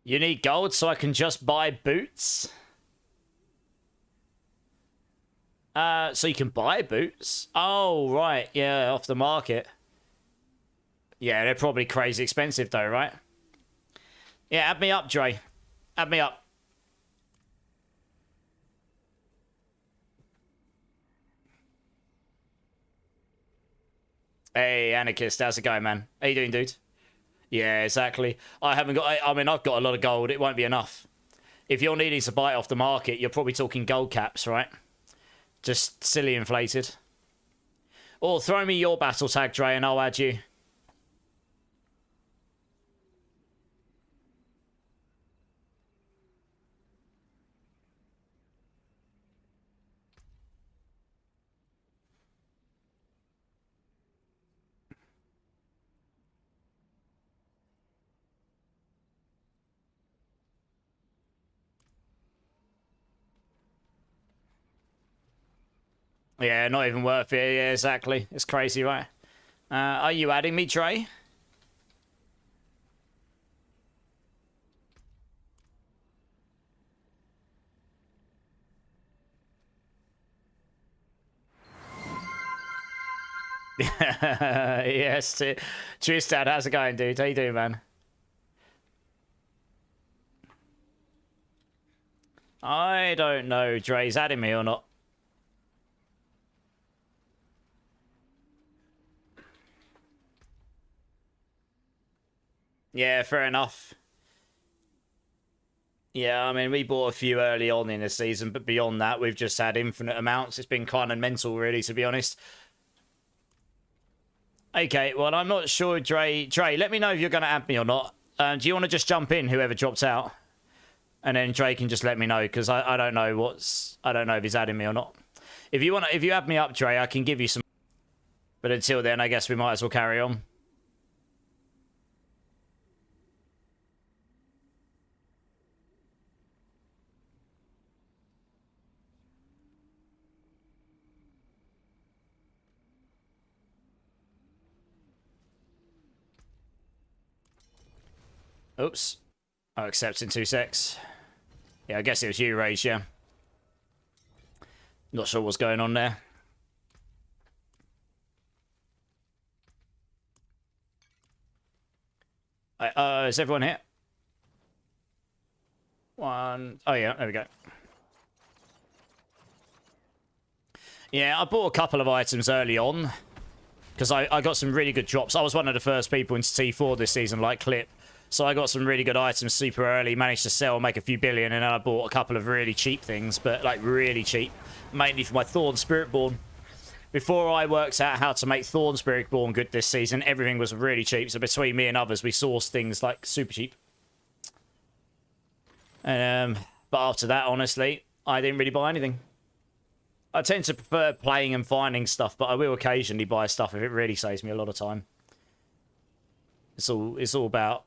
Speaker 1: You need gold so I can just buy boots? So you can buy boots? Oh, right. Yeah, off the market. Yeah, they're probably crazy expensive though, right? Yeah, add me up, Dre. Add me up. Hey, Anarchist, how's it going, man? How you doing, dude? Yeah, exactly. I haven't got... I mean, I've got a lot of gold. It won't be enough. If you're needing to buy it off the market, you're probably talking gold caps, right? Just silly inflated. Or throw me your battle tag, Dre, and I'll add you. Yeah, not even worth it. Yeah, exactly. It's crazy, right? Are you adding me, Trey? Yes. Tristan, how's it going, dude? How you doing, man? I don't know, Dre's adding me or not. Yeah, fair enough. Yeah, I mean, we bought a few early on in the season, but beyond that, we've just had infinite amounts. It's been kind of mental, really, to be honest. Okay, well, I'm not sure, Dre. Dre, let me know if you're going to add me or not. Do you want to just jump in, whoever drops out? And then Dre can just let me know, because I don't know what's... I don't know if he's adding me or not. If you add me up, Dre, I can give you some... But until then, I guess we might as well carry on. Oops. I'll accept in 2 secs. Yeah, I guess it was you, Rage, yeah. Not sure what's going on there. Is everyone here? One. Oh, yeah, there we go. Yeah, I bought a couple of items early on. Because I got some really good drops. I was one of the first people into T4 this season, like Clip. So I got some really good items super early, managed to sell, make a few billion, and then I bought a couple of really cheap things, but like really cheap, mainly for my Thorn Spiritborn. Before I worked out how to make Thorn Spiritborn good this season, everything was really cheap, so between me and others, we sourced things like super cheap. But after that, honestly, I didn't really buy anything. I tend to prefer playing and finding stuff, but I will occasionally buy stuff if it really saves me a lot of time. It's all about...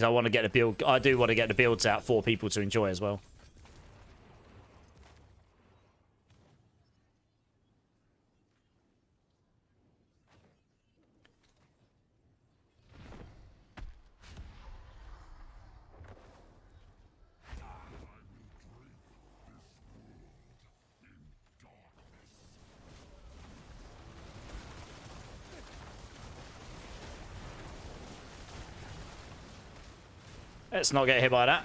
Speaker 1: I want to get the build. I do want to get the builds out for people to enjoy as well. Let's not get hit by that.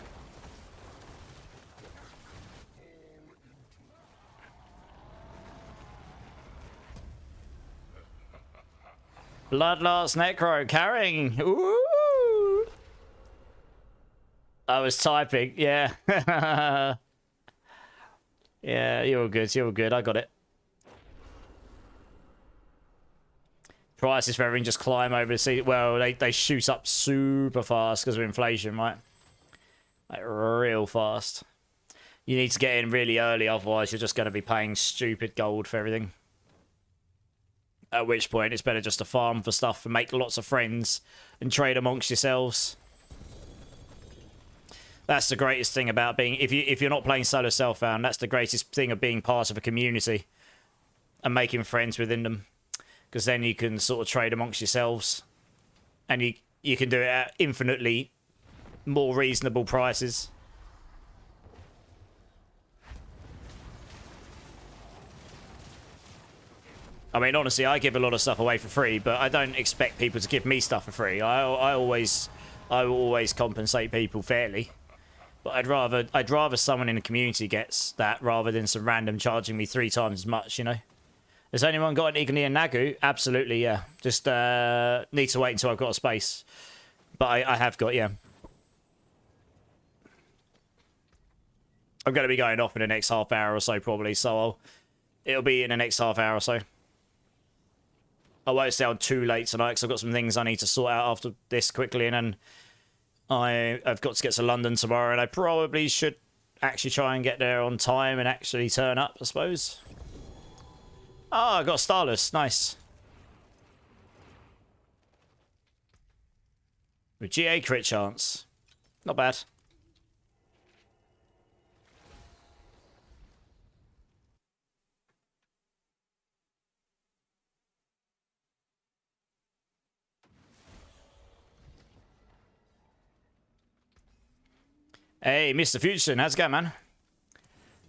Speaker 1: Bloodlust Necro carrying. Ooh. I was typing. Yeah. Yeah, you're good. You're good. I got it. Prices for everything just climb over the sea. Well, they shoot up super fast because of inflation, right? Like, real fast. You need to get in really early, otherwise you're just going to be paying stupid gold for everything. At which point, it's better just to farm for stuff and make lots of friends and trade amongst yourselves. That's the greatest thing about being... If you're not playing solo self-found, that's the greatest thing of being part of a community and making friends within them. Because then you can sort of trade amongst yourselves. And you can do it at infinitely more reasonable prices. I mean, honestly, I give a lot of stuff away for free, but I don't expect people to give me stuff for free. I will always compensate people fairly. But I'd rather someone in the community gets that rather than some random charging me 3 times as much, you know? Has anyone got an Igni and Nagu? Absolutely, yeah. Just need to wait until I've got a space. But I have got, yeah. I'm going to be going off in the next half hour or so, probably. So it'll be in the next half hour or so. I won't stay on too late tonight because I've got some things I need to sort out after this quickly. And then I've got to get to London tomorrow. And I probably should actually try and get there on time and actually turn up, I suppose. Oh, I got a Starless. Nice. With GA crit chance. Not bad. Hey, Mr. Fusion, how's it going, man?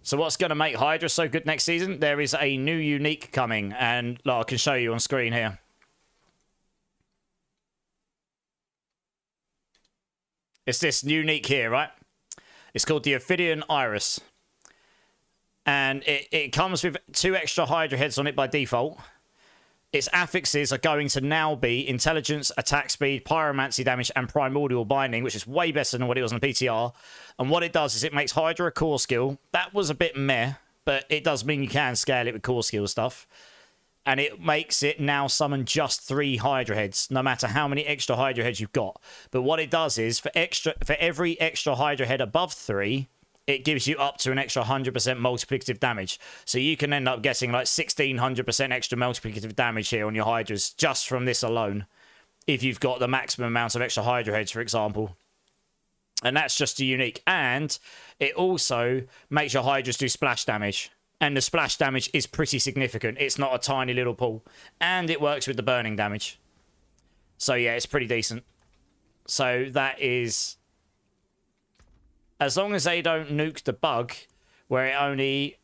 Speaker 1: So what's going to make Hydra so good next season? There is a new unique coming, and look, I can show you on screen here. It's this unique here, right? It's called the Ophidian Iris. And it comes with 2 extra Hydra heads on it by default. Its affixes are going to now be Intelligence, Attack Speed, Pyromancy Damage, and Primordial Binding, which is way better than what it was on the PTR. And what it does is it makes Hydra a core skill. That was a bit meh, but it does mean you can scale it with core skill stuff. And it makes it now summon just 3 Hydra heads, no matter how many extra Hydra heads you've got. But what it does is, for every extra Hydra head above 3... it gives you up to an extra 100% multiplicative damage. So you can end up getting like 1600% extra multiplicative damage here on your Hydras just from this alone. If you've got the maximum amount of extra Hydra heads, for example. And that's just a unique. And it also makes your Hydras do splash damage. And the splash damage is pretty significant. It's not a tiny little pool. And it works with the burning damage. So yeah, it's pretty decent. So that is... as long as they don't nuke the bug, where it only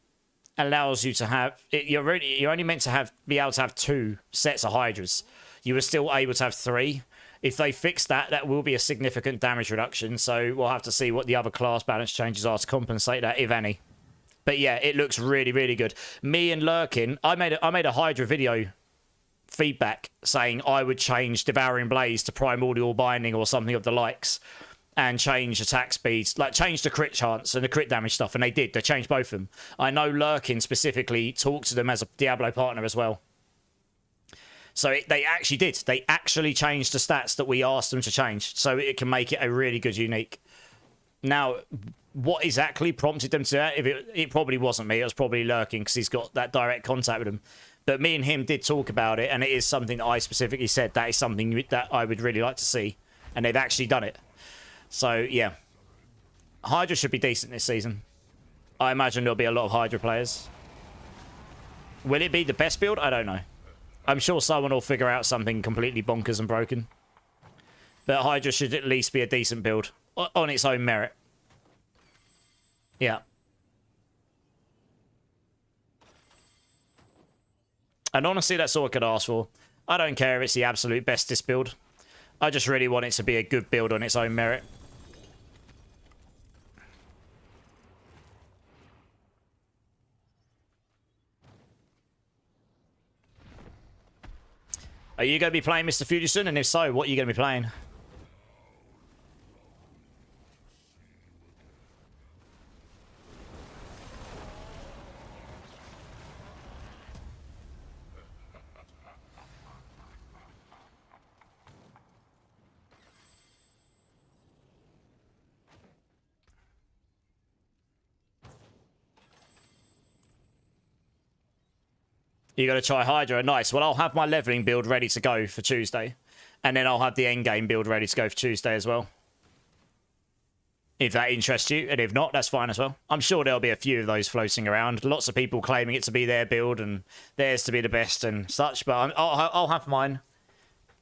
Speaker 1: allows you to have... you're only meant to be able to have 2 sets of Hydras. You were still able to have 3. If they fix that, that will be a significant damage reduction. So we'll have to see what the other class balance changes are to compensate that, if any. But yeah, it looks really, really good. Me and Lurkin, I made a Hydra video feedback saying I would change Devouring Blaze to Primordial Binding or something of the likes. And change attack speeds, like change the crit chance and the crit damage stuff, and they did. They changed both of them. I know Lurkin specifically talked to them as a Diablo partner as well. So they actually did. They actually changed the stats that we asked them to change, so it can make it a really good unique. Now, what exactly prompted them to that? If it probably wasn't me. It was probably Lurkin because he's got that direct contact with them. But me and him did talk about it, and it is something that I specifically said that is something that I would really like to see, and they've actually done it. So, yeah. Hydra should be decent this season. I imagine there'll be a lot of Hydra players. Will it be the best build? I don't know. I'm sure someone will figure out something completely bonkers and broken. But Hydra should at least be a decent build. On its own merit. Yeah. And honestly, that's all I could ask for. I don't care if it's the absolute bestest build. I just really want it to be a good build on its own merit. Are you going to be playing Mr. Fusion? And if so, what are you going to be playing? You got to try Hydra. Nice. Well, I'll have my leveling build ready to go for Tuesday. And then I'll have the endgame build ready to go for Tuesday as well. If that interests you. And if not, that's fine as well. I'm sure there'll be a few of those floating around. Lots of people claiming it to be their build and theirs to be the best and such. But I'll have mine.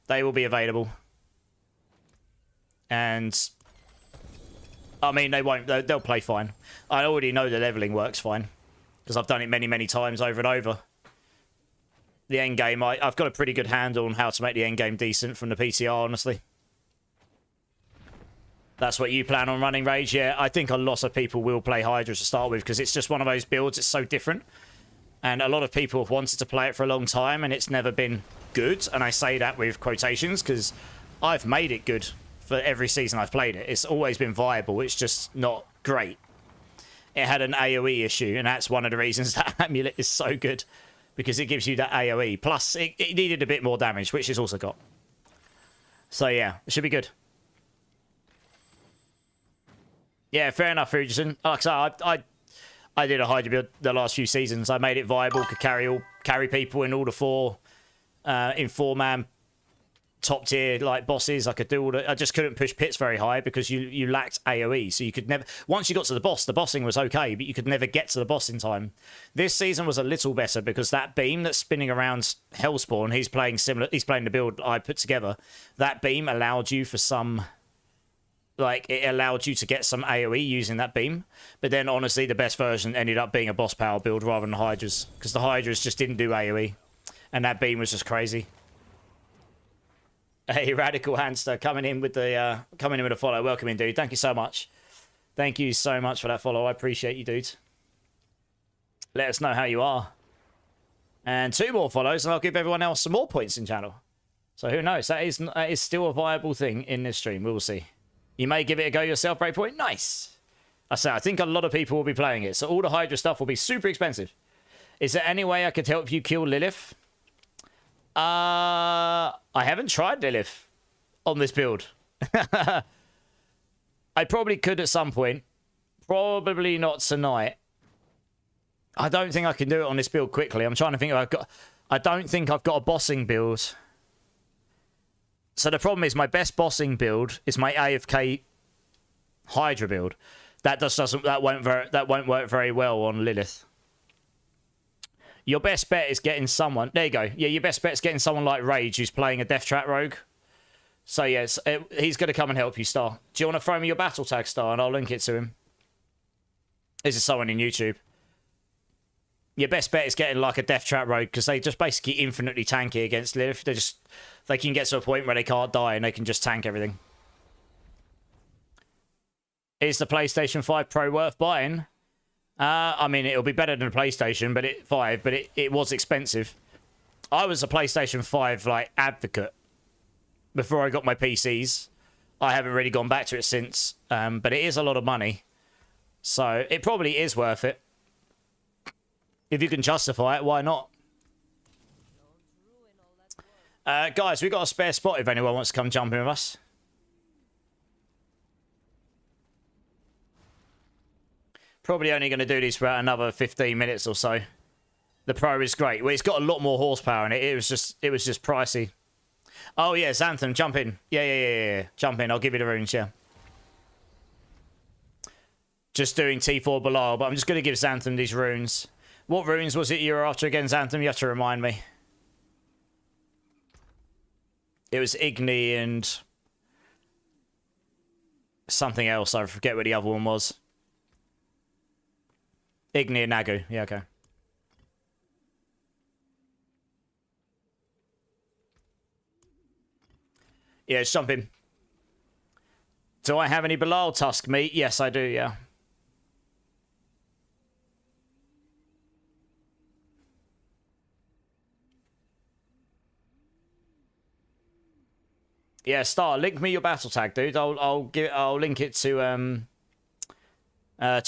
Speaker 1: They will be available. And I mean, they won't. They'll play fine. I already know the leveling works fine. Because I've done it many, many times over and over. The end game, I've got a pretty good handle on how to make the end game decent from the PTR, honestly. That's what you plan on running, Rage? Yeah, I think a lot of people will play Hydra to start with because it's just one of those builds. It's so different. And a lot of people have wanted to play it for a long time and it's never been good. And I say that with quotations because I've made it good for every season I've played it. It's always been viable. It's just not great. It had an AoE issue, and that's one of the reasons that Amulet is so good. Because it gives you that AoE. Plus, it needed a bit more damage, which it's also got. So, yeah, it should be good. Yeah, fair enough, Fujisan. Like I said, I did a Hydra build the last few seasons. I made it viable, could carry people in all the four, in 4-man top tier like bosses. I could do all the, I just couldn't push pits very high because you lacked AoE, so you could never, once you got to the boss, the bossing was okay, but you could never get to the boss in time. This season was a little better because that beam that's spinning around Hellspawn, he's playing the build I put together. That beam allowed you for some, like, it allowed you to get some AoE using that beam. But then honestly the best version ended up being a boss power build rather than Hydra's, because the Hydra's just didn't do AoE and that beam was just crazy. Hey, Radical Hamster coming in with a follow. Welcome in, dude. Thank you so much. Thank you so much for that follow. I appreciate you, dude. Let us know how you are. And 2 more follows, and I'll give everyone else some more points in channel. So who knows? That is still a viable thing in this stream. We will see. You may give it a go yourself, Breakpoint. Nice. I think a lot of people will be playing it, so all the Hydra stuff will be super expensive. Is there any way I could help you kill Lilith? I haven't tried Lilith on this build. I probably could at some point. Probably not tonight. I don't think I can do it on this build quickly. I'm trying to think if I don't think I've got a bossing build. So the problem is my best bossing build is my AFK Hydra build. That won't work very well on Lilith. Your best bet is getting someone... There you go. Yeah, your best bet is getting someone like Rage who's playing a Death Trap Rogue. So, yes, he's going to come and help you, Star. Do you want to throw me your battle tag, Star, and I'll link it to him? This is someone in YouTube. Your best bet is getting, like, a Death Trap Rogue, because they just basically infinitely tanky against Lilith. They can get to a point where they can't die, and they can just tank everything. Is the PlayStation 5 Pro worth buying? I mean, it'll be better than a PlayStation 5, but it was expensive. I was a PlayStation 5, like, advocate before I got my PCs. I haven't really gone back to it since, but it is a lot of money. So, it probably is worth it. If you can justify it, why not? Guys, we've got a spare spot if anyone wants to come jump in with us. Probably only going to do this for another 15 minutes or so. The Pro is great. Well, it's got a lot more horsepower in it. It was just pricey. Oh, yeah, Xanthem, jump in. Yeah. Jump in. I'll give you the runes, yeah. Just doing T4 Belial, but I'm just going to give Xanthem these runes. What runes was it you were after again, Xanthem? You have to remind me. It was Igni and something else. I forget what the other one was. Igni and Nagu. Yeah, okay. Yeah, just jump in. Do I have any Belial Tusk meat? Yes, I do, yeah. Yeah, Star, link me your battle tag, dude. I'll link it to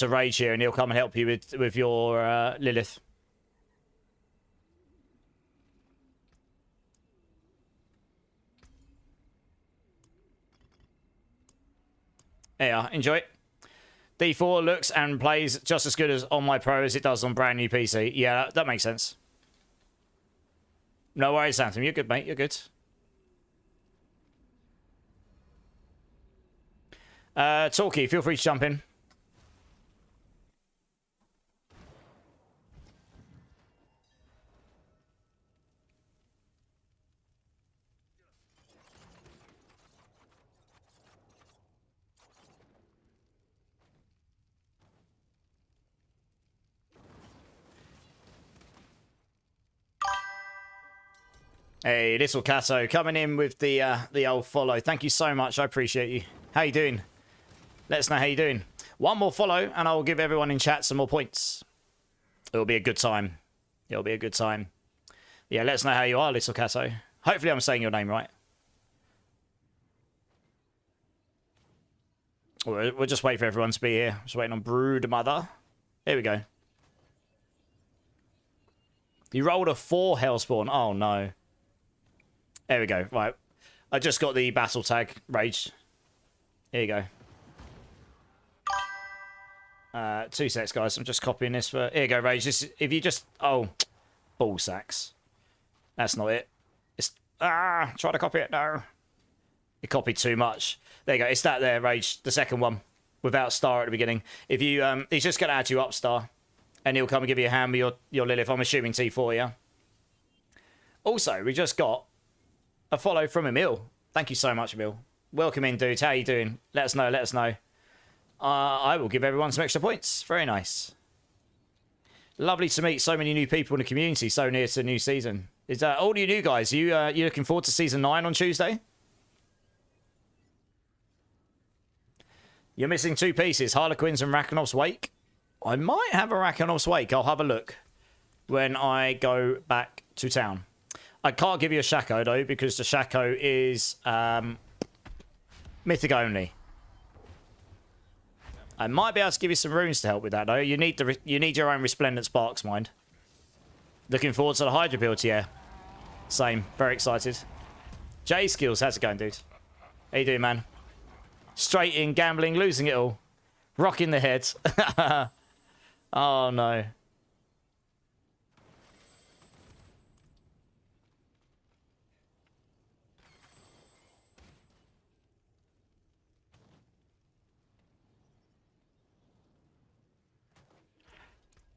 Speaker 1: Rage here, and he'll come and help you with your Lilith. Yeah, enjoy it. D4 looks and plays just as good as on my Pro as it does on brand new PC. Yeah, that makes sense. No worries, Anthem. You're good, mate. You're good. Talkie, feel free to jump in. Hey, Little Cato, coming in with the old follow. Thank you so much. I appreciate you. How you doing? Let us know how you doing. One more follow, and I will give everyone in chat some more points. It'll be a good time. It'll be a good time. Yeah, let us know how you are, Little Cato. Hopefully I'm saying your name right. We'll just wait for everyone to be here. Just waiting on Brood Mother. Here we go. You rolled a 4 Hellspawn. Oh, no. There we go. Right. I just got the battle tag. Rage. Here you go. 2 secs, guys. I'm just copying this for... Here you go, Rage. This, if you just... Oh. Ball sacks. That's not it. It's... Ah! Try to copy it. No. You copied too much. There you go. It's that there, Rage. The second one. Without star at the beginning. If you... He's just going to add you up, star. And he'll come and give you a hand with your Lilith. I'm assuming T4, yeah? Also, we just got a follow from Emil. Thank you so much, Emil. Welcome in, dude. How you doing? Let us know. Let us know. I will give everyone some extra points. Very nice. Lovely to meet so many new people in the community so near to the new season. Is all you new guys, you looking forward to season 9 on Tuesday? You're missing 2 pieces, Harlequins and Rakenov's Wake. I might have a Rakenov's Wake. I'll have a look when I go back to town. I can't give you a Shaco, though, because the Shaco is mythic only. I might be able to give you some runes to help with that, though. You need your own Resplendent Sparks, mind. Looking forward to the Hydra build, yeah. Same. Very excited. J Skills, how's it going, dude? How you doing, man? Straight in, gambling, losing it all. Rocking the head. Oh, no.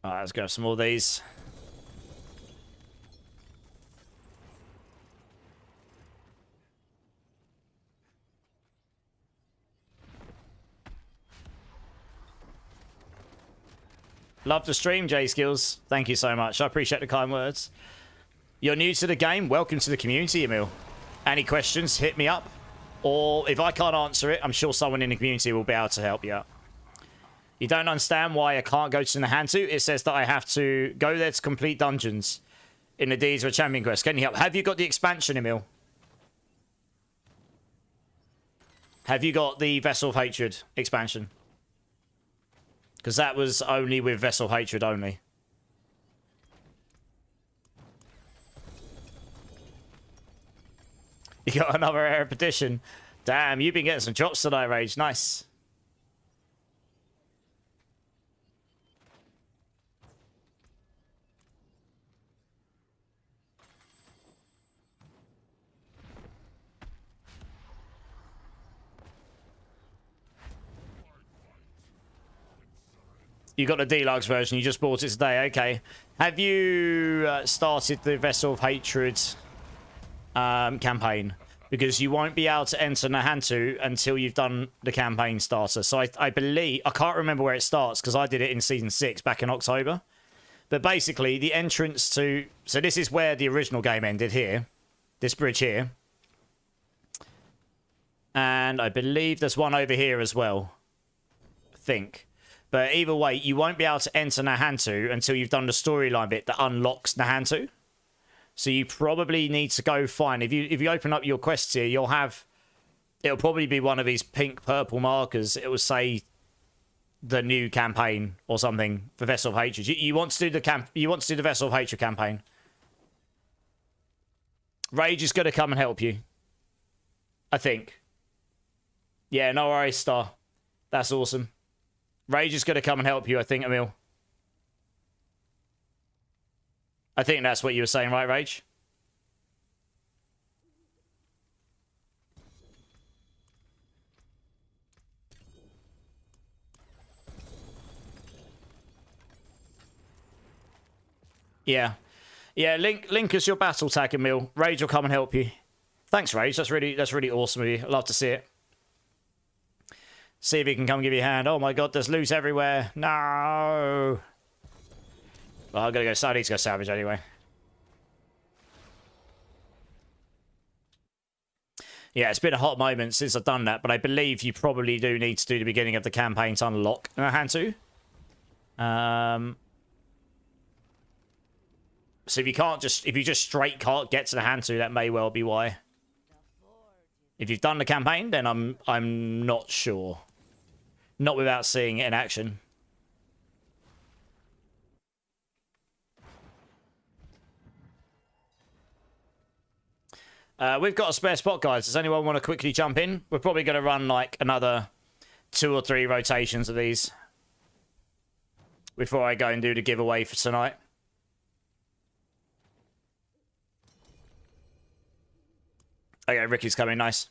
Speaker 1: Alright, let's grab some more of these. Love the stream, J-Skills. Thank you so much. I appreciate the kind words. You're new to the game. Welcome to the community, Emil. Any questions, hit me up. Or if I can't answer it, I'm sure someone in the community will be able to help you out. You don't understand why I can't go to Nahantu? It says that I have to go there to complete dungeons in the Deeds of a Champion quest. Can you help? Have you got the expansion, Emil? Have you got the Vessel of Hatred expansion? Because that was only with Vessel of Hatred only. You got another Rare Petition. Damn, you've been getting some drops tonight, Rage. Nice. You got the Deluxe version. You just bought it today. Okay. Have you started the Vessel of Hatred campaign? Because you won't be able to enter Nahantu until you've done the campaign starter. So I believe... I can't remember where it starts because I did it in Season 6 back in October. But basically, the entrance to... So this is where the original game ended here. This bridge here. And I believe there's one over here as well. I think. But either way, you won't be able to enter Nahantu until you've done the storyline bit that unlocks Nahantu. So you probably need to go find... If you open up your quests here, you'll have... It'll probably be one of these pink-purple markers. It will say the new campaign or something for Vessel of Hatred. You want to do the Vessel of Hatred campaign. Rage is going to come and help you. I think. Yeah, no worries, Star. That's awesome. Rage is going to come and help you, I think, Emil. I think that's what you were saying, right, Rage? Yeah. Yeah, link us your battle tag, Emil. Rage will come and help you. Thanks, Rage. That's really awesome of you. I'd love to see it. See if he can come give you a hand. Oh my god, there's loot everywhere. No. Well, I need to go salvage anyway. Yeah, it's been a hot moment since I've done that, but I believe you probably do need to do the beginning of the campaign to unlock hand to. So if you just straight can't get to the hand to, that may well be why. If you've done the campaign, then I'm not sure. Not without seeing it in action. We've got a spare spot, guys. Does anyone want to quickly jump in? We're probably going to run like another 2 or 3 rotations of these before I go and do the giveaway for tonight. Okay, Ricky's coming. Nice.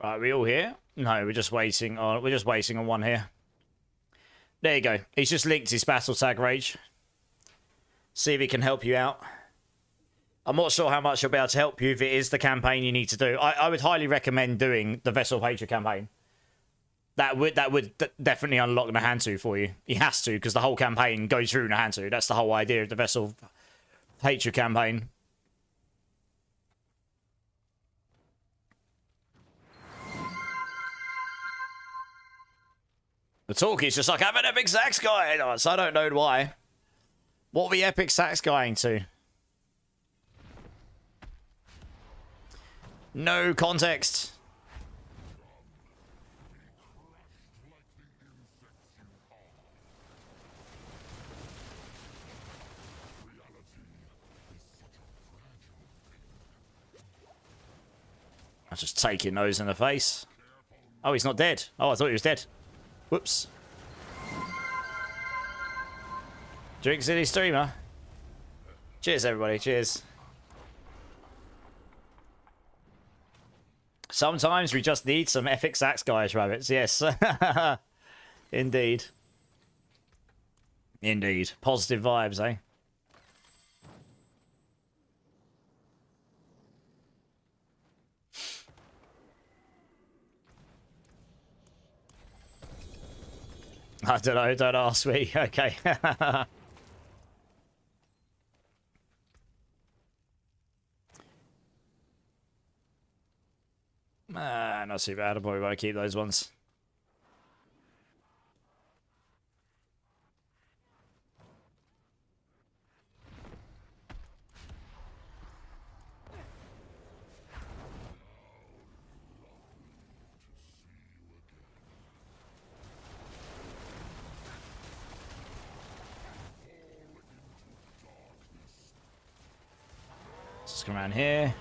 Speaker 1: Right, we all here? No, we're just waiting on one here. There you go. He's just linked his battle tag, Rage. See if he can help you out. I'm not sure how much he'll be able to help you if it is the campaign you need to do. I would highly recommend doing the Vessel of Hatred campaign. That would definitely unlock Nahantu for you. He has to, because the whole campaign goes through Nahantu. That's the whole idea of the Vessel of Hatred campaign. The talk is just like, I'm an epic sax guy. So I don't know why. What are we epic sax guying to? No context. I'm just taking those in the face. Oh, he's not dead. Oh, I thought he was dead. Whoops. Drink City Streamer. Cheers, everybody. Cheers. Sometimes we just need some epic sax guys, rabbits. Yes. Indeed. Indeed. Positive vibes, eh? I don't know. Don't ask me. Okay. Not too bad. I'll probably want to keep those ones. Let's come around here.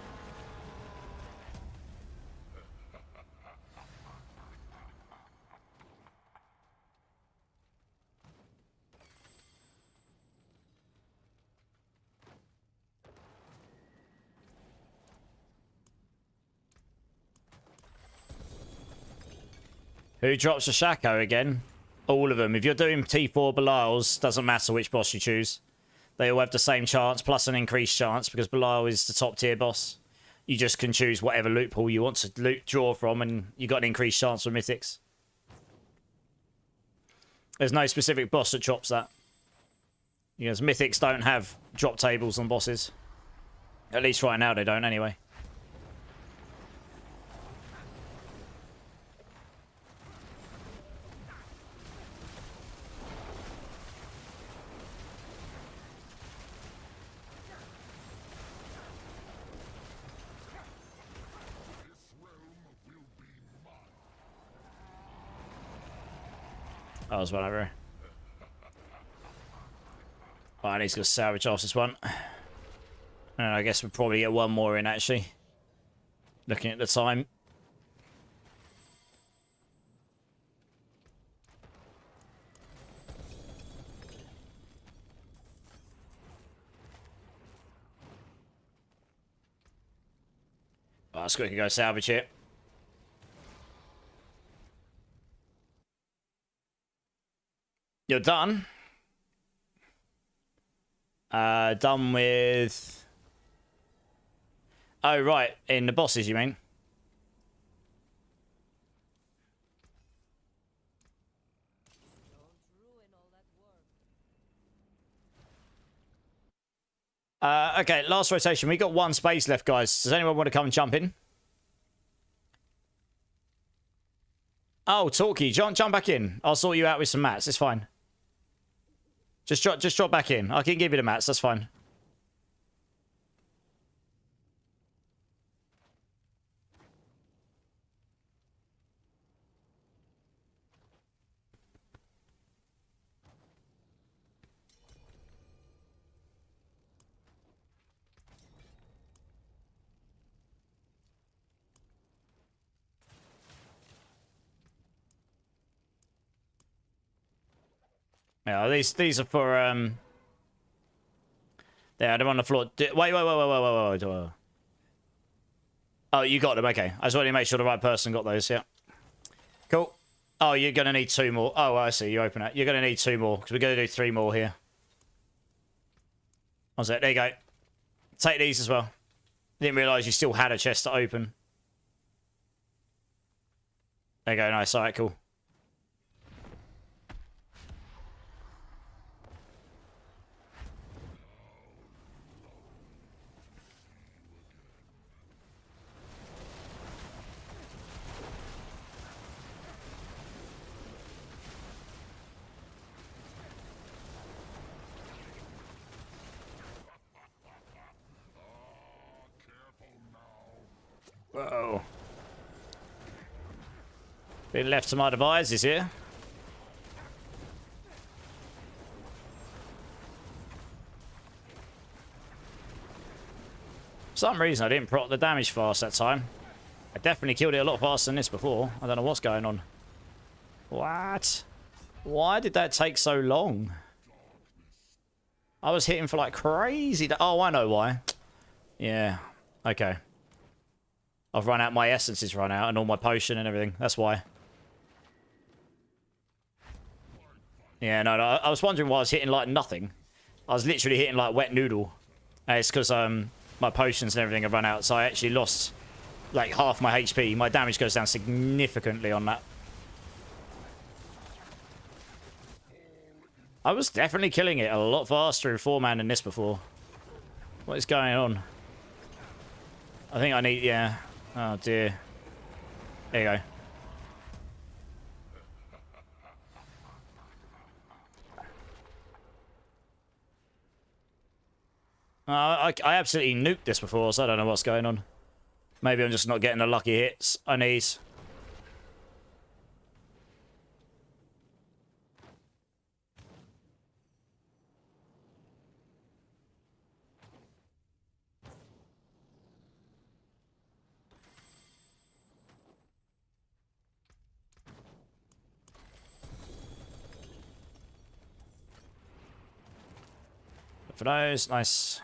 Speaker 1: Who drops a Shaco again? All of them. If you're doing T4 Belial's, doesn't matter which boss you choose. They all have the same chance, plus an increased chance, because Belial is the top tier boss. You just can choose whatever loot pool you want to draw from, and you got an increased chance for mythics. There's no specific boss that drops that. Because mythics don't have drop tables on bosses. At least right now they don't, anyway. Oh, there's one over here. Oh, I need to go salvage off this one. And I guess we'll probably get one more in, actually. Looking at the time. Oh, let's quickly go salvage it. You're done? Done with... Oh, right. In the bosses, you mean? Okay, last rotation. We got one space left, guys. Does anyone want to come and jump in? Oh, Talkie, jump back in. I'll sort you out with some mats. It's fine. Just drop back in. I can give you the mats. That's fine. Yeah, these are for yeah, they're on the floor. Wait. Oh, you got them. Okay, I just wanted to make sure the right person got those. Yeah. Cool. Oh, you're gonna need two more. Oh, I see. You open it. You're gonna need two more because we're gonna do three more here. What's that? There you go. Take these as well. Didn't realise you still had a chest to open. There you go. Nice. All right. Cool. Whoa. Been left to my devices here. For some reason, I didn't proc the damage fast that time. I definitely killed it a lot faster than this before. I don't know what's going on. What? Why did that take so long? I was hitting for like crazy. Oh, I know why. Yeah. Okay. I've run out, my essences run out, and all my potion and everything. That's why. Yeah, no, I was wondering why I was hitting like nothing. I was literally hitting like wet noodle. And it's because my potions and everything have run out, so I actually lost like half my HP. My damage goes down significantly on that. I was definitely killing it a lot faster in 4-man than this before. What is going on? I think I need, yeah. Oh dear. There you go. I absolutely nuked this before, so I don't know what's going on. Maybe I'm just not getting the lucky hits I need. For those, nice.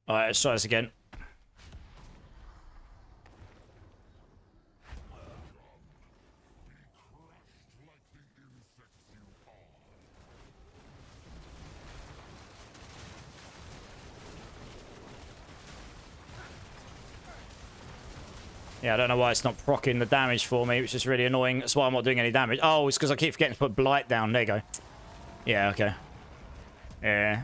Speaker 1: Alright, let's try this again. Yeah, I don't know why it's not proccing the damage for me, which is really annoying. That's why I'm not doing any damage. Oh, it's because I keep forgetting to put Blight down. There you go. Yeah, okay. Yeah.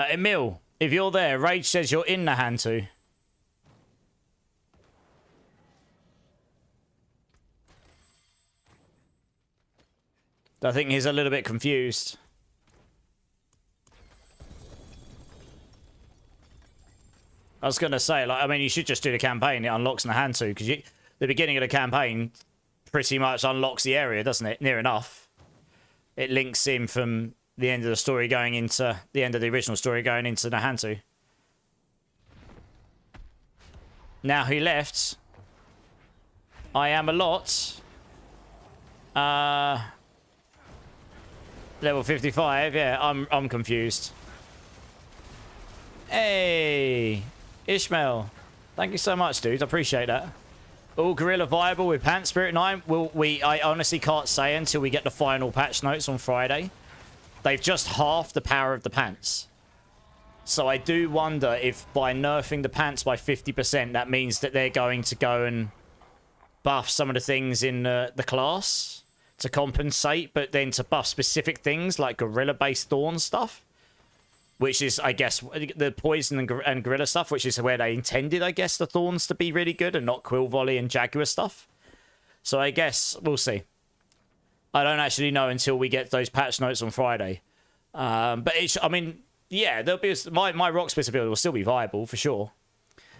Speaker 1: Emil, if you're there, Rage says you're in the hand too. I think he's a little bit confused. I was going to say, like, I mean, you should just do the campaign. It unlocks in the hand too, because the beginning of the campaign pretty much unlocks the area, doesn't it? Near enough. It links in from the end of the story going into the end of the original story going into Nahantu. Now he left. I am a lot. Level 55. Yeah, I'm confused. Hey, Ishmael. Thank you so much, dude. I appreciate that. All gorilla viable with Pants Spirit 9? I honestly can't say until we get the final patch notes on Friday. They've just halved the power of the pants. So I do wonder if by nerfing the pants by 50%, that means that they're going to go and buff some of the things in the class to compensate, but then to buff specific things like gorilla-based thorn stuff, which is, I guess, the poison and gorilla stuff, which is where they intended, I guess, the thorns to be really good and not quill volley and jaguar stuff. So I guess we'll see. I don't actually know until we get those patch notes on Friday. But I mean, yeah, there'll be my rock splitter build will still be viable for sure.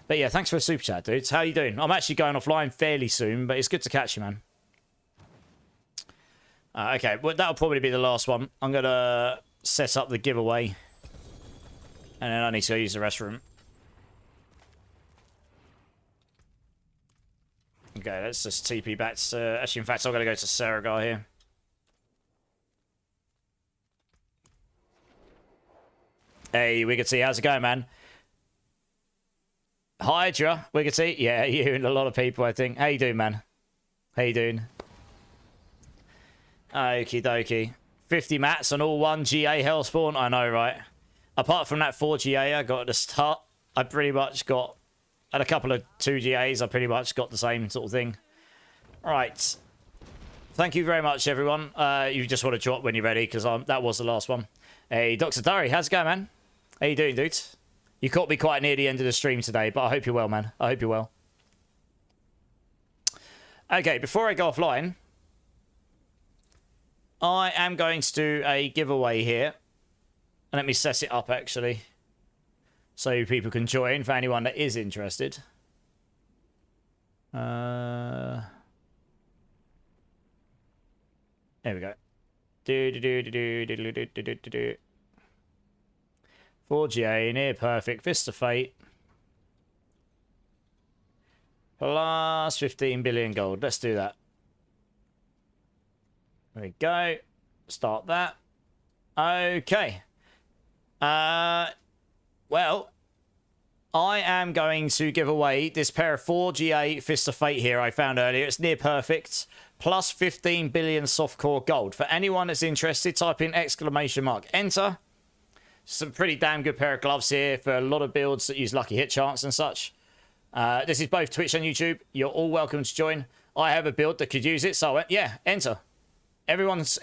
Speaker 1: But yeah, thanks for the super chat, dudes. How you doing? I'm actually going offline fairly soon, but it's good to catch you, man. Okay, well, that'll probably be the last one. I'm going to set up the giveaway. And then I need to go use the restroom. Okay, let's just TP back to... actually, in fact, I'm going to go to Saragar here. Hey, Wiggity, how's it going, man? Hydra, Wiggity. Yeah, you and a lot of people, I think. How you doing, man? How you doing? Okie dokie. 50 mats and all one GA Hellspawn. I know, right? Apart from that 4 GA I got at the start, I pretty much got... At a couple of 2 GAs, I pretty much got the same sort of thing. Right. Thank you very much, everyone. You just want to drop when you're ready, because that was the last one. Hey, Dr. Durry, how's it going, man? How you doing, dude? You caught me quite near the end of the stream today, but I hope you're well, man. I hope you're well. Okay, before I go offline, I am going to do a giveaway here. And let me set it up, actually, so people can join for anyone that is interested. There we go. 4GA, near perfect, Fist of Fate. Plus 15 billion gold. Let's do that. There we go. Start that. Okay. Well, I am going to give away this pair of 4GA Fist of Fate here I found earlier. It's near perfect. Plus 15 billion softcore gold. For anyone that's interested, type in ! Enter. Some pretty damn good pair of gloves here for a lot of builds that use lucky hit chance and such. This is both Twitch and YouTube. You're all welcome to join. I have a build that could use it, so yeah, enter. Everyone's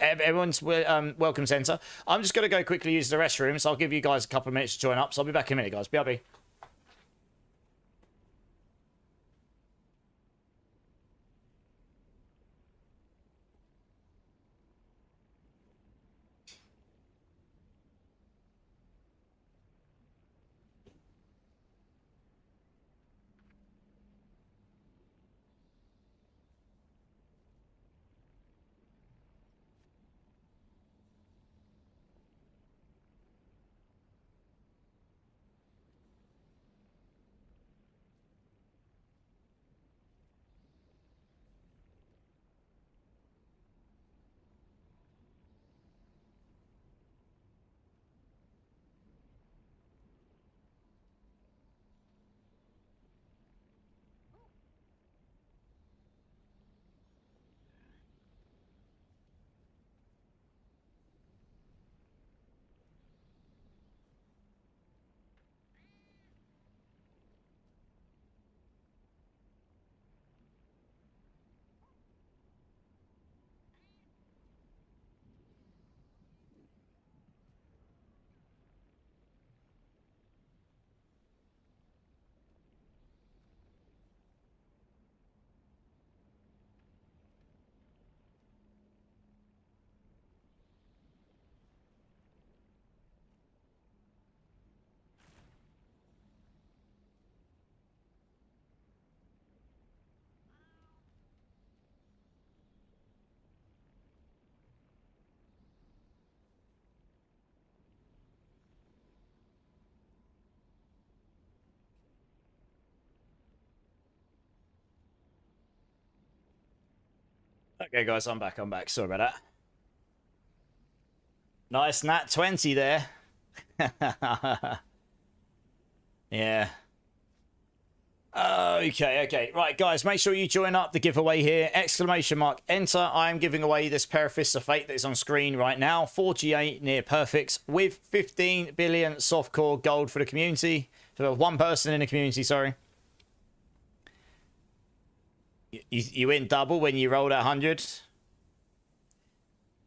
Speaker 1: welcome to enter. I'm just going to go quickly use the restroom, so I'll give you guys a couple of minutes to join up. So I'll be back in a minute, guys. BRB. Okay, guys, I'm back. I'm back. Sorry about that. Nice nat 20 there. Yeah. Okay. Right, guys, make sure you join up the giveaway here. Exclamation mark, enter. I am giving away this pair of Fists of Fate that is on screen right now. 48 near perfects with 15 billion softcore gold for the community. For one person in the community, sorry. You win double when you roll that 100?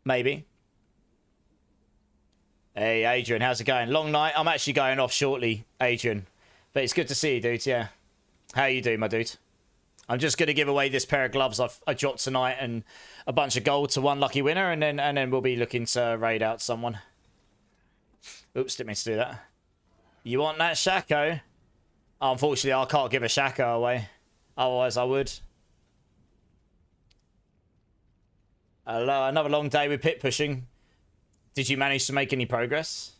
Speaker 1: Maybe. Hey, Adrian, how's it going? Long night. I'm actually going off shortly, Adrian. But it's good to see you, dude, yeah. How you doing, my dude? I'm just going to give away this pair of gloves I dropped tonight and a bunch of gold to one lucky winner, and then we'll be looking to raid out someone. Oops, didn't mean to do that. You want that Shaco? Oh, unfortunately, I can't give a Shaco away. Otherwise, I would. Hello, another long day with pit pushing. Did you manage to make any progress?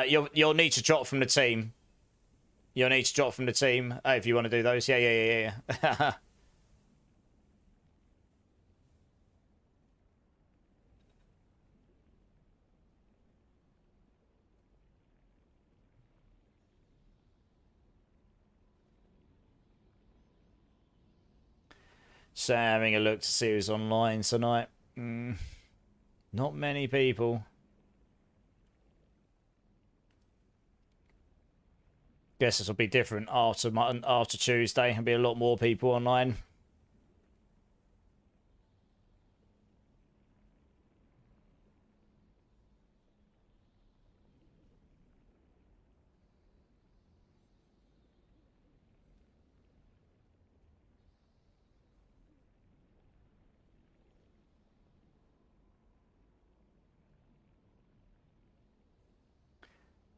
Speaker 1: You'll need to drop from the team. You'll need to drop from the team if you want to do those. Yeah. So having a look to see who's online tonight. Not many people. Guess this will be different after Tuesday and be a lot more people online.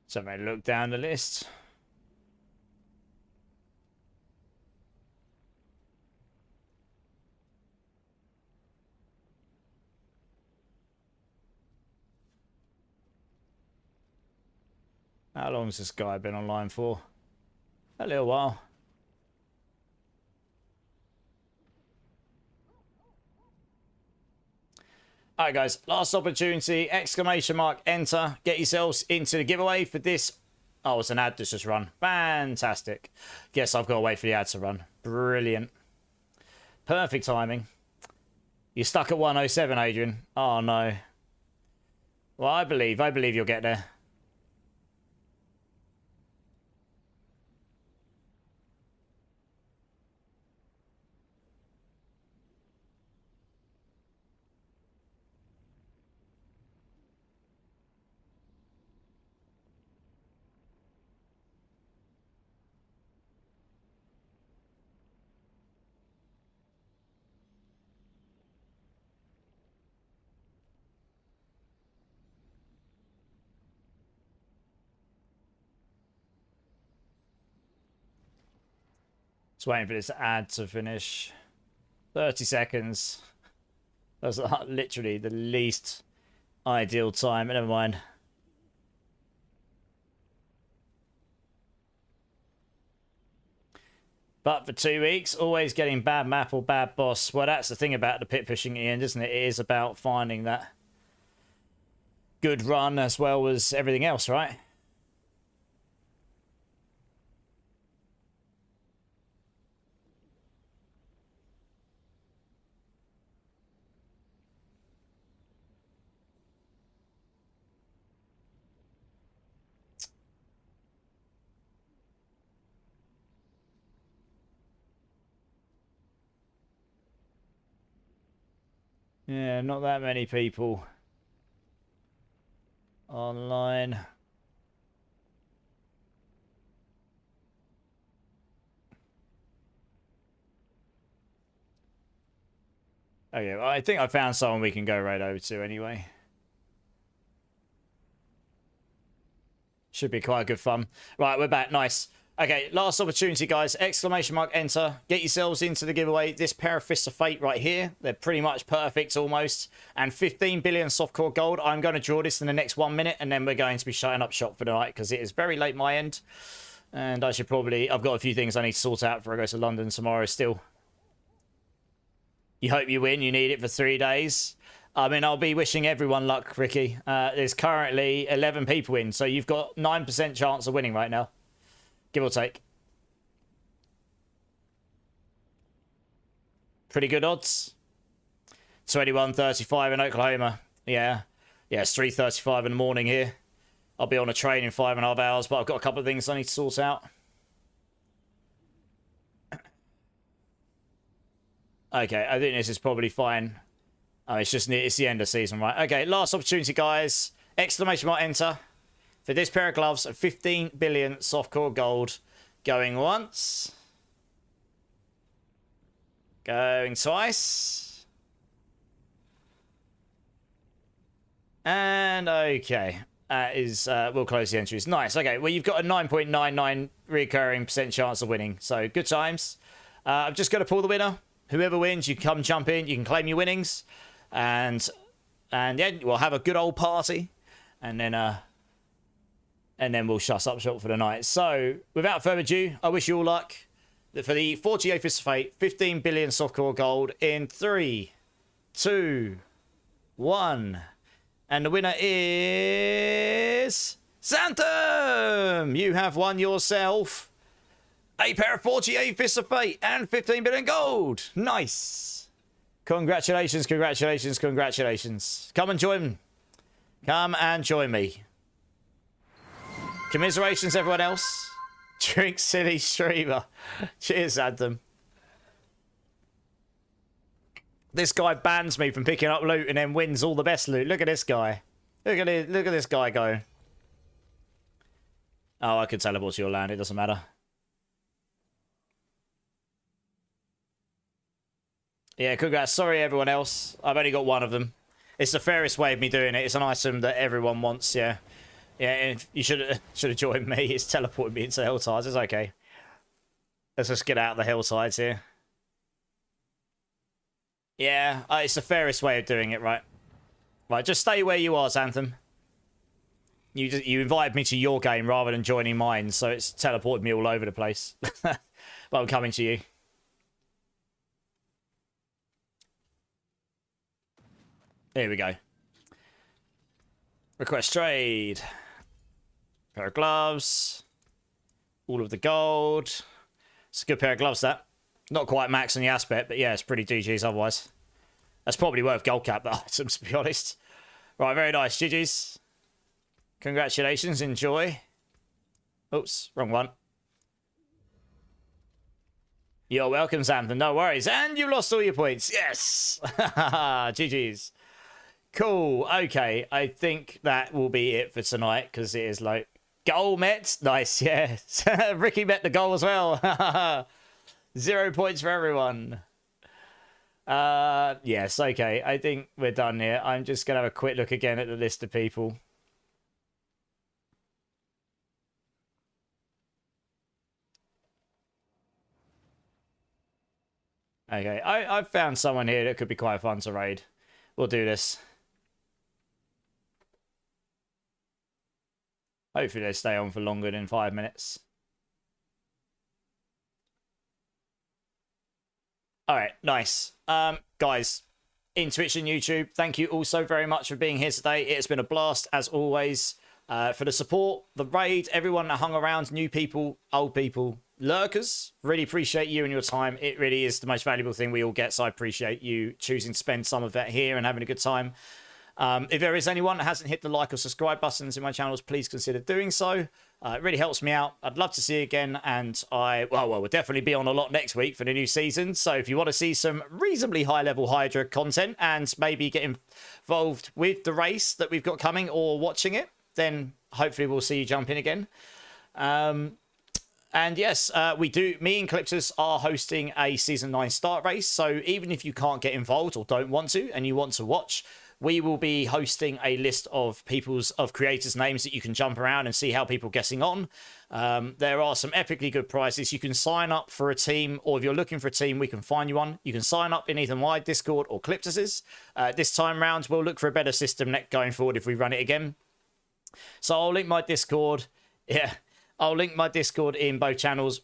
Speaker 1: So I'm going to look down the list. How long has this guy been online for? A little while. Alright guys, last opportunity, exclamation mark, enter. Get yourselves into the giveaway for this. Oh, it's an ad that's just run. Fantastic. Guess I've got to wait for the ad to run. Brilliant. Perfect timing. You're stuck at 107, Adrian. Oh no. Well, I believe you'll get there. Just waiting for this ad to finish. 30 seconds. That's literally the least ideal time. Never mind. But for 2 weeks, always getting bad map or bad boss. Well, that's the thing about the pit pushing in the end, isn't it? It is about finding that good run as well as everything else, right? Yeah, not that many people online. Okay, well, I think I found someone we can go right over to anyway. Should be quite good fun. Right, we're back. Nice. Okay, last opportunity, guys. Exclamation mark, enter. Get yourselves into the giveaway. This pair of Fists of Fate right here. They're pretty much perfect, almost. And 15 billion softcore gold. I'm going to draw this in the next 1 minute, and then we're going to be shutting up shop for the night, because it is very late my end. And I should probably... I've got a few things I need to sort out before I go to London tomorrow still. You hope you win. You need it for 3 days. I mean, I'll be wishing everyone luck, Ricky. There's currently 11 people in, so you've got 9% chance of winning right now. Give or take. Pretty good odds. 21:35 in Oklahoma. Yeah. Yeah, it's 3:35 in the morning here. I'll be on a train in 5.5 hours, but I've got a couple of things I need to sort out. Okay, I think this is probably fine. Oh, it's the end of season, right? Okay, last opportunity, guys. Exclamation mark enter. For this pair of gloves, 15 billion softcore gold. Going once. Going twice. And okay. We'll close the entries. Nice. Okay, well, you've got a 9.99 recurring % chance of winning. So, good times. I'm just going to pull the winner. Whoever wins, you come jump in. You can claim your winnings. And yeah, we'll have a good old party. And then we'll shut up shop for the night. So, without further ado, I wish you all luck. For the 48th Fist of Fate, 15 billion softcore gold in 3, 2, 1. And the winner is... Xanthem! You have won yourself a pair of 48 Fists of Fate and 15 billion gold. Nice. Congratulations, congratulations, congratulations. Come and join. Come and join me. Commiserations, everyone else. Drink City streamer. Cheers, Anthem. This guy bans me from picking up loot and then wins all the best loot. Look at this guy. Look at this guy go. Oh, I could teleport to your land. It doesn't matter. Yeah, congrats. Sorry, everyone else. I've only got one of them. It's the fairest way of me doing it. It's an item that everyone wants, yeah. Yeah, and you should have joined me. It's teleported me into the hillsides. It's okay. Let's just get out of the hillsides here. Yeah, it's the fairest way of doing it, right? Right, just stay where you are, Xanthem. You invited me to your game rather than joining mine, so it's teleported me all over the place. But I'm coming to you. Here we go. Request trade. Pair of gloves. All of the gold. It's a good pair of gloves, that. Not quite max on the aspect, but yeah, it's pretty GG's otherwise. That's probably worth gold cap, the items, to be honest. Right, very nice. GG's. Congratulations. Enjoy. Oops, wrong one. You're welcome, Xanthem. No worries. And you lost all your points. Yes. GG's. Cool. Okay, I think that will be it for tonight, because it is like... Goal met. Nice, yeah. Ricky met the goal as well. 0 points for everyone. Yes, okay. I think we're done here. I'm just going to have a quick look again at the list of people. Okay, I've found someone here that could be quite fun to raid. We'll do this. Hopefully they stay on for longer than 5 minutes. All right, nice. Guys, in Twitch and YouTube, thank you also very much for being here today. It's been a blast, as always. For the support, the raid, everyone that hung around, new people, old people, lurkers, really appreciate you and your time. It really is the most valuable thing we all get, so I appreciate you choosing to spend some of that here and having a good time. If there is anyone that hasn't hit the like or subscribe buttons in my channels, please consider doing so. It really helps me out. I'd love to see you again, and we'll definitely be on a lot next week for the new season. So if you want to see some reasonably high-level Hydra content and maybe get involved with the race that we've got coming or watching it, then hopefully we'll see you jump in again. And yes, me and Cliptus are hosting a Season 9 start race. So even if you can't get involved or don't want to, and you want to watch, we will be hosting a list of creators' names that you can jump around and see how people are getting on. There are some epically good prizes. You can sign up for a team, or if you're looking for a team, we can find you one. You can sign up in either my Discord or Cliptus's. This time round, we'll look for a better system going forward if we run it again. So I'll link my Discord. Yeah, I'll link my Discord in both channels.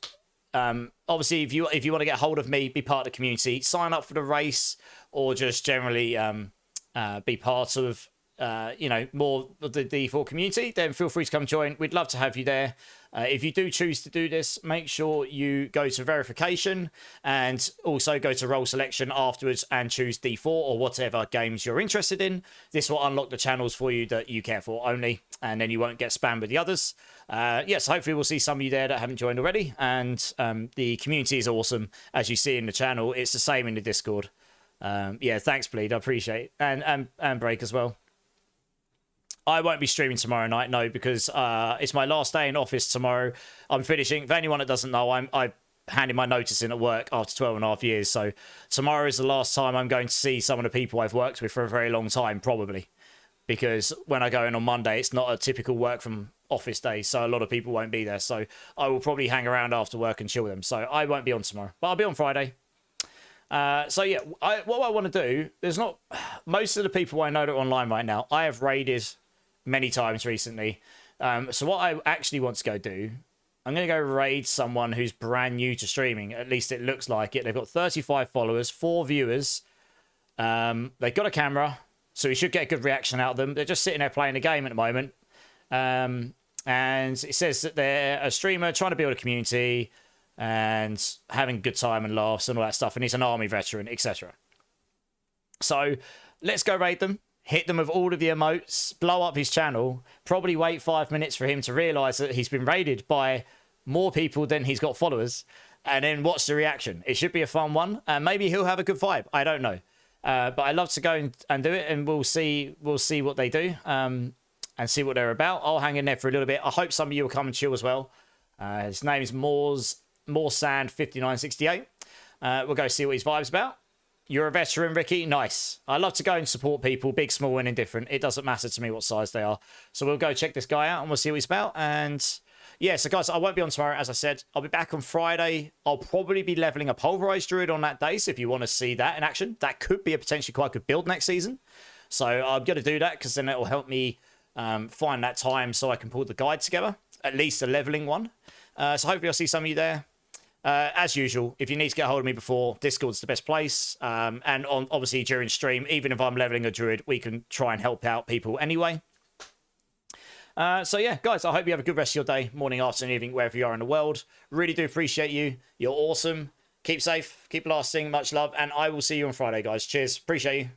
Speaker 1: Obviously, if you want to get hold of me, be part of the community, sign up for the race, or just generally be part of more of the D4 community, then feel free to come join. We'd love to have you there. If you do choose to do this, make sure you go to verification and also go to role selection afterwards and choose D4 or whatever games you're interested in. This will unlock the channels for you that you care for only, and then you won't get spammed with the others. Yes, hopefully we'll see some of you there that haven't joined already. And the community is awesome, as you see in the channel. It's the same in the Discord. Yeah, thanks, Bleed. I appreciate it. And Break as well. I won't be streaming tomorrow night, no, because it's my last day in office tomorrow. I'm finishing. For anyone that doesn't know, I handed my notice in at work after 12.5 years. So tomorrow is the last time I'm going to see some of the people I've worked with for a very long time, probably. Because when I go in on Monday, it's not a typical work from office day, so a lot of people won't be there. So I will probably hang around after work and chill with them. So I won't be on tomorrow, but I'll be on Friday. So yeah, what I want to do, there's not... Most of the people I know that are online right now, I have raided many times recently. So what I actually want to go do, I'm going to go raid someone who's brand new to streaming. At least it looks like it. They've got 35 followers, 4 viewers. They've got a camera, so we should get a good reaction out of them. They're just sitting there playing a game at the moment. And it says that they're a streamer trying to build a community and having a good time and laughs and all that stuff. And he's an army veteran, etc. So let's go raid them. Hit them with all of the emotes, blow up his channel, probably wait 5 minutes for him to realise that he's been raided by more people than he's got followers, and then watch the reaction. It should be a fun one, and maybe he'll have a good vibe. I don't know. But I'd love to go and do it, and we'll see what they do, and see what they're about. I'll hang in there for a little bit. I hope some of you will come and chill as well. His name is Moorsand5968. We'll go see what his vibe's about. You're a veteran, Ricky. Nice. I love to go and support people, big, small, and indifferent. It doesn't matter to me what size they are. So we'll go check this guy out and we'll see what he's about. And yeah, so guys, I won't be on tomorrow, as I said. I'll be back on Friday. I'll probably be leveling a pulverized druid on that day. So if you want to see that in action, that could be a potentially quite good build next season. So I'm going to do that because then it will help me find that time so I can pull the guide together, at least a leveling one. So hopefully I'll see some of you there. As usual, if you need to get a hold of me before, Discord's the best place. And obviously during stream, even if I'm leveling a druid, we can try and help out people anyway. So yeah, guys, I hope you have a good rest of your day, morning, afternoon, evening, wherever you are in the world. Really do appreciate you. You're awesome. Keep safe, keep lasting, much love, and I will see you on Friday, guys. Cheers. Appreciate you.